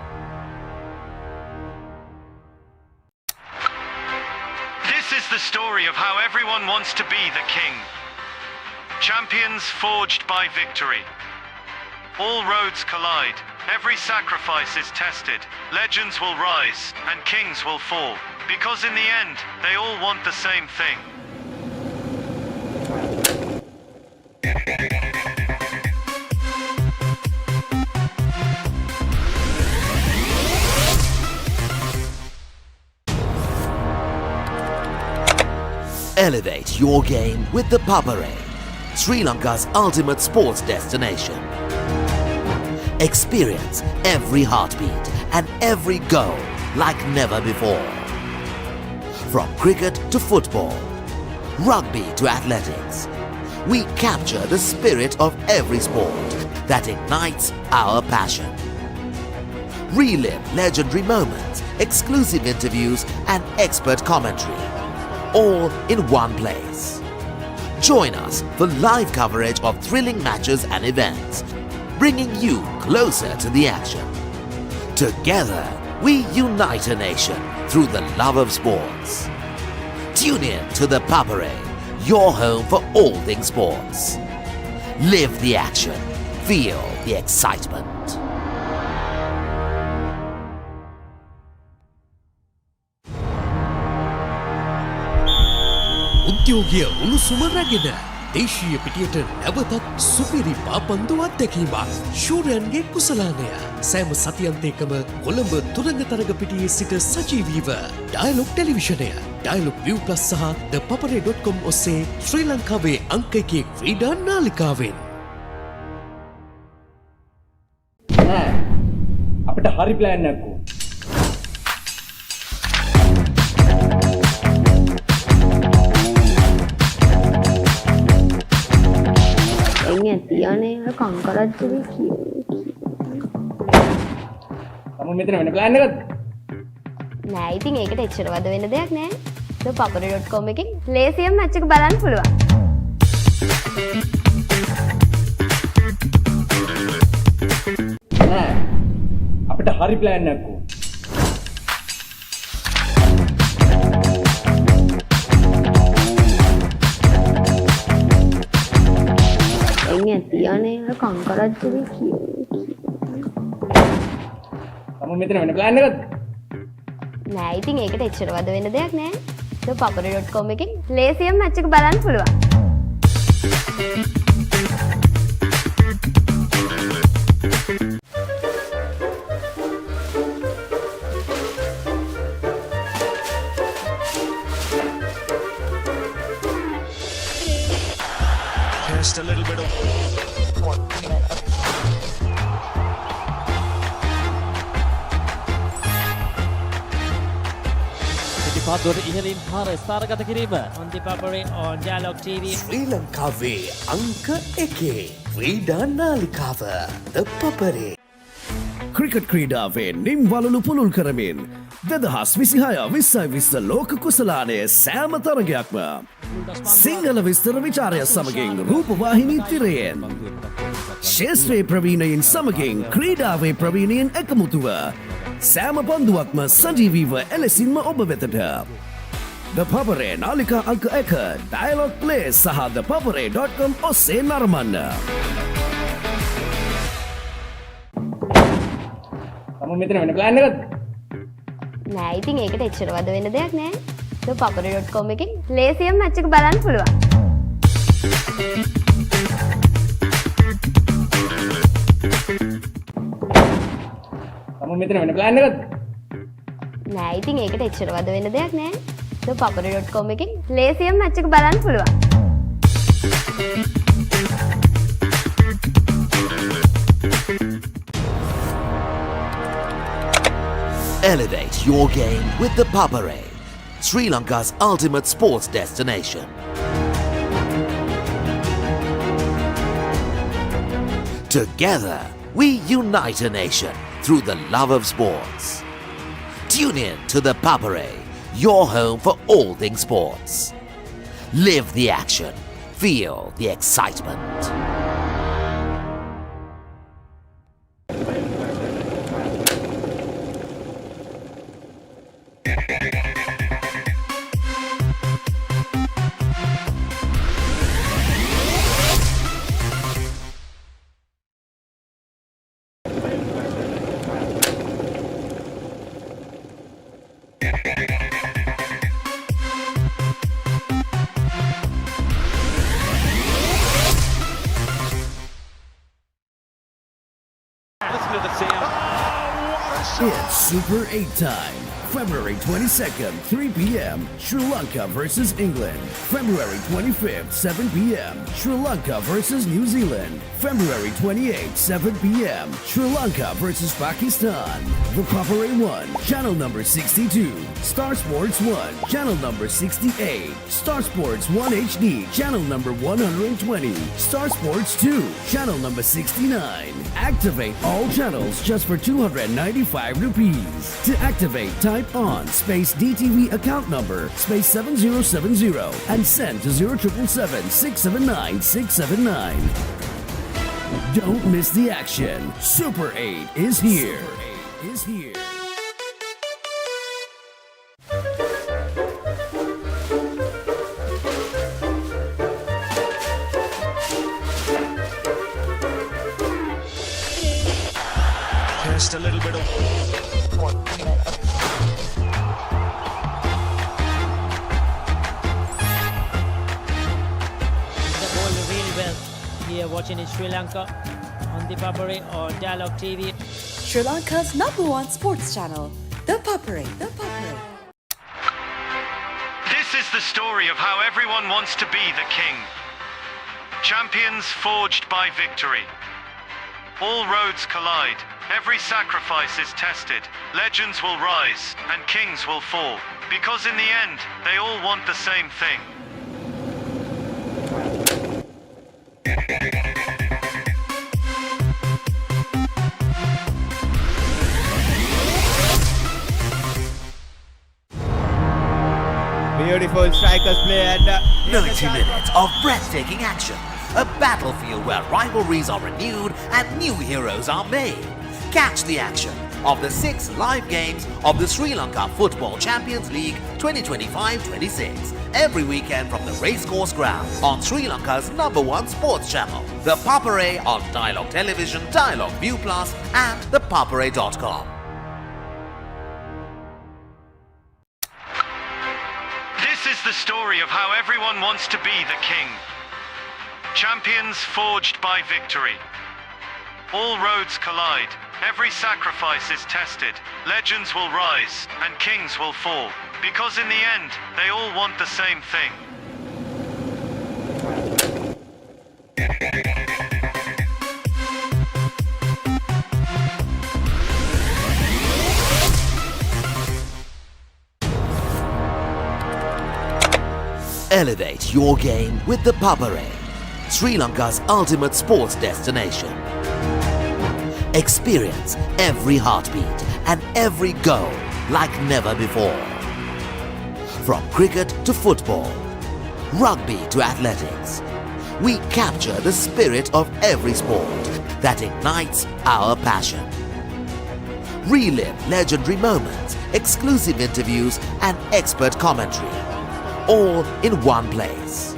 This is the story of how everyone wants to be the king. Champions forged by victory. All roads collide, every sacrifice is tested, legends will rise, and kings will fall. Because in the end, they all want the same thing. Elevate your game with the Papare, Sri Lanka's ultimate sports destination. Experience every heartbeat and every goal like never before. From cricket to football, rugby to athletics, we capture the spirit of every sport that ignites our passion. Relive legendary moments, exclusive interviews and expert commentary, all in one place. Join us for live coverage of thrilling matches and events, bringing you closer to the action. Together, we unite a nation through the love of sports. Tune in to the Papare, your home for all things sports. Live the action, feel the excitement. උද්‍යෝගය උණුසුම රැගෙන දේශීය පිටියට නැවතත් සුපිරි පාපන්දු අත්දැකීමක් ශූරයන්ගේ කුසලානය සෑම සතියන්තයකම කොළඹ තුරංග තරග පිටියේ සිට සජීවීව dialogue ටෙලිවිෂනය dialogue ViU Plus සහ ThePapare.com ඔස්සේ ශ්‍රී ලංකාවේ අංක 1 ක්‍රීඩා නාලිකාවෙන් අපිට හරි ප්ලෑන් එකක් ඕන. තියනේ කංකරච්චලි කිය. තම මෙතන වෙන ප්ලෑන් එකක්ද? නෑ ඉතින් ඒකට එච්චර වද වෙන දෙයක් නෑ. ThePapare.com එකෙන් ලේසියෙන් මැච් එක බලන්න පුළුවන්. නෑ අපිට හරි ප්ලෑන් එකක් ඕන. තියනේ කංකරච්චලි කිය. තම මෙතන වෙන ප්ලෑන් එකක්ද? නෑ ඉතින් ඒකට එච්චර වද වෙන දෙයක් නෑ. ThePapare.com එකෙන් ලේසියෙන් මැච් එක බලන්න පුළුවන්. Just a little bit of පිටිපත්වලට ඉහළින් පාර ස්ථානගත කිරීම on the Papare on Dialog TV. ශ්‍රී ලංකාවේ අංක 1 ක්‍රීඩා නාලිකාව ThePapare. ක්‍රිකට් ක්‍රීඩාවේ නිම් වලලු පුළුල් කරමින් 2026-20 ලෝක කුසලානය සෑම තරගයක්ම සිංහල විස්තර විචාරය සමගින් රූපවාහිනී තිරයෙන් ශේෂ්ත්‍රයේ ප්‍රවීණයින් සමගින් ක්‍රීඩාවේ ප්‍රවීණයෙන් එකමුතුව සෑම පන්දුවක්ම සජීවීව එලෙසින්ම ඔබ වෙතට ThePapare නාලිකා අංක 1 Dialog Play සහ ThePapare.com ඔස්සේ නරඹන්න. මෙතන වෙන ප්ලෑන් එකක්ද? නෑ ඉතින් ඒකට එච්චර වද වෙන දෙයක් නෑ. ThePapare.com එකෙන් ලේසියෙන් මැච් එක බලන්න පුළුවන්. මෙතන වෙන ප්ලෑන් එකක්ද? නෑ ඉතින් ඒකට එච්චර වද වෙන දෙයක් නෑ. ThePapare.com එකෙන් ලේසියෙන් මැච් එක බලන්න පුළුවන්. Elevate your game with the Papare, Sri Lanka's ultimate sports destination. Together, we unite a nation through the love of sports. Tune in to the Papare, your home for all things sports. Live the action, feel the excitement. It's Super 8 time. February 22nd, 3 p.m. Sri Lanka versus England. February 25th, 7 p.m. Sri Lanka versus New Zealand. February 28th, 7 p.m. Sri Lanka versus Pakistan. The Papare 1, channel number 62. Star Sports 1, channel number 68. Star Sports 1 HD, channel number 120. Star Sports 2, channel number 69. Activate all channels just for 295 rupees. To activate, type on space DTV account number space 7070 and send to 0777 679 679. Don't miss the action. Super 8 is here. just a little bit of here watching in Sri Lanka on the Papare or Dialog TV. Sri Lanka's #1 sports channel, ThePapare. This is the story of how everyone wants to be the king. Champions forged by victory. All roads collide. Every sacrifice is tested. Legends will rise and kings will fall. Because in the end, they all want the same thing. Beautiful strikers play and 90 minutes of breathtaking action. A battlefield where rivalries are renewed and new heroes are made. Catch the action of the 6 live games of the Sri Lanka Football Champions League 2025-26 every weekend from the Racecourse Ground on Sri Lanka's #1 sports channel, The Papare on Dialog Television, Dialog ViU Plus and ThePapare.com. is the story of how everyone wants to be the king. Champions forged by victory. All roads collide. Every sacrifice is tested. Legends will rise and kings will fall. Because in the end, they all want the same thing. Elevate your game with the Papare, Sri Lanka's ultimate sports destination. Experience every heartbeat and every goal like never before. From cricket to football, rugby to athletics, we capture the spirit of every sport that ignites our passion. Relive legendary moments, exclusive interviews and expert commentary, all in one place.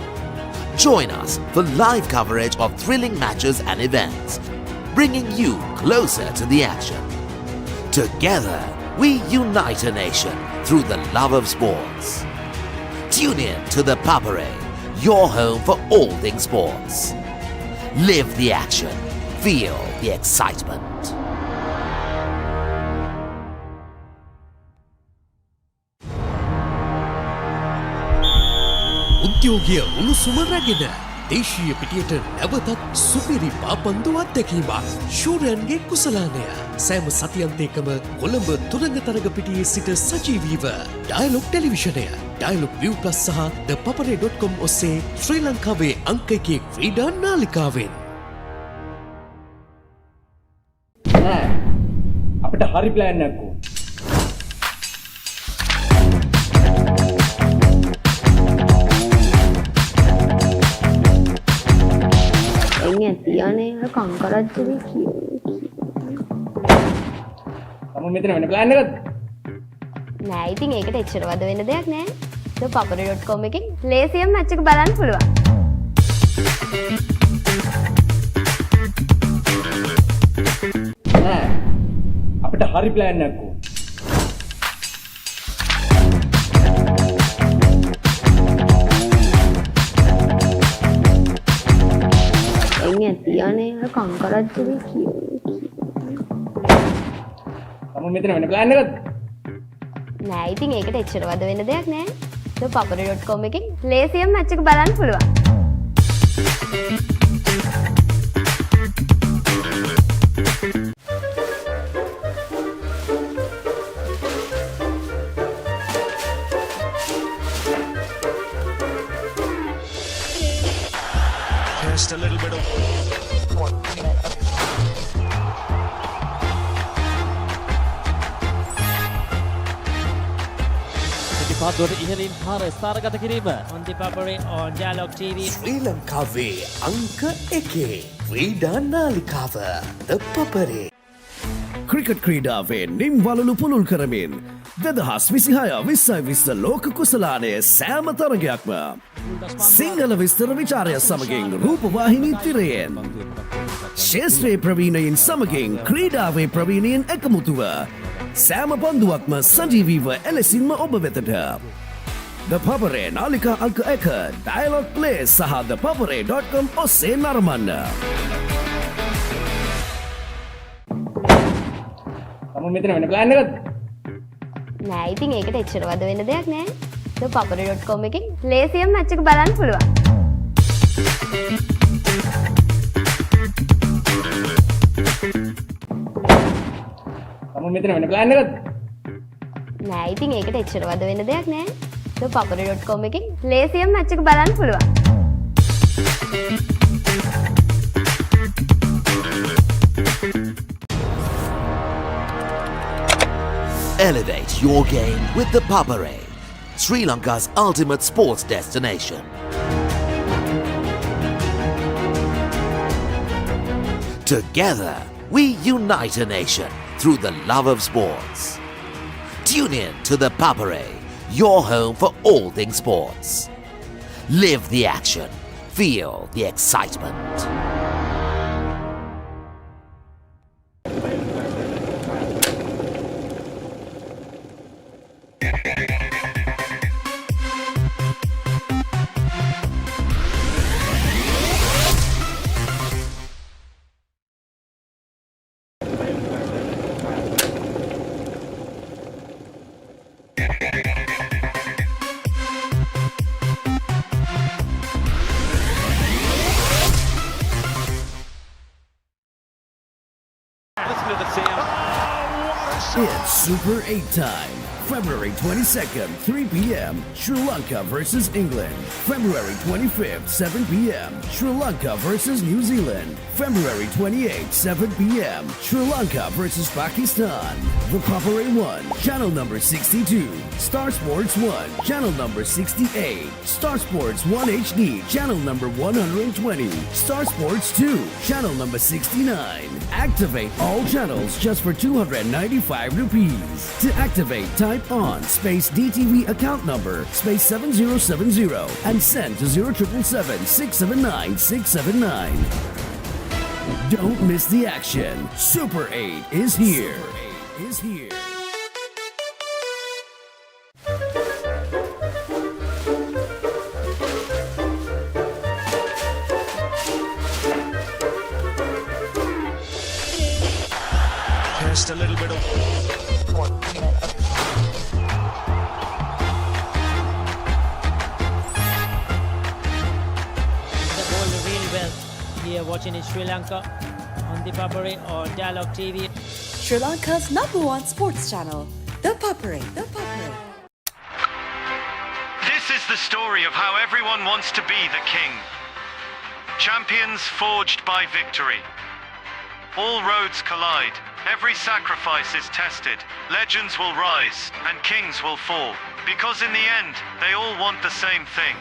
Join us for live coverage of thrilling matches and events, bringing you closer to the action. Together, we unite a nation through the love of sports. Tune in to ThePapare, your home for all things sports. Live the action. Feel the excitement. උද්‍යෝගය උණුසුම රැගෙන දේශීය පිටියට නැවතත් සුපිරි පාපන්දු අත්දැකීමක් ශූරයන්ගේ කුසලානය සෑම සතියන්තයකම කොළඹ තුරංගතරග පිටියේ සිට සජීවීව dialogue ටෙලිවිෂනය dialogue ViU Plus සහ ThePapare.com ඔස්සේ ශ්‍රී ලංකාවේ අංක 1 ක්‍රීඩා නාලිකාවෙන් අපිට හරි ප්ලෑන් එකක් ඕන. තියනේ කංකරච්චලේ තම මෙතන වෙන ප්ලෑන් එකක්ද? නෑ ඉතින් ඒකට එච්චර වද වෙන්න දෙයක් නෑ. ThePapare.com එකෙන් ලේසියෙන් මැච් එක බලන්න පුළුවන්. නෑ අපිට හරි ප්ලෑන් එකක් ඕන. තියනේ කංකරච්චලේ තම මෙතන වෙන ප්ලෑන් එකක්ද? නෑ ඉතින් ඒකට එච්චර වද වෙන්න දෙයක් නෑ. ThePapare.com එකෙන් ලේසියෙන් මැච් එක බලන්න පුළුවන්. Just a little bit of පිටිපත්වලට ඉහළින් පාර ස්ථානගත කිරීම on ThePapare on Dialog TV ශ්‍රී ලංකාවේ අංක 1 ක්‍රීඩා නාලිකාව ThePapare ක්‍රිකට් ක්‍රීඩාවේ නිම් වලලු පුළුල් කරමින් 2026 ලෝක කුසලානය සෑම තරගයක්ම සිංහල විස්තර විචාරය සමගින් රූපවාහිනී තිරයෙන් ශේෂ්ත්‍රයේ ප්‍රවීණයින් සමගින් ක්‍රීඩාවේ ප්‍රවීණයෙන් එකමුතුව සෑම පන්දුවක්ම සජීවීව එලෙසින්ම ඔබ වෙතට ThePapare නාලිකා අංක 1 ඩයලොග් ප්ලේ සහ ThePapare.com ඔස්සේ නරඹන්න. තම මෙතන වෙන ප්ලෑන් එකක්ද? නෑ ඉතින් ඒකට එච්චර වද වෙන්න දෙයක් නෑ. ThePapare.com එකෙන් ලේසියෙන් මැච් එක බලන්න පුළුවන්. තම මෙතන වෙන ප්ලෑන් එකක්ද? නෑ ඉතින් ඒකට එච්චර වද වෙන්න දෙයක් නෑ. ThePapare.com එකෙන් ලේසියෙන් මැච් එක බලන්න පුළුවන්. Elevate your game with the Papare, Sri Lanka's ultimate sports destination. Together, we unite a nation through the love of sports. Tune in to ThePapare, your home for all things sports. Live the action. Feel the excitement. It's Super 8 time. February 22nd, 3 p.m. Sri Lanka versus England. February 25th, 7 p.m. Sri Lanka versus New Zealand. February 28th, 7 p.m. Sri Lanka versus Pakistan. The Papare 1, channel number 62. Star Sports 1, channel number 68. Star Sports 1 HD, channel number 120. Star Sports 2, channel number 69. Activate all channels just for 295 rupees. To activate, type on space DTV account number space 7070 and send to 0777 679 679. Don't miss the action. Super 8 is here. Super 8 is here. Just a little bit of here watching in Sri Lanka on ThePapare or Dialog TV. Sri Lanka's #1 sports channel, ThePapare. This is the story of how everyone wants to be the king. Champions forged by victory. All roads collide. Every sacrifice is tested. Legends will rise and kings will fall. Because in the end, they all want the same thing.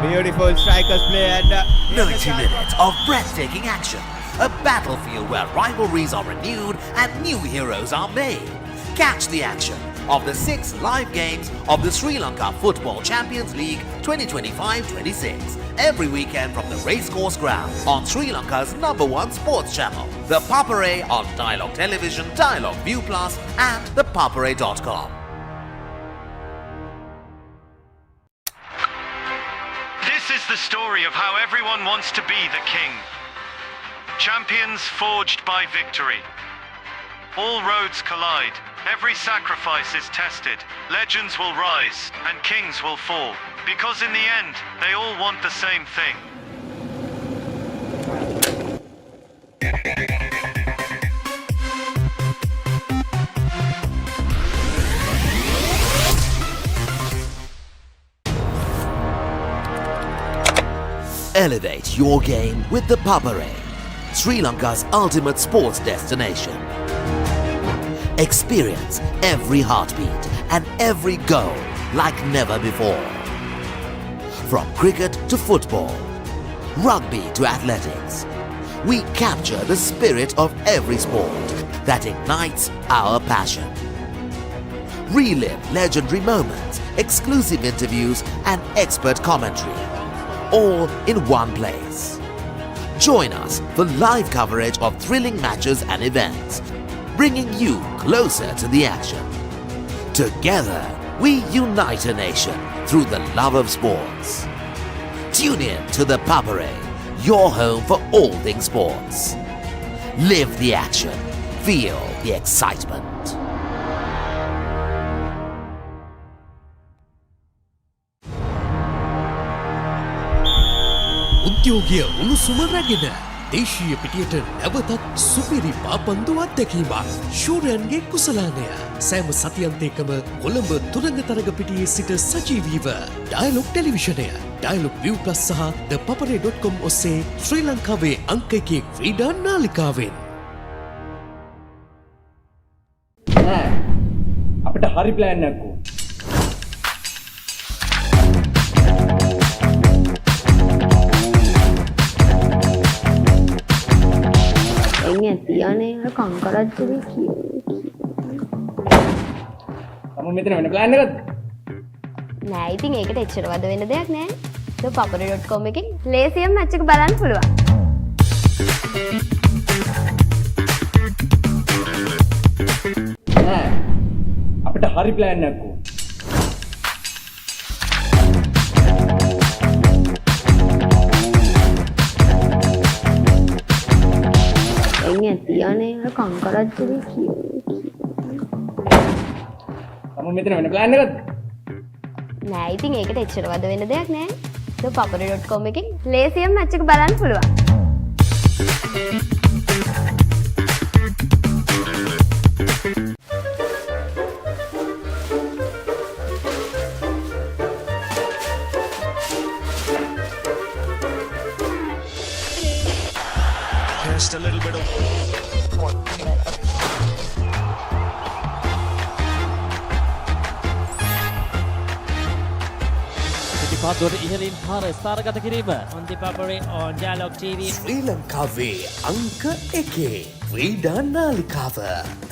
Beautiful strikers play and 90 minutes of breathtaking action. A battlefield where rivalries are renewed and new heroes are made. Catch the action of the 6 live games of the Sri Lanka Football Champions League 2025-26 every weekend from the racecourse ground on Sri Lanka's #1 sports channel, The Papare on Dialog Television, Dialog ViU Plus and ThePapare.com. This is the story of how everyone wants to be the king. Champions forged by victory. All roads collide. Every sacrifice is tested. Legends will rise and kings will fall. Because in the end, they all want the same thing. Elevate your game with the Papare, Sri Lanka's ultimate sports destination. Experience every heartbeat and every goal like never before. From cricket to football, rugby to athletics, we capture the spirit of every sport that ignites our passion. Relive legendary moments, exclusive interviews and expert commentary, all in one place. Join us for live coverage of thrilling matches and events, bringing you closer to the action. Together, we unite a nation through the love of sports. Tune in to the Papare, your home for all things sports. Live the action. Feel the excitement. උද්‍යෝගය උණුසුම රැගෙන දේශීය පිටියට නැවතත් සුපිරි පාපන්දු අත්දැකීමක් ශූරයන්ගේ කුසලානය සෑම සතියන්තයකම කොළඹ තුරංගතරග පිටියේ සිට සජීවීව dialogue ටෙලිවිෂනය dialogue ViU Plus සහ ThePapare.com ඔස්සේ ශ්‍රී ලංකාවේ අංක 1 ක්‍රීඩා නාලිකාවෙන් අපිට හරි ප්ලෑන් එකක් ඕන. තියනේ අර කංකරච්චලේ කිය. තම මෙතන වෙන ප්ලෑන් එකක්ද? නෑ ඉතින් ඒකට එච්චර වද වෙන්න දෙයක් නෑ. ThePapare.com එකෙන් ලේසියෙන් මැච් එක බලන්න පුළුවන්. අපිට හරි ප්ලෑන් එකක් ඕන. තියනේ අර කංකරච්චලේ කිය. තම මෙතන වෙන ප්ලෑන් එකක්ද? නෑ ඉතින් ඒකට එච්චර වද වෙන දෙයක් නෑ. ThePapare.com එකෙන් ලේසියෙන් මැච් එක බලන්න පුළුවන්. Just a little bit of පිටිපත්වල ඉහළින් පාර ස්ථානගත කිරීම on the Papare on Dialog TV. ශ්‍රී ලංකාවේ අංක 1 ක්‍රීඩා නාලිකාව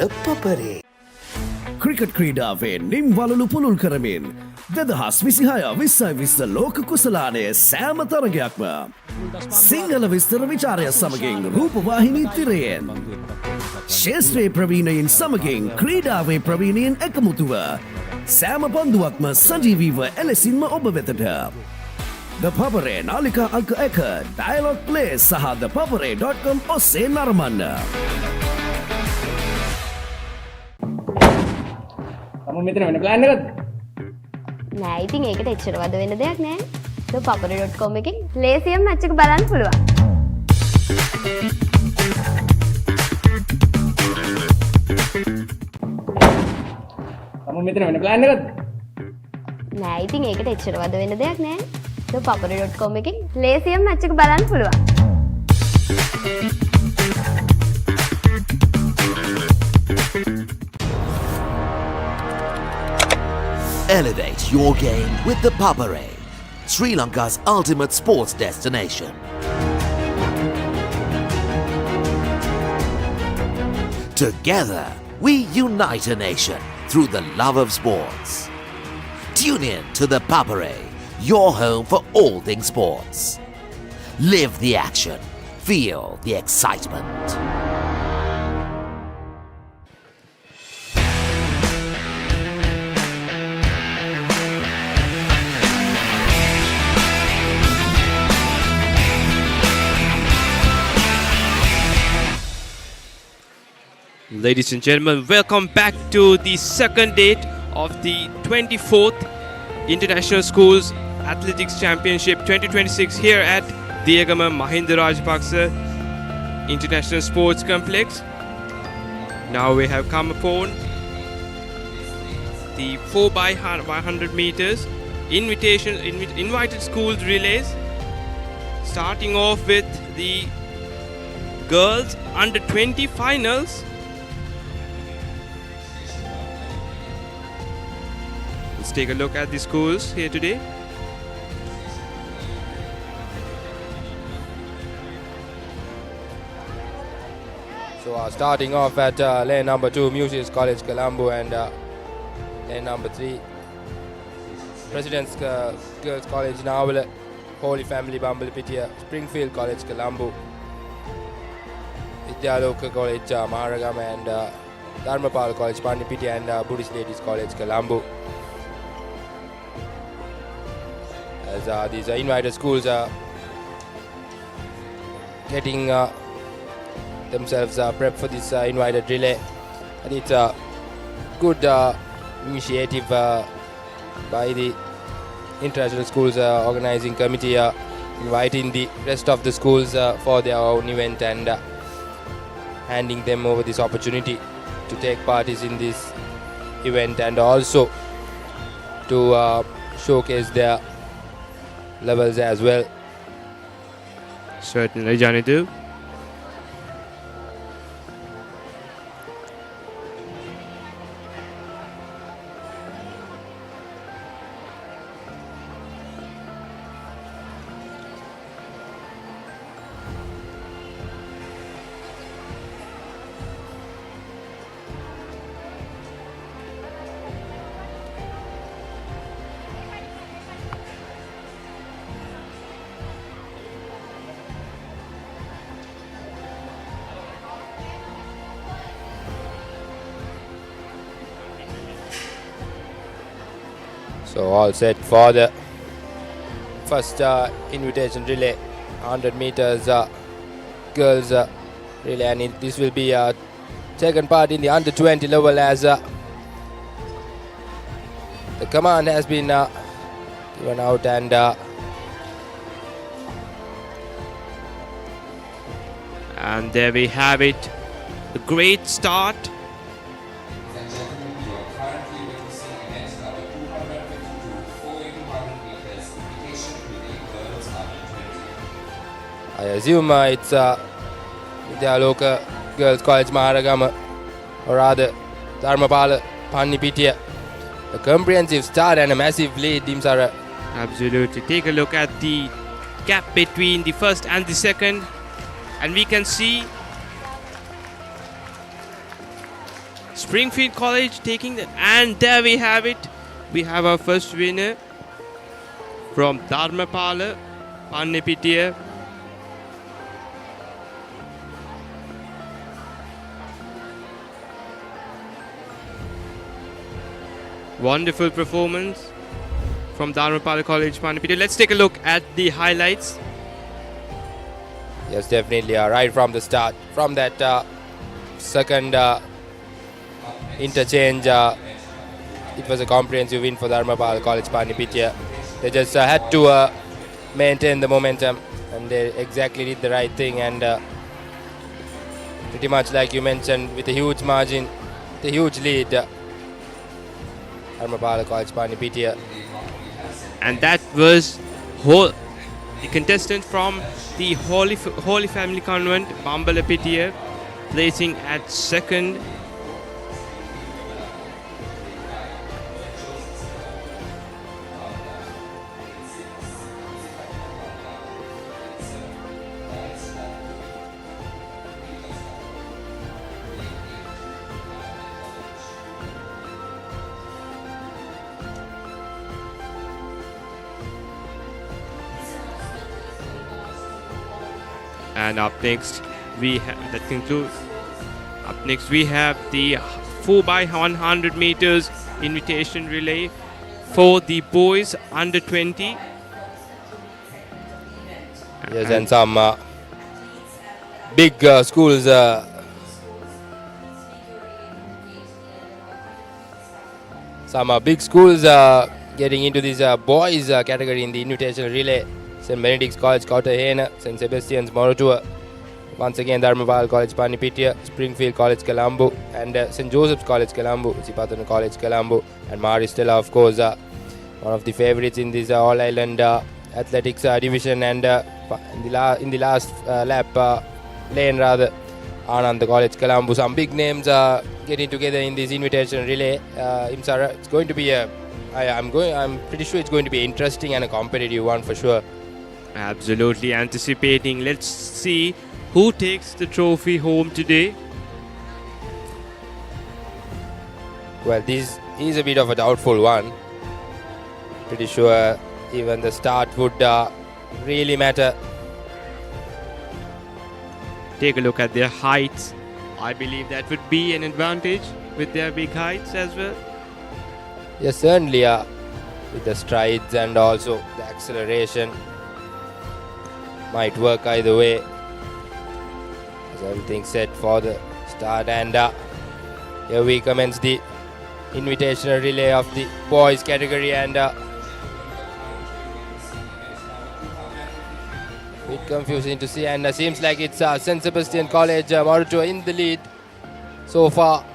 ThePapare. ක්‍රිකට් ක්‍රීඩාවේ නිම් වලලු පුළුල් කරමින් 2026-20 ලෝක කුසලානය සෑම තරගයක්ම සිංහල විස්තර විචාරය සමගින් රූපවාහිනී තිරයෙන් ශේෂ්ත්‍රයේ ප්‍රවීණයින් සමගින් ක්‍රීඩාවේ ප්‍රවීණයෙන් එකමුතුව සෑම පන්දුවක්ම සජීවීව එලෙසින්ම ඔබ වෙතට ThePapare නාලිකා අංක 1 Dialog Play සහ ThePapare.com ඔස්සේ නරඹන්න. තම මෙතන වෙන ප්ලෑන් එකක්ද? නෑ ඉතින් ඒකට එච්චර වද වෙන දෙයක් නෑ. ThePapare.com එකෙන් ලේසියෙන් මැච් එක බලන්න පුළුවන්. තම මෙතන වෙන ප්ලෑන් එකක්ද? නෑ ඉතින් ඒකට එච්චර වද වෙන දෙයක් නෑ. ThePapare.com එකෙන් ලේසියෙන් මැච් එක බලන්න පුළුවන්. Elevate your game with ThePapare, Sri Lanka's ultimate sports destination. Together, we unite a nation through the love of sports. Tune in to ThePapare, your home for all things sports. Live the action, feel the excitement. Ladies and gentlemen, welcome back to the second date of the 24th International Schools Athletics Championship 2026 here at Diyagama Mahinda Rajapaksa International Sports Complex. Now we have come upon the 4x100 meters invited schools relays, starting off with the girls under 20 finals. Let's take a look at the schools here today. So starting off at lane number 2, Muses College Colombo, and lane number 3, President's Girls College Navala, Holy Family Bambalapitiya, Springfield College Colombo, Dialog College Maharagama, and Dharmapal College Pandipitiya, and Buddhist Ladies College Colombo. As these invited schools are getting themselves prepped for this invited relay, and it's a good initiative by the International Schools Organizing Committee, inviting the rest of the schools for their own event and handing them over this opportunity to take part in this event, and also to showcase their levels as well. Certainly, Janidu. So all set for the first invitation relay, 100 meters girls relay, and this will be taken part in the under 20 level as the command has been given out, and there we have it. A great start. Ladies and gentlemen, you are currently witnessing event number 252, 4x200 meters, invitation relay girls under 20. I assume it's Dialog Girls College Diyagama, or rather Dharmapala Pannipitiya. A comprehensive start and a massive lead, Imsara. Absolutely. Take a look at the gap between the first and the second, and we can see Springfield College taking that, and there we have it. We have our first winner from Dharmapala Pannipitiya. Wonderful performance from Dharmapala College Pannipitiya. Let's take a look at the highlights. Yes, definitely. Right from the start, from that second interchange, it was a comprehensive win for Dharmapala College Pannipitiya. They just had to maintain the momentum, and they exactly did the right thing, and pretty much like you mentioned, with a huge margin, the huge lead, Dharmapala College Pannipitiya. And that was the contestant from the Holy Family Convent, Bambalapitiya, placing at second. And up next we have the 4x100 meters invitation relay for the boys under 20. Yes, and some big schools getting into this boys category in the invitational relay. St. Benedict's College Cartagena, St. Sebastian's Morotua, once again Dharmapala College Pannipitiya, Springfield College Colombo, and St. Joseph's College Colombo, Isipatana College Colombo, and Maristella, of course, one of the favorites in this all-island athletics division, and in the last lane rather, Anand College Colombo. Some big names getting together in this invitation relay. Imsara, it's going to be I'm pretty sure it's going to be interesting and a competitive one for sure. Absolutely anticipating. Let's see who takes the trophy home today. Well, this is a bit of a doubtful one. Pretty sure even the start would really matter. Take a look at their heights. I believe that would be an advantage with their big heights as well. Yes, certainly with the strides and also the acceleration might work either way. As everything set for the start, and here we commence the invitational relay of the boys category, and bit confusing to see, and seems like it's St. Sebastian College Morotua in the lead so far.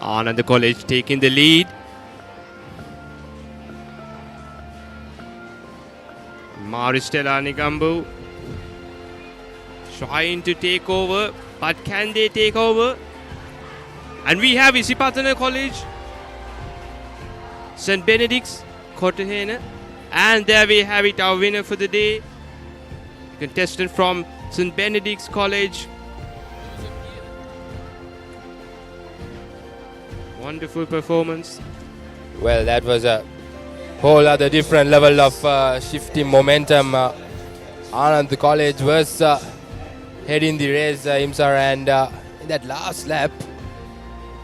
Anand College taking the lead. Maristella Nigambu trying to take over, but can they take over? And we have Isipatana College, St. Benedict's, Cartagena, and there we have it, our winner for the day, contestant from St. Benedict's College. Wonderful performance. Well, that was a whole other different level of shifting momentum. Anand College was heading the race, Imsar, and in that last lap,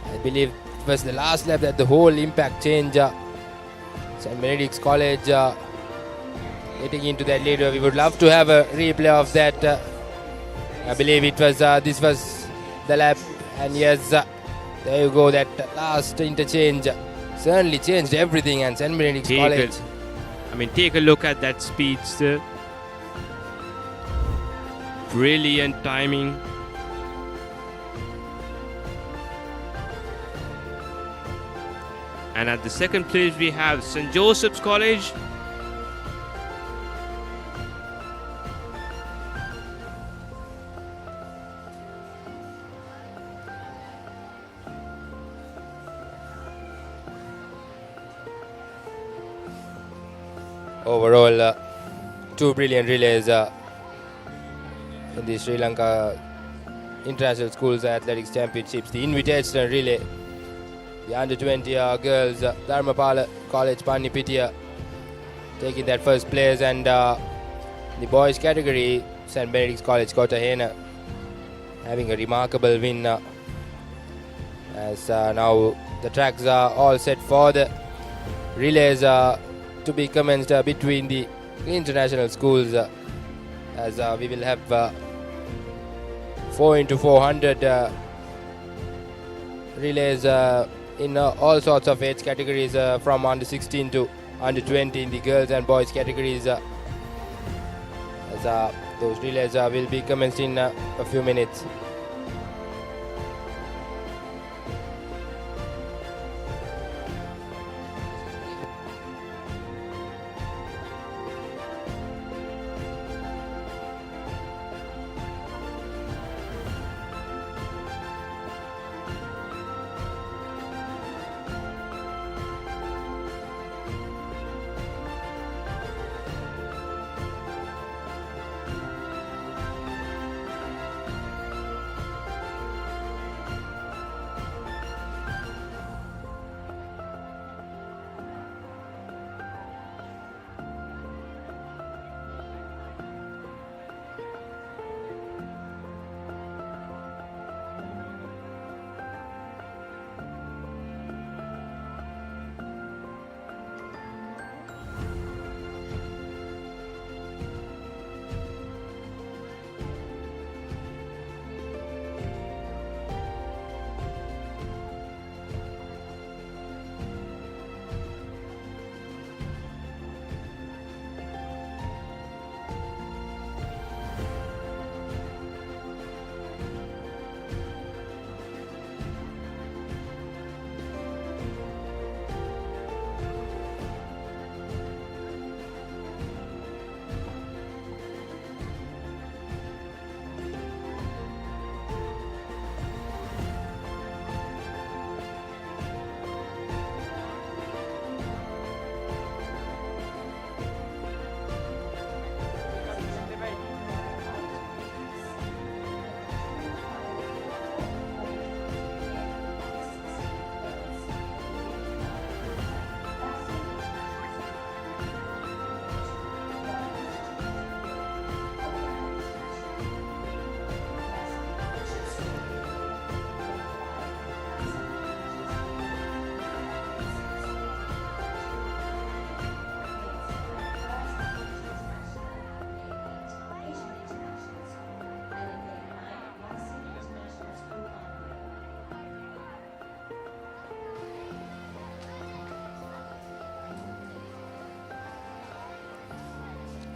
I believe it was the last lap that the whole impact change. St. Benedict's College getting into that lead. We would love to have a replay of that. I believe it was this was the lap And yes, there you go, that last interchange certainly changed everything, and St. Benedict's College. Take a look at that speedster. Brilliant timing. And at the second place we have St. Joseph's College. Overall, two brilliant relays in the Sri Lanka International Schools Athletics Championships. The Invitational relay, the under-20 girls, Dharmapala College Panipitiya taking that first place, and the boys category, St. Benedict's College Kotahena having a remarkable win. As now the tracks are all set for the relays to be commenced between the international schools, as we will have 4x400 relays in all sorts of age categories, from under 16 to under 20 in the girls and boys categories, as those relays will be commenced in a few minutes.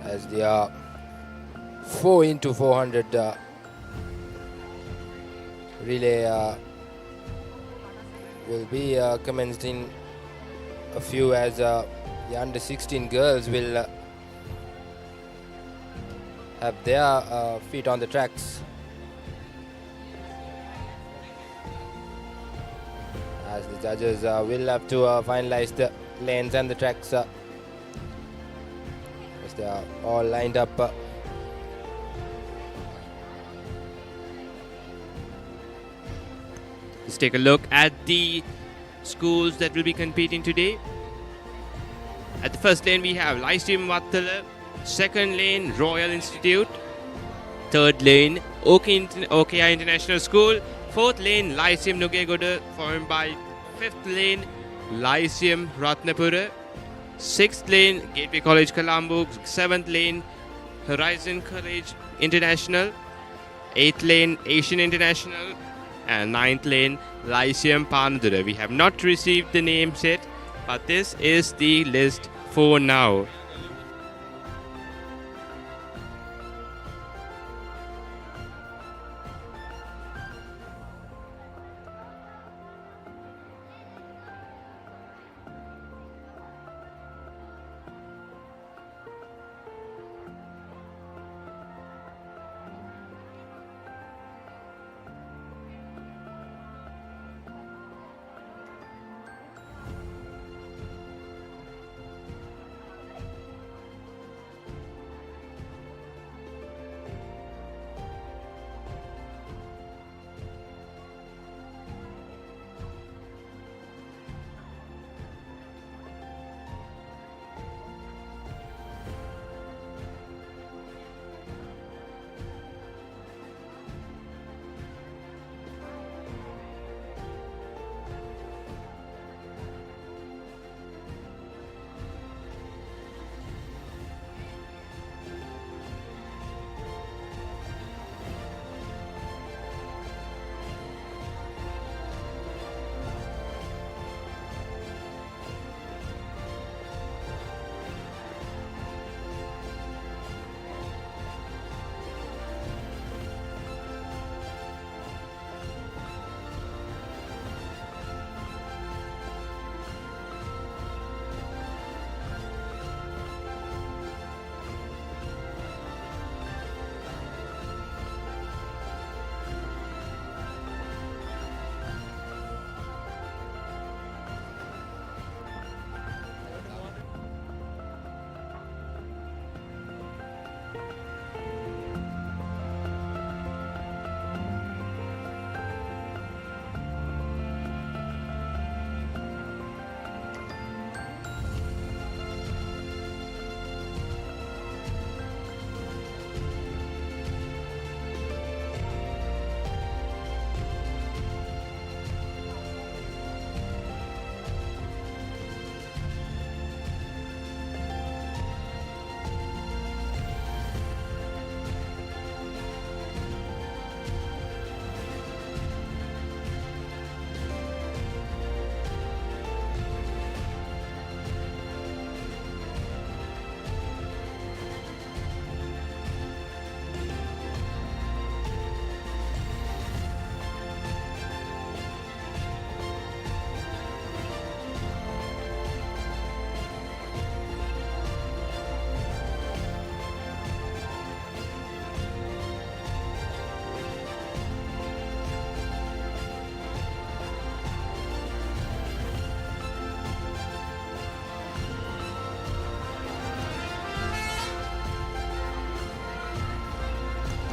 As the 4x400 relay will be commenced in a few, as the under 16 girls will have their feet on the tracks, as the judges will have to finalize the lanes and the tracks as they are all lined up. Let's take a look at the schools that will be competing today. At the first lane we have Lyceum Vattala, second lane Royal Institute, third lane OKI International School, fourth lane Lyceum Nugegoda, followed by fifth lane Lyceum Ratnapura, sixth lane Gateway College Colombo, seventh lane Horizon College International, eighth lane Asian International, and 9th lane Lyceum Panadura. We have not received the names yet, but this is the list for now.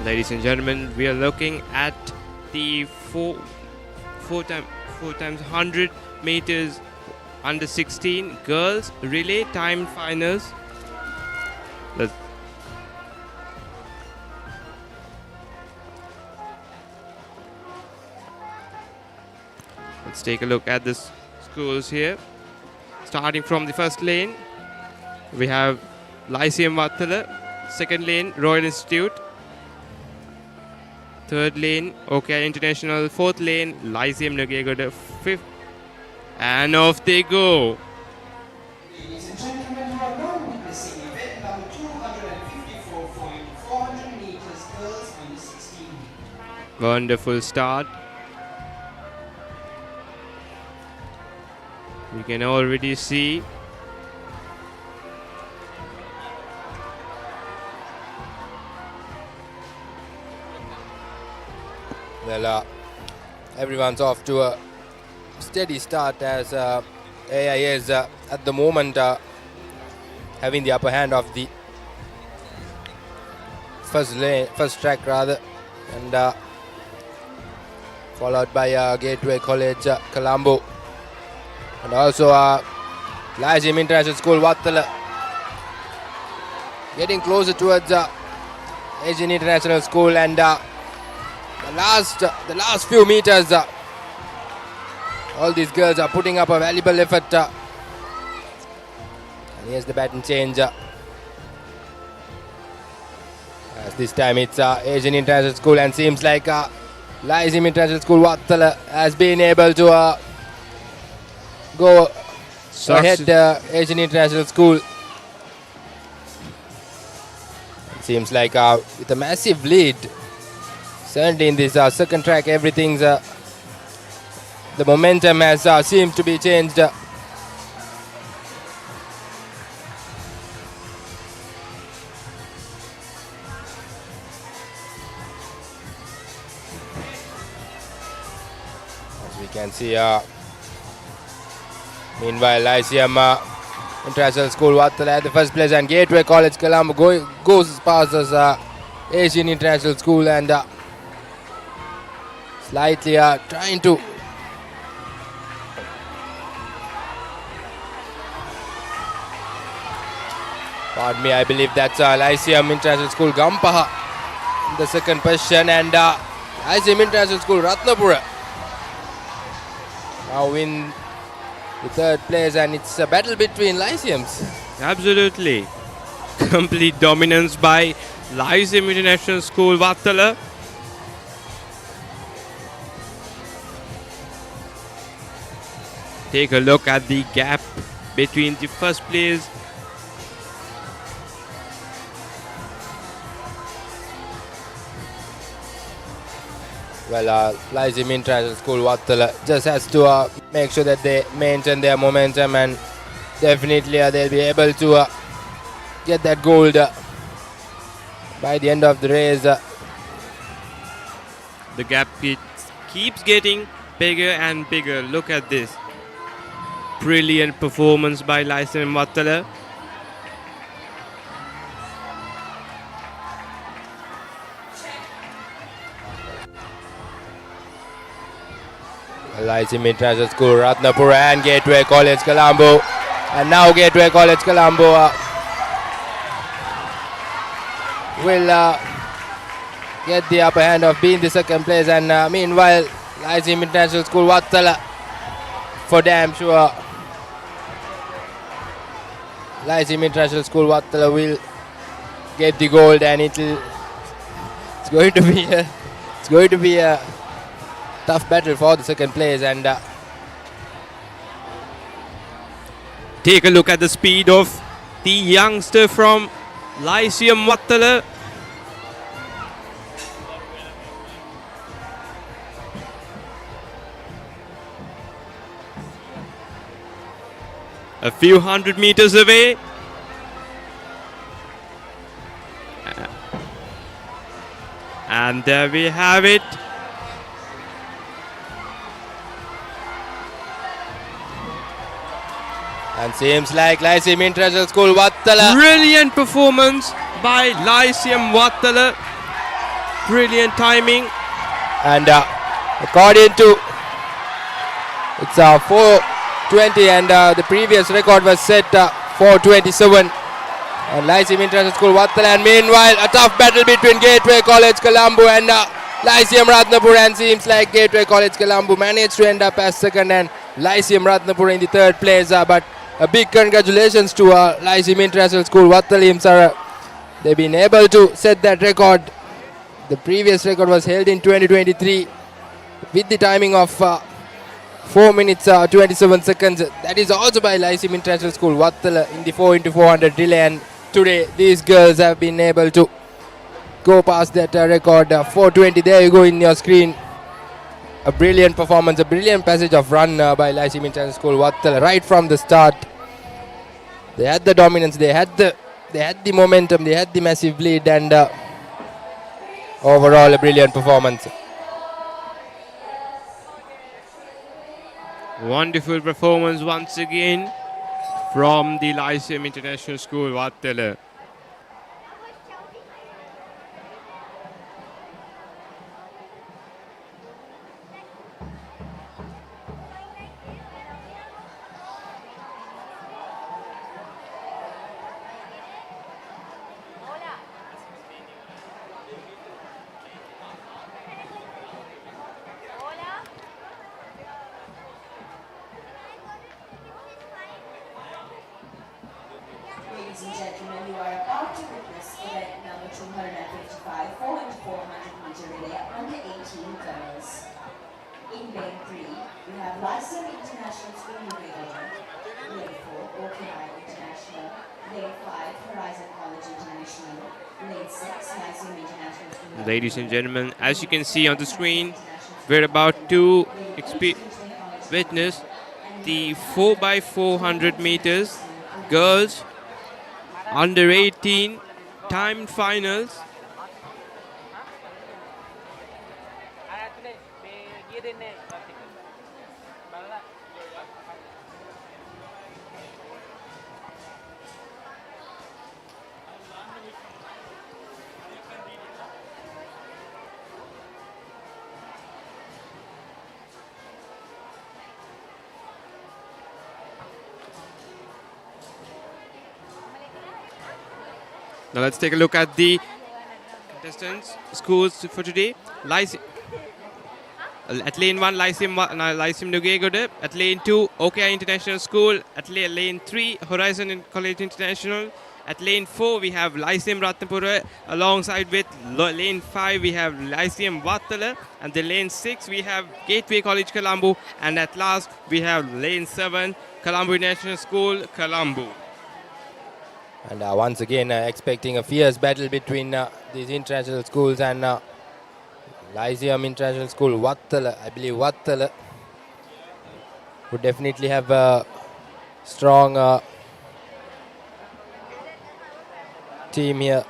Ladies and gentlemen, we are looking at the 4 times 100 meters under 16 girls relay time finals. Let's take a look at the schools here. Starting from the first lane, we have Lyceum Vattala. Second lane, Royal Institute. Third lane, OK International. Fourth lane, Lyceum Nugegoda. Fifth, and off they go. Ladies and gentlemen, you are now witnessing event number 254 for 400 meters girls under 16. Wonderful start. You can already see well, everyone's off to a steady start as AI is at the moment having the upper hand of the first track rather, and followed by Gateway College Colombo, and also Lyceum International School Vattala getting closer towards Asian International School, and the last few meters all these girls are putting up a valuable effort, and here's the pattern change as this time it's Asian International School, and seems like Lyceum International School Vattala has been able to go ahead Asian International School. Seems like with a massive lead. Certainly in this second track, everything's the momentum has seemed to be changed. As we can see, meanwhile, Lyceum International School Vattala at the first place, and Gateway College Colombo goes past us Asian International School and slightly trying to pardon me, I believe that's Lyceum International School Gampaha in the second position, and Lyceum International School Ratnapura now in the third place, and it's a battle between Lyceums. Absolutely. Complete dominance by Lyceum International School Vattala. Take a look at the gap between the first place Well, Lyceum International School Vattala just has to make sure that they maintain their momentum, and definitely they'll be able to get that gold by the end of the race. The gap keeps getting bigger and bigger. Look at this. Brilliant performance by Lyceum Vattala. Lyceum International School Ratnapura and Gateway College Colombo, and now Gateway College Colombo will get the upper hand of being the second place, and meanwhile Lyceum International School Vattala for damn sure Lyceum International School Vattala will get the gold, and it's going to be a tough battle for the second place. And take a look at the speed of the youngster from Lyceum Vattala. A few hundred meters away. And there we have it. And seems like Lyceum International School Vattala. Brilliant performance by Lyceum Vattala. Brilliant timing. And according to it's 4:20, and the previous record was set 4:27. And Lyceum International School Vattala, and meanwhile a tough battle between Gateway College Colombo and Lyceum Ratnapura, and seems like Gateway College Colombo managed to end up as second and Lyceum Ratnapura in the third place. But a big congratulations to Lyceum International School Vattala. They've been able to set that record. The previous record was held in 2023 with the timing of 4 minutes 27 seconds. That is also by Lyceum International School Vattala in the 4x400 relay, and today these girls have been able to go past that record 4:20. There you go in your screen. A brilliant performance, a brilliant passage of run by Lyceum International School Vattala right from the start. They had the dominance, they had the momentum, they had the massive lead, and overall a brilliant performance. Wonderful performance once again from the Lyceum International School Vattala. Ladies and gentlemen, you are about to witness event number 255, 400 meter relay under 18 girls. In lane 3, we have Lyceum International School Newgate, lane 4, OKI International, lane 5, Horizon College International, lane 6, Lyceum International School. Ladies and gentlemen, as you can see on the screen, we're about to witness the 4x400 meters girls under 18 timed finals. Now let's take a look at the contestants, schools for today. At lane 1, Lyceum Nugegode. At lane 2, OKI International School. At lane 3, Horizon College International. At lane 4, we have Lyceum Ratnapura. Alongside with lane 5, we have Lyceum Wattala. And the lane 6, we have Gateway College Colombo. And at last, we have lane 7, Colombo International School, Colombo. And once again, expecting a fierce battle between these international schools and Lyceum International School. Wattala, I believe Wattala would definitely have a strong team here.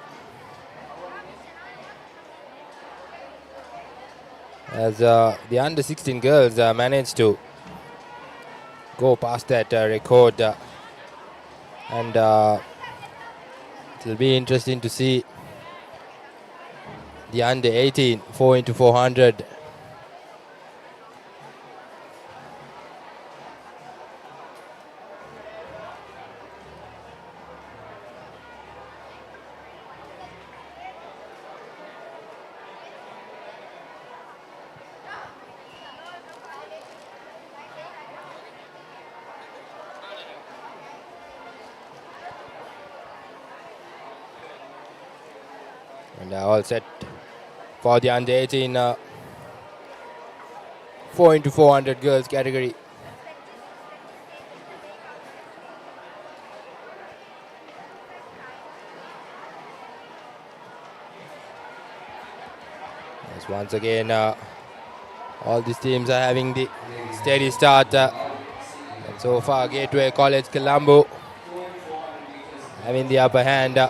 As the under 16 girls managed to go past that record and it will be interesting to see the under 18 4x400. And all set for the under 18 4x400 girls category. Yes, once again, all these teams are having the steady start. And so far, Gateway College Colombo having the upper hand.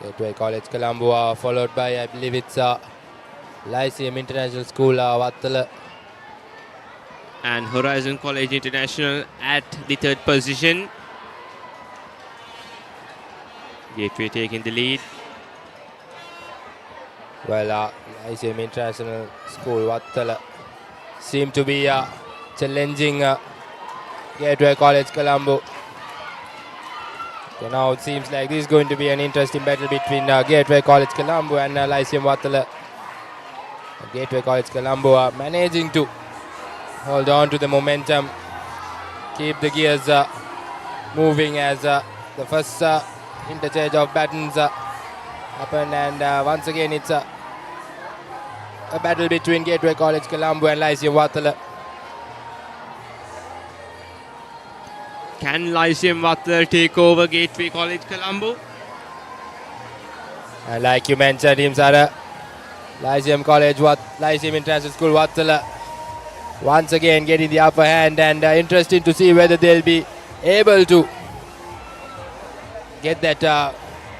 Gateway College Colombo followed by, I believe it's Lyceum International School Wattala. And Horizon College International at the 3rd position. Gateway taking the lead. Well, Lyceum International School Wattala seem to be challenging Gateway College Colombo. So now it seems like this is going to be an interesting battle between Gateway College Colombo and Lyceum Wattala. Gateway College Colombo are managing to hold on to the momentum, keep the gears moving as the first interchange of batons happen, and once again it's a battle between Gateway College Colombo and Lyceum Wattala. Can Lyceum Wattala take over Gateway College Colombo? And like you mentioned, Himsara, Lyceum International School Wattala once again getting the upper hand, and interesting to see whether they'll be able to get that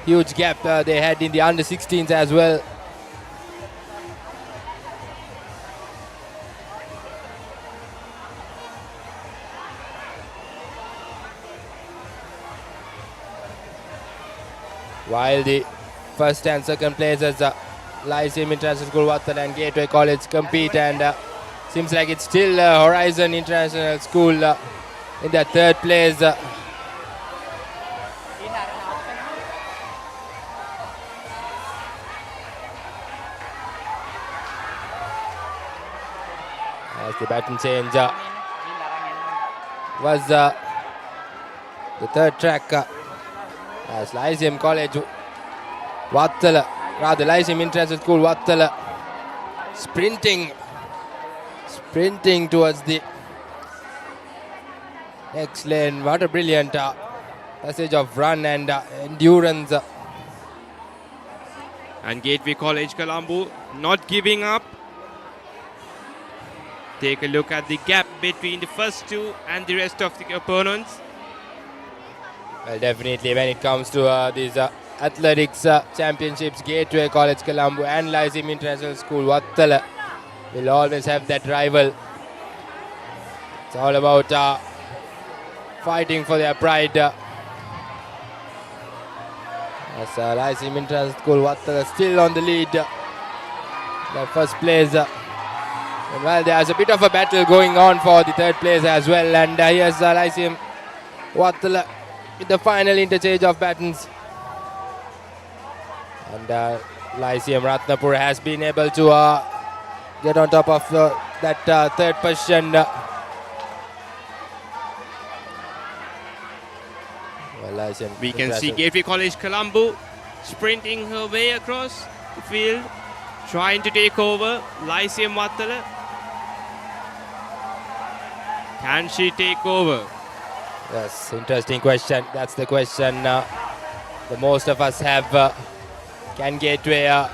huge gap they had in the under 16s as well. While the first and second places, Lyceum International School Wattala and Gateway College compete, and seems like it's still Horizon International School in the 3rd place. As the baton change was the third track as Lyceum College Vattala, rather Lyceum International School Vattala, sprinting towards the next lane. What a brilliant passage of run and endurance. And Gateway College Colombo not giving up. Take a look at the gap between the first two and the rest of the opponents. Well, definitely when it comes to these athletics championships, Gateway College Colombo and Lyceum International School Vattala will always have that rival. It's all about fighting for their pride. As Lyceum International School Vattala still on the lead. The first place. And well, there's a bit of a battle going on for the third place as well. And here's Lyceum Vattala with the final interchange of batons. And Lyceum Ratnapur has been able to get on top of that third position. We can see Gateway College Colombo sprinting her way across the field, trying to take over Lyceum Vattala. Can she take over? Yes, interesting question. That's the question the most of us have. Can Gateway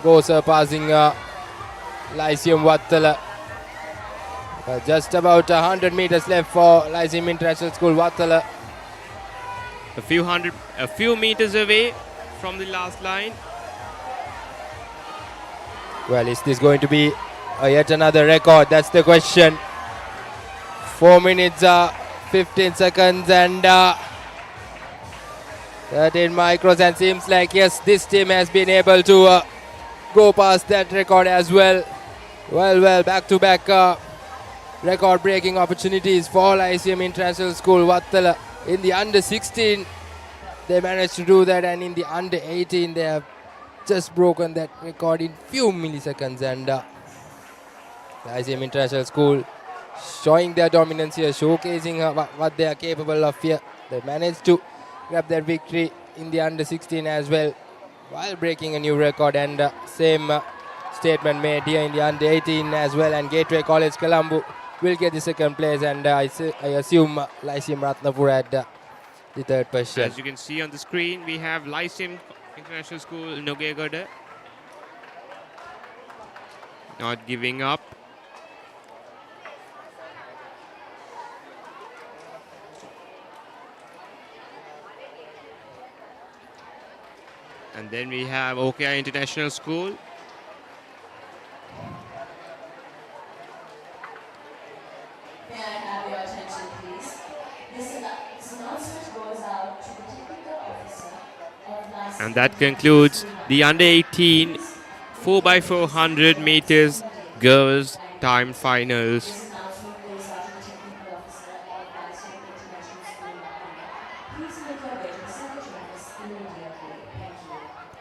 go surpassing Lyceum Vattala? Just about 100 meters left for Lyceum International School Vattala. A few meters away from the last line. Well, is this going to be yet another record? That's the question. 4 minutes 15 seconds and 13 micros, and seems like yes, this team has been able to go past that record as well. Well, back-to-back record-breaking opportunities for Lyceum International School Vattala. In the under 16, they managed to do that, and in the under 18, they have just broken that record in few milliseconds. And Lyceum International School showing their dominance here, showcasing what they are capable of here. They managed to grab that victory in the under 16 as well, while breaking a new record. And same statement made here in the under 18 as well. And Gateway College Colombo will get the second place, and I assume Lyceum Ratnapur at the third position. As you can see on the screen, we have Lyceum International School Nogegode not giving up. And then we have OKI International School. May I have your attention, please? This announcement goes out to the technical officer of Lyceum. And that concludes the under 18 4x400 meters girls time finals. This announcement goes out to the technical officer of Lyceum International School. Please make your way to the secretary office immediately. Thank you.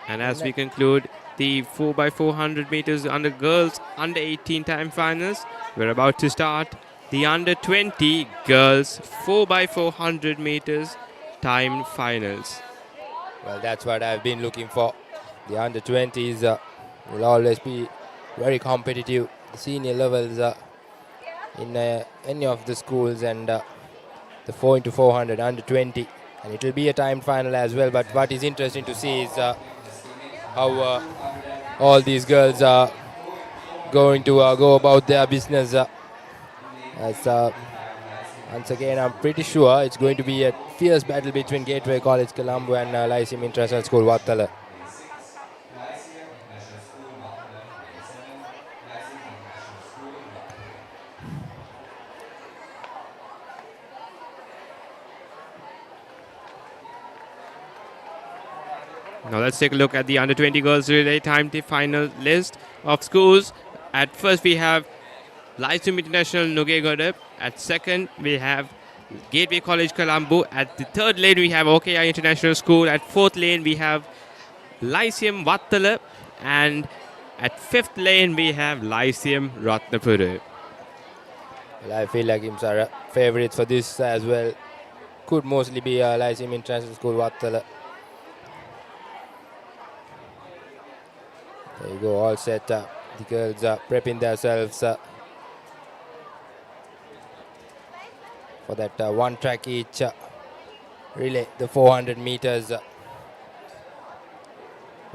And as we conclude the 4x400 meters under girls under 18 time finals, we're about to start the under 20 girls 4x400 meters time finals. Well, that's what I've been looking for. The under 20s will always be very competitive. The senior levels in any of the schools, and the 4x400 under 20, and it will be a timed final as well. But what is interesting to see is how all these girls are going to go about their business. As once again, I'm pretty sure it's going to be a fierce battle between Gateway College Colombo and Lyceum International School Vattala. Now let's take a look at the under 20 girls relay time final list of schools. At first we have Lyceum International Nogegode. At second we have Gateway College Colombo. At the third lane we have OKI International School. At fourth lane we have Lyceum Vattala. And at fifth lane we have Lyceum Ratnapur. Well, I feel like him are favourites for this as well. Could mostly be Lyceum International School Vattala. There you go, all set. The girls are prepping themselves for that one track each relay, the 400 meters.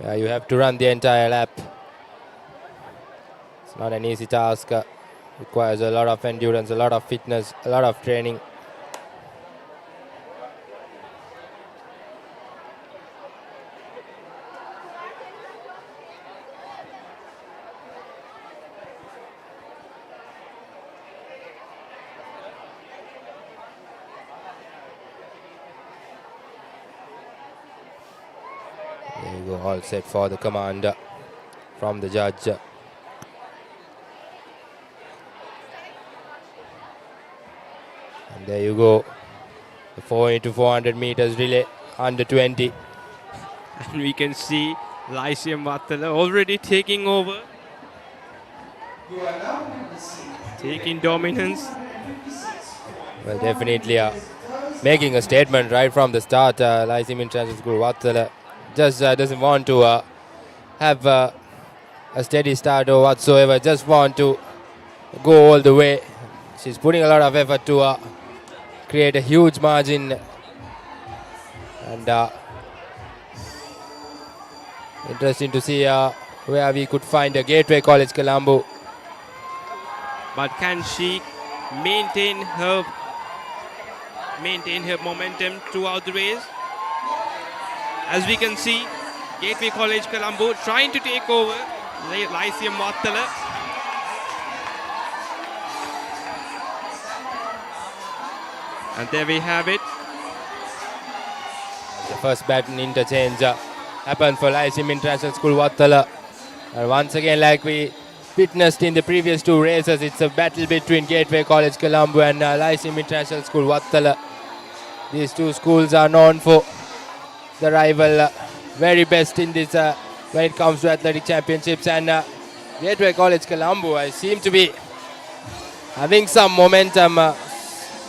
You have to run the entire lap. It's not an easy task. Requires a lot of endurance, a lot of fitness, a lot of training. There you go, all set for the command from the judge. And there you go, the 4x400 meters relay, under 20. And we can see Lyceum Vattala already taking over, taking dominance. Well, definitely making a statement right from the start. Lyceum International School Vattala just doesn't want to have a steady start or whatsoever, just want to go all the way. She's putting a lot of effort to create a huge margin, and interesting to see where we could find a Gateway College Colombo. But can she maintain her momentum throughout the race? As we can see, Gateway College Colombo trying to take over Lyceum Vattala. And there we have it. The first baton interchange happened for Lyceum International School Vattala. And once again, like we witnessed in the previous two races, it's a battle between Gateway College Colombo and Lyceum International School Vattala. These two schools are known for the rival very best in this when it comes to athletic championships, and Gateway College Colombo I seem to be having some momentum,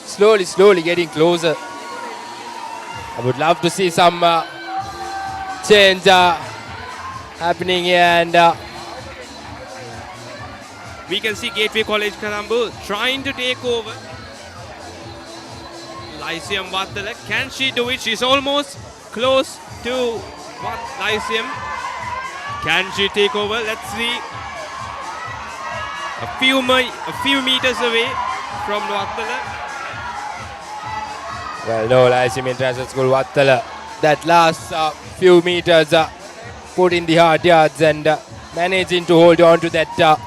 slowly getting closer. I would love to see some change happening here, and we can see Gateway College Colombo trying to take over Lyceum Vattala. Can she do it? She's almost close to Lyceum. Can she take over? Let's see. A few meters away from Vattala. Well, no, Lyceum International School Vattala. That last few meters put in the hard yards and managing to hold on to that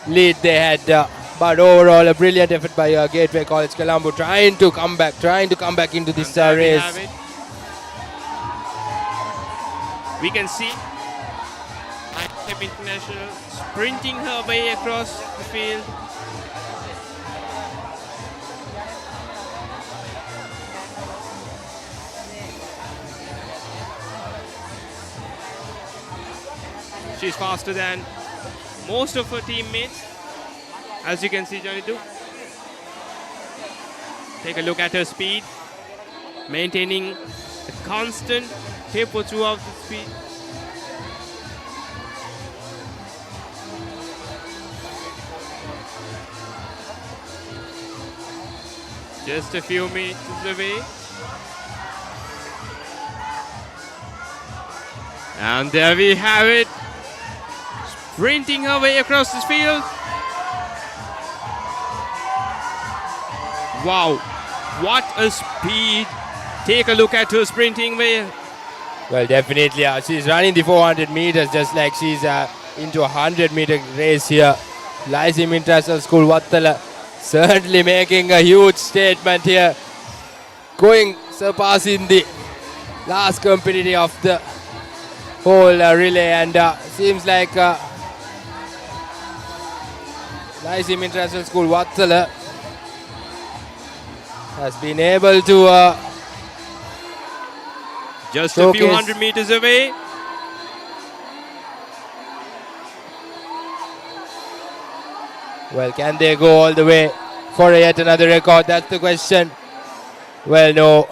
lead they had. But overall, a brilliant effort by Gateway College Colombo, trying to come back into this race. We can see ISAC International sprinting her way across the field. She's faster than most of her teammates, as you can see, Johnny too. Take a look at her speed, maintaining a constant tempo throughout the speed. Just a few meters away. And there we have it. Sprinting her way across this field. Wow, what a speed. Take a look at her sprinting way. Well, definitely, she's running the 400 meters just like she's into a 100-meter race here. Lyceum International School Vattala certainly making a huge statement here. Surpassing the last competitor of the whole relay, and seems like Lyceum International School Vattala has been able to just a few hundred meters away. Well, can they go all the way for yet another record? That's the question. Well, no.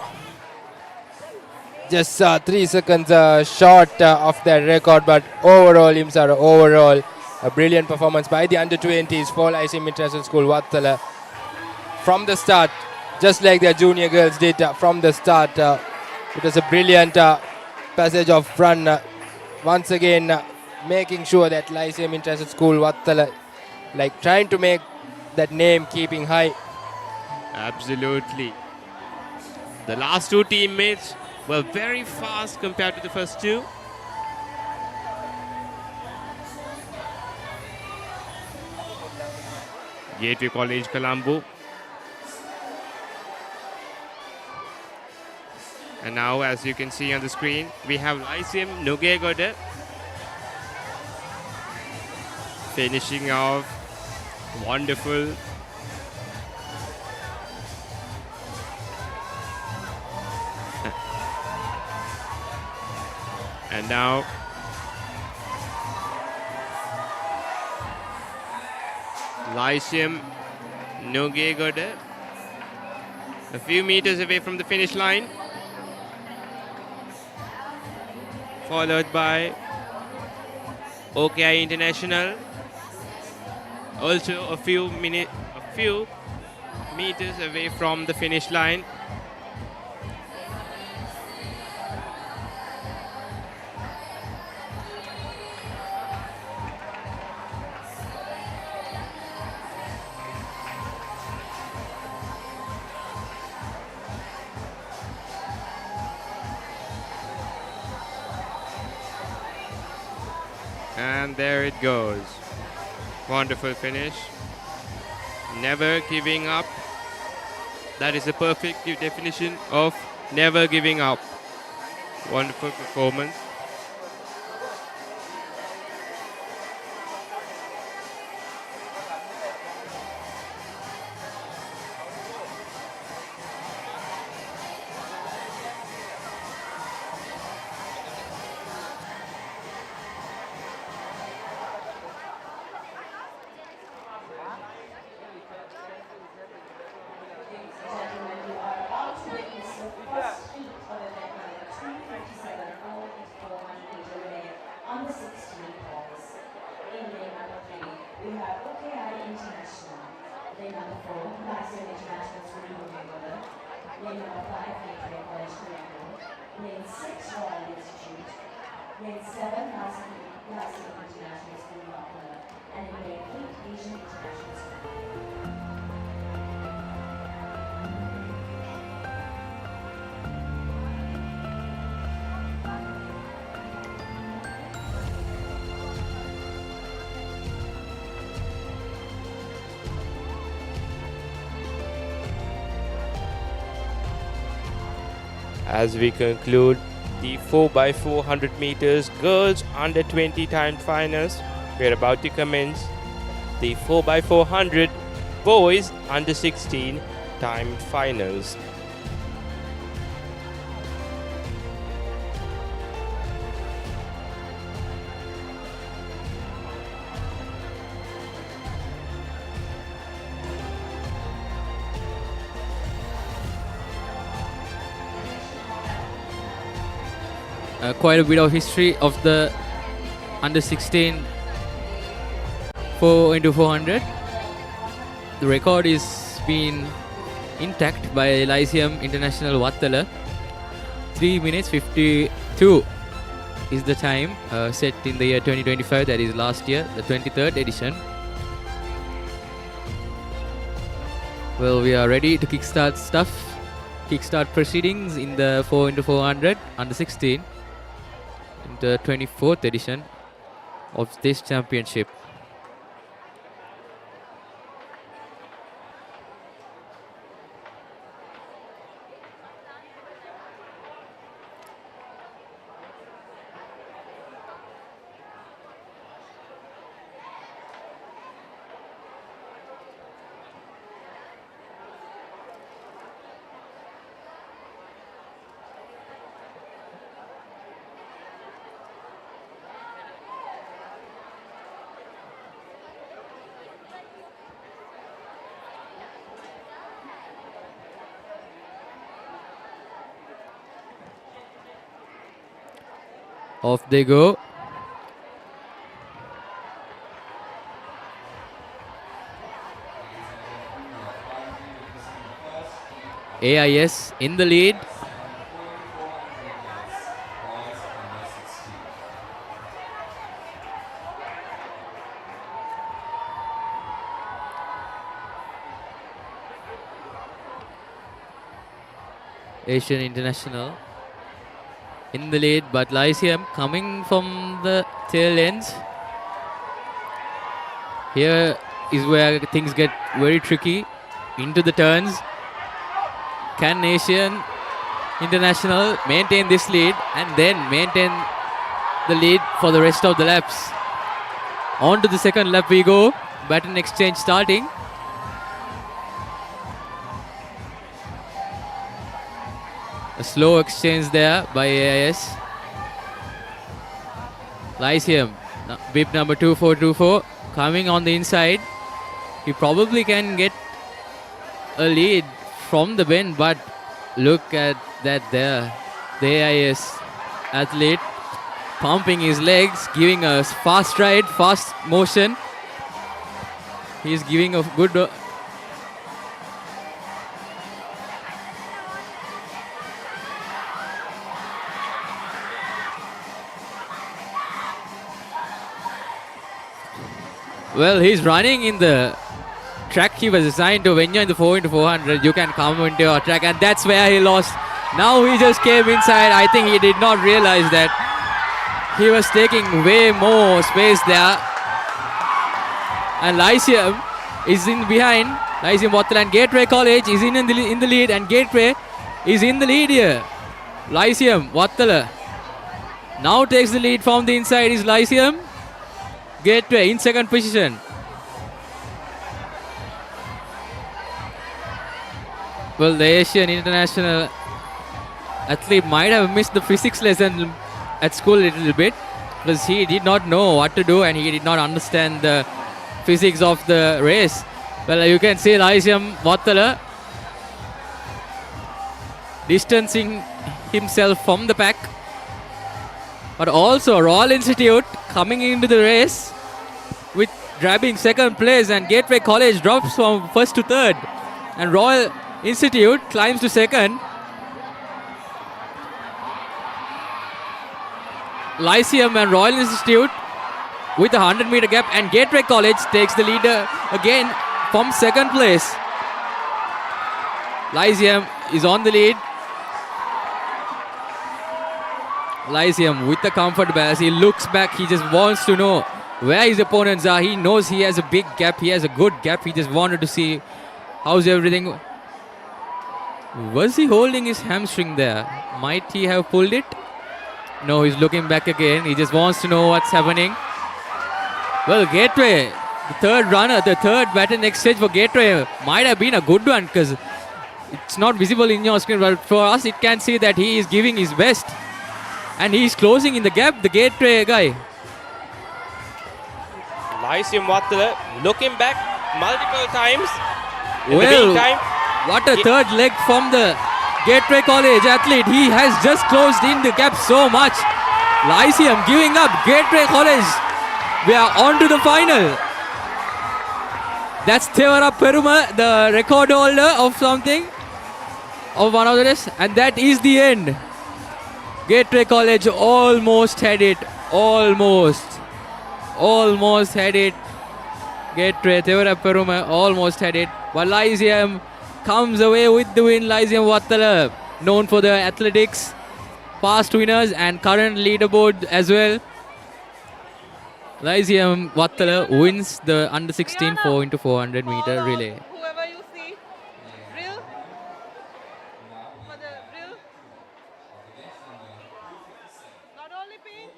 Just 3 seconds short of that record, but overall, Imsara, overall, a brilliant performance by the under-20s for Lyceum International School, Wattala. From the start, just like their junior girls did from the start, it was a brilliant passage of run. Once again, making sure that Lyceum International School, Wattala, like trying to make that name keeping high. Absolutely. The last two teammates were very fast compared to the first two. Gateway College Colombo. And now, as you can see on the screen, we have Lyceum Nugegoda finishing off. Wonderful. And now Lyceum Nugegoda a few meters away from the finish line, followed by OKI International, also a few meters away from the finish line. And there it goes. Wonderful finish. Never giving up. That is the perfect definition of never giving up. Wonderful performance. As we conclude the 4x400 meters girls under 20 timed finals, we're about to commence the 4x400 boys under 16 timed finals. Quite a bit of history of the under 16 4x400. The record is been intact by Lyceum International Wattala. 3 minutes 52 is the time set in the year 2025, that is last year, the 23rd edition. Well, we are ready to kickstart proceedings in the 4x400 under 16 in the 24th edition of this championship. Off they go. AIS in the lead. Asian International in the lead, but Lyceum coming from the tail ends. Here is where things get very tricky. Into the turns. Can Asian International maintain this lead and then maintain the lead for the rest of the laps? On to the second lap we go. Baton exchange starting. A slow exchange there by AIS. Lyceum, bib number 2424, coming on the inside. He probably can get a lead from the bend, but look at that there. The AIS athlete pumping his legs, giving a fast ride, fast motion. He's giving a good... Well, he's running in the track he was assigned to. When you're in the 4x400, you can come into your track, and that's where he lost. Now he just came inside. I think he did not realize that he was taking way more space there. And Lyceum is in behind. Lyceum Wattal and Gateway College is in the lead, and Gateway is in the lead here. Lyceum Wattal now takes the lead from the inside. Is Lyceum. Gateway in second position. Well, the Asian International athlete might have missed the physics lesson at school a little bit, because he did not know what to do and he did not understand the physics of the race. Well, you can see Lyceum Wattal distancing himself from the pack, but also Royal Institute coming into the race with grabbing second place, and Gateway College drops from first to third, and Royal Institute climbs to second. Lyceum and Royal Institute with a 100-meter gap, and Gateway College takes the leader again from second place. Lyceum is on the lead. Lyceum with the comfort balance. He looks back. He just wants to know where his opponents are. He knows he has a big gap. He has a good gap. He just wanted to see how's everything. Was he holding his hamstring there? Might he have pulled it? No, he's looking back again. He just wants to know what's happening. Well, Gateway, the third runner, the third baton exchange for Gateway might have been a good one, because it's not visible in your screen, but for us it can see that he is giving his best. And he's closing in the gap, the Gateway guy. Lyceum Wattal looking back multiple times. Well, what a third leg from the Gateway College athlete. He has just closed in the gap so much. Lyceum giving up. Gateway College, we are on to the final. That's Thevara Peruma, the record holder of something, of one of the race, and that is the end. Gateway College almost had it. Almost had it. Gateway, Thevara Peruma almost had it. But Lyceum comes away with the win. Lyceum Wattal, known for the athletics, past winners and current leaderboard as well. Lyceum Wattal wins the under 16 4x400 meter relay. Whoever you see, drill. For the drill. Not only pin.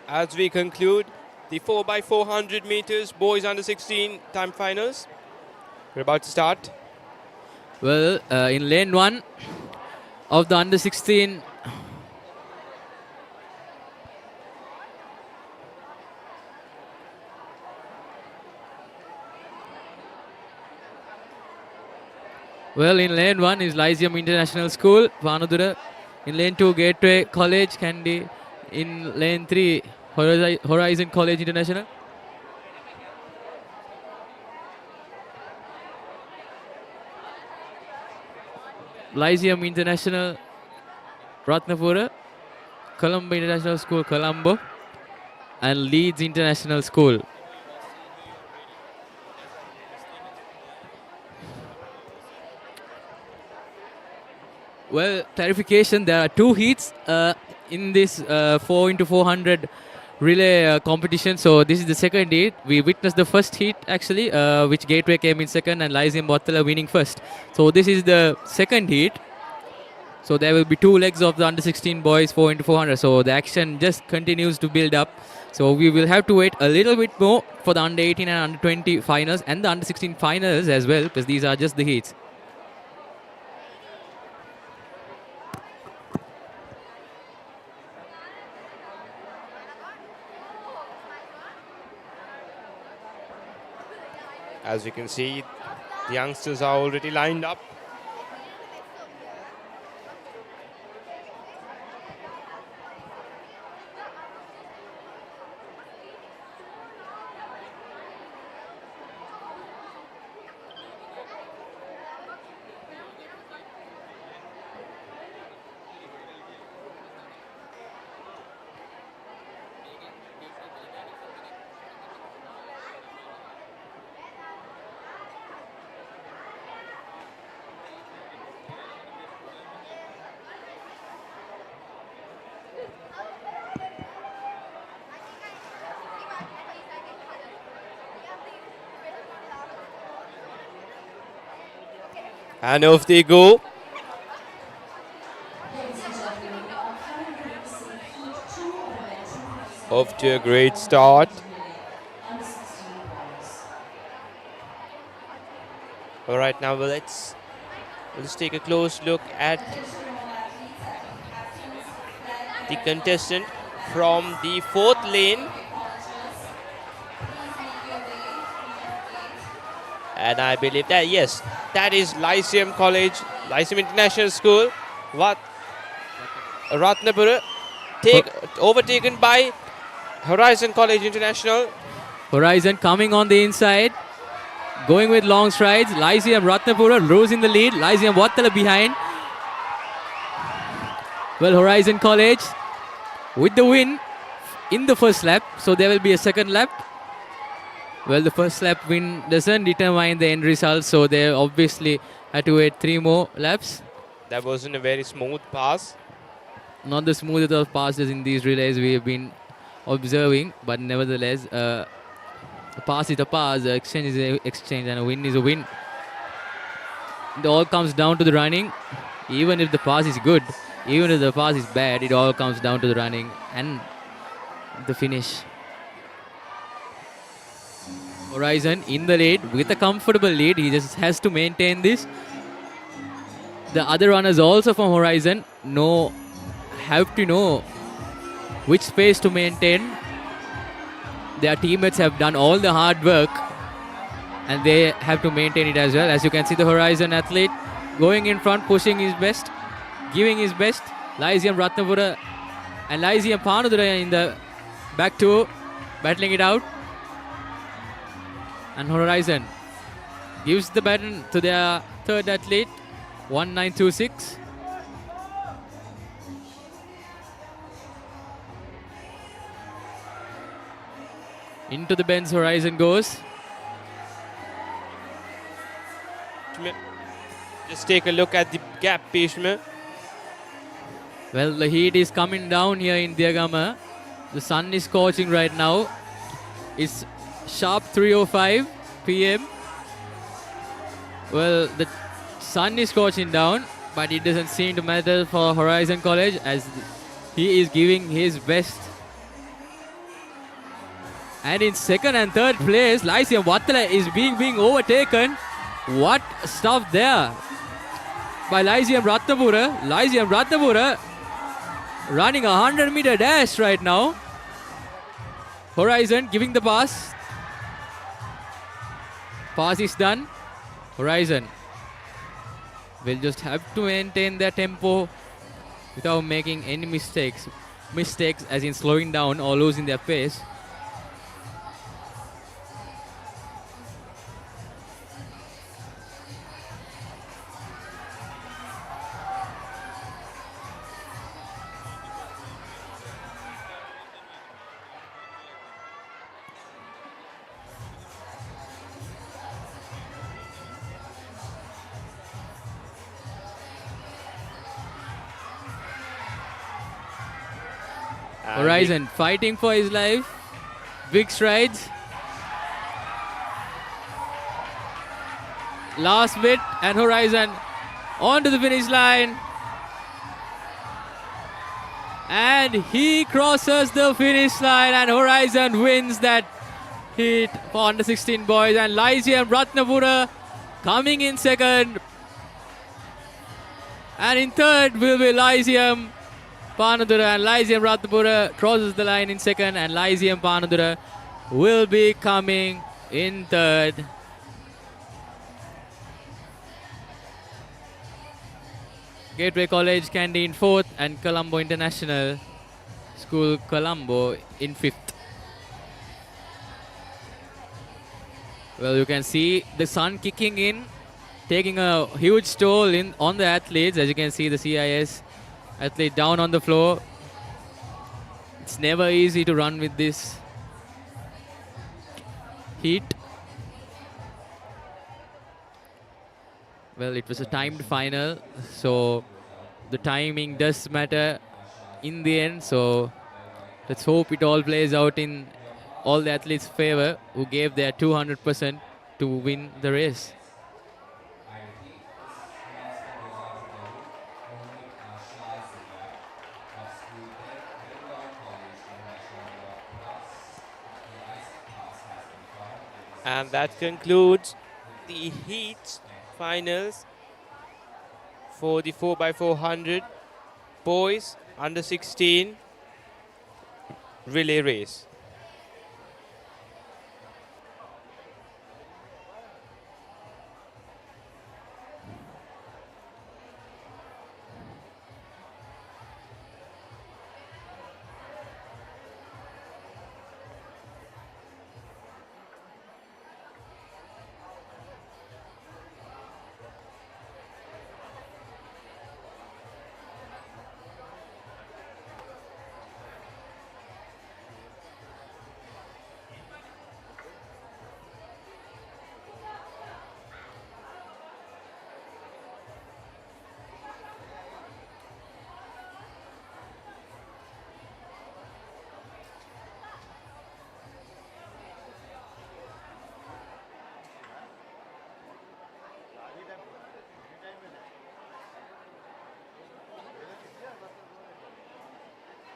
as we conclude the 4x400 meters boys under 16 time finals. We're about to start. Well, in lane 1 of the under 16. Well, in lane 1 is Lyceum International School, Panadura. In lane 2, Gateway College, Kandy. In lane 3, Horizon College International. Lyceum International, Ratnapura. Colombo International School, Colombo. And Leeds International School. Well, clarification, there are 2 heats in this 4x400 relay competition. So this is the second heat. We witnessed the first heat actually, which Gateway came in second and Lyceum Bottala winning first. So this is the second heat. So there will be 2 legs of the under 16 boys 4x400. So the action just continues to build up. So we will have to wait a little bit more for the under 18 and under 20 finals and the under 16 finals as well, because these are just the heats. As you can see, the youngsters are already lined up. And off they go. Off to a great start. All right, now let's take a close look at the contestant from the 4th lane. And I believe that, yes, that is Lyceum College, Lyceum International School. What? Ratnapura, overtaken by Horizon College International. Horizon coming on the inside, going with long strides. Lyceum Ratnapura losing the lead. Lyceum Bottala behind. Well, Horizon College with the win in the first lap. So there will be a second lap. Well, the first lap win doesn't determine the end result, so they obviously had to wait 3 more laps. That wasn't a very smooth pass. Not the smoothest of passes in these relays we have been observing, but nevertheless, a pass is a pass, an exchange is an exchange, and a win is a win. It all comes down to the running. Even if the pass is good, even if the pass is bad, it all comes down to the running and the finish. Horizon in the lead with a comfortable lead. He just has to maintain this. The other runners also from Horizon have to know which space to maintain. Their teammates have done all the hard work and they have to maintain it as well. As you can see, the Horizon athlete going in front, pushing his best, giving his best. Lyceum Ratnapura and Lyceum Panadura in the back two, battling it out. And Horizon gives the baton to their third athlete, 1926. Into the bends, Horizon goes. Just take a look at the gap, Pishma. Well, the heat is coming down here in Diyagama. The sun is scorching right now. It's sharp 3:05 p.m. Well, the sun is scorching down, but it doesn't seem to matter for Horizon College as he is giving his best And in second and third place, Lyceum Vattala is being overtaken. What stuff there by Lyceum Ratnapura. Lyceum Ratnapura running a 100-meter dash right now. Horizon giving the pass. Pass is done. Horizon will just have to maintain their tempo without making any mistakes. Mistakes as in slowing down or losing their pace. Horizon fighting for his life. Big strides. Last bit and Horizon onto the finish line. And he crosses the finish line and Horizon wins that heat for under 16 boys. And Lyceum Ratnapura coming in second. And in third will be Lyceum Panadura, and Lyceum Ratnapura crosses the line in second, and Lyceum Panadura will be coming in third. Gateway College Kandy in fourth, and Colombo International School Colombo in fifth. Well, you can see the sun kicking in, taking a huge toll on the athletes. As you can see, the CIS athlete down on the floor. It's never easy to run with this heat. Well, it was a timed final, so the timing does matter in the end. So let's hope it all plays out in all the athletes' favor who gave their 200% to win the race. And that concludes the heat finals for the 4x400 boys under 16 relay race.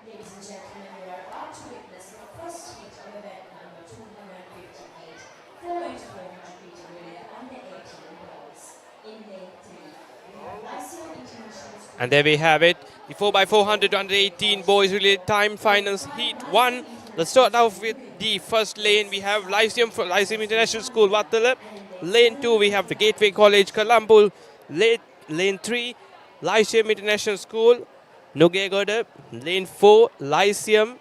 Ladies and gentlemen, we are about to witness the first heat of event number 258, 4 into 400 meter relay under 18 boys. In lane 3, we have Lyceum International School. And there we have it, the 4x400 under 18 boys relay time finals heat 1. Let's start off with the first lane. We have Lyceum International School Vattala. Lane 2, we have the Gateway College Colombo. Lane 3, Lyceum International School Nugegoda. Lane 4, Lyceum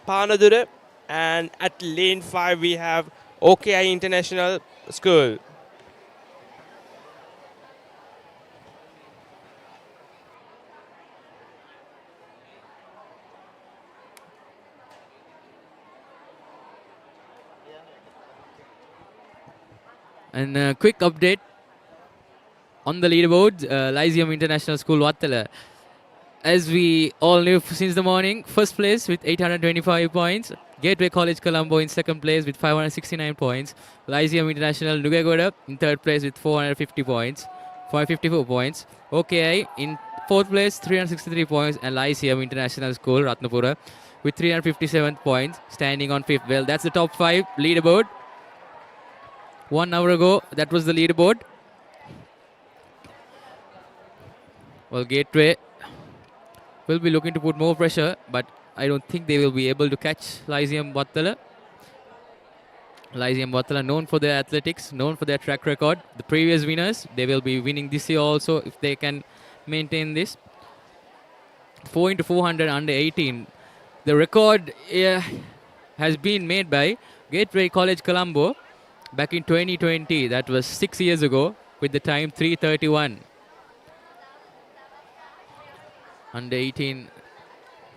Panadura. And at lane 5, we have OKI International School. And a quick update on the leaderboard, Lyceum International School Vattala. As we all knew since the morning, first place with 825 points. Gateway College Colombo in second place with 569 points. Lyceum International Nugegoda in third place with 454 points. OKI in fourth place, 363 points. And Lyceum International School Ratnapura with 357 points, standing on 5th. Well, that's the top 5 leaderboard. 1 hour ago, that was the leaderboard. Well, Gateway will be looking to put more pressure, but I don't think they will be able to catch Lyceum Vattala. Lyceum Vattala, known for their athletics, known for their track record. The previous winners, they will be winning this year also if they can maintain this. 4 into 400 under 18. The record has been made by Gateway College Colombo back in 2020. That was 6 years ago with the time 3:31. Under 18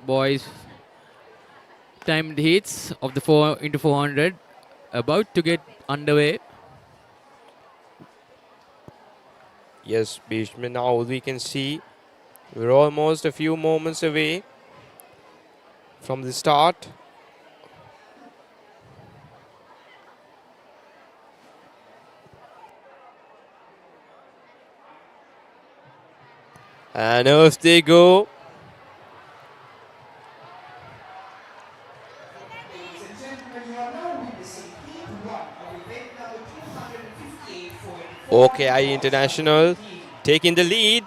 boys timed heats of the 4 into 400 about to get underway. Yes, Bhishma, now we can see we're almost a few moments away from the start. And off they go. OKI International taking the lead.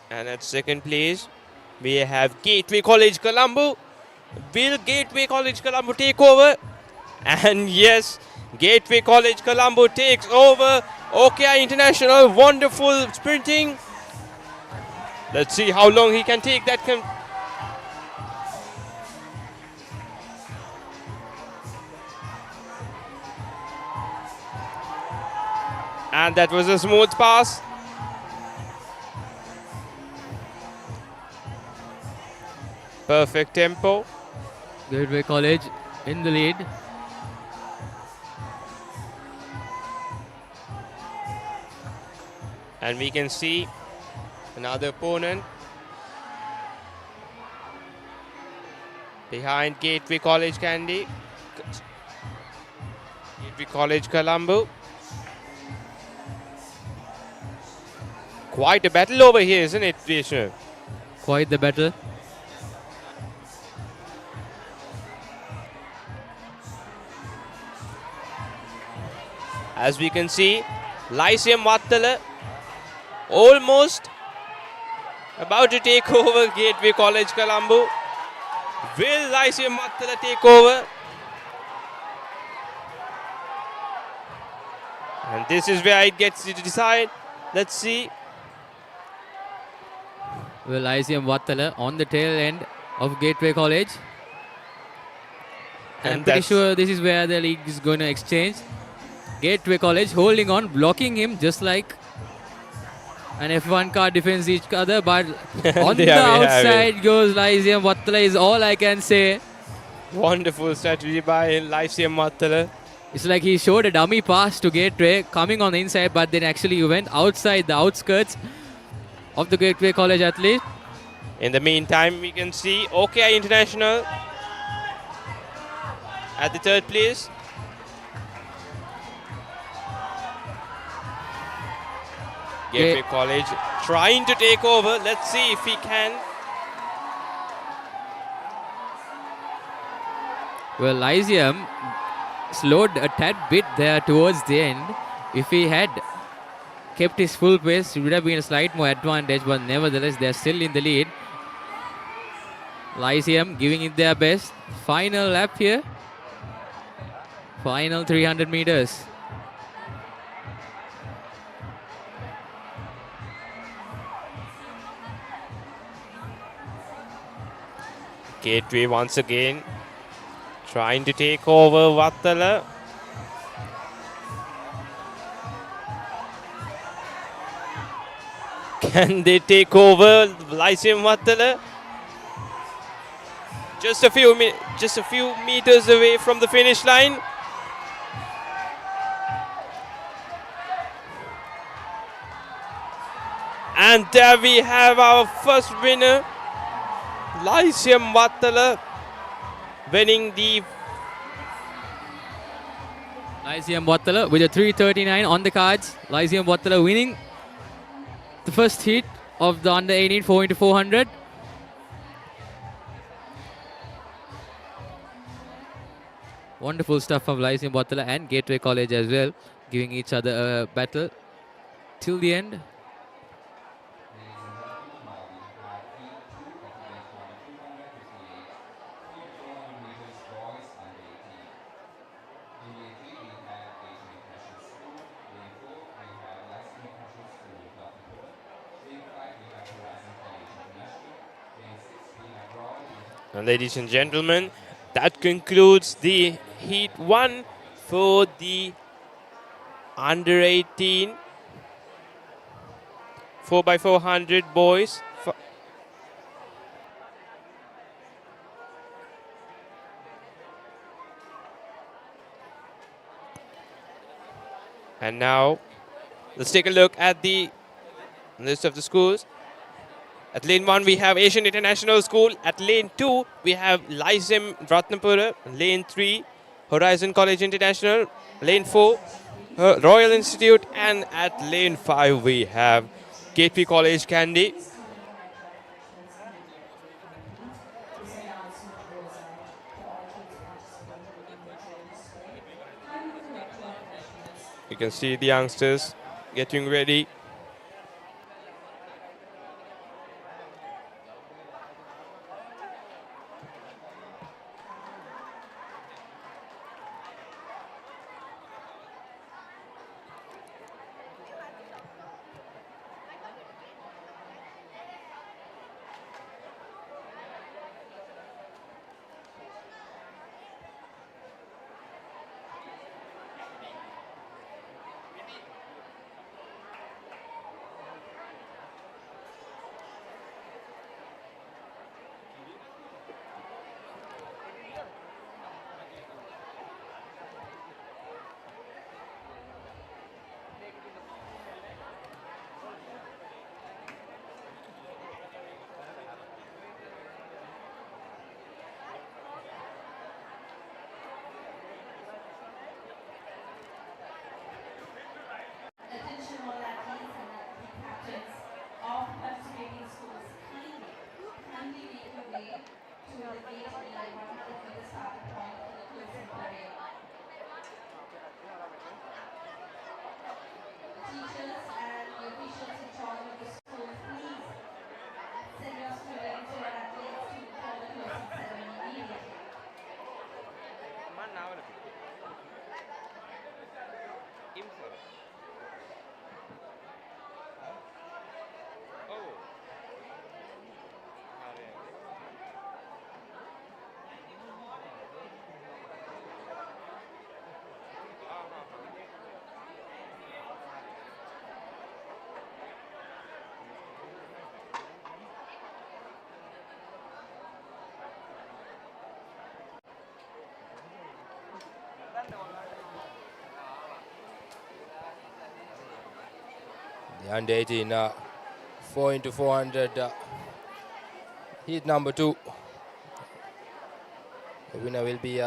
And at second place, we have Gateway College Colombo. Will Gateway College Colombo take over? And yes, Gateway College Colombo takes over. OKI International, wonderful sprinting. Let's see how long he can take that. And that was a smooth pass. Perfect tempo. Gateway College in the lead. And we can see another opponent behind Gateway College Gateway College Colombo. Quite a battle over here, isn't it, Vishnu? Quite the battle. As we can see, Lyceum Vattala almost about to take over Gateway College Colombo. Will Lyceum Vattala take over? And this is where it gets to decide. Let's see. Well, Lyceum Vattala on the tail end of Gateway College. And I'm pretty sure this is where the league is going to exchange. Gateway College holding on, blocking him just like an F1 car defends each other. But on the outside goes Lyceum Vattala is all I can say. Wonderful strategy by Lyceum Vattala. It's like he showed a dummy pass to Gateway coming on the inside, but then actually he went outside the outskirts of the Gateway College athlete. In the meantime, we can see OKI International at the third place. Gateway College trying to take over. Let's see if he can. Well, Lyceum slowed a tad bit there towards the end. If he had kept his full pace, it would have been a slight more advantage, but nevertheless, they're still in the lead. Lyceum giving it their best. Final lap here. Final 300 meters. Gateway once again trying to take over Vattala. Can they take over Lyceum Vattala? Just a few meters away from the finish line. And there we have our first winner, Lyceum Vattala, winning the Lyceum Wattala with a 3:39 on the cards. Lyceum Wattala winning the first heat of the under 18 4x400. Wonderful stuff from Lyceum Wattala and Gateway College as well, giving each other a battle till the end. And ladies and gentlemen, that concludes the Heat 1 for the under 18 4x400 boys. And now, let's take a look at the list of the schools. At lane 1, we have Asian International School. At lane 2, we have Lyceum Ratnapura. Lane 3, Horizon College International. Lane 4, Royal Institute. And at lane 5, we have Gateway College Kandy. You can see the youngsters getting ready. Attention all athletes and athlete captains of participating schools, kindly make your way to the gate behind one to the starting point for the closing parade. Teachers and the officials in charge of the schools, please send your students or athletes to for the closing ceremony immediately. The under 18 4x400 heat number 2. The winner will be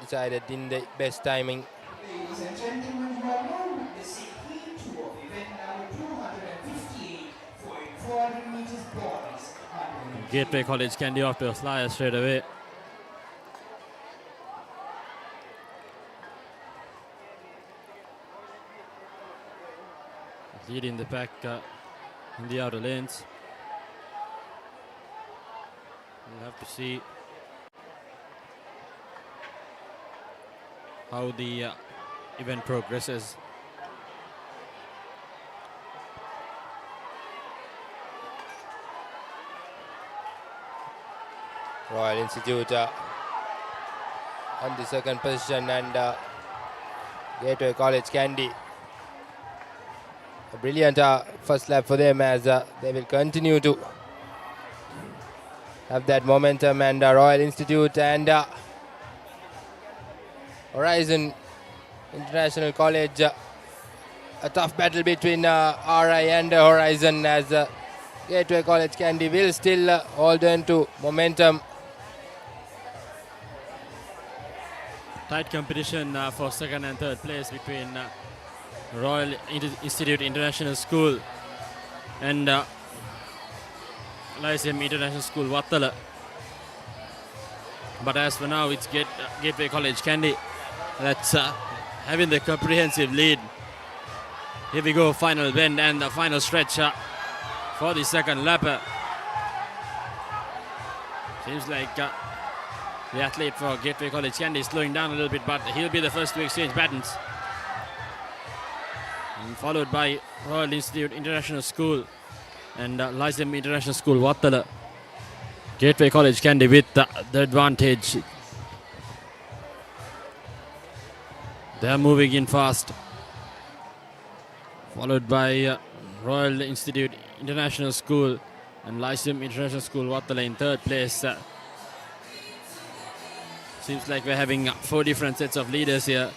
decided in the best timing. Ladies and gentlemen, you are now witnessing Heat 2 of event number 258 for 400 meters boys. Gateway College Kandy off to a flyer straight away. Leading the pack in the outer lanes. We'll have to see how the event progresses. Royal Institute on the second position, and Gateway College Kandy. A brilliant first lap for them, as they will continue to have that momentum, and Royal Institute and Horizon International College, a tough battle between RI and Horizon, as Gateway College Kandy will still hold on to momentum. Tight competition for second and third place between Royal Institute International School and Lyceum International School Wattala. But as for now, it's Gateway College Kandy that's having the comprehensive lead. Here we go, final bend and the final stretch for the second lap. Seems like the athlete for Gateway College Kandy is slowing down a little bit, but he'll be the first to exchange batons. And followed by Royal Institute International School and Lyceum International School Wattala. Gateway College Kandy with the advantage. They're moving in fast. Followed by Royal Institute International School and Lyceum International School Wattala in third place. Seems like we're having 4 different sets of leaders here.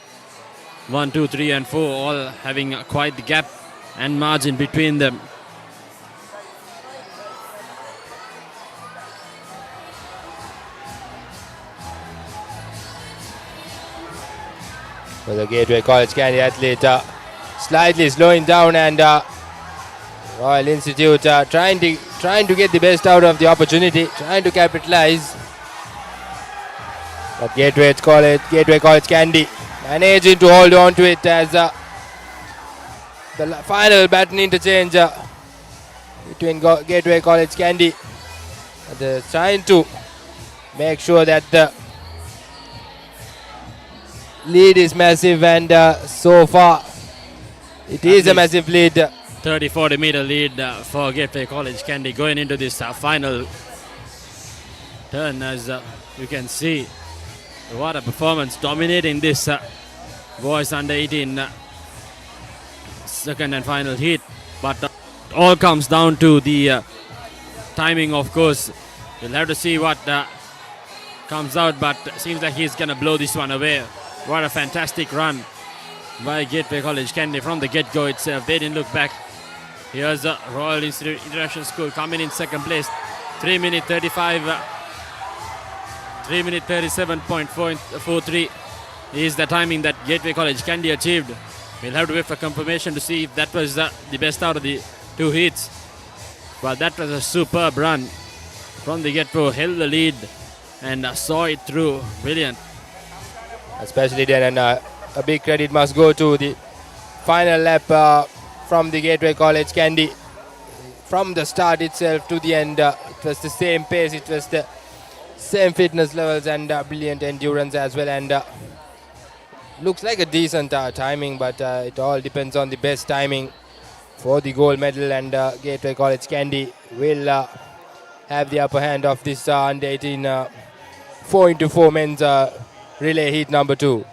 1, 2, 3 and 4 all having quite the gap and margin between them. Well, the Gateway College Kandy athlete slightly slowing down, and Royal Institute trying to get the best out of the opportunity, trying to capitalize. But Gateway College Kandy managing to hold on to it as the final baton interchange between Gateway College Kandy. They're trying to make sure that the lead is massive, and so far it is a massive lead. 30-40 meter lead for Gateway College Kandy going into this final turn. As you can see, what a performance dominating this boys under 18 second and final heat. But it all comes down to the timing, of course. We'll have to see what comes out, but seems like he's gonna blow this one away. What a fantastic run by Gateway College Kandy from the get-go itself. They didn't look back. Here's Royal Institute International School coming in second place. 3 minute 37.43 is the timing that Gateway College Kandy achieved. We'll have to wait for confirmation to see if that was the best out of the 2 heats. But that was a superb run from the get-go. Held the lead and saw it through. Brilliant. Especially then, and a big credit must go to the final lap from the Gateway College Kandy. From the start itself to the end, it was the same pace, it was the same fitness levels and brilliant endurance as well. And looks like a decent timing, but it all depends on the best timing for the gold medal. And Gateway College Kandy will have the upper hand of this under 18 4x4 men's relay heat number 2.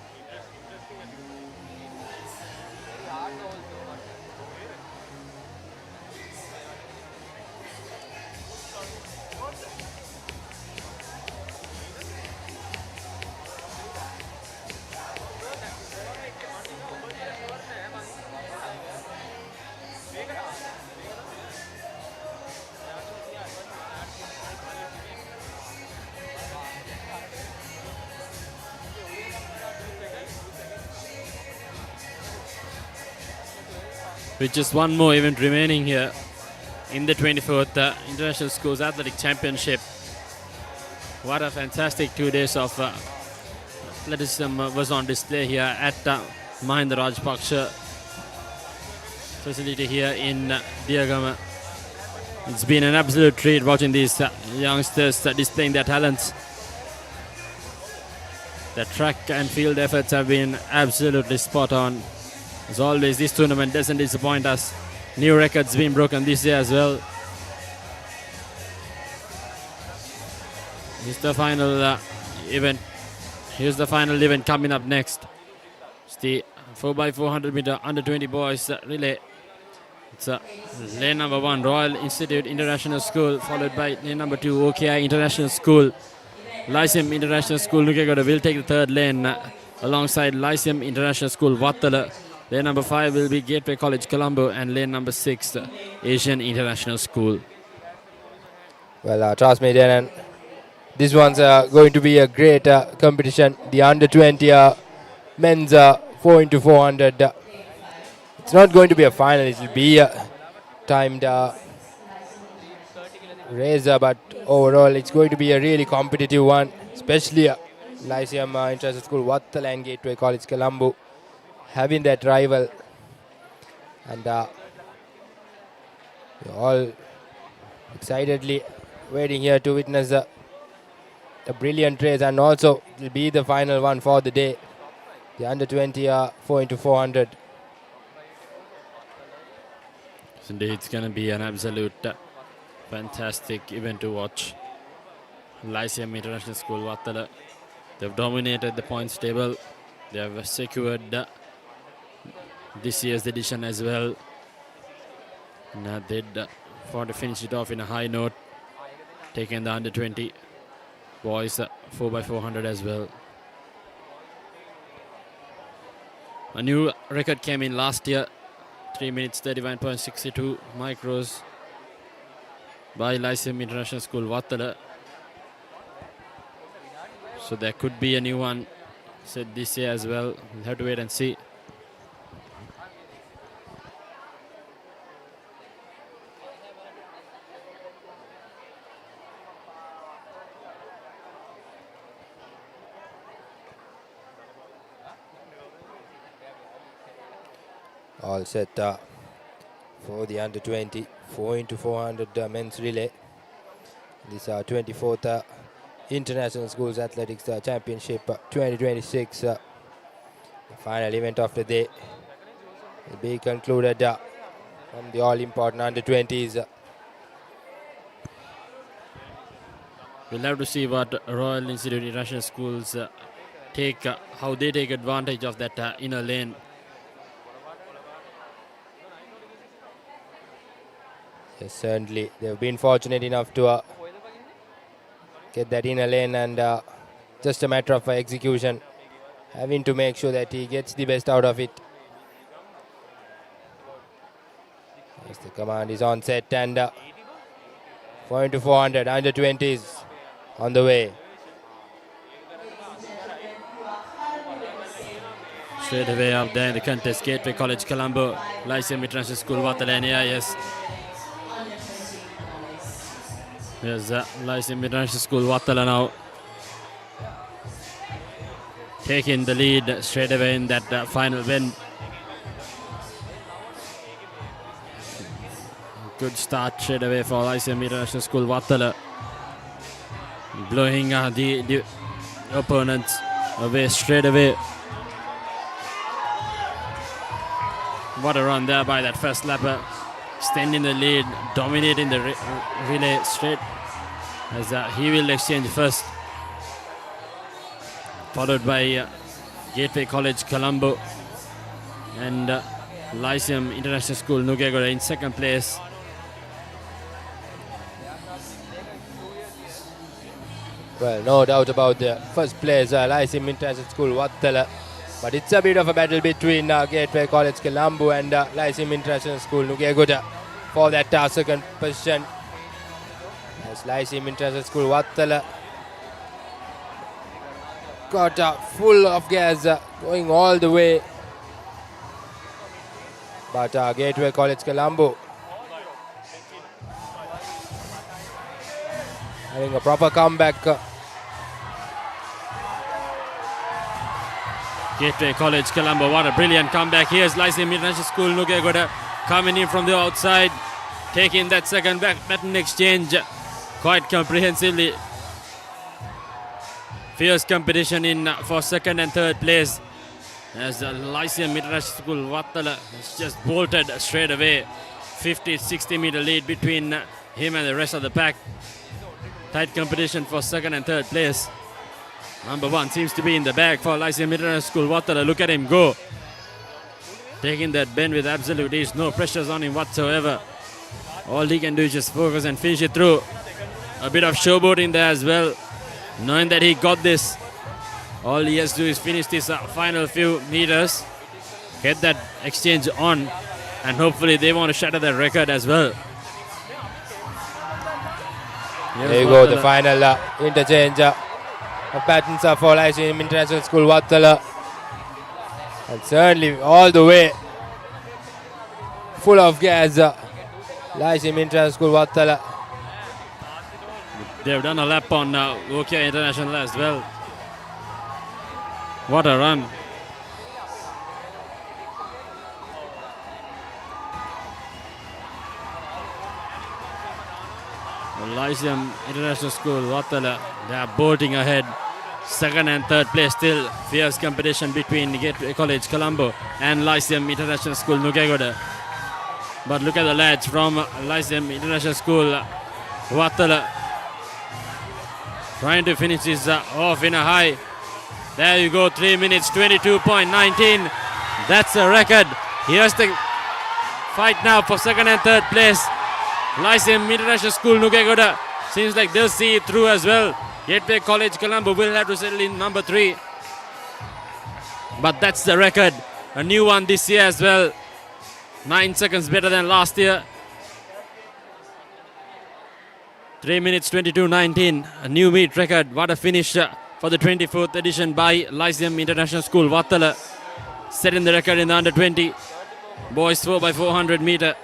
With just one more event remaining here in the 24th International Schools Athletic Championship. What a fantastic 2 days of athleticism was on display here at Mahinda Rajapaksa facility here in Diyagama. It's been an absolute treat watching these youngsters displaying their talents. The track and field efforts have been absolutely spot on. As always, this tournament doesn't disappoint us. New records being broken this year as well. Here's the final event. Here's the final event coming up next. It's the 4x400 meter under 20 boys relay. It's lane number 1, Royal Institute International School, followed by lane number 2, OKI International School. Lyceum International School Nukegoda will take the third lane alongside Lyceum International School Wattala. Lane number 5 will be Gateway College Colombo, and lane number 6, Asian International School. Well, trust me, then this one's going to be a great competition. The under-20 men's 4 into 400. It's not going to be a final. It will be a timed race, but overall it's going to be a really competitive one, especially Lyceum International School Vattala and Gateway College Colombo having that rival, and we're all excitedly waiting here to witness a brilliant race, and also it will be the final one for the day, the under-20 4 into 400. Indeed, it's going to be an absolute fantastic event to watch. Lyceum International School Vattala, they've dominated the points table. They have secured this year's edition as well. And they'd want to finish it off in a high note, taking the under-20 boys 4x400 as well. A new record came in last year, 3 minutes 31.62 micros by Lyceum International School Vattala. So there could be a new one set this year as well. We'll have to wait and see. All set for the under-20 4 into 400 men's relay. This 24th International Schools Athletics Championship 2026. The final event of the day will be concluded from the all-important under-20s. We'll have to see what Royal Institute International Schools take, how they take advantage of that inner lane. Yes, certainly. They've been fortunate enough to get that inner lane, and just a matter of execution, having to make sure that he gets the best out of it. Yes, the command is on set, and 4 into 400 under-20s on the way. Straight away up there in the contest, Gateway College Colombo, Lyceum International School Vattala, yes. There's Lyceum International School Vattala now taking the lead straight away in that final win. Good start straight away for Lyceum International School Vattala, blowing the opponents away straight away. What a run there by that first lapper, extending the lead, dominating the relay straight, as he will exchange first, followed by Gateway College Colombo and Lyceum International School Nugegoda in second place. Well, no doubt about the first place, Lyceum International School Vattala. But it's a bit of a battle between Gateway College Colombo and Lyceum International School Nugegoda for that second position. As Lyceum International School Vattala got full of gas, going all the way. But Gateway College Colombo having a proper comeback. Gateway College Colombo, what a brilliant comeback. Here's Lyceum International School Nugegoda coming in from the outside, taking that second baton exchange quite comprehensively. Fierce competition in for second and third place, as Lyceum International School Vattala has just bolted straight away. 50-60 meter lead between him and the rest of the pack. Tight competition for second and third place. Number one seems to be in the bag for Lyceum International School Vattala. Look at him go. Taking that bend with absolute ease. No pressures on him whatsoever. All he can do is just focus and finish it through. A bit of showboating there as well. Knowing that he got this, all he has to do is finish this final few meters, get that exchange on, and hopefully they want to shatter that record as well. There you go, the final interchange of patterns for Lyceum International School Vattala. And certainly all the way full of gas, Lyceum International School Vattala. They've done a lap on Nokia International as well. What a run. Lyceum International School, Vattala, they are bolting ahead. Second and third place still. Fierce competition between Gateway College Colombo and Lyceum International School Nugegoda. But look at the lads from Lyceum International School Vattala trying to finish this off in a high. There you go, 3 minutes 22.19. That's a record. Here's the fight now for second and third place. Lyceum International School Nugegoda seems like they'll see it through as well. Gateway College Colombo will have to settle in number 3. But that's the record. A new one this year as well. 9 seconds better than last year. 3 minutes 22.19. A new meet record. What a finish for the 24th edition by Lyceum International School Vattala. Setting the record in the under 20. Boys 4x400 meter.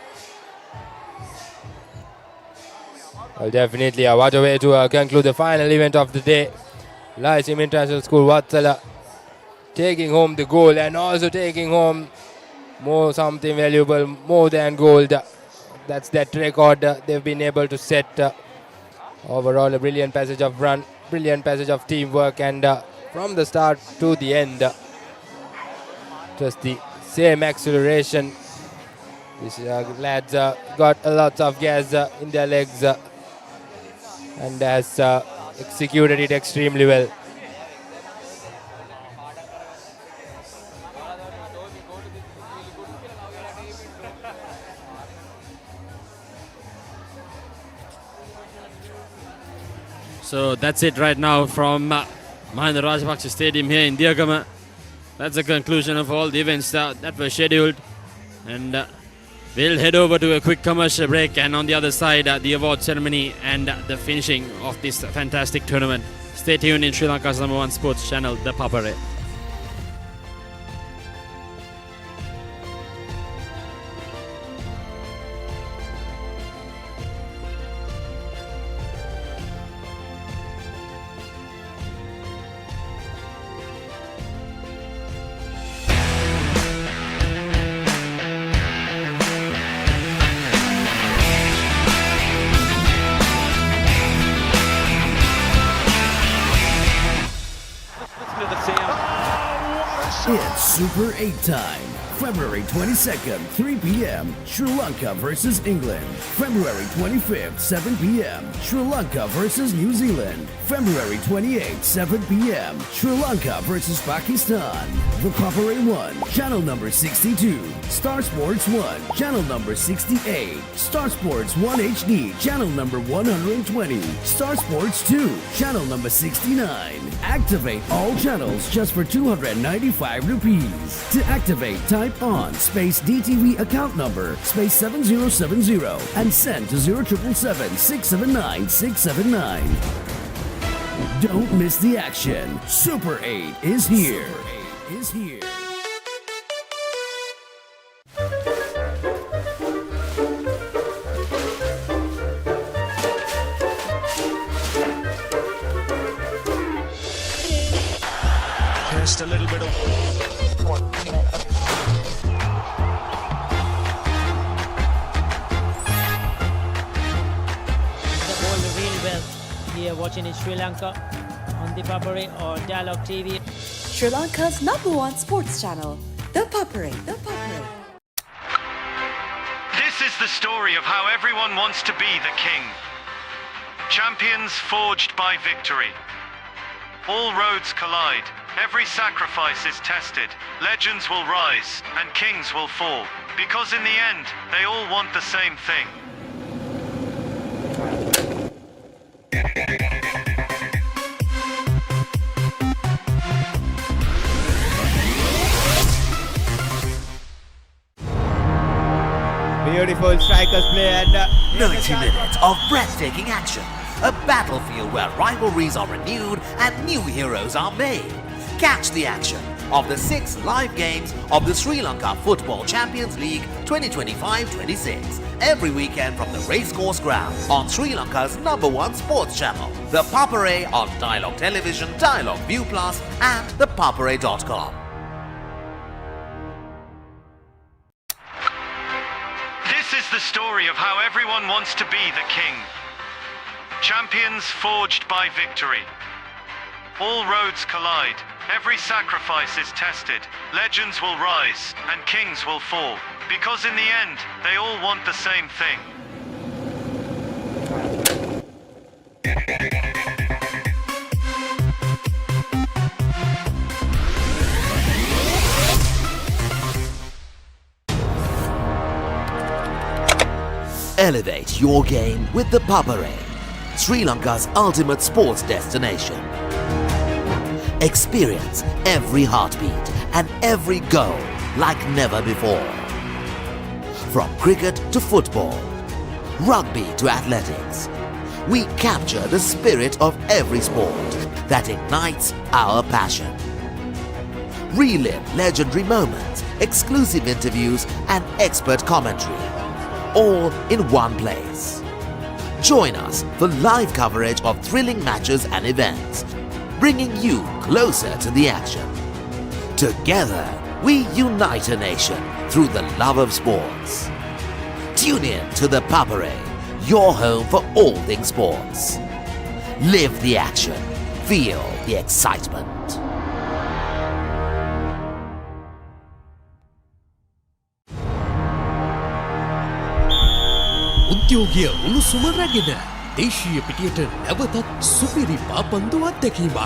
Well, definitely, what a way to conclude the final event of the day. Lyceum International School Vattala taking home the gold and also taking home something valuable, more than gold. That's that record they've been able to set. Overall, a brilliant passage of run, brilliant passage of teamwork, and from the start to the end, just the same acceleration. These lads got a lot of gas in their legs. And has executed it extremely well. So that's it right now from Mahinda Rajapaksa Stadium here in Diyagama. That's the conclusion of all the events that were scheduled. And we'll head over to a quick commercial break, and on the other side, the award ceremony and the finishing of this fantastic tournament. Stay tuned in Sri Lanka's #1 sports channel, ThePapare. It's Super 8 time. February 22nd, 3 p.m., Sri Lanka versus England. February 25th, 7 p.m., Sri Lanka versus New Zealand. February 28th, 7 p.m., Sri Lanka versus Pakistan. ThePapare 1, channel number 62. Star Sports 1, channel number 68. Star Sports 1 HD, channel number 120. Star Sports 2, channel number 69. Activate all channels just for 295 rupees. To activate, type on space DTV account number space 7070 and send to 0777 679 679. Don't miss the action. Super 8 is here. Super 8 is here. Just a little bit of here watching in Sri Lanka on ThePapare or Dialog TV. Sri Lanka's #1 sports channel, ThePapare. This is the story of how everyone wants to be the king. Champions forged by victory. All roads collide. Every sacrifice is tested. Legends will rise and kings will fall. Because in the end, they all want the same thing. Beautiful strikers play and 90 minutes of breathtaking action a battlefield where rivalries are renewed and new heroes are made. Catch the action of the 6 live games of the Sri Lanka Football Champions League 2025-26 every weekend from the Racecourse Ground on Sri Lanka's #1 sports channel, The Papare on Dialog Television, Dialog ViU Plus and ThePapare.com. This is the story of how everyone wants to be the king. Champions forged by victory. All roads collide. Every sacrifice is tested. Legends will rise and kings will fall. Because in the end, they all want the same thing. Elevate your game with the Papare, Sri Lanka's ultimate sports destination. Experience every heartbeat and every goal like never before. From cricket to football, rugby to athletics, we capture the spirit of every sport that ignites our passion. Relive legendary moments, exclusive interviews and expert commentary, all in one place. Join us for live coverage of thrilling matches and events, bringing you closer to the action. Together, we unite a nation through the love of sports. Tune in to the Papare, your home for all things sports. Live the action, feel the excitement. උද්‍යෝගය උණුසුම රැගෙන දේශීය පිටියට නැවතත් සුපිරි පාපන්දු අත්දැකීමක්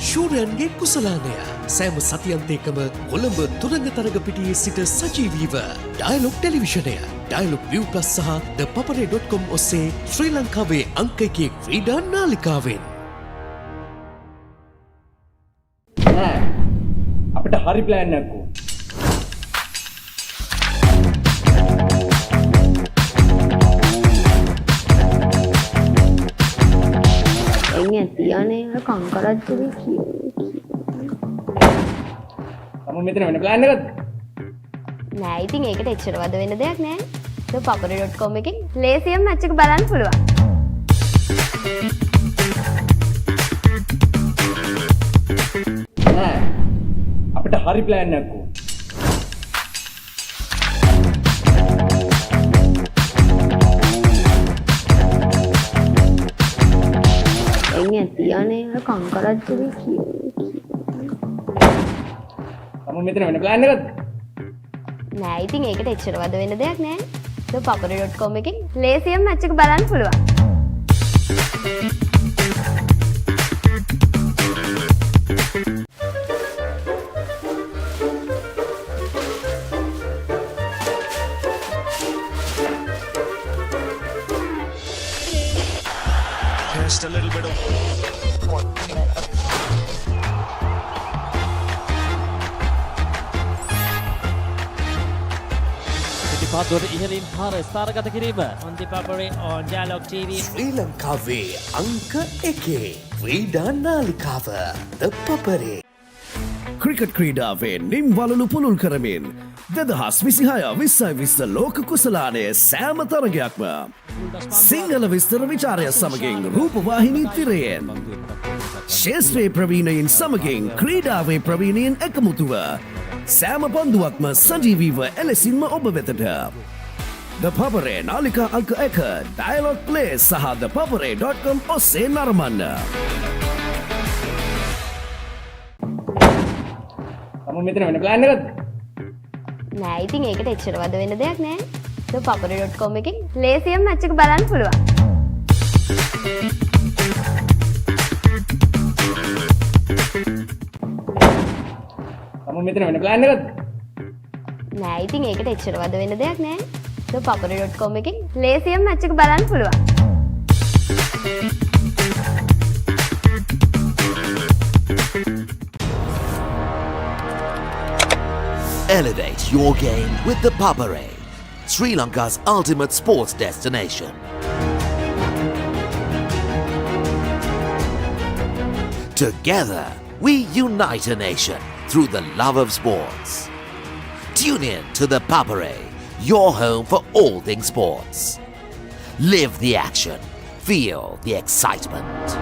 ශූරයන්ගේ කුසලානය සෑම සතියන්තයකම කොළඹ තුරංගතරග පිටියේ සිට සජීවීව dialogue ටෙලිවිෂනය dialogue ViU Plus සහ ThePapare.com ඔස්සේ ශ්‍රී ලංකාවේ අංක 1 ක්‍රීඩා නාලිකාවෙන් අපිට හරි ප්ලෑන් එකක් ඕන. තියනේ කංකරච්චුවේ තම මෙතන වෙන ප්ලෑන් එකක්ද? නෑ ඉතින් ඒකට එච්චර වද වෙන්න දෙයක් නෑ. ThePapare.com එකෙන් ලේසියෙන් මැච් එක බලන්න පුළුවන්. නෑ අපිට හරි ප්ලෑන් එකක් ඕන. තියනේ කංකරච්චුවේ තම මෙතන වෙන ප්ලෑන් එකක්ද? නෑ ඉතින් ඒකට එච්චර වද වෙන්න දෙයක් නෑ. ThePapare.com එකෙන් ලේසියෙන් මැච් එක බලන්න පුළුවන්. Just a little bit of පිටිපත්වලට ඉහළින් පාර ස්ථානගත කිරීම on the Papare on Dialog TV. ශ්‍රී ලංකාවේ අංක 1 ක්‍රීඩා නාලිකාව ThePapare. ක්‍රිකට් ක්‍රීඩාවේ නිම් වලලු පුළුල් කරමින් 2026-20 ලෝක කුසලානය සෑම තරගයක්ම සිංහල විස්තර විචාරය සමගින් රූපවාහිනී තිරයෙන් ශේෂ්ත්‍රයේ ප්‍රවීණයින් සමගින් ක්‍රීඩාවේ ප්‍රවීණයෙන් එකමුතුව සෑම පන්දුවක්ම සජීවීව එලෙසින්ම ඔබ වෙතට ThePapare නාලිකා අංක 1 ඩයලොග් ප්ලේ සහ ThePapare.com ඔස්සේ නරඹන්න. තම මෙතන වෙන ප්ලෑන් එකක්ද? නෑ ඉතින් ඒකට එච්චර වද වෙන්න දෙයක් නෑ. ThePapare.com එකෙන් ලේසියෙන් මැච් එක බලන්න පුළුවන්. තම මෙතන වෙන ප්ලෑන් එකක්ද? නෑ ඉතින් ඒකට එච්චර වද වෙන්න දෙයක් නෑ. ThePapare.com එකෙන් ලේසියෙන් මැච් එක බලන්න පුළුවන්. Elevate your game with the Papare, Sri Lanka's ultimate sports destination. Together, we unite a nation through the love of sports. Tune in to ThePapare, your home for all things sports. Live the action. Feel the excitement.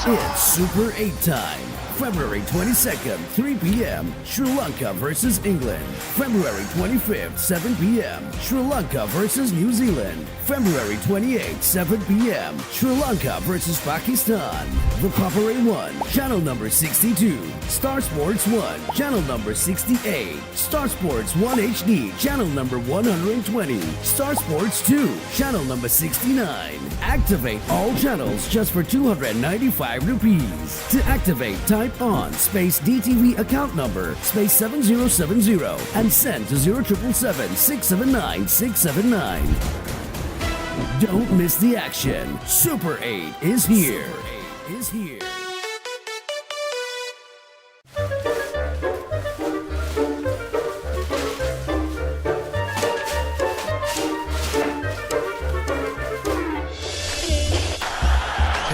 It's Super 8 time. February 22nd, 3 p.m. Sri Lanka versus England. February 25th, 7 p.m. Sri Lanka versus New Zealand. February 28th, 7 p.m. Sri Lanka versus Pakistan. The Papare 1, channel number 62. Star Sports 1, channel number 68. Star Sports 1 HD, channel number 120. Star Sports 2, channel number 69. Activate all channels just for 295 rupees. To activate, type on space DTV account number space 7070 and send to 0777 679 679. Don't miss the action. Super 8 is here. Super 8 is here.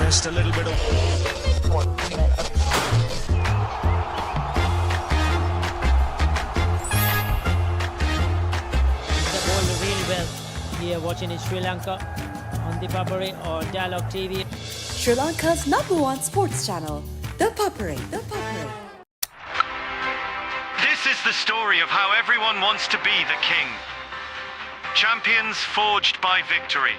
Just a little bit of here watching in Sri Lanka on ThePapare or Dialog TV. Sri Lanka's #1 sports channel, ThePapare. This is the story of how everyone wants to be the king. Champions forged by victory.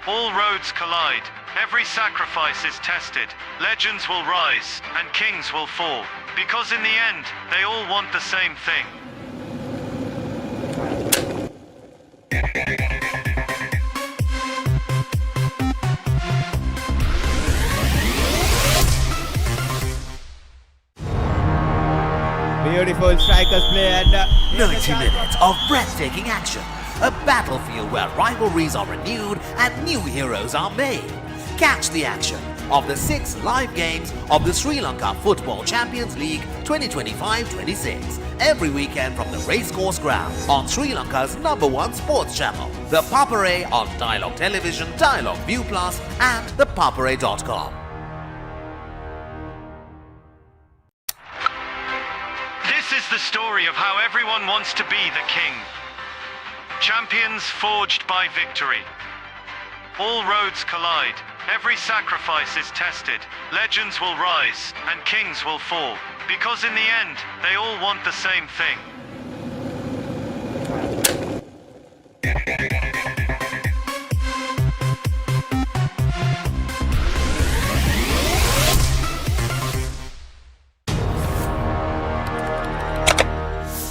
All roads collide. Every sacrifice is tested. Legends will rise and kings will fall. Because in the end, they all want the same thing. Beautiful strikers play and 90 minutes of breathtaking action. A battlefield where rivalries are renewed and new heroes are made. Catch the action of the 6 live games of the Sri Lanka Football Champions League 2025-26 every weekend from the racecourse ground on Sri Lanka's #1 sports channel, ThePapare on Dialog Television, Dialog ViU Plus and ThePapare.com. This is the story of how everyone wants to be the king. Champions forged by victory. All roads collide. Every sacrifice is tested. Legends will rise and kings will fall. Because in the end, they all want the same thing.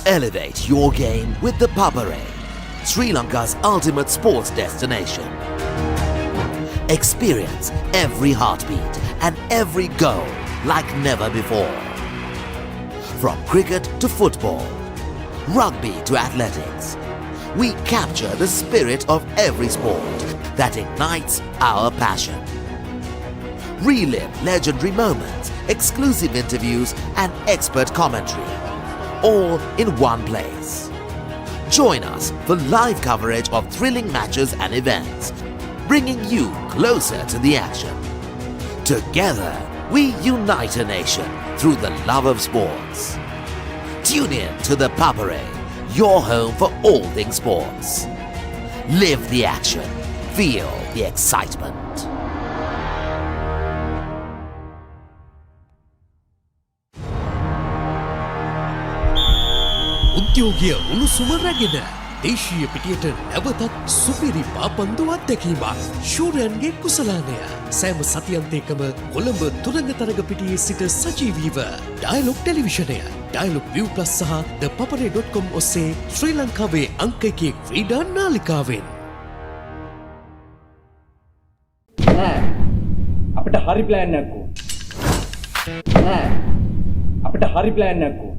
Elevate your game with ThePapare, Sri Lanka's ultimate sports destination. Experience every heartbeat and every goal like never before. From cricket to football, rugby to athletics, we capture the spirit of every sport that ignites our passion. Relive legendary moments, exclusive interviews and expert commentary, all in one place. Join us for live coverage of thrilling matches and events, bringing you closer to the action. Together, we unite a nation through the love of sports. Tune in to ThePapare, your home for all things sports. Live the action. Feel the excitement. උද්‍යෝගය උණුසුම රැගෙන දේශීය පිටියට නැවතත් සුපිරි පාපන්දු අත්දැකීමක් ශූරයන්ගේ කුසලානය සෑම සතියන්තයකම කොළඹ තුරංග තරග පිටියේ සිට සජීවීව dialogue ටෙලිවිෂනය dialogue ViU Plus සහ ThePapare.com ඔස්සේ ශ්‍රී ලංකාවේ අංක 1 ක්‍රීඩා නාලිකාවෙන් අපිට හරි ප්ලෑන් එකක් ඕන. නෑ. අපිට හරි ප්ලෑන් එකක් ඕන.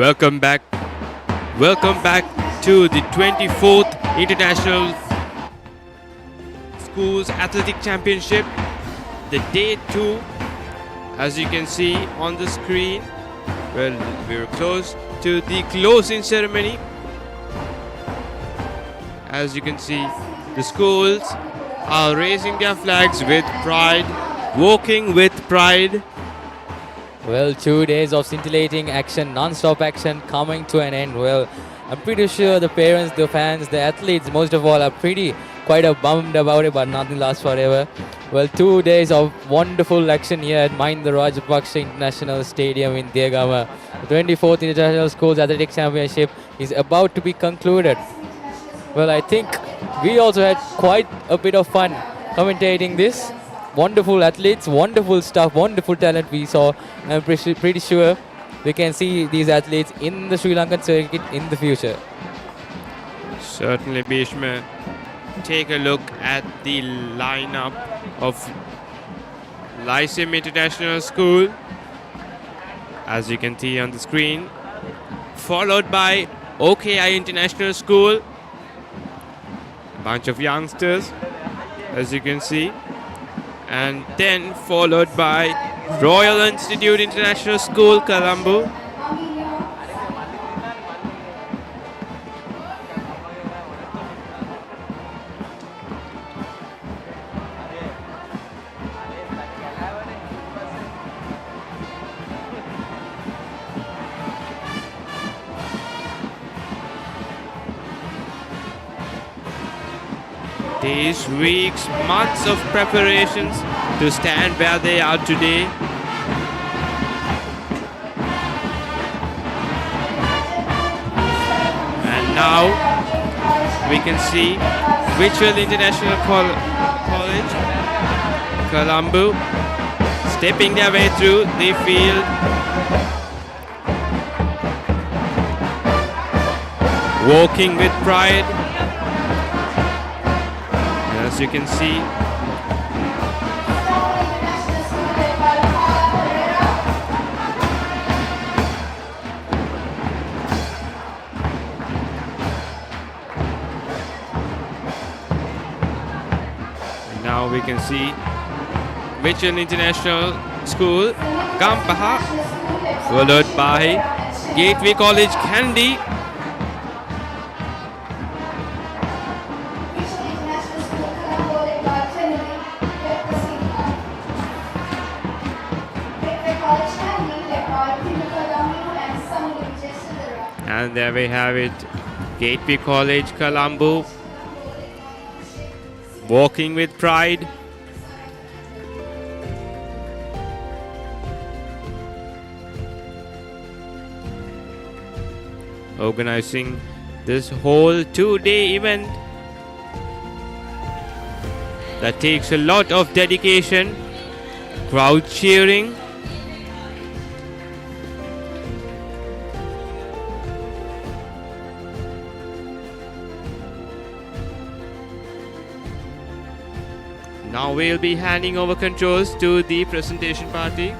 Welcome back. Welcome back to the 24th International Schools Athletic Championship, the day 2. As you can see on the screen, well, we're close to the closing ceremony. As you can see, the schools are raising their flags with pride, walking with pride. Well, 2 days of scintillating action, non-stop action coming to an end. Well, I'm pretty sure the parents, the fans, the athletes, most of all, are quite bummed about it, but nothing lasts forever. Well, 2 days of wonderful action here at Mahinda Rajapaksa International Stadium in Diyagama. The 24th International Schools Athletics Championship is about to be concluded. Well, I think we also had quite a bit of fun commentating this. Wonderful athletes, wonderful stuff, wonderful talent we saw. I'm pretty sure we can see these athletes in the Sri Lankan circuit in the future. Certainly, Bhishma. Take a look at the lineup of Lyceum International School, as you can see on the screen, followed by OKI International School, a bunch of youngsters, as you can see, and then followed by Royal Institute International School, Colombo. These weeks, months of preparations to stand where they are today. And now we can see Virtual International College, Colombo, stepping their way through the field. Walking with pride. As you can see, and now we can see Virtual International School, Gampaha, followed by Gateway College, Kandy. And there we have it, Gateway College, Colombo, walking with pride. Organizing this whole 2-day event that takes a lot of dedication, crowd cheering. Now we'll be handing over controls to the presentation party.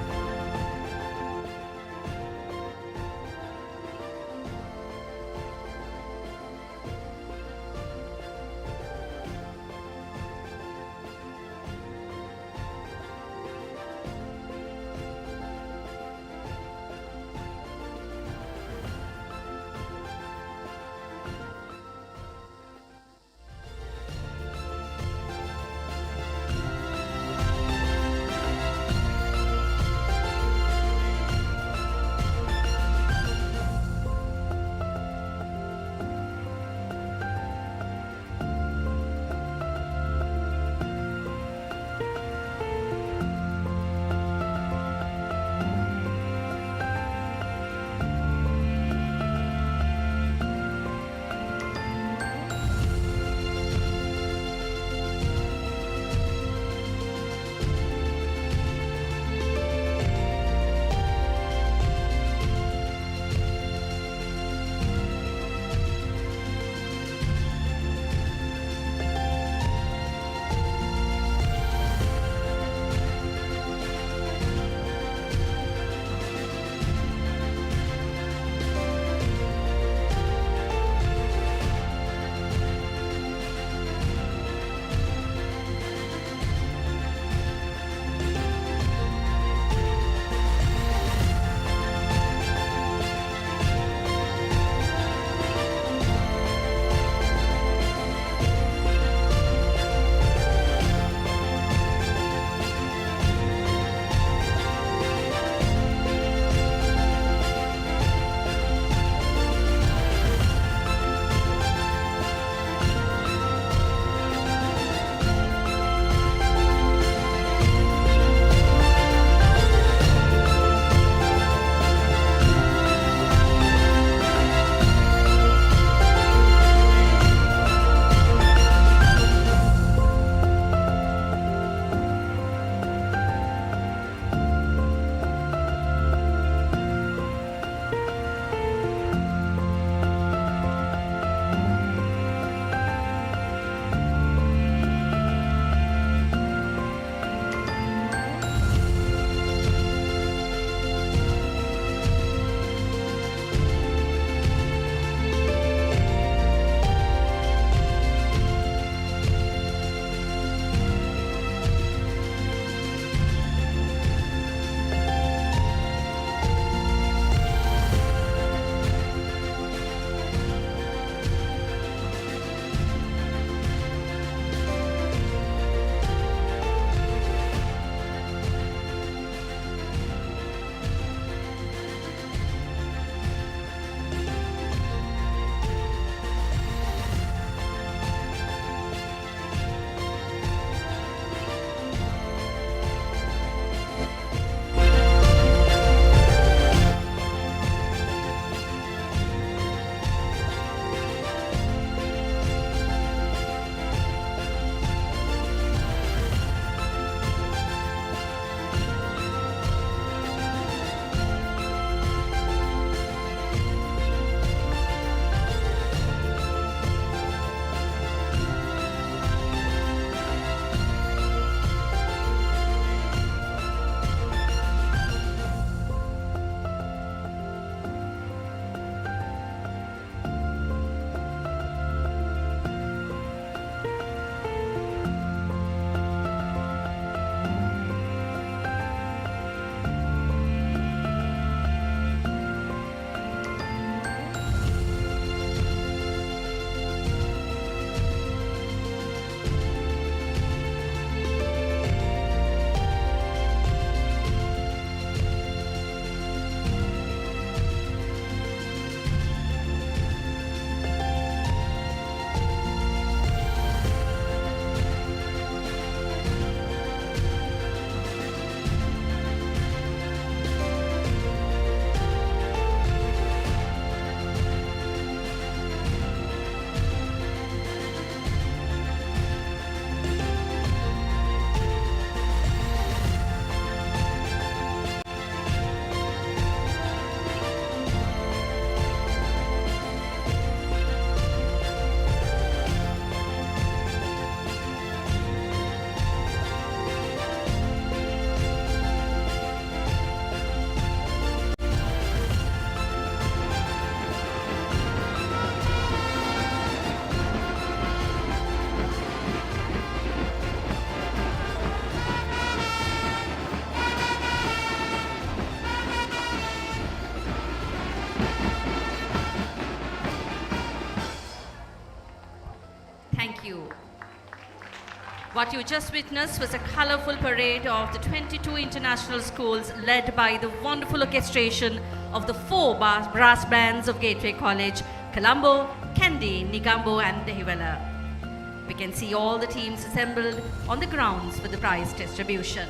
What you just witnessed was a colorful parade of the 22 international schools led by the wonderful orchestration of the 4 brass bands of Gateway College, Colombo, Kandy, Negombo and Dehiwala. We can see all the teams assembled on the grounds for the prize distribution.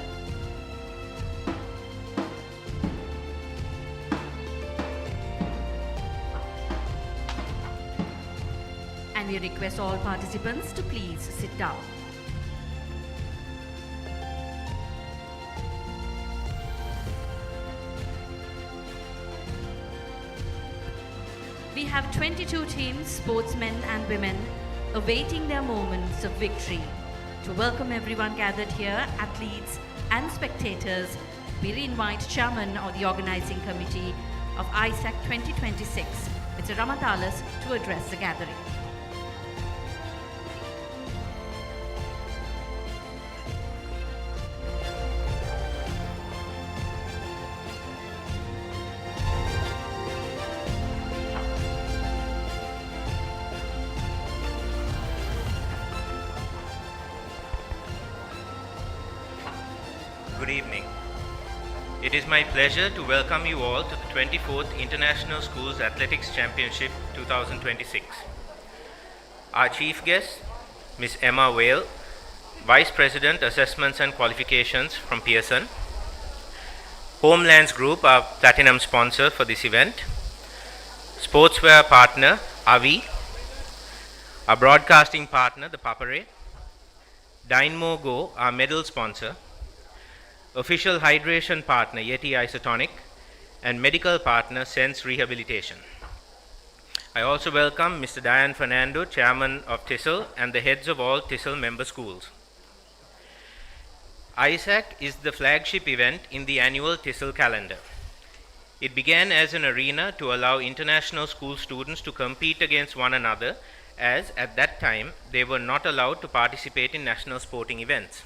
And we request all participants to please sit down. We have 22 teams, sportsmen and women, awaiting their moments of victory. To welcome everyone gathered here, athletes and spectators, we invite Chairman of the Organizing Committee of ISAC 2026, Mr. Ramathalas, to address the gathering. Good evening. It is my pleasure to welcome you all to the 24th International Schools Athletics Championship 2026. Our chief guest, Ms. Emma Whale, Vice President Assessments and Qualifications from Pearson. Homelands Group, our platinum sponsor for this event. Sportswear partner, Avi. Our broadcasting partner, ThePapare. Dynamo Go, our medal sponsor. Official hydration partner Yeti Isotonic, and medical partner Sense Rehabilitation. I also welcome Mr. Dian Fernando, Chairman of TESOL, and the heads of all TESOL member schools. ISAC is the flagship event in the annual TESOL calendar. It began as an arena to allow international school students to compete against one another, as at that time they were not allowed to participate in national sporting events.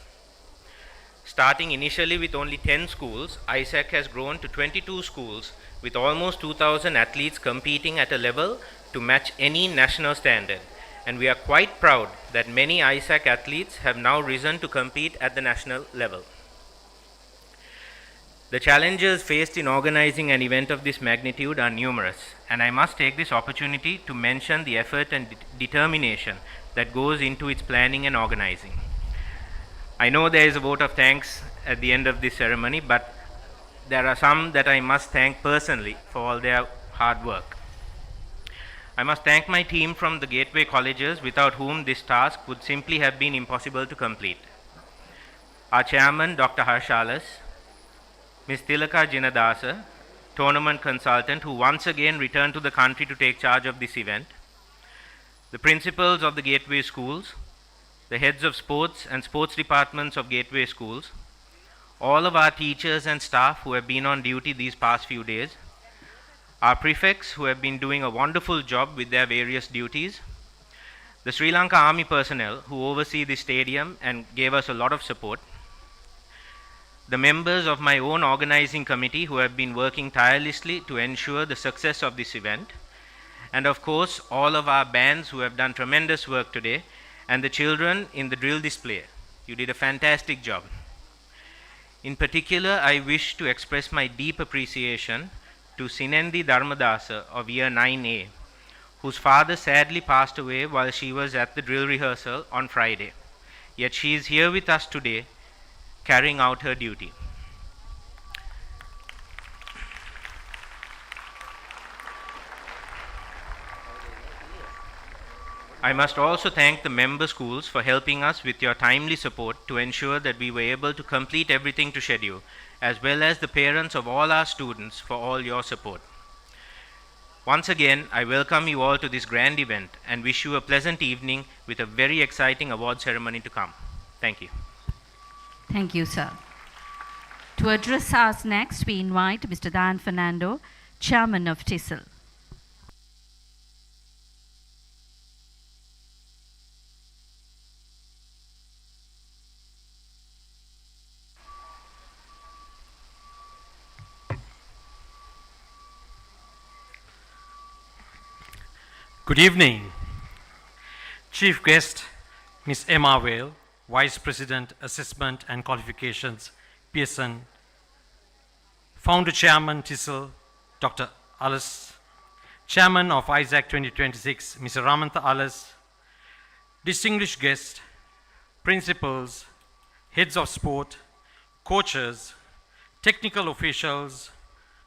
Starting initially with only 10 schools, ISAC has grown to 22 schools with almost 2,000 athletes competing at a level to match any national standard. And we are quite proud that many ISAC athletes have now risen to compete at the national level. The challenges faced in organizing an event of this magnitude are numerous, and I must take this opportunity to mention the effort and determination that goes into its planning and organizing. I know there is a vote of thanks at the end of this ceremony, but there are some that I must thank personally for all their hard work. I must thank my team from the Gateway Colleges, without whom this task would simply have been impossible to complete. Our chairman, Dr. Harshalas, Ms. Tilaka Jinadasa, tournament consultant who once again returned to the country to take charge of this event, the principals of the Gateway schools, the heads of sports and sports departments of Gateway schools, all of our teachers and staff who have been on duty these past few days, our prefects who have been doing a wonderful job with their various duties, the Sri Lanka Army personnel who oversee the stadium and gave us a lot of support, the members of my own organizing committee who have been working tirelessly to ensure the success of this event, and of course all of our bands who have done tremendous work today, and the children in the drill display. You did a fantastic job. In particular, I wish to express my deep appreciation to Sinendi Dharmadasa of year 9A, whose father sadly passed away while she was at the drill rehearsal on Friday. Yet she is here with us today, carrying out her duty. I must also thank the member schools for helping us with your timely support to ensure that we were able to complete everything to schedule, as well as the parents of all our students for all your support. Once again, I welcome you all to this grand event and wish you a pleasant evening with a very exciting award ceremony to come. Thank you. Thank you, sir. To address us next, we invite Mr. Dan Fernando, Chairman of TESOL. Good evening. Chief guest, Ms. Emma Whale, Vice President, Assessment and Qualifications, Pearson, Founder Chairman, TISL, Dr. Alice, Chairman of ISAC 2026, Mr. Ramantha Alice, distinguished guests, principals, heads of sport, coaches, technical officials,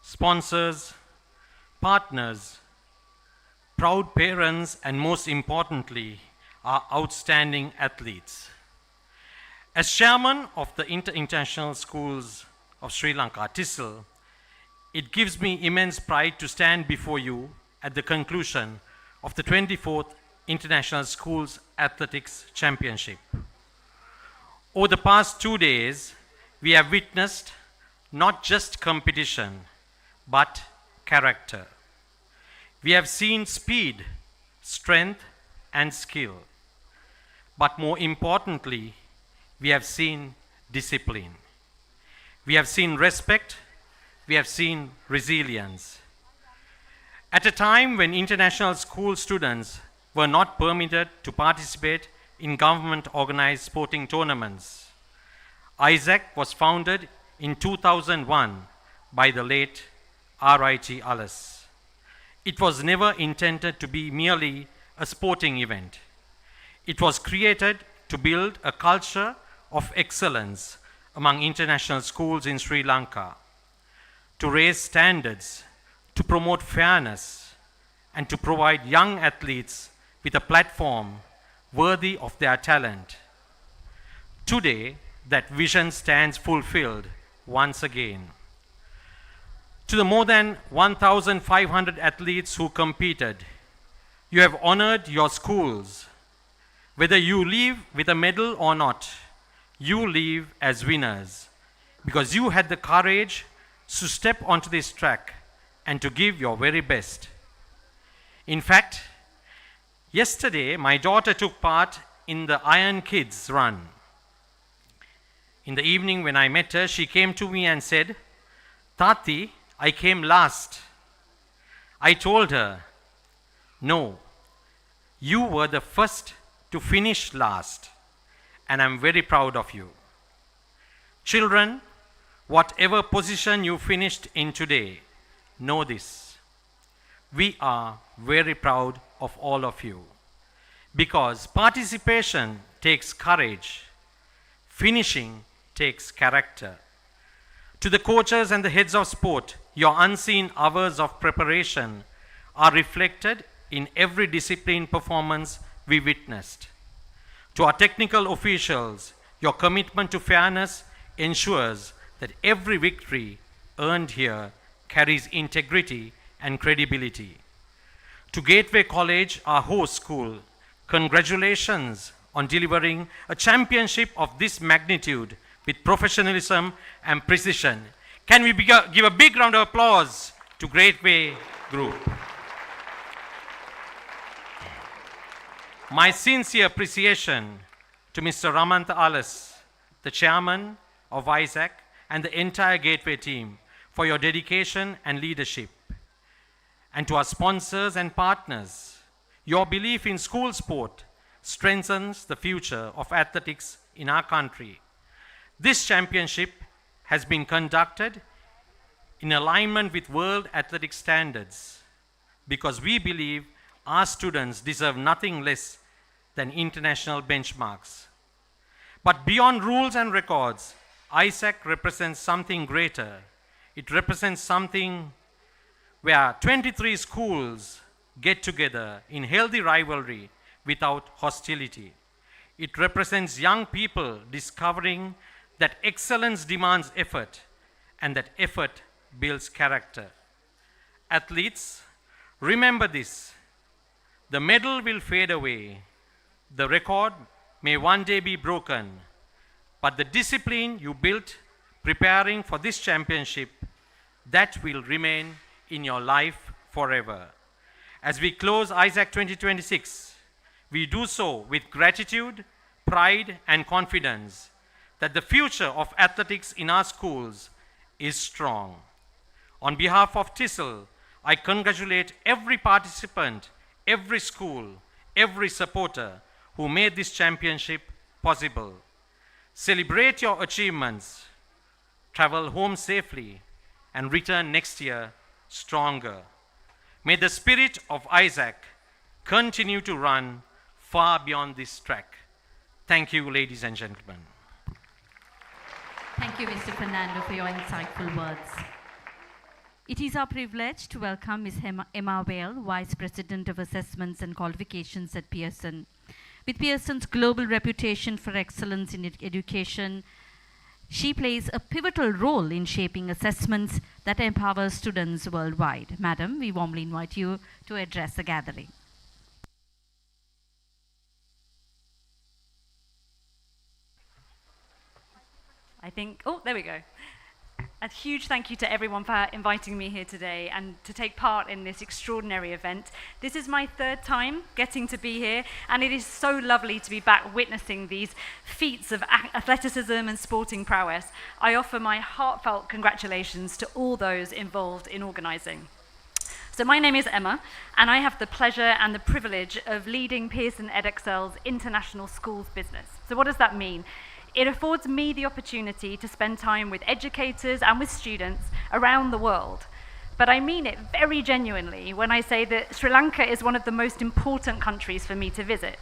sponsors, partners, proud parents, and most importantly, our outstanding athletes. As chairman of the International Schools of Sri Lanka, TISL, it gives me immense pride to stand before you at the conclusion of the 24th International Schools Athletics Championship. Over the past 2 days, we have witnessed not just competition, but character. We have seen speed, strength, and skill. But more importantly, we have seen discipline. We have seen respect. We have seen resilience. At a time when international school students were not permitted to participate in government-organized sporting tournaments, ISAC was founded in 2001 by the late R.I.T. Alice. It was never intended to be merely a sporting event. It was created to build a culture of excellence among international schools in Sri Lanka, to raise standards, to promote fairness, and to provide young athletes with a platform worthy of their talent. Today, that vision stands fulfilled once again. To the more than 1,500 athletes who competed, you have honored your schools. Whether you leave with a medal or not, you leave as winners because you had the courage to step onto this track and to give your very best. In fact, yesterday my daughter took part in the Iron Kids run. In the evening when I met her, she came to me and said, "Tati, I came last." I told her, "No, you were the first to finish last, and I'm very proud of you." Children, whatever position you finished in today, know this. We are very proud of all of you because participation takes courage, finishing takes character. To the coaches and the heads of sport, your unseen hours of preparation are reflected in every discipline performance we witnessed. To our technical officials, your commitment to fairness ensures that every victory earned here carries integrity and credibility. To Gateway College, our host school, congratulations on delivering a championship of this magnitude with professionalism and precision. Can we give a big round of applause to Gateway Group? My sincere appreciation to Mr. Ramantha Alice, the chairman of ISAC, and the entire Gateway team for your dedication and leadership. And to our sponsors and partners, your belief in school sport strengthens the future of athletics in our country. This championship has been conducted in alignment with world athletic standards because we believe our students deserve nothing less than international benchmarks. But beyond rules and records, ISAC represents something greater. It represents something where 23 schools get together in healthy rivalry without hostility. It represents young people discovering that excellence demands effort and that effort builds character. Athletes, remember this. The medal will fade away. The record may one day be broken, but the discipline you built preparing for this championship, that will remain in your life forever. As we close ISAC 2026, we do so with gratitude, pride, and confidence that the future of athletics in our schools is strong. On behalf of TISL, I congratulate every participant, every school, every supporter who made this championship possible. Celebrate your achievements, travel home safely, and return next year stronger. May the spirit of ISAC continue to run far beyond this track. Thank you, ladies and gentlemen. Thank you, Mr. Fernando, for your insightful words. It is our privilege to welcome Ms. Emma Vale, Vice President of Assessments and Qualifications at Pearson. With Pearson's global reputation for excellence in education, she plays a pivotal role in shaping assessments that empower students worldwide. Madam, we warmly invite you to address the gathering. There we go. A huge thank you to everyone for inviting me here today and to take part in this extraordinary event. This is my third time getting to be here, and it is so lovely to be back witnessing these feats of athleticism and sporting prowess. I offer my heartfelt congratulations to all those involved in organising. So my name is Emma, and I have the pleasure and the privilege of leading Pearson EdXL's international schools business. So what does that mean? It affords me the opportunity to spend time with educators and with students around the world. But I mean it very genuinely when I say that Sri Lanka is one of the most important countries for me to visit.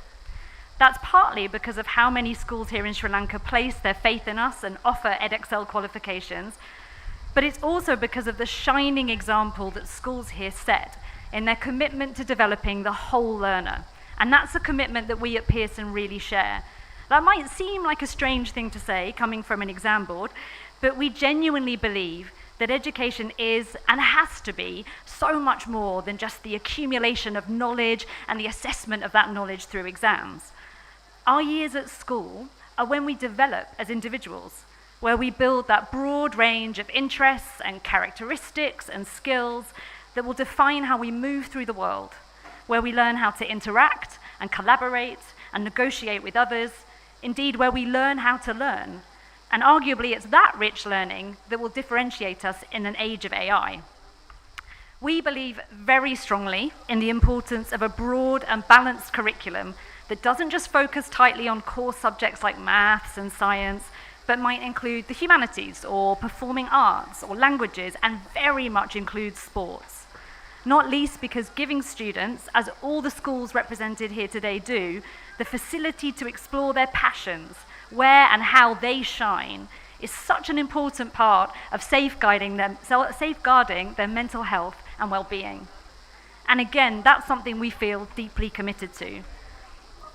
That's partly because of how many schools here in Sri Lanka place their faith in us and offer EdXL qualifications, but it's also because of the shining example that schools here set in their commitment to developing the whole learner. And that's a commitment that we at Pearson really share. That might seem like a strange thing to say coming from an exam board, but we genuinely believe that education is and has to be so much more than just the accumulation of knowledge and the assessment of that knowledge through exams. Our years at school are when we develop as individuals, where we build that broad range of interests and characteristics and skills that will define how we move through the world, where we learn how to interact and collaborate and negotiate with others, indeed where we learn how to learn. And arguably it's that rich learning that will differentiate us in an age of AI. We believe very strongly in the importance of a broad and balanced curriculum that doesn't just focus tightly on core subjects like maths and science, but might include the humanities or performing arts or languages, and very much includes sports. Not least because giving students, as all the schools represented here today do, the facility to explore their passions, where and how they shine, is such an important part of safeguarding their mental health and well-being. And again, that's something we feel deeply committed to.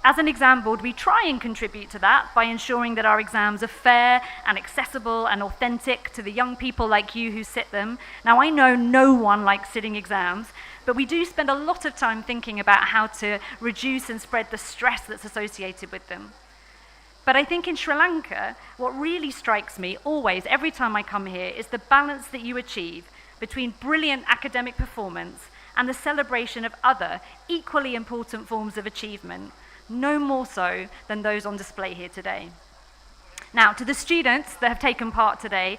As an exam board, we try and contribute to that by ensuring that our exams are fair and accessible and authentic to the young people like you who sit them. Now, I know no one likes sitting exams, but we do spend a lot of time thinking about how to reduce and spread the stress that's associated with them. But I think in Sri Lanka, what really strikes me always, every time I come here, is the balance that you achieve between brilliant academic performance and the celebration of other equally important forms of achievement, no more so than those on display here today. Now, to the students that have taken part today,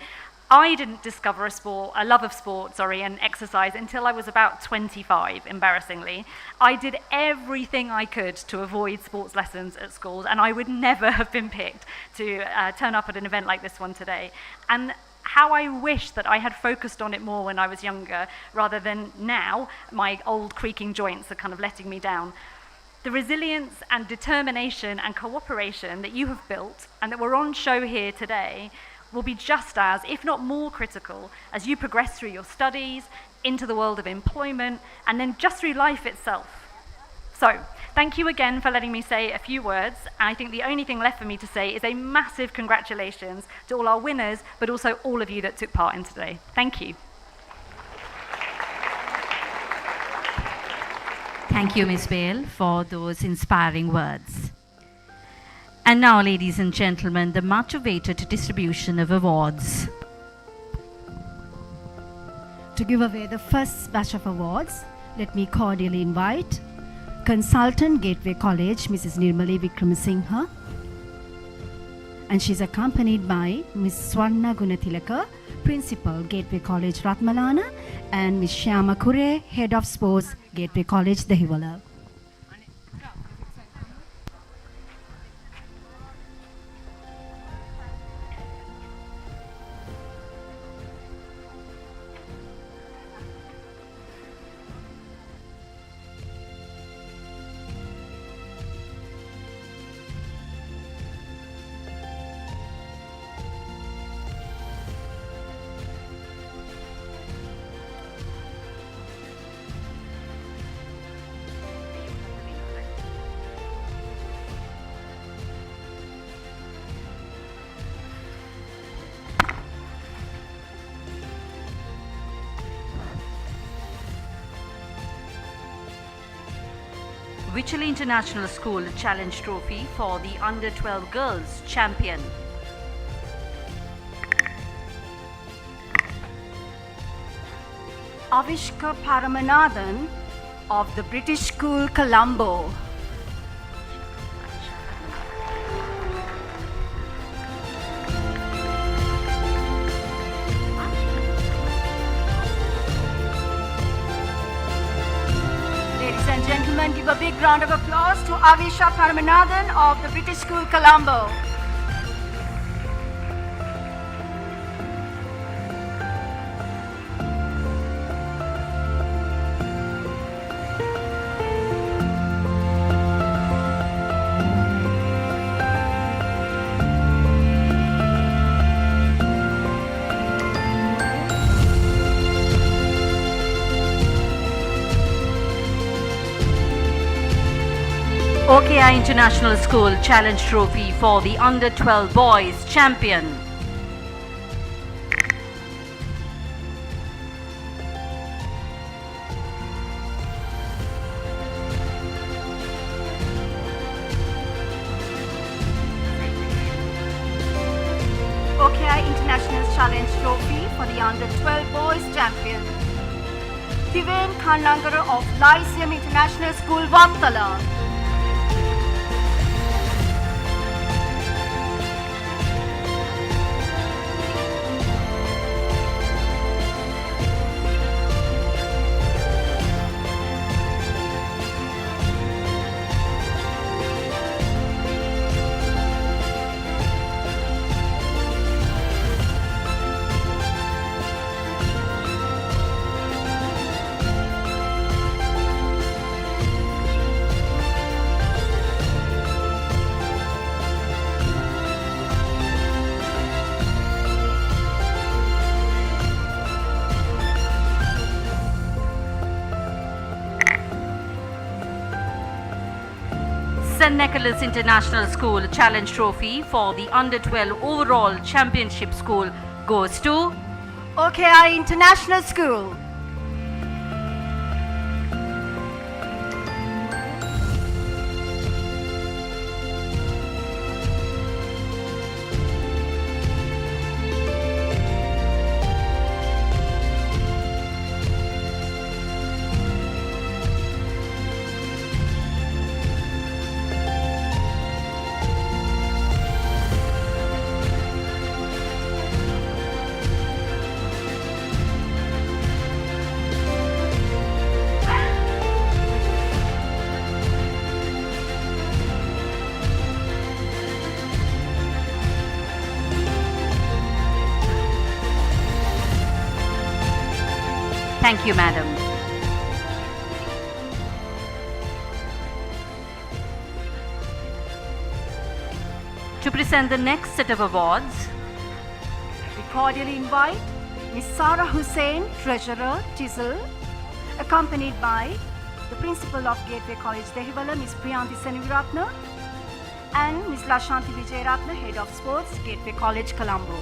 I didn't discover a love of sport, and exercise until I was about 25, embarrassingly. I did everything I could to avoid sports lessons at schools, and I would never have been picked to turn up at an event like this one today. And how I wish that I had focused on it more when I was younger, rather than now, my old creaking joints are kind of letting me down. The resilience and determination and cooperation that you have built and that were on show here today will be just as, if not more critical, as you progress through your studies, into the world of employment, and then just through life itself. So, thank you again for letting me say a few words. I think the only thing left for me to say is a massive congratulations to all our winners, but also all of you that took part in today. Thank you. Thank you, Ms. Bale, for those inspiring words. And now, ladies and gentlemen, the much awaited distribution of awards. To give away the first batch of awards, let me cordially invite Consultant Gateway College, Mrs. Nirmali Vikramasinghe, and she's accompanied by Ms. Swarna Gunathilaka, Principal, Gateway College, Ratmalana, and Ms. Shyama Kure, Head of Sports, Gateway College, Dehiwala. Wycherley International School Challenge Trophy for the Under 12 Girls Champion. Avishka Paramanathan of the British School, Colombo. Ladies and gentlemen, give a big round of applause to Avishka Paramanathan of the British School, Colombo. OKI International School Challenge Trophy for the Under 12 Boys Champion. OKI International Challenge Trophy for the Under 12 Boys Champion. Tiven Khanlankar of Lyceum International School, Vamtala. St. Nicholas International School Challenge Trophy for the Under 12 Overall Championship School goes to OKI International School. Thank you, madam. To present the next set of awards, We cordially invite Ms. Sarah Hussain, Treasurer, TISL, accompanied by the Principal of Gateway College, Dehiwala, Ms. Priyanti Seniviratna, and Ms. Lashanti Vijayaratna, Head of Sports, Gateway College, Colombo,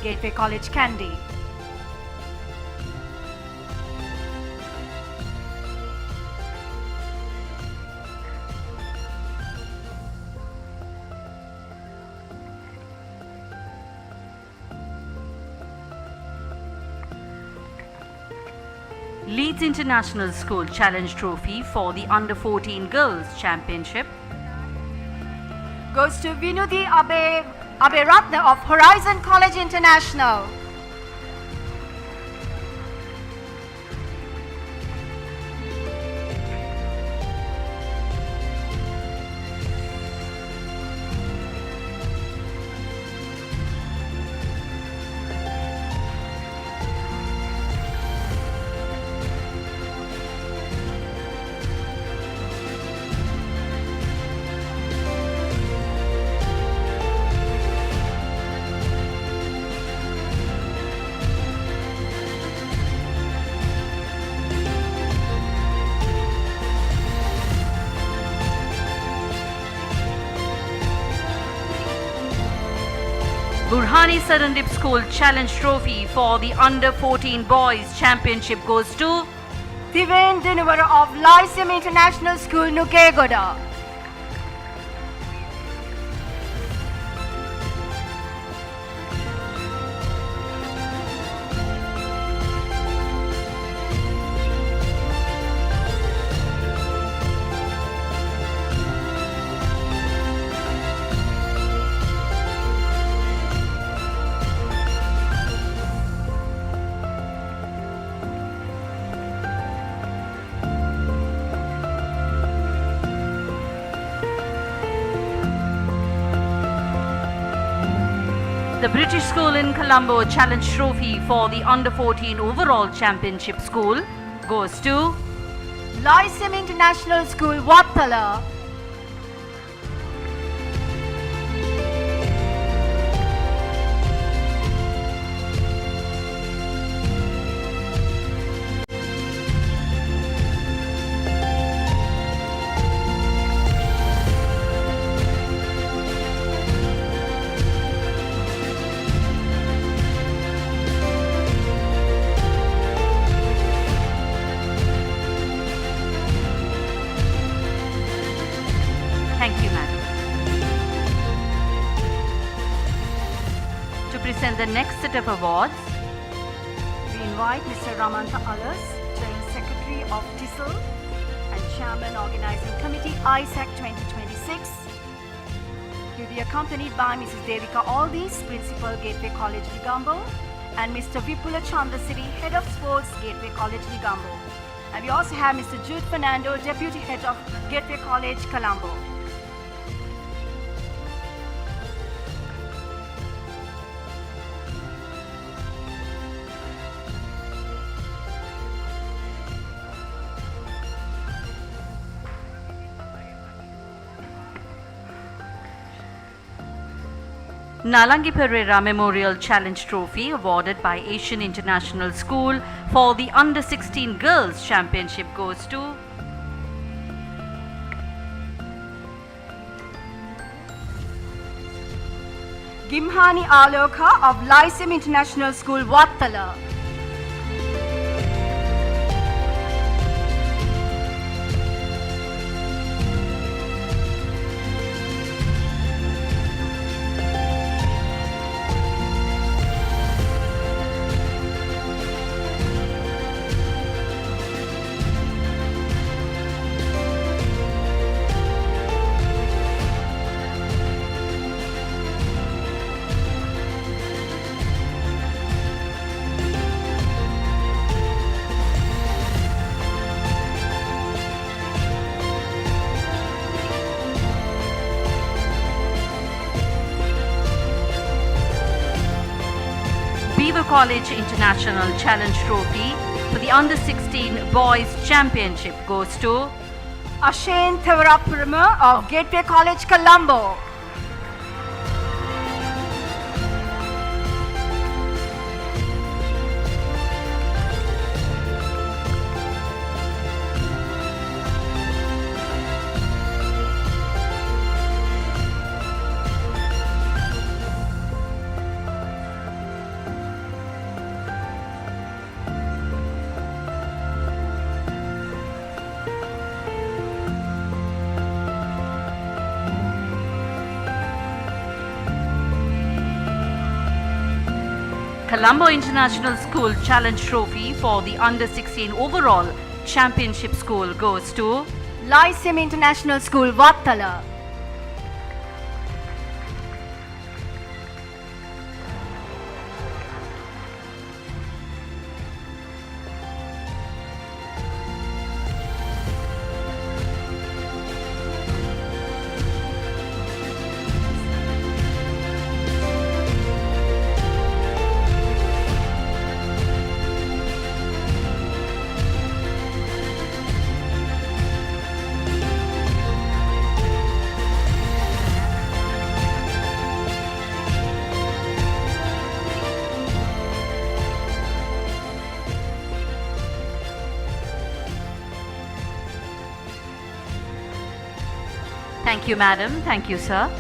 Gateway College, Kandy. Leeds International School Challenge Trophy for the Under 14 Girls Championship Goes to Vinudi Aberatna of Horizon College International. Burhani Sarandip School Challenge Trophy for the Under 14 Boys Championship goes to Thiven Dinivara of Lyceum International School, Nukegoda. The British School in Colombo Challenge Trophy for the Under-14 Overall Championship School goes to Lyceum International School, Wattala. Thank you, madam. To present the next set of awards, We invite Mr. Ramanta Alas, General Secretary of TISL and Chairman Organizing Committee ISAC 2026. He will be accompanied by Mrs. Devika Aldis, Principal Gateway College, Ligambo, and Mr. Vipula Chandasiri, Head of Sports, Gateway College, Ligambo. And we also have Mr. Jude Fernando, Deputy Head of Gateway College, Colombo. Nalangi Pereira Memorial Challenge Trophy awarded by Asian International School for the Under-16 Girls Championship goes to Gimhani Aloka of Lyceum International School, Wattala. Beaver College International Challenge Trophy for the Under-16 Boys Championship goes to Ashen Thevarapurama of Gateway College, Colombo. Colombo International School Challenge Trophy for the Under-16 Overall Championship School goes to Lyceum International School, Wattala. Thank you, madam. Thank you, sir.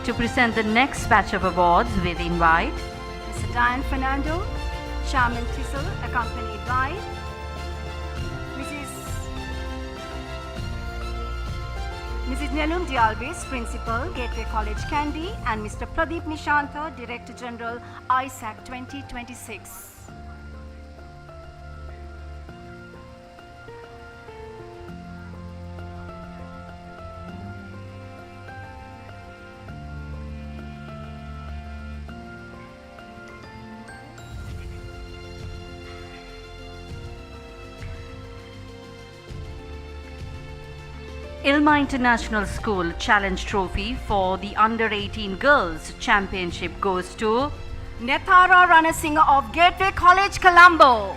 To present the next batch of awards, we invite Mr. Diane Fernando, Chairman Tissel, accompanied by Mrs. Nelum Dialbis, Principal, Gateway College Kandy, and Mr. Pradeep Nishantha, Director General, ISAC 2026. Ilma International School Challenge Trophy for the Under-18 Girls Championship goes to Nethara Ranasinghe of Gateway College, Colombo.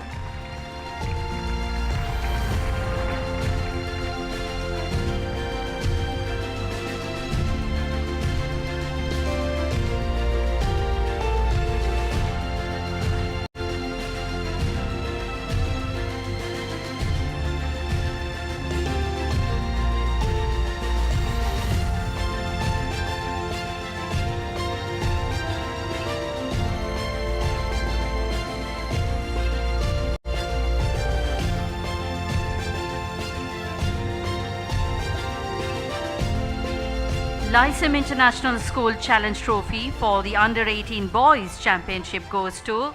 Lyceum International School Challenge Trophy for the Under-18 Boys Championship goes to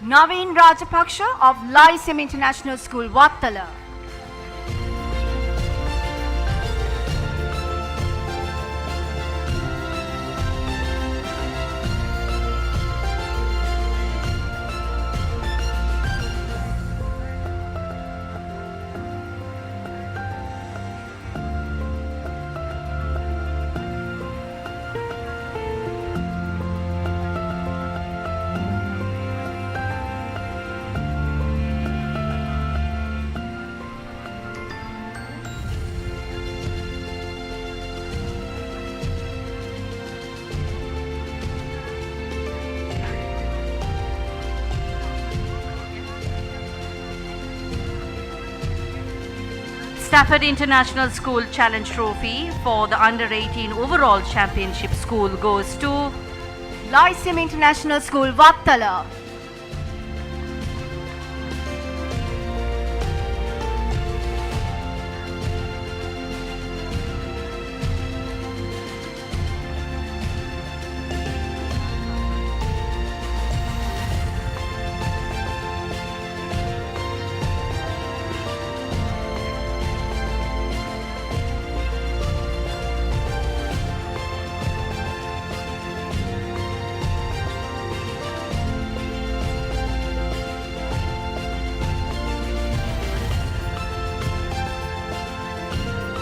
Naveen Rajapaksa of Lyceum International School, Vattala. Stafford International School Challenge Trophy for the Under-18 Overall Championship School goes to Lyceum International School, Vattala.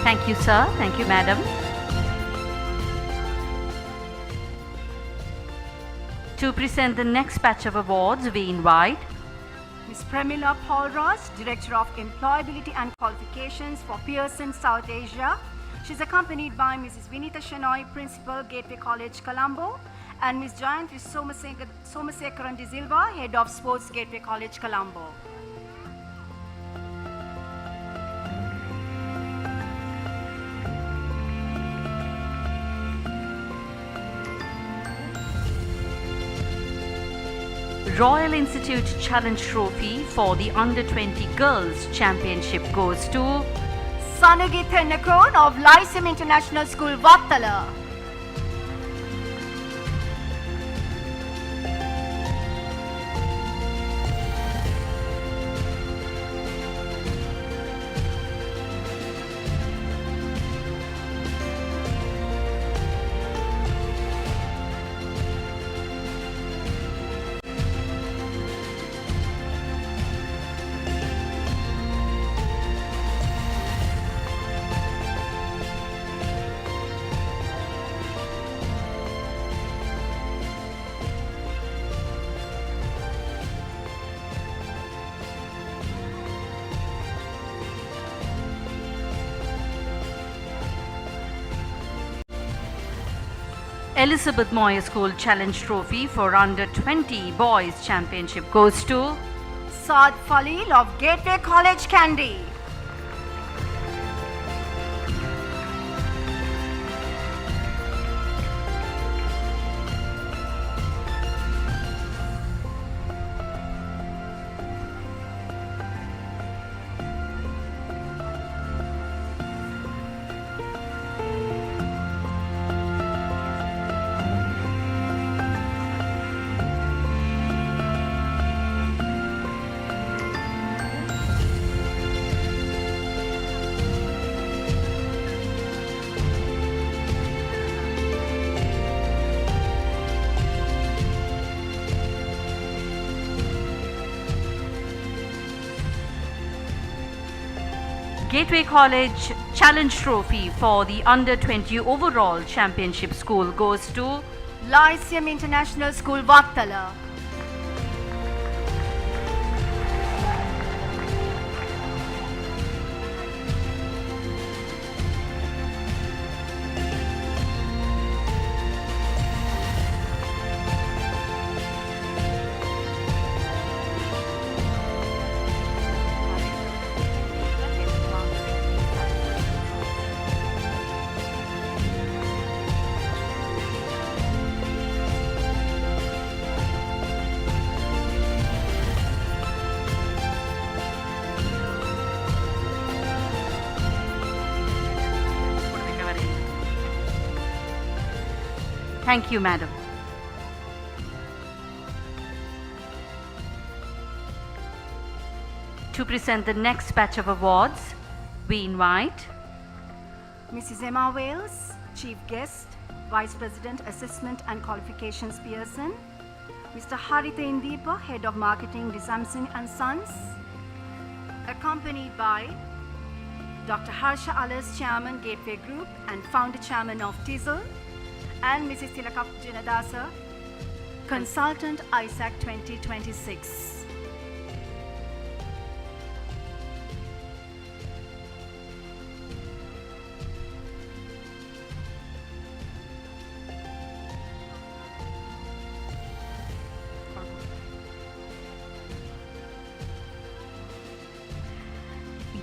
Thank you, sir. Thank you, madam. To present the next batch of awards, we invite Ms. Premila Paulross, Director of Employability and Qualifications for Pearson South Asia. She's accompanied by Mrs. Vinita Shenoy, Principal, Gateway College, Colombo, and Ms. Jayanthi Somasekaran De Silva, Head of Sports, Gateway College, Colombo. Royal Institute Challenge Trophy for the Under-20 Girls Championship goes to Sanagitha Nakron of Lyceum International School, Vattala. Elizabeth Moyer School Challenge Trophy for Under-20 Boys Championship goes to Saad Falil of Gateway College, Kandy. Gateway College Challenge Trophy for the Under 20 Overall Championship School goes to Lyceum International School, Vattala. Thank you, madam. To present the next batch of awards, we invite Mrs. Emma Wales, Chief Guest, Vice President, Assessment and Qualifications Pearson. Mr. Haritha Indipa, Head of Marketing, Samson and Sons. Accompanied by Dr. Harsha Alas, Chairman, Gateway Group and Founder Chairman of TISL. And Mrs. Tilaka Janadasa, Consultant ISAC 2026.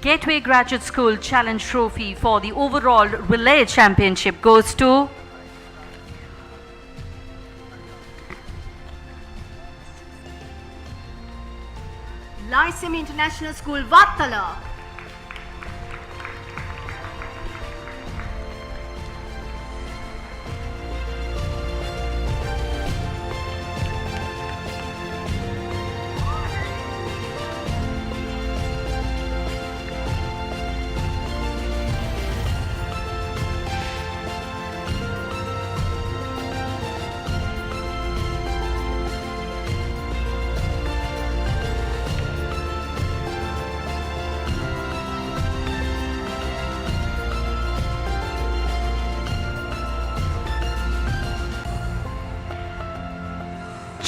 Gateway Graduate School Challenge Trophy for the overall relay championship goes to Lyceum International School, Vattala.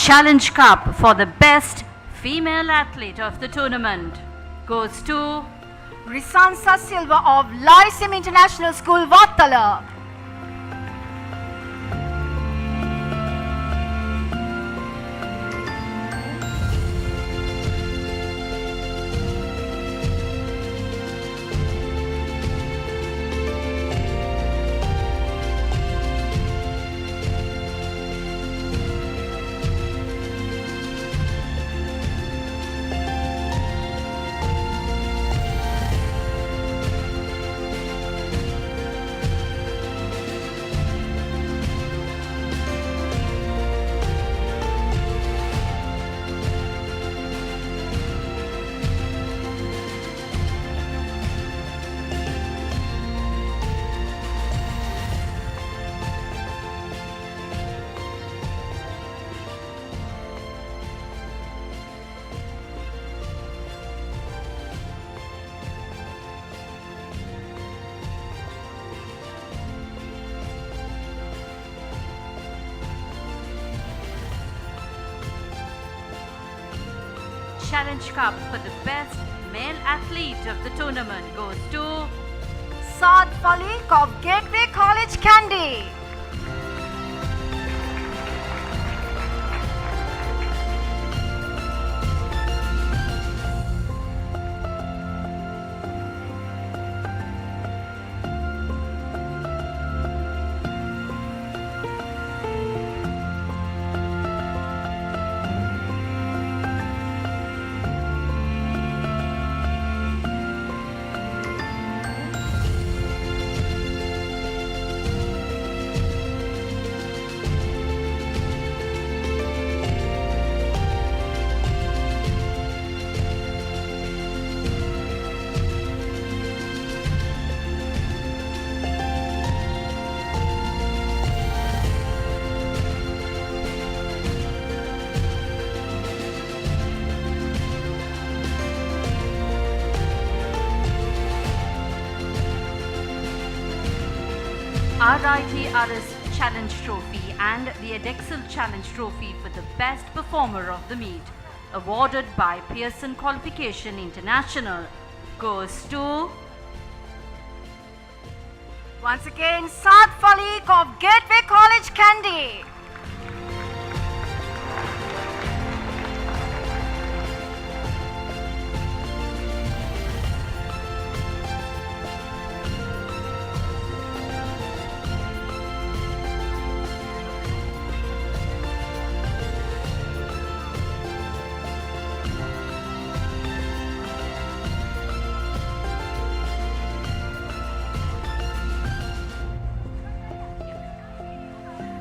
Challenge Cup for the best female athlete of the tournament goes to Risansa Silva of Lyceum International School, Vattala. Challenge Cup for the best male athlete of the tournament goes to Saad Falik of Gateway College, Kandy. RITRS Challenge Trophy and the Edexcel Challenge Trophy for the best performer of the meet, awarded by Pearson Qualification International, goes to once again Saad Falik of Gateway College, Kandy.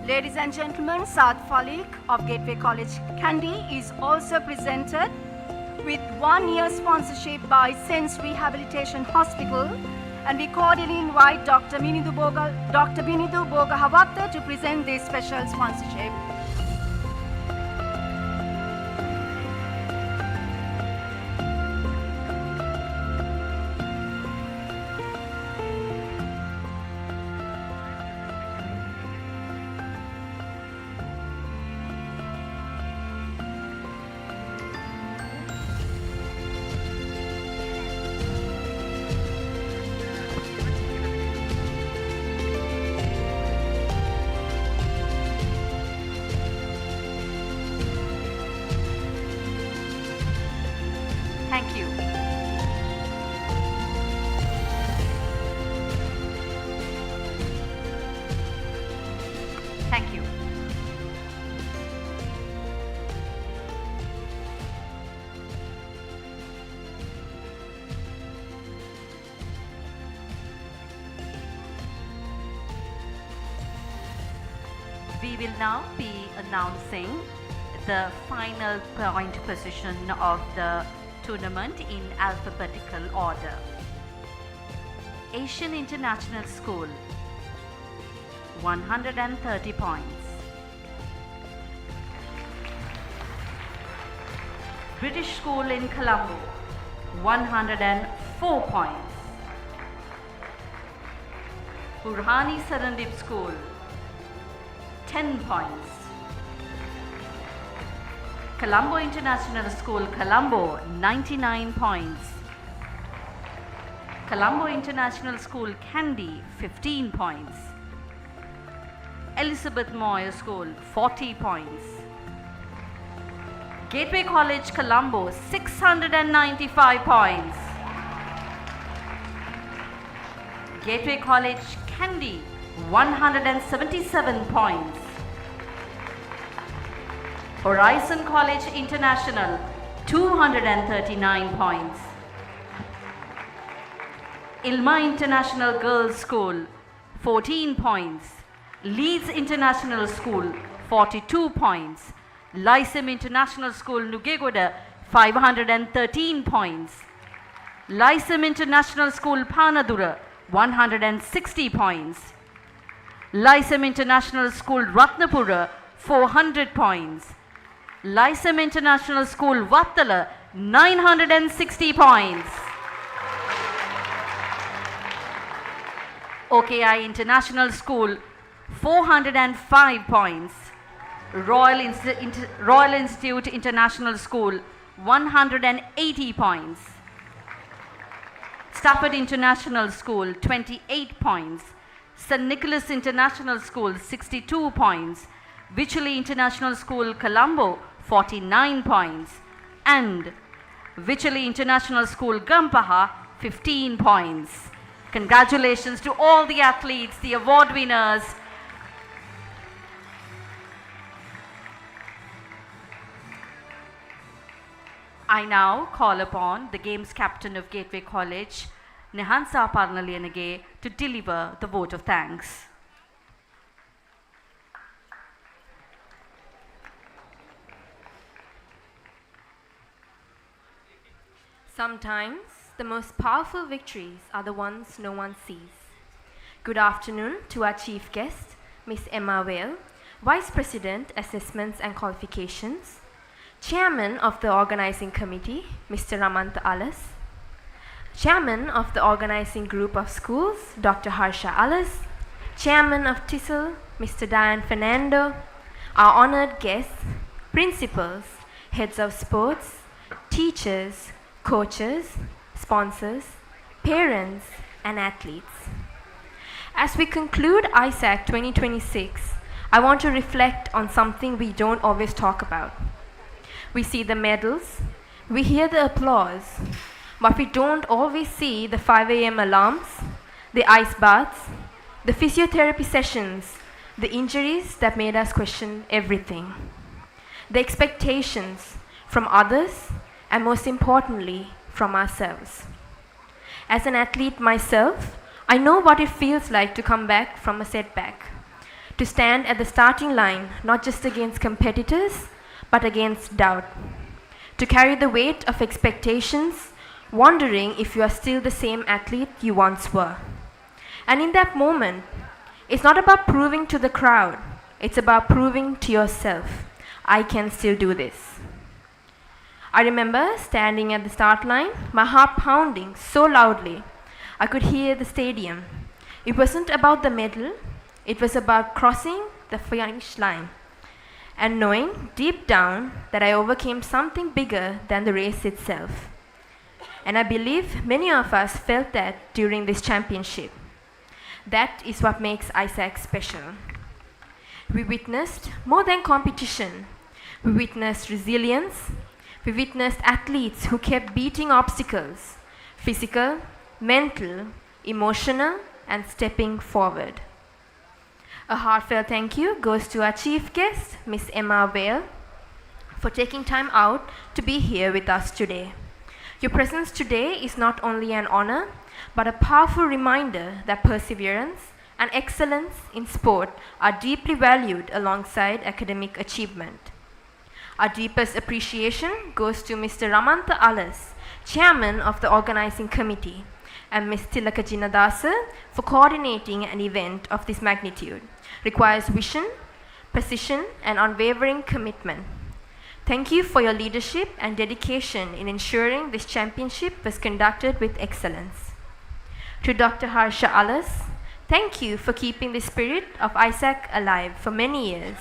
Ladies and gentlemen, Saad Falik of Gateway College, Kandy is also presented with 1 year sponsorship by Sense Rehabilitation Hospital, and we cordially invite Dr. Binidu Bogahavatta to present this special sponsorship. Thank you. Thank you. We will now be announcing the final point position of the tournament in alphabetical order. Asian International School, 130 points. British School in Colombo, 104 points. Burhani Sarandip School, 10 points. Colombo International School, Colombo, 99 points. Colombo International School, Kandy, 15 points. Elizabeth Moyer School, 40 points. Gateway College, Colombo, 695 points. Gateway College, Kandy, 177 points. Horizon College International, 239 points. Ilma International Girls School, 14 points. Leeds International School, 42 points. Lysem International School, Nugegoda, 513 points. Lysem International School, Panadura, 160 points. Lysem International School, Ratnapura, 400 points. Lysem International School, Vattala, 960 points. OKI International School, 405 points. Royal Institute International School, 180 points. Stafford International School, 28 points. St. Nicholas International School, 62 points. Wycherley International School, Colombo, 49 points. And Wycherley International School, Gampaha, 15 points. Congratulations to all the athletes, the award winners. I now call upon the Games Captain of Gateway College, Nehansa Parnaliyanage, to deliver the vote of thanks. Sometimes the most powerful victories are the ones no one sees. Good afternoon to our chief guest, Ms. Emma Whale, Vice President, Assessments and Qualifications, Chairman of the Organizing Committee, Mr. Ramanta Alas, Chairman of the Organizing Group of Schools, Dr. Harsha Alas, Chairman of TISL, Mr. Dian Fernando, our honored guests, principals, heads of sports, teachers, coaches, sponsors, parents, and athletes. As we conclude ISAC 2026, I want to reflect on something we don't always talk about. We see the medals, we hear the applause, but we don't always see the 5 a.m. alarms, the ice baths, the physiotherapy sessions, the injuries that made us question everything, the expectations from others, and most importantly, from ourselves. As an athlete myself, I know what it feels like to come back from a setback, to stand at the starting line not just against competitors, but against doubt, to carry the weight of expectations, wondering if you are still the same athlete you once were. And in that moment, it's not about proving to the crowd, it's about proving to yourself, I can still do this. I remember standing at the start line, my heart pounding so loudly, I could hear the stadium. It wasn't about the medal, it was about crossing the finish line and knowing deep down that I overcame something bigger than the race itself. And I believe many of us felt that during this championship. That is what makes ISAC special. We witnessed more than competition. We witnessed resilience. We witnessed athletes who kept beating obstacles, physical, mental, emotional, and stepping forward. A heartfelt thank you goes to our chief guest, Ms. Emma Vale, for taking time out to be here with us today. Your presence today is not only an honor, but a powerful reminder that perseverance and excellence in sport are deeply valued alongside academic achievement. Our deepest appreciation goes to Mr. Ramantha Alas, Chairman of the Organizing Committee, and Ms. Tilaka Jinadasa for coordinating an event of this magnitude. Requires vision, precision, and unwavering commitment. Thank you for your leadership and dedication in ensuring this championship was conducted with excellence. To Dr. Harsha Alas, thank you for keeping the spirit of ISAC alive for many years,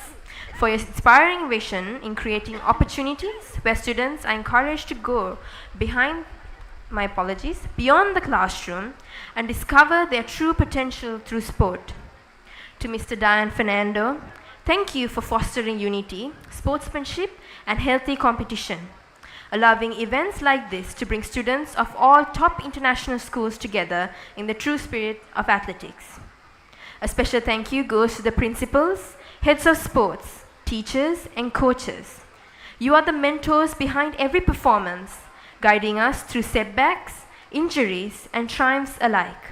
for your inspiring vision in creating opportunities where students are encouraged to go beyond the classroom and discover their true potential through sport. To Mr. Dian Fernando, thank you for fostering unity, sportsmanship, and healthy competition, allowing events like this to bring students of all top international schools together in the true spirit of athletics. A special thank you goes to the principals, heads of sports, teachers, and coaches. You are the mentors behind every performance, guiding us through setbacks, injuries, and triumphs alike.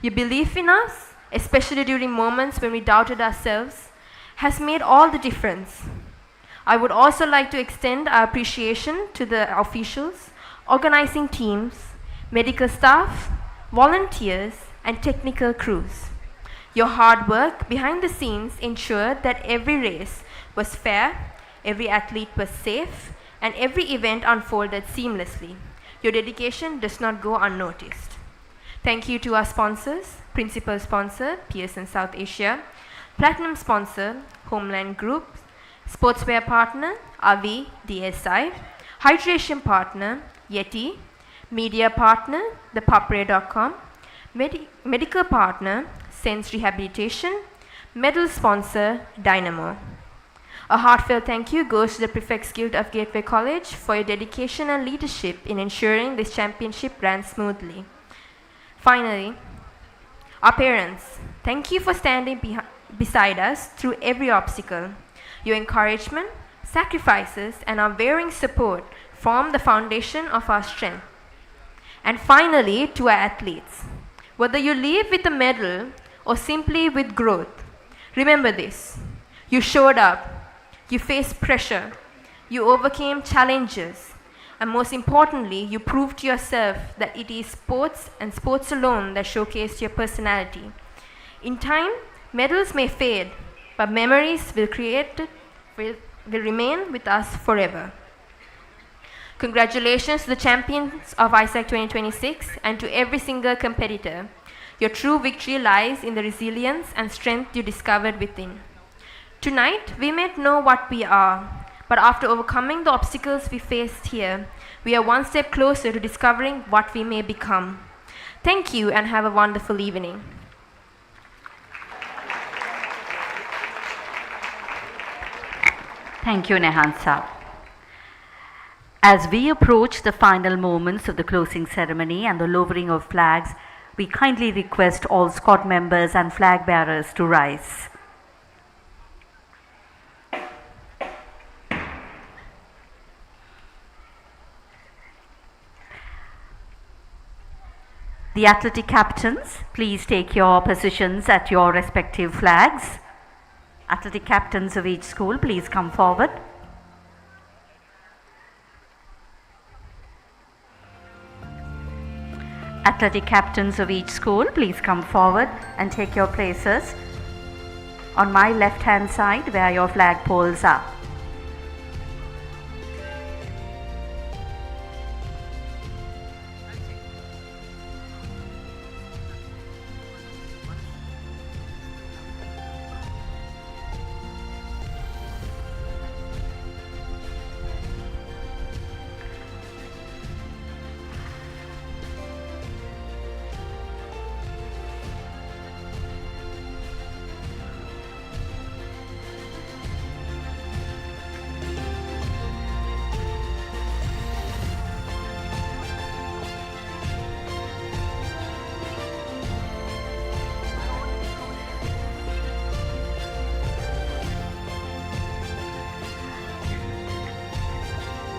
Your belief in us, especially during moments when we doubted ourselves, has made all the difference. I would also like to extend our appreciation to the officials, organizing teams, medical staff, volunteers, and technical crews. Your hard work behind the scenes ensured that every race was fair, every athlete was safe, and every event unfolded seamlessly. Your dedication does not go unnoticed. Thank you to our sponsors, principal sponsor, Pearson South Asia, platinum sponsor, Homeland Group, sportswear partner, Avi DSI, hydration partner, Yeti, media partner, ThePapare.com, medical partner, Sense Rehabilitation, medal sponsor, Dynamo. A heartfelt thank you goes to the Prefects Guild of Gateway College for your dedication and leadership in ensuring this championship ran smoothly. Finally, our parents, thank you for standing beside us through every obstacle. Your encouragement, sacrifices, and unwavering support form the foundation of our strength. And finally, to our athletes, whether you leave with a medal or simply with growth, remember this: you showed up, you faced pressure, you overcame challenges, and most importantly, you proved to yourself that it is sports and sports alone that showcase your personality. In time, medals may fade, but memories will remain with us forever. Congratulations to the champions of ISAC 2026 and to every single competitor. Your true victory lies in the resilience and strength you discovered within. Tonight, we may know what we are, but after overcoming the obstacles we faced here, we are one step closer to discovering what we may become. Thank you and have a wonderful evening. Thank you, Nehansa. As we approach the final moments of the closing ceremony and the lowering of flags, we kindly request all SCOT members and flag bearers to rise. The athletic captains, please take your positions at your respective flags. Athletic captains of each school, please come forward. Athletic captains of each school, please come forward and take your places on my left hand side where your flag poles are.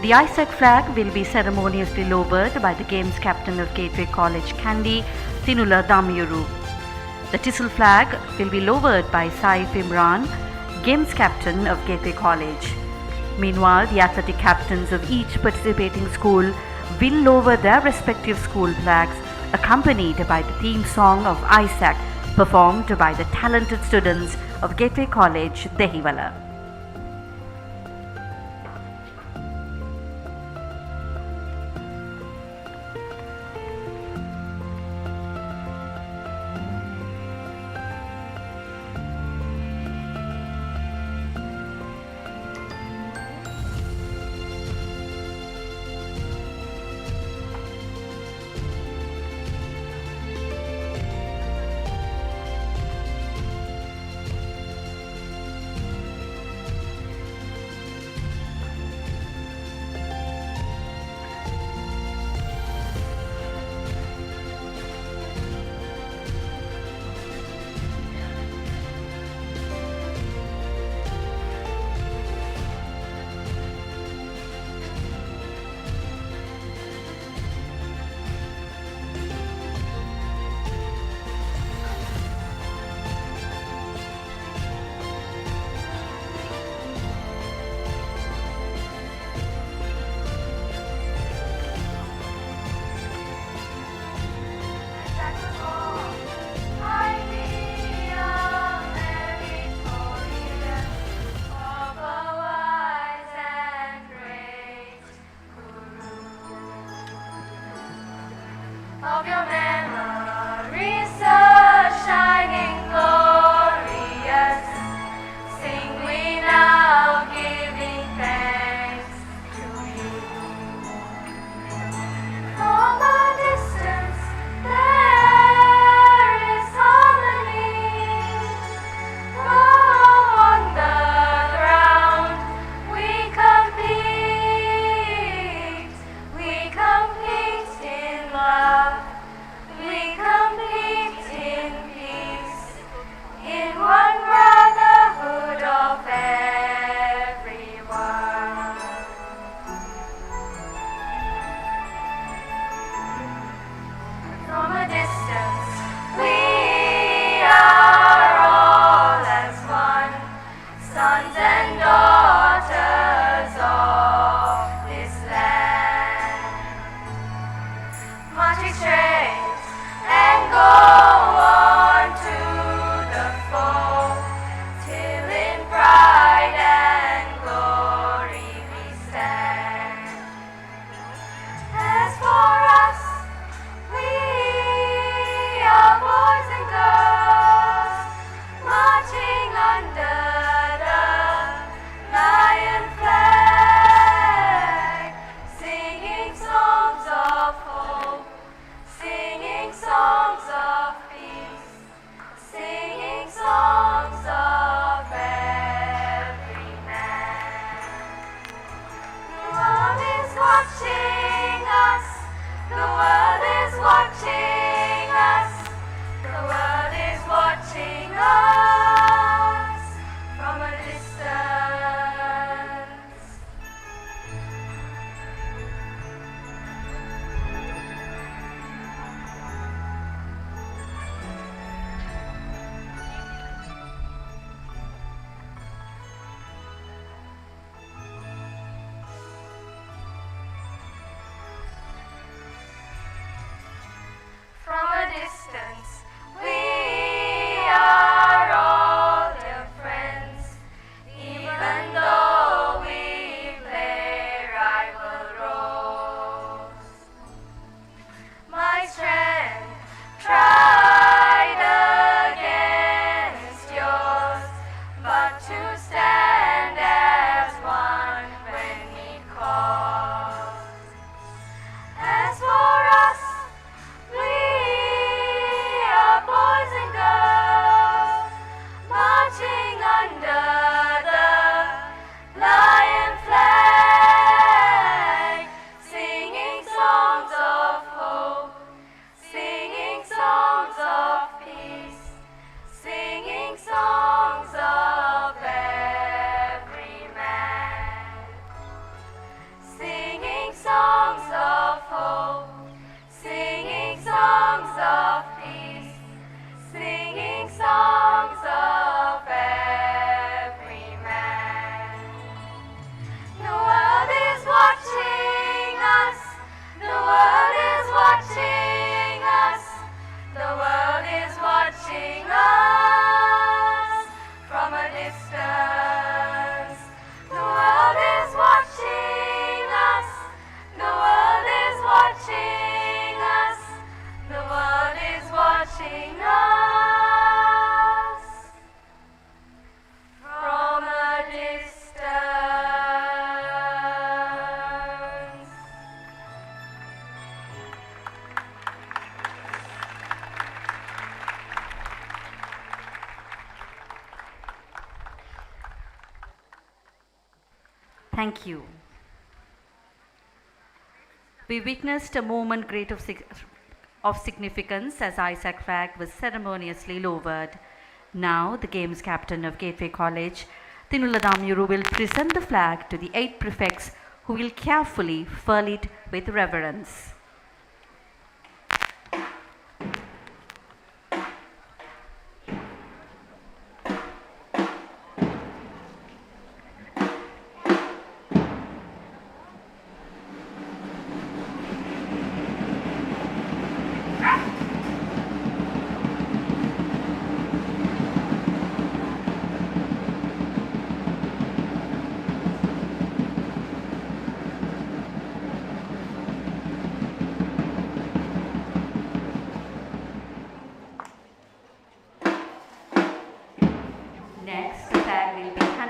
The ISAC flag will be ceremoniously lowered by the Games Captain of Gateway College, Kandy, Tinula Damyuru. The TISL flag will be lowered by Saif Imran, Games Captain of Gateway College. Meanwhile, the athletic captains of each participating school will lower their respective school flags, accompanied by the theme song of ISAC, performed by the talented students of Gateway College, Dehiwala. Thank you. We witnessed a moment great of significance as ISAC flag was ceremoniously lowered. Now, the Games captain of Gateway College, Tinuladamuru, will present the flag to the 8 prefects who will carefully furl it with reverence.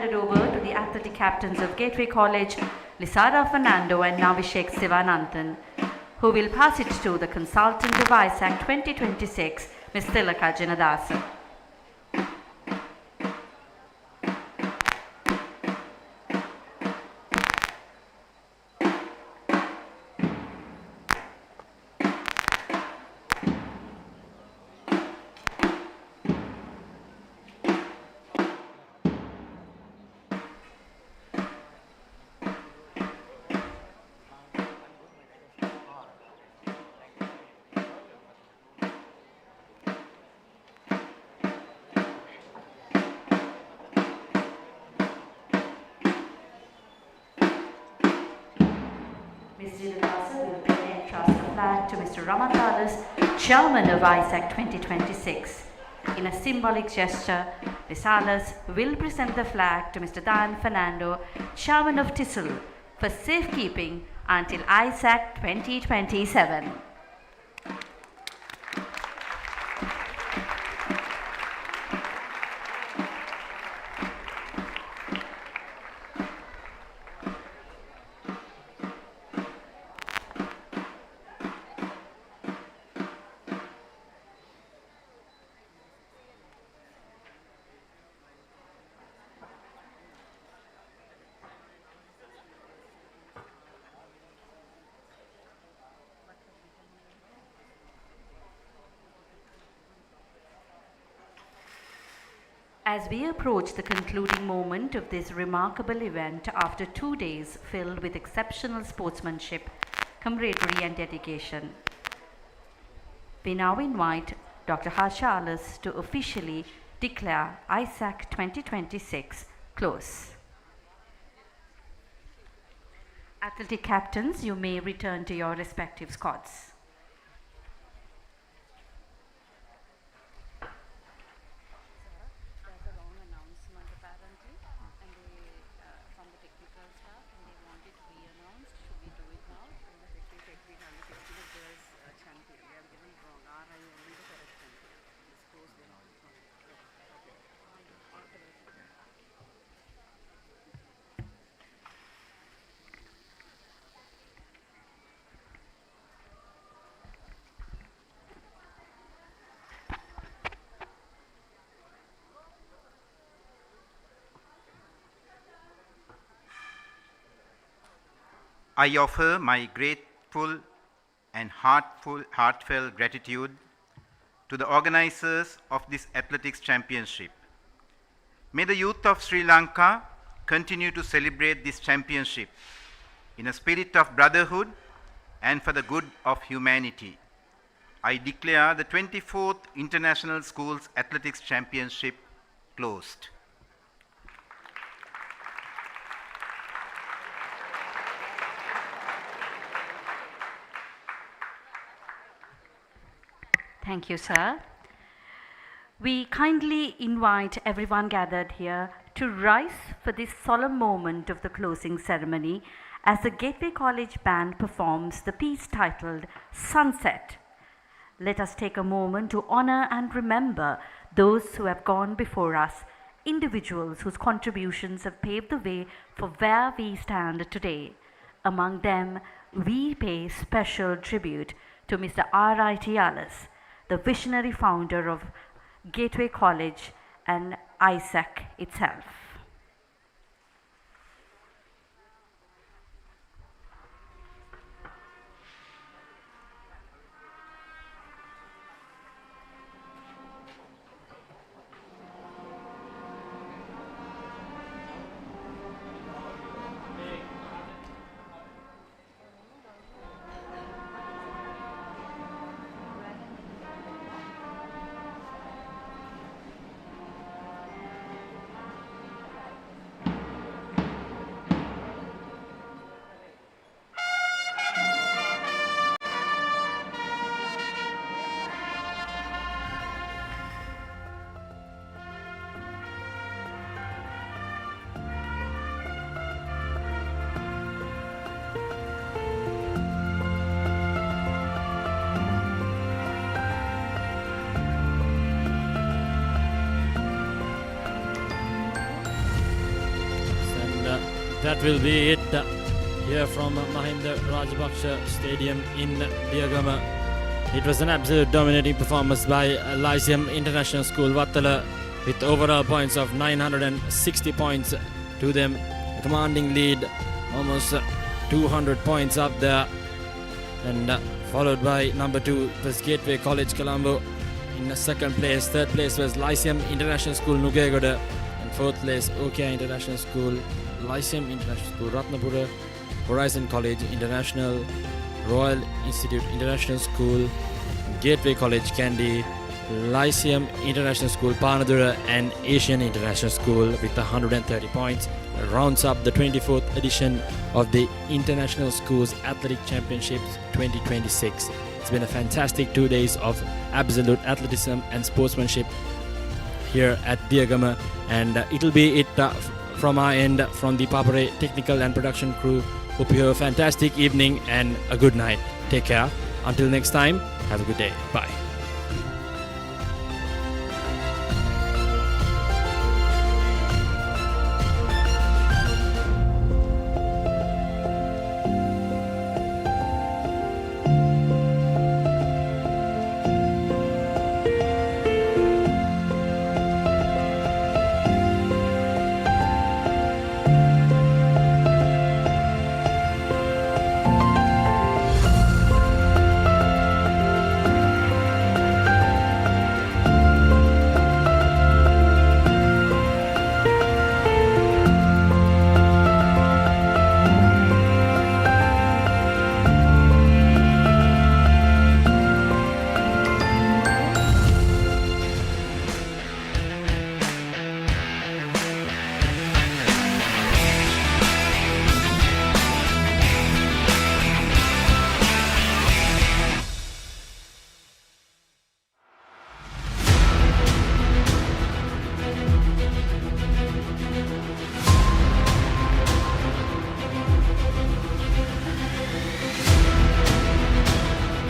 Over to the athletic captains of Gateway College, Lisara Fernando and Navishek Sivananthan, who will pass it to the consultant of ISAC 2026, Ms. Tilaka Janadasa. Ms. Diyagama will then entrust the flag to Mr. Ramandalas, Chairman of ISAC 2026. In a symbolic gesture, Ms. Alas will present the flag to Mr. Dan Fernando, Chairman of TISL, for safekeeping until ISAC 2027. As we approach the concluding moment of this remarkable event after 2 days filled with exceptional sportsmanship, camaraderie and dedication, we now invite Dr. Harsha Alas to officially declare ISAC 2026 close. Athletic captains, you may return to your respective squads. I offer my grateful and heartfelt gratitude to the organizers of this athletics championship. May the youth of Sri Lanka continue to celebrate this championship in a spirit of brotherhood and for the good of humanity. I declare the 24th International Schools Athletics Championship closed. Thank you, sir. We kindly invite everyone gathered here to rise for this solemn moment of the closing ceremony as the Gateway College Band performs the piece titled Sunset. Let us take a moment to honor and remember those who have gone before us, individuals whose contributions have paved the way for where we stand today. Among them, we pay special tribute to Mr. R.I.T. Alas, the visionary founder of Gateway College and ISAC itself. that will be it here from Mahinda Rajapaksa Stadium in Diyagama. It was an absolute dominating performance by Lyceum International School Wattala with overall points of 960 points to them. A commanding lead, almost 200 points up there. And followed by number 2 was Gateway College Colombo in the second place. Third place was Lyceum International School Nugegoda. And fourth place OKI International School, Lyceum International School Ratnapura, Horizon College International, Royal Institute International School, Gateway College Kandy, Lyceum International School Panadura, and Asian International School with 130 points. Rounds up the 24th edition of the International Schools Athletic Championships 2026. It's been a fantastic 2 days of absolute athleticism and sportsmanship here at Diyagama, and it'll be it from our end, from the Papare technical and production crew. Hope you have a fantastic evening and a good night. Take care. Until next time, have a good day. Bye.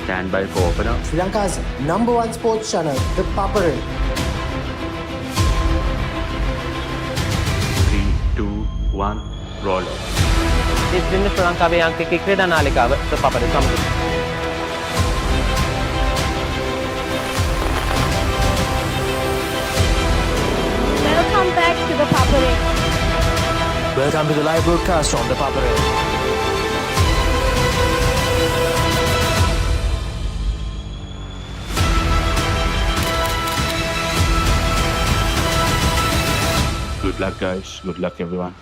Stand by for opener. Sri Lanka's #1 sports channel, ThePapare. 3, 2, 1, roll. This is Sri Lankaවේ අංකික ක්‍රීඩා නාලිකාව ThePapare සමග. Welcome back to ThePapare. Welcome to the live broadcast on ThePapare. Good luck, guys. Good luck, everyone.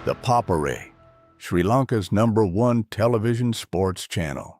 ThePapare, Sri Lanka's #1 television sports channel.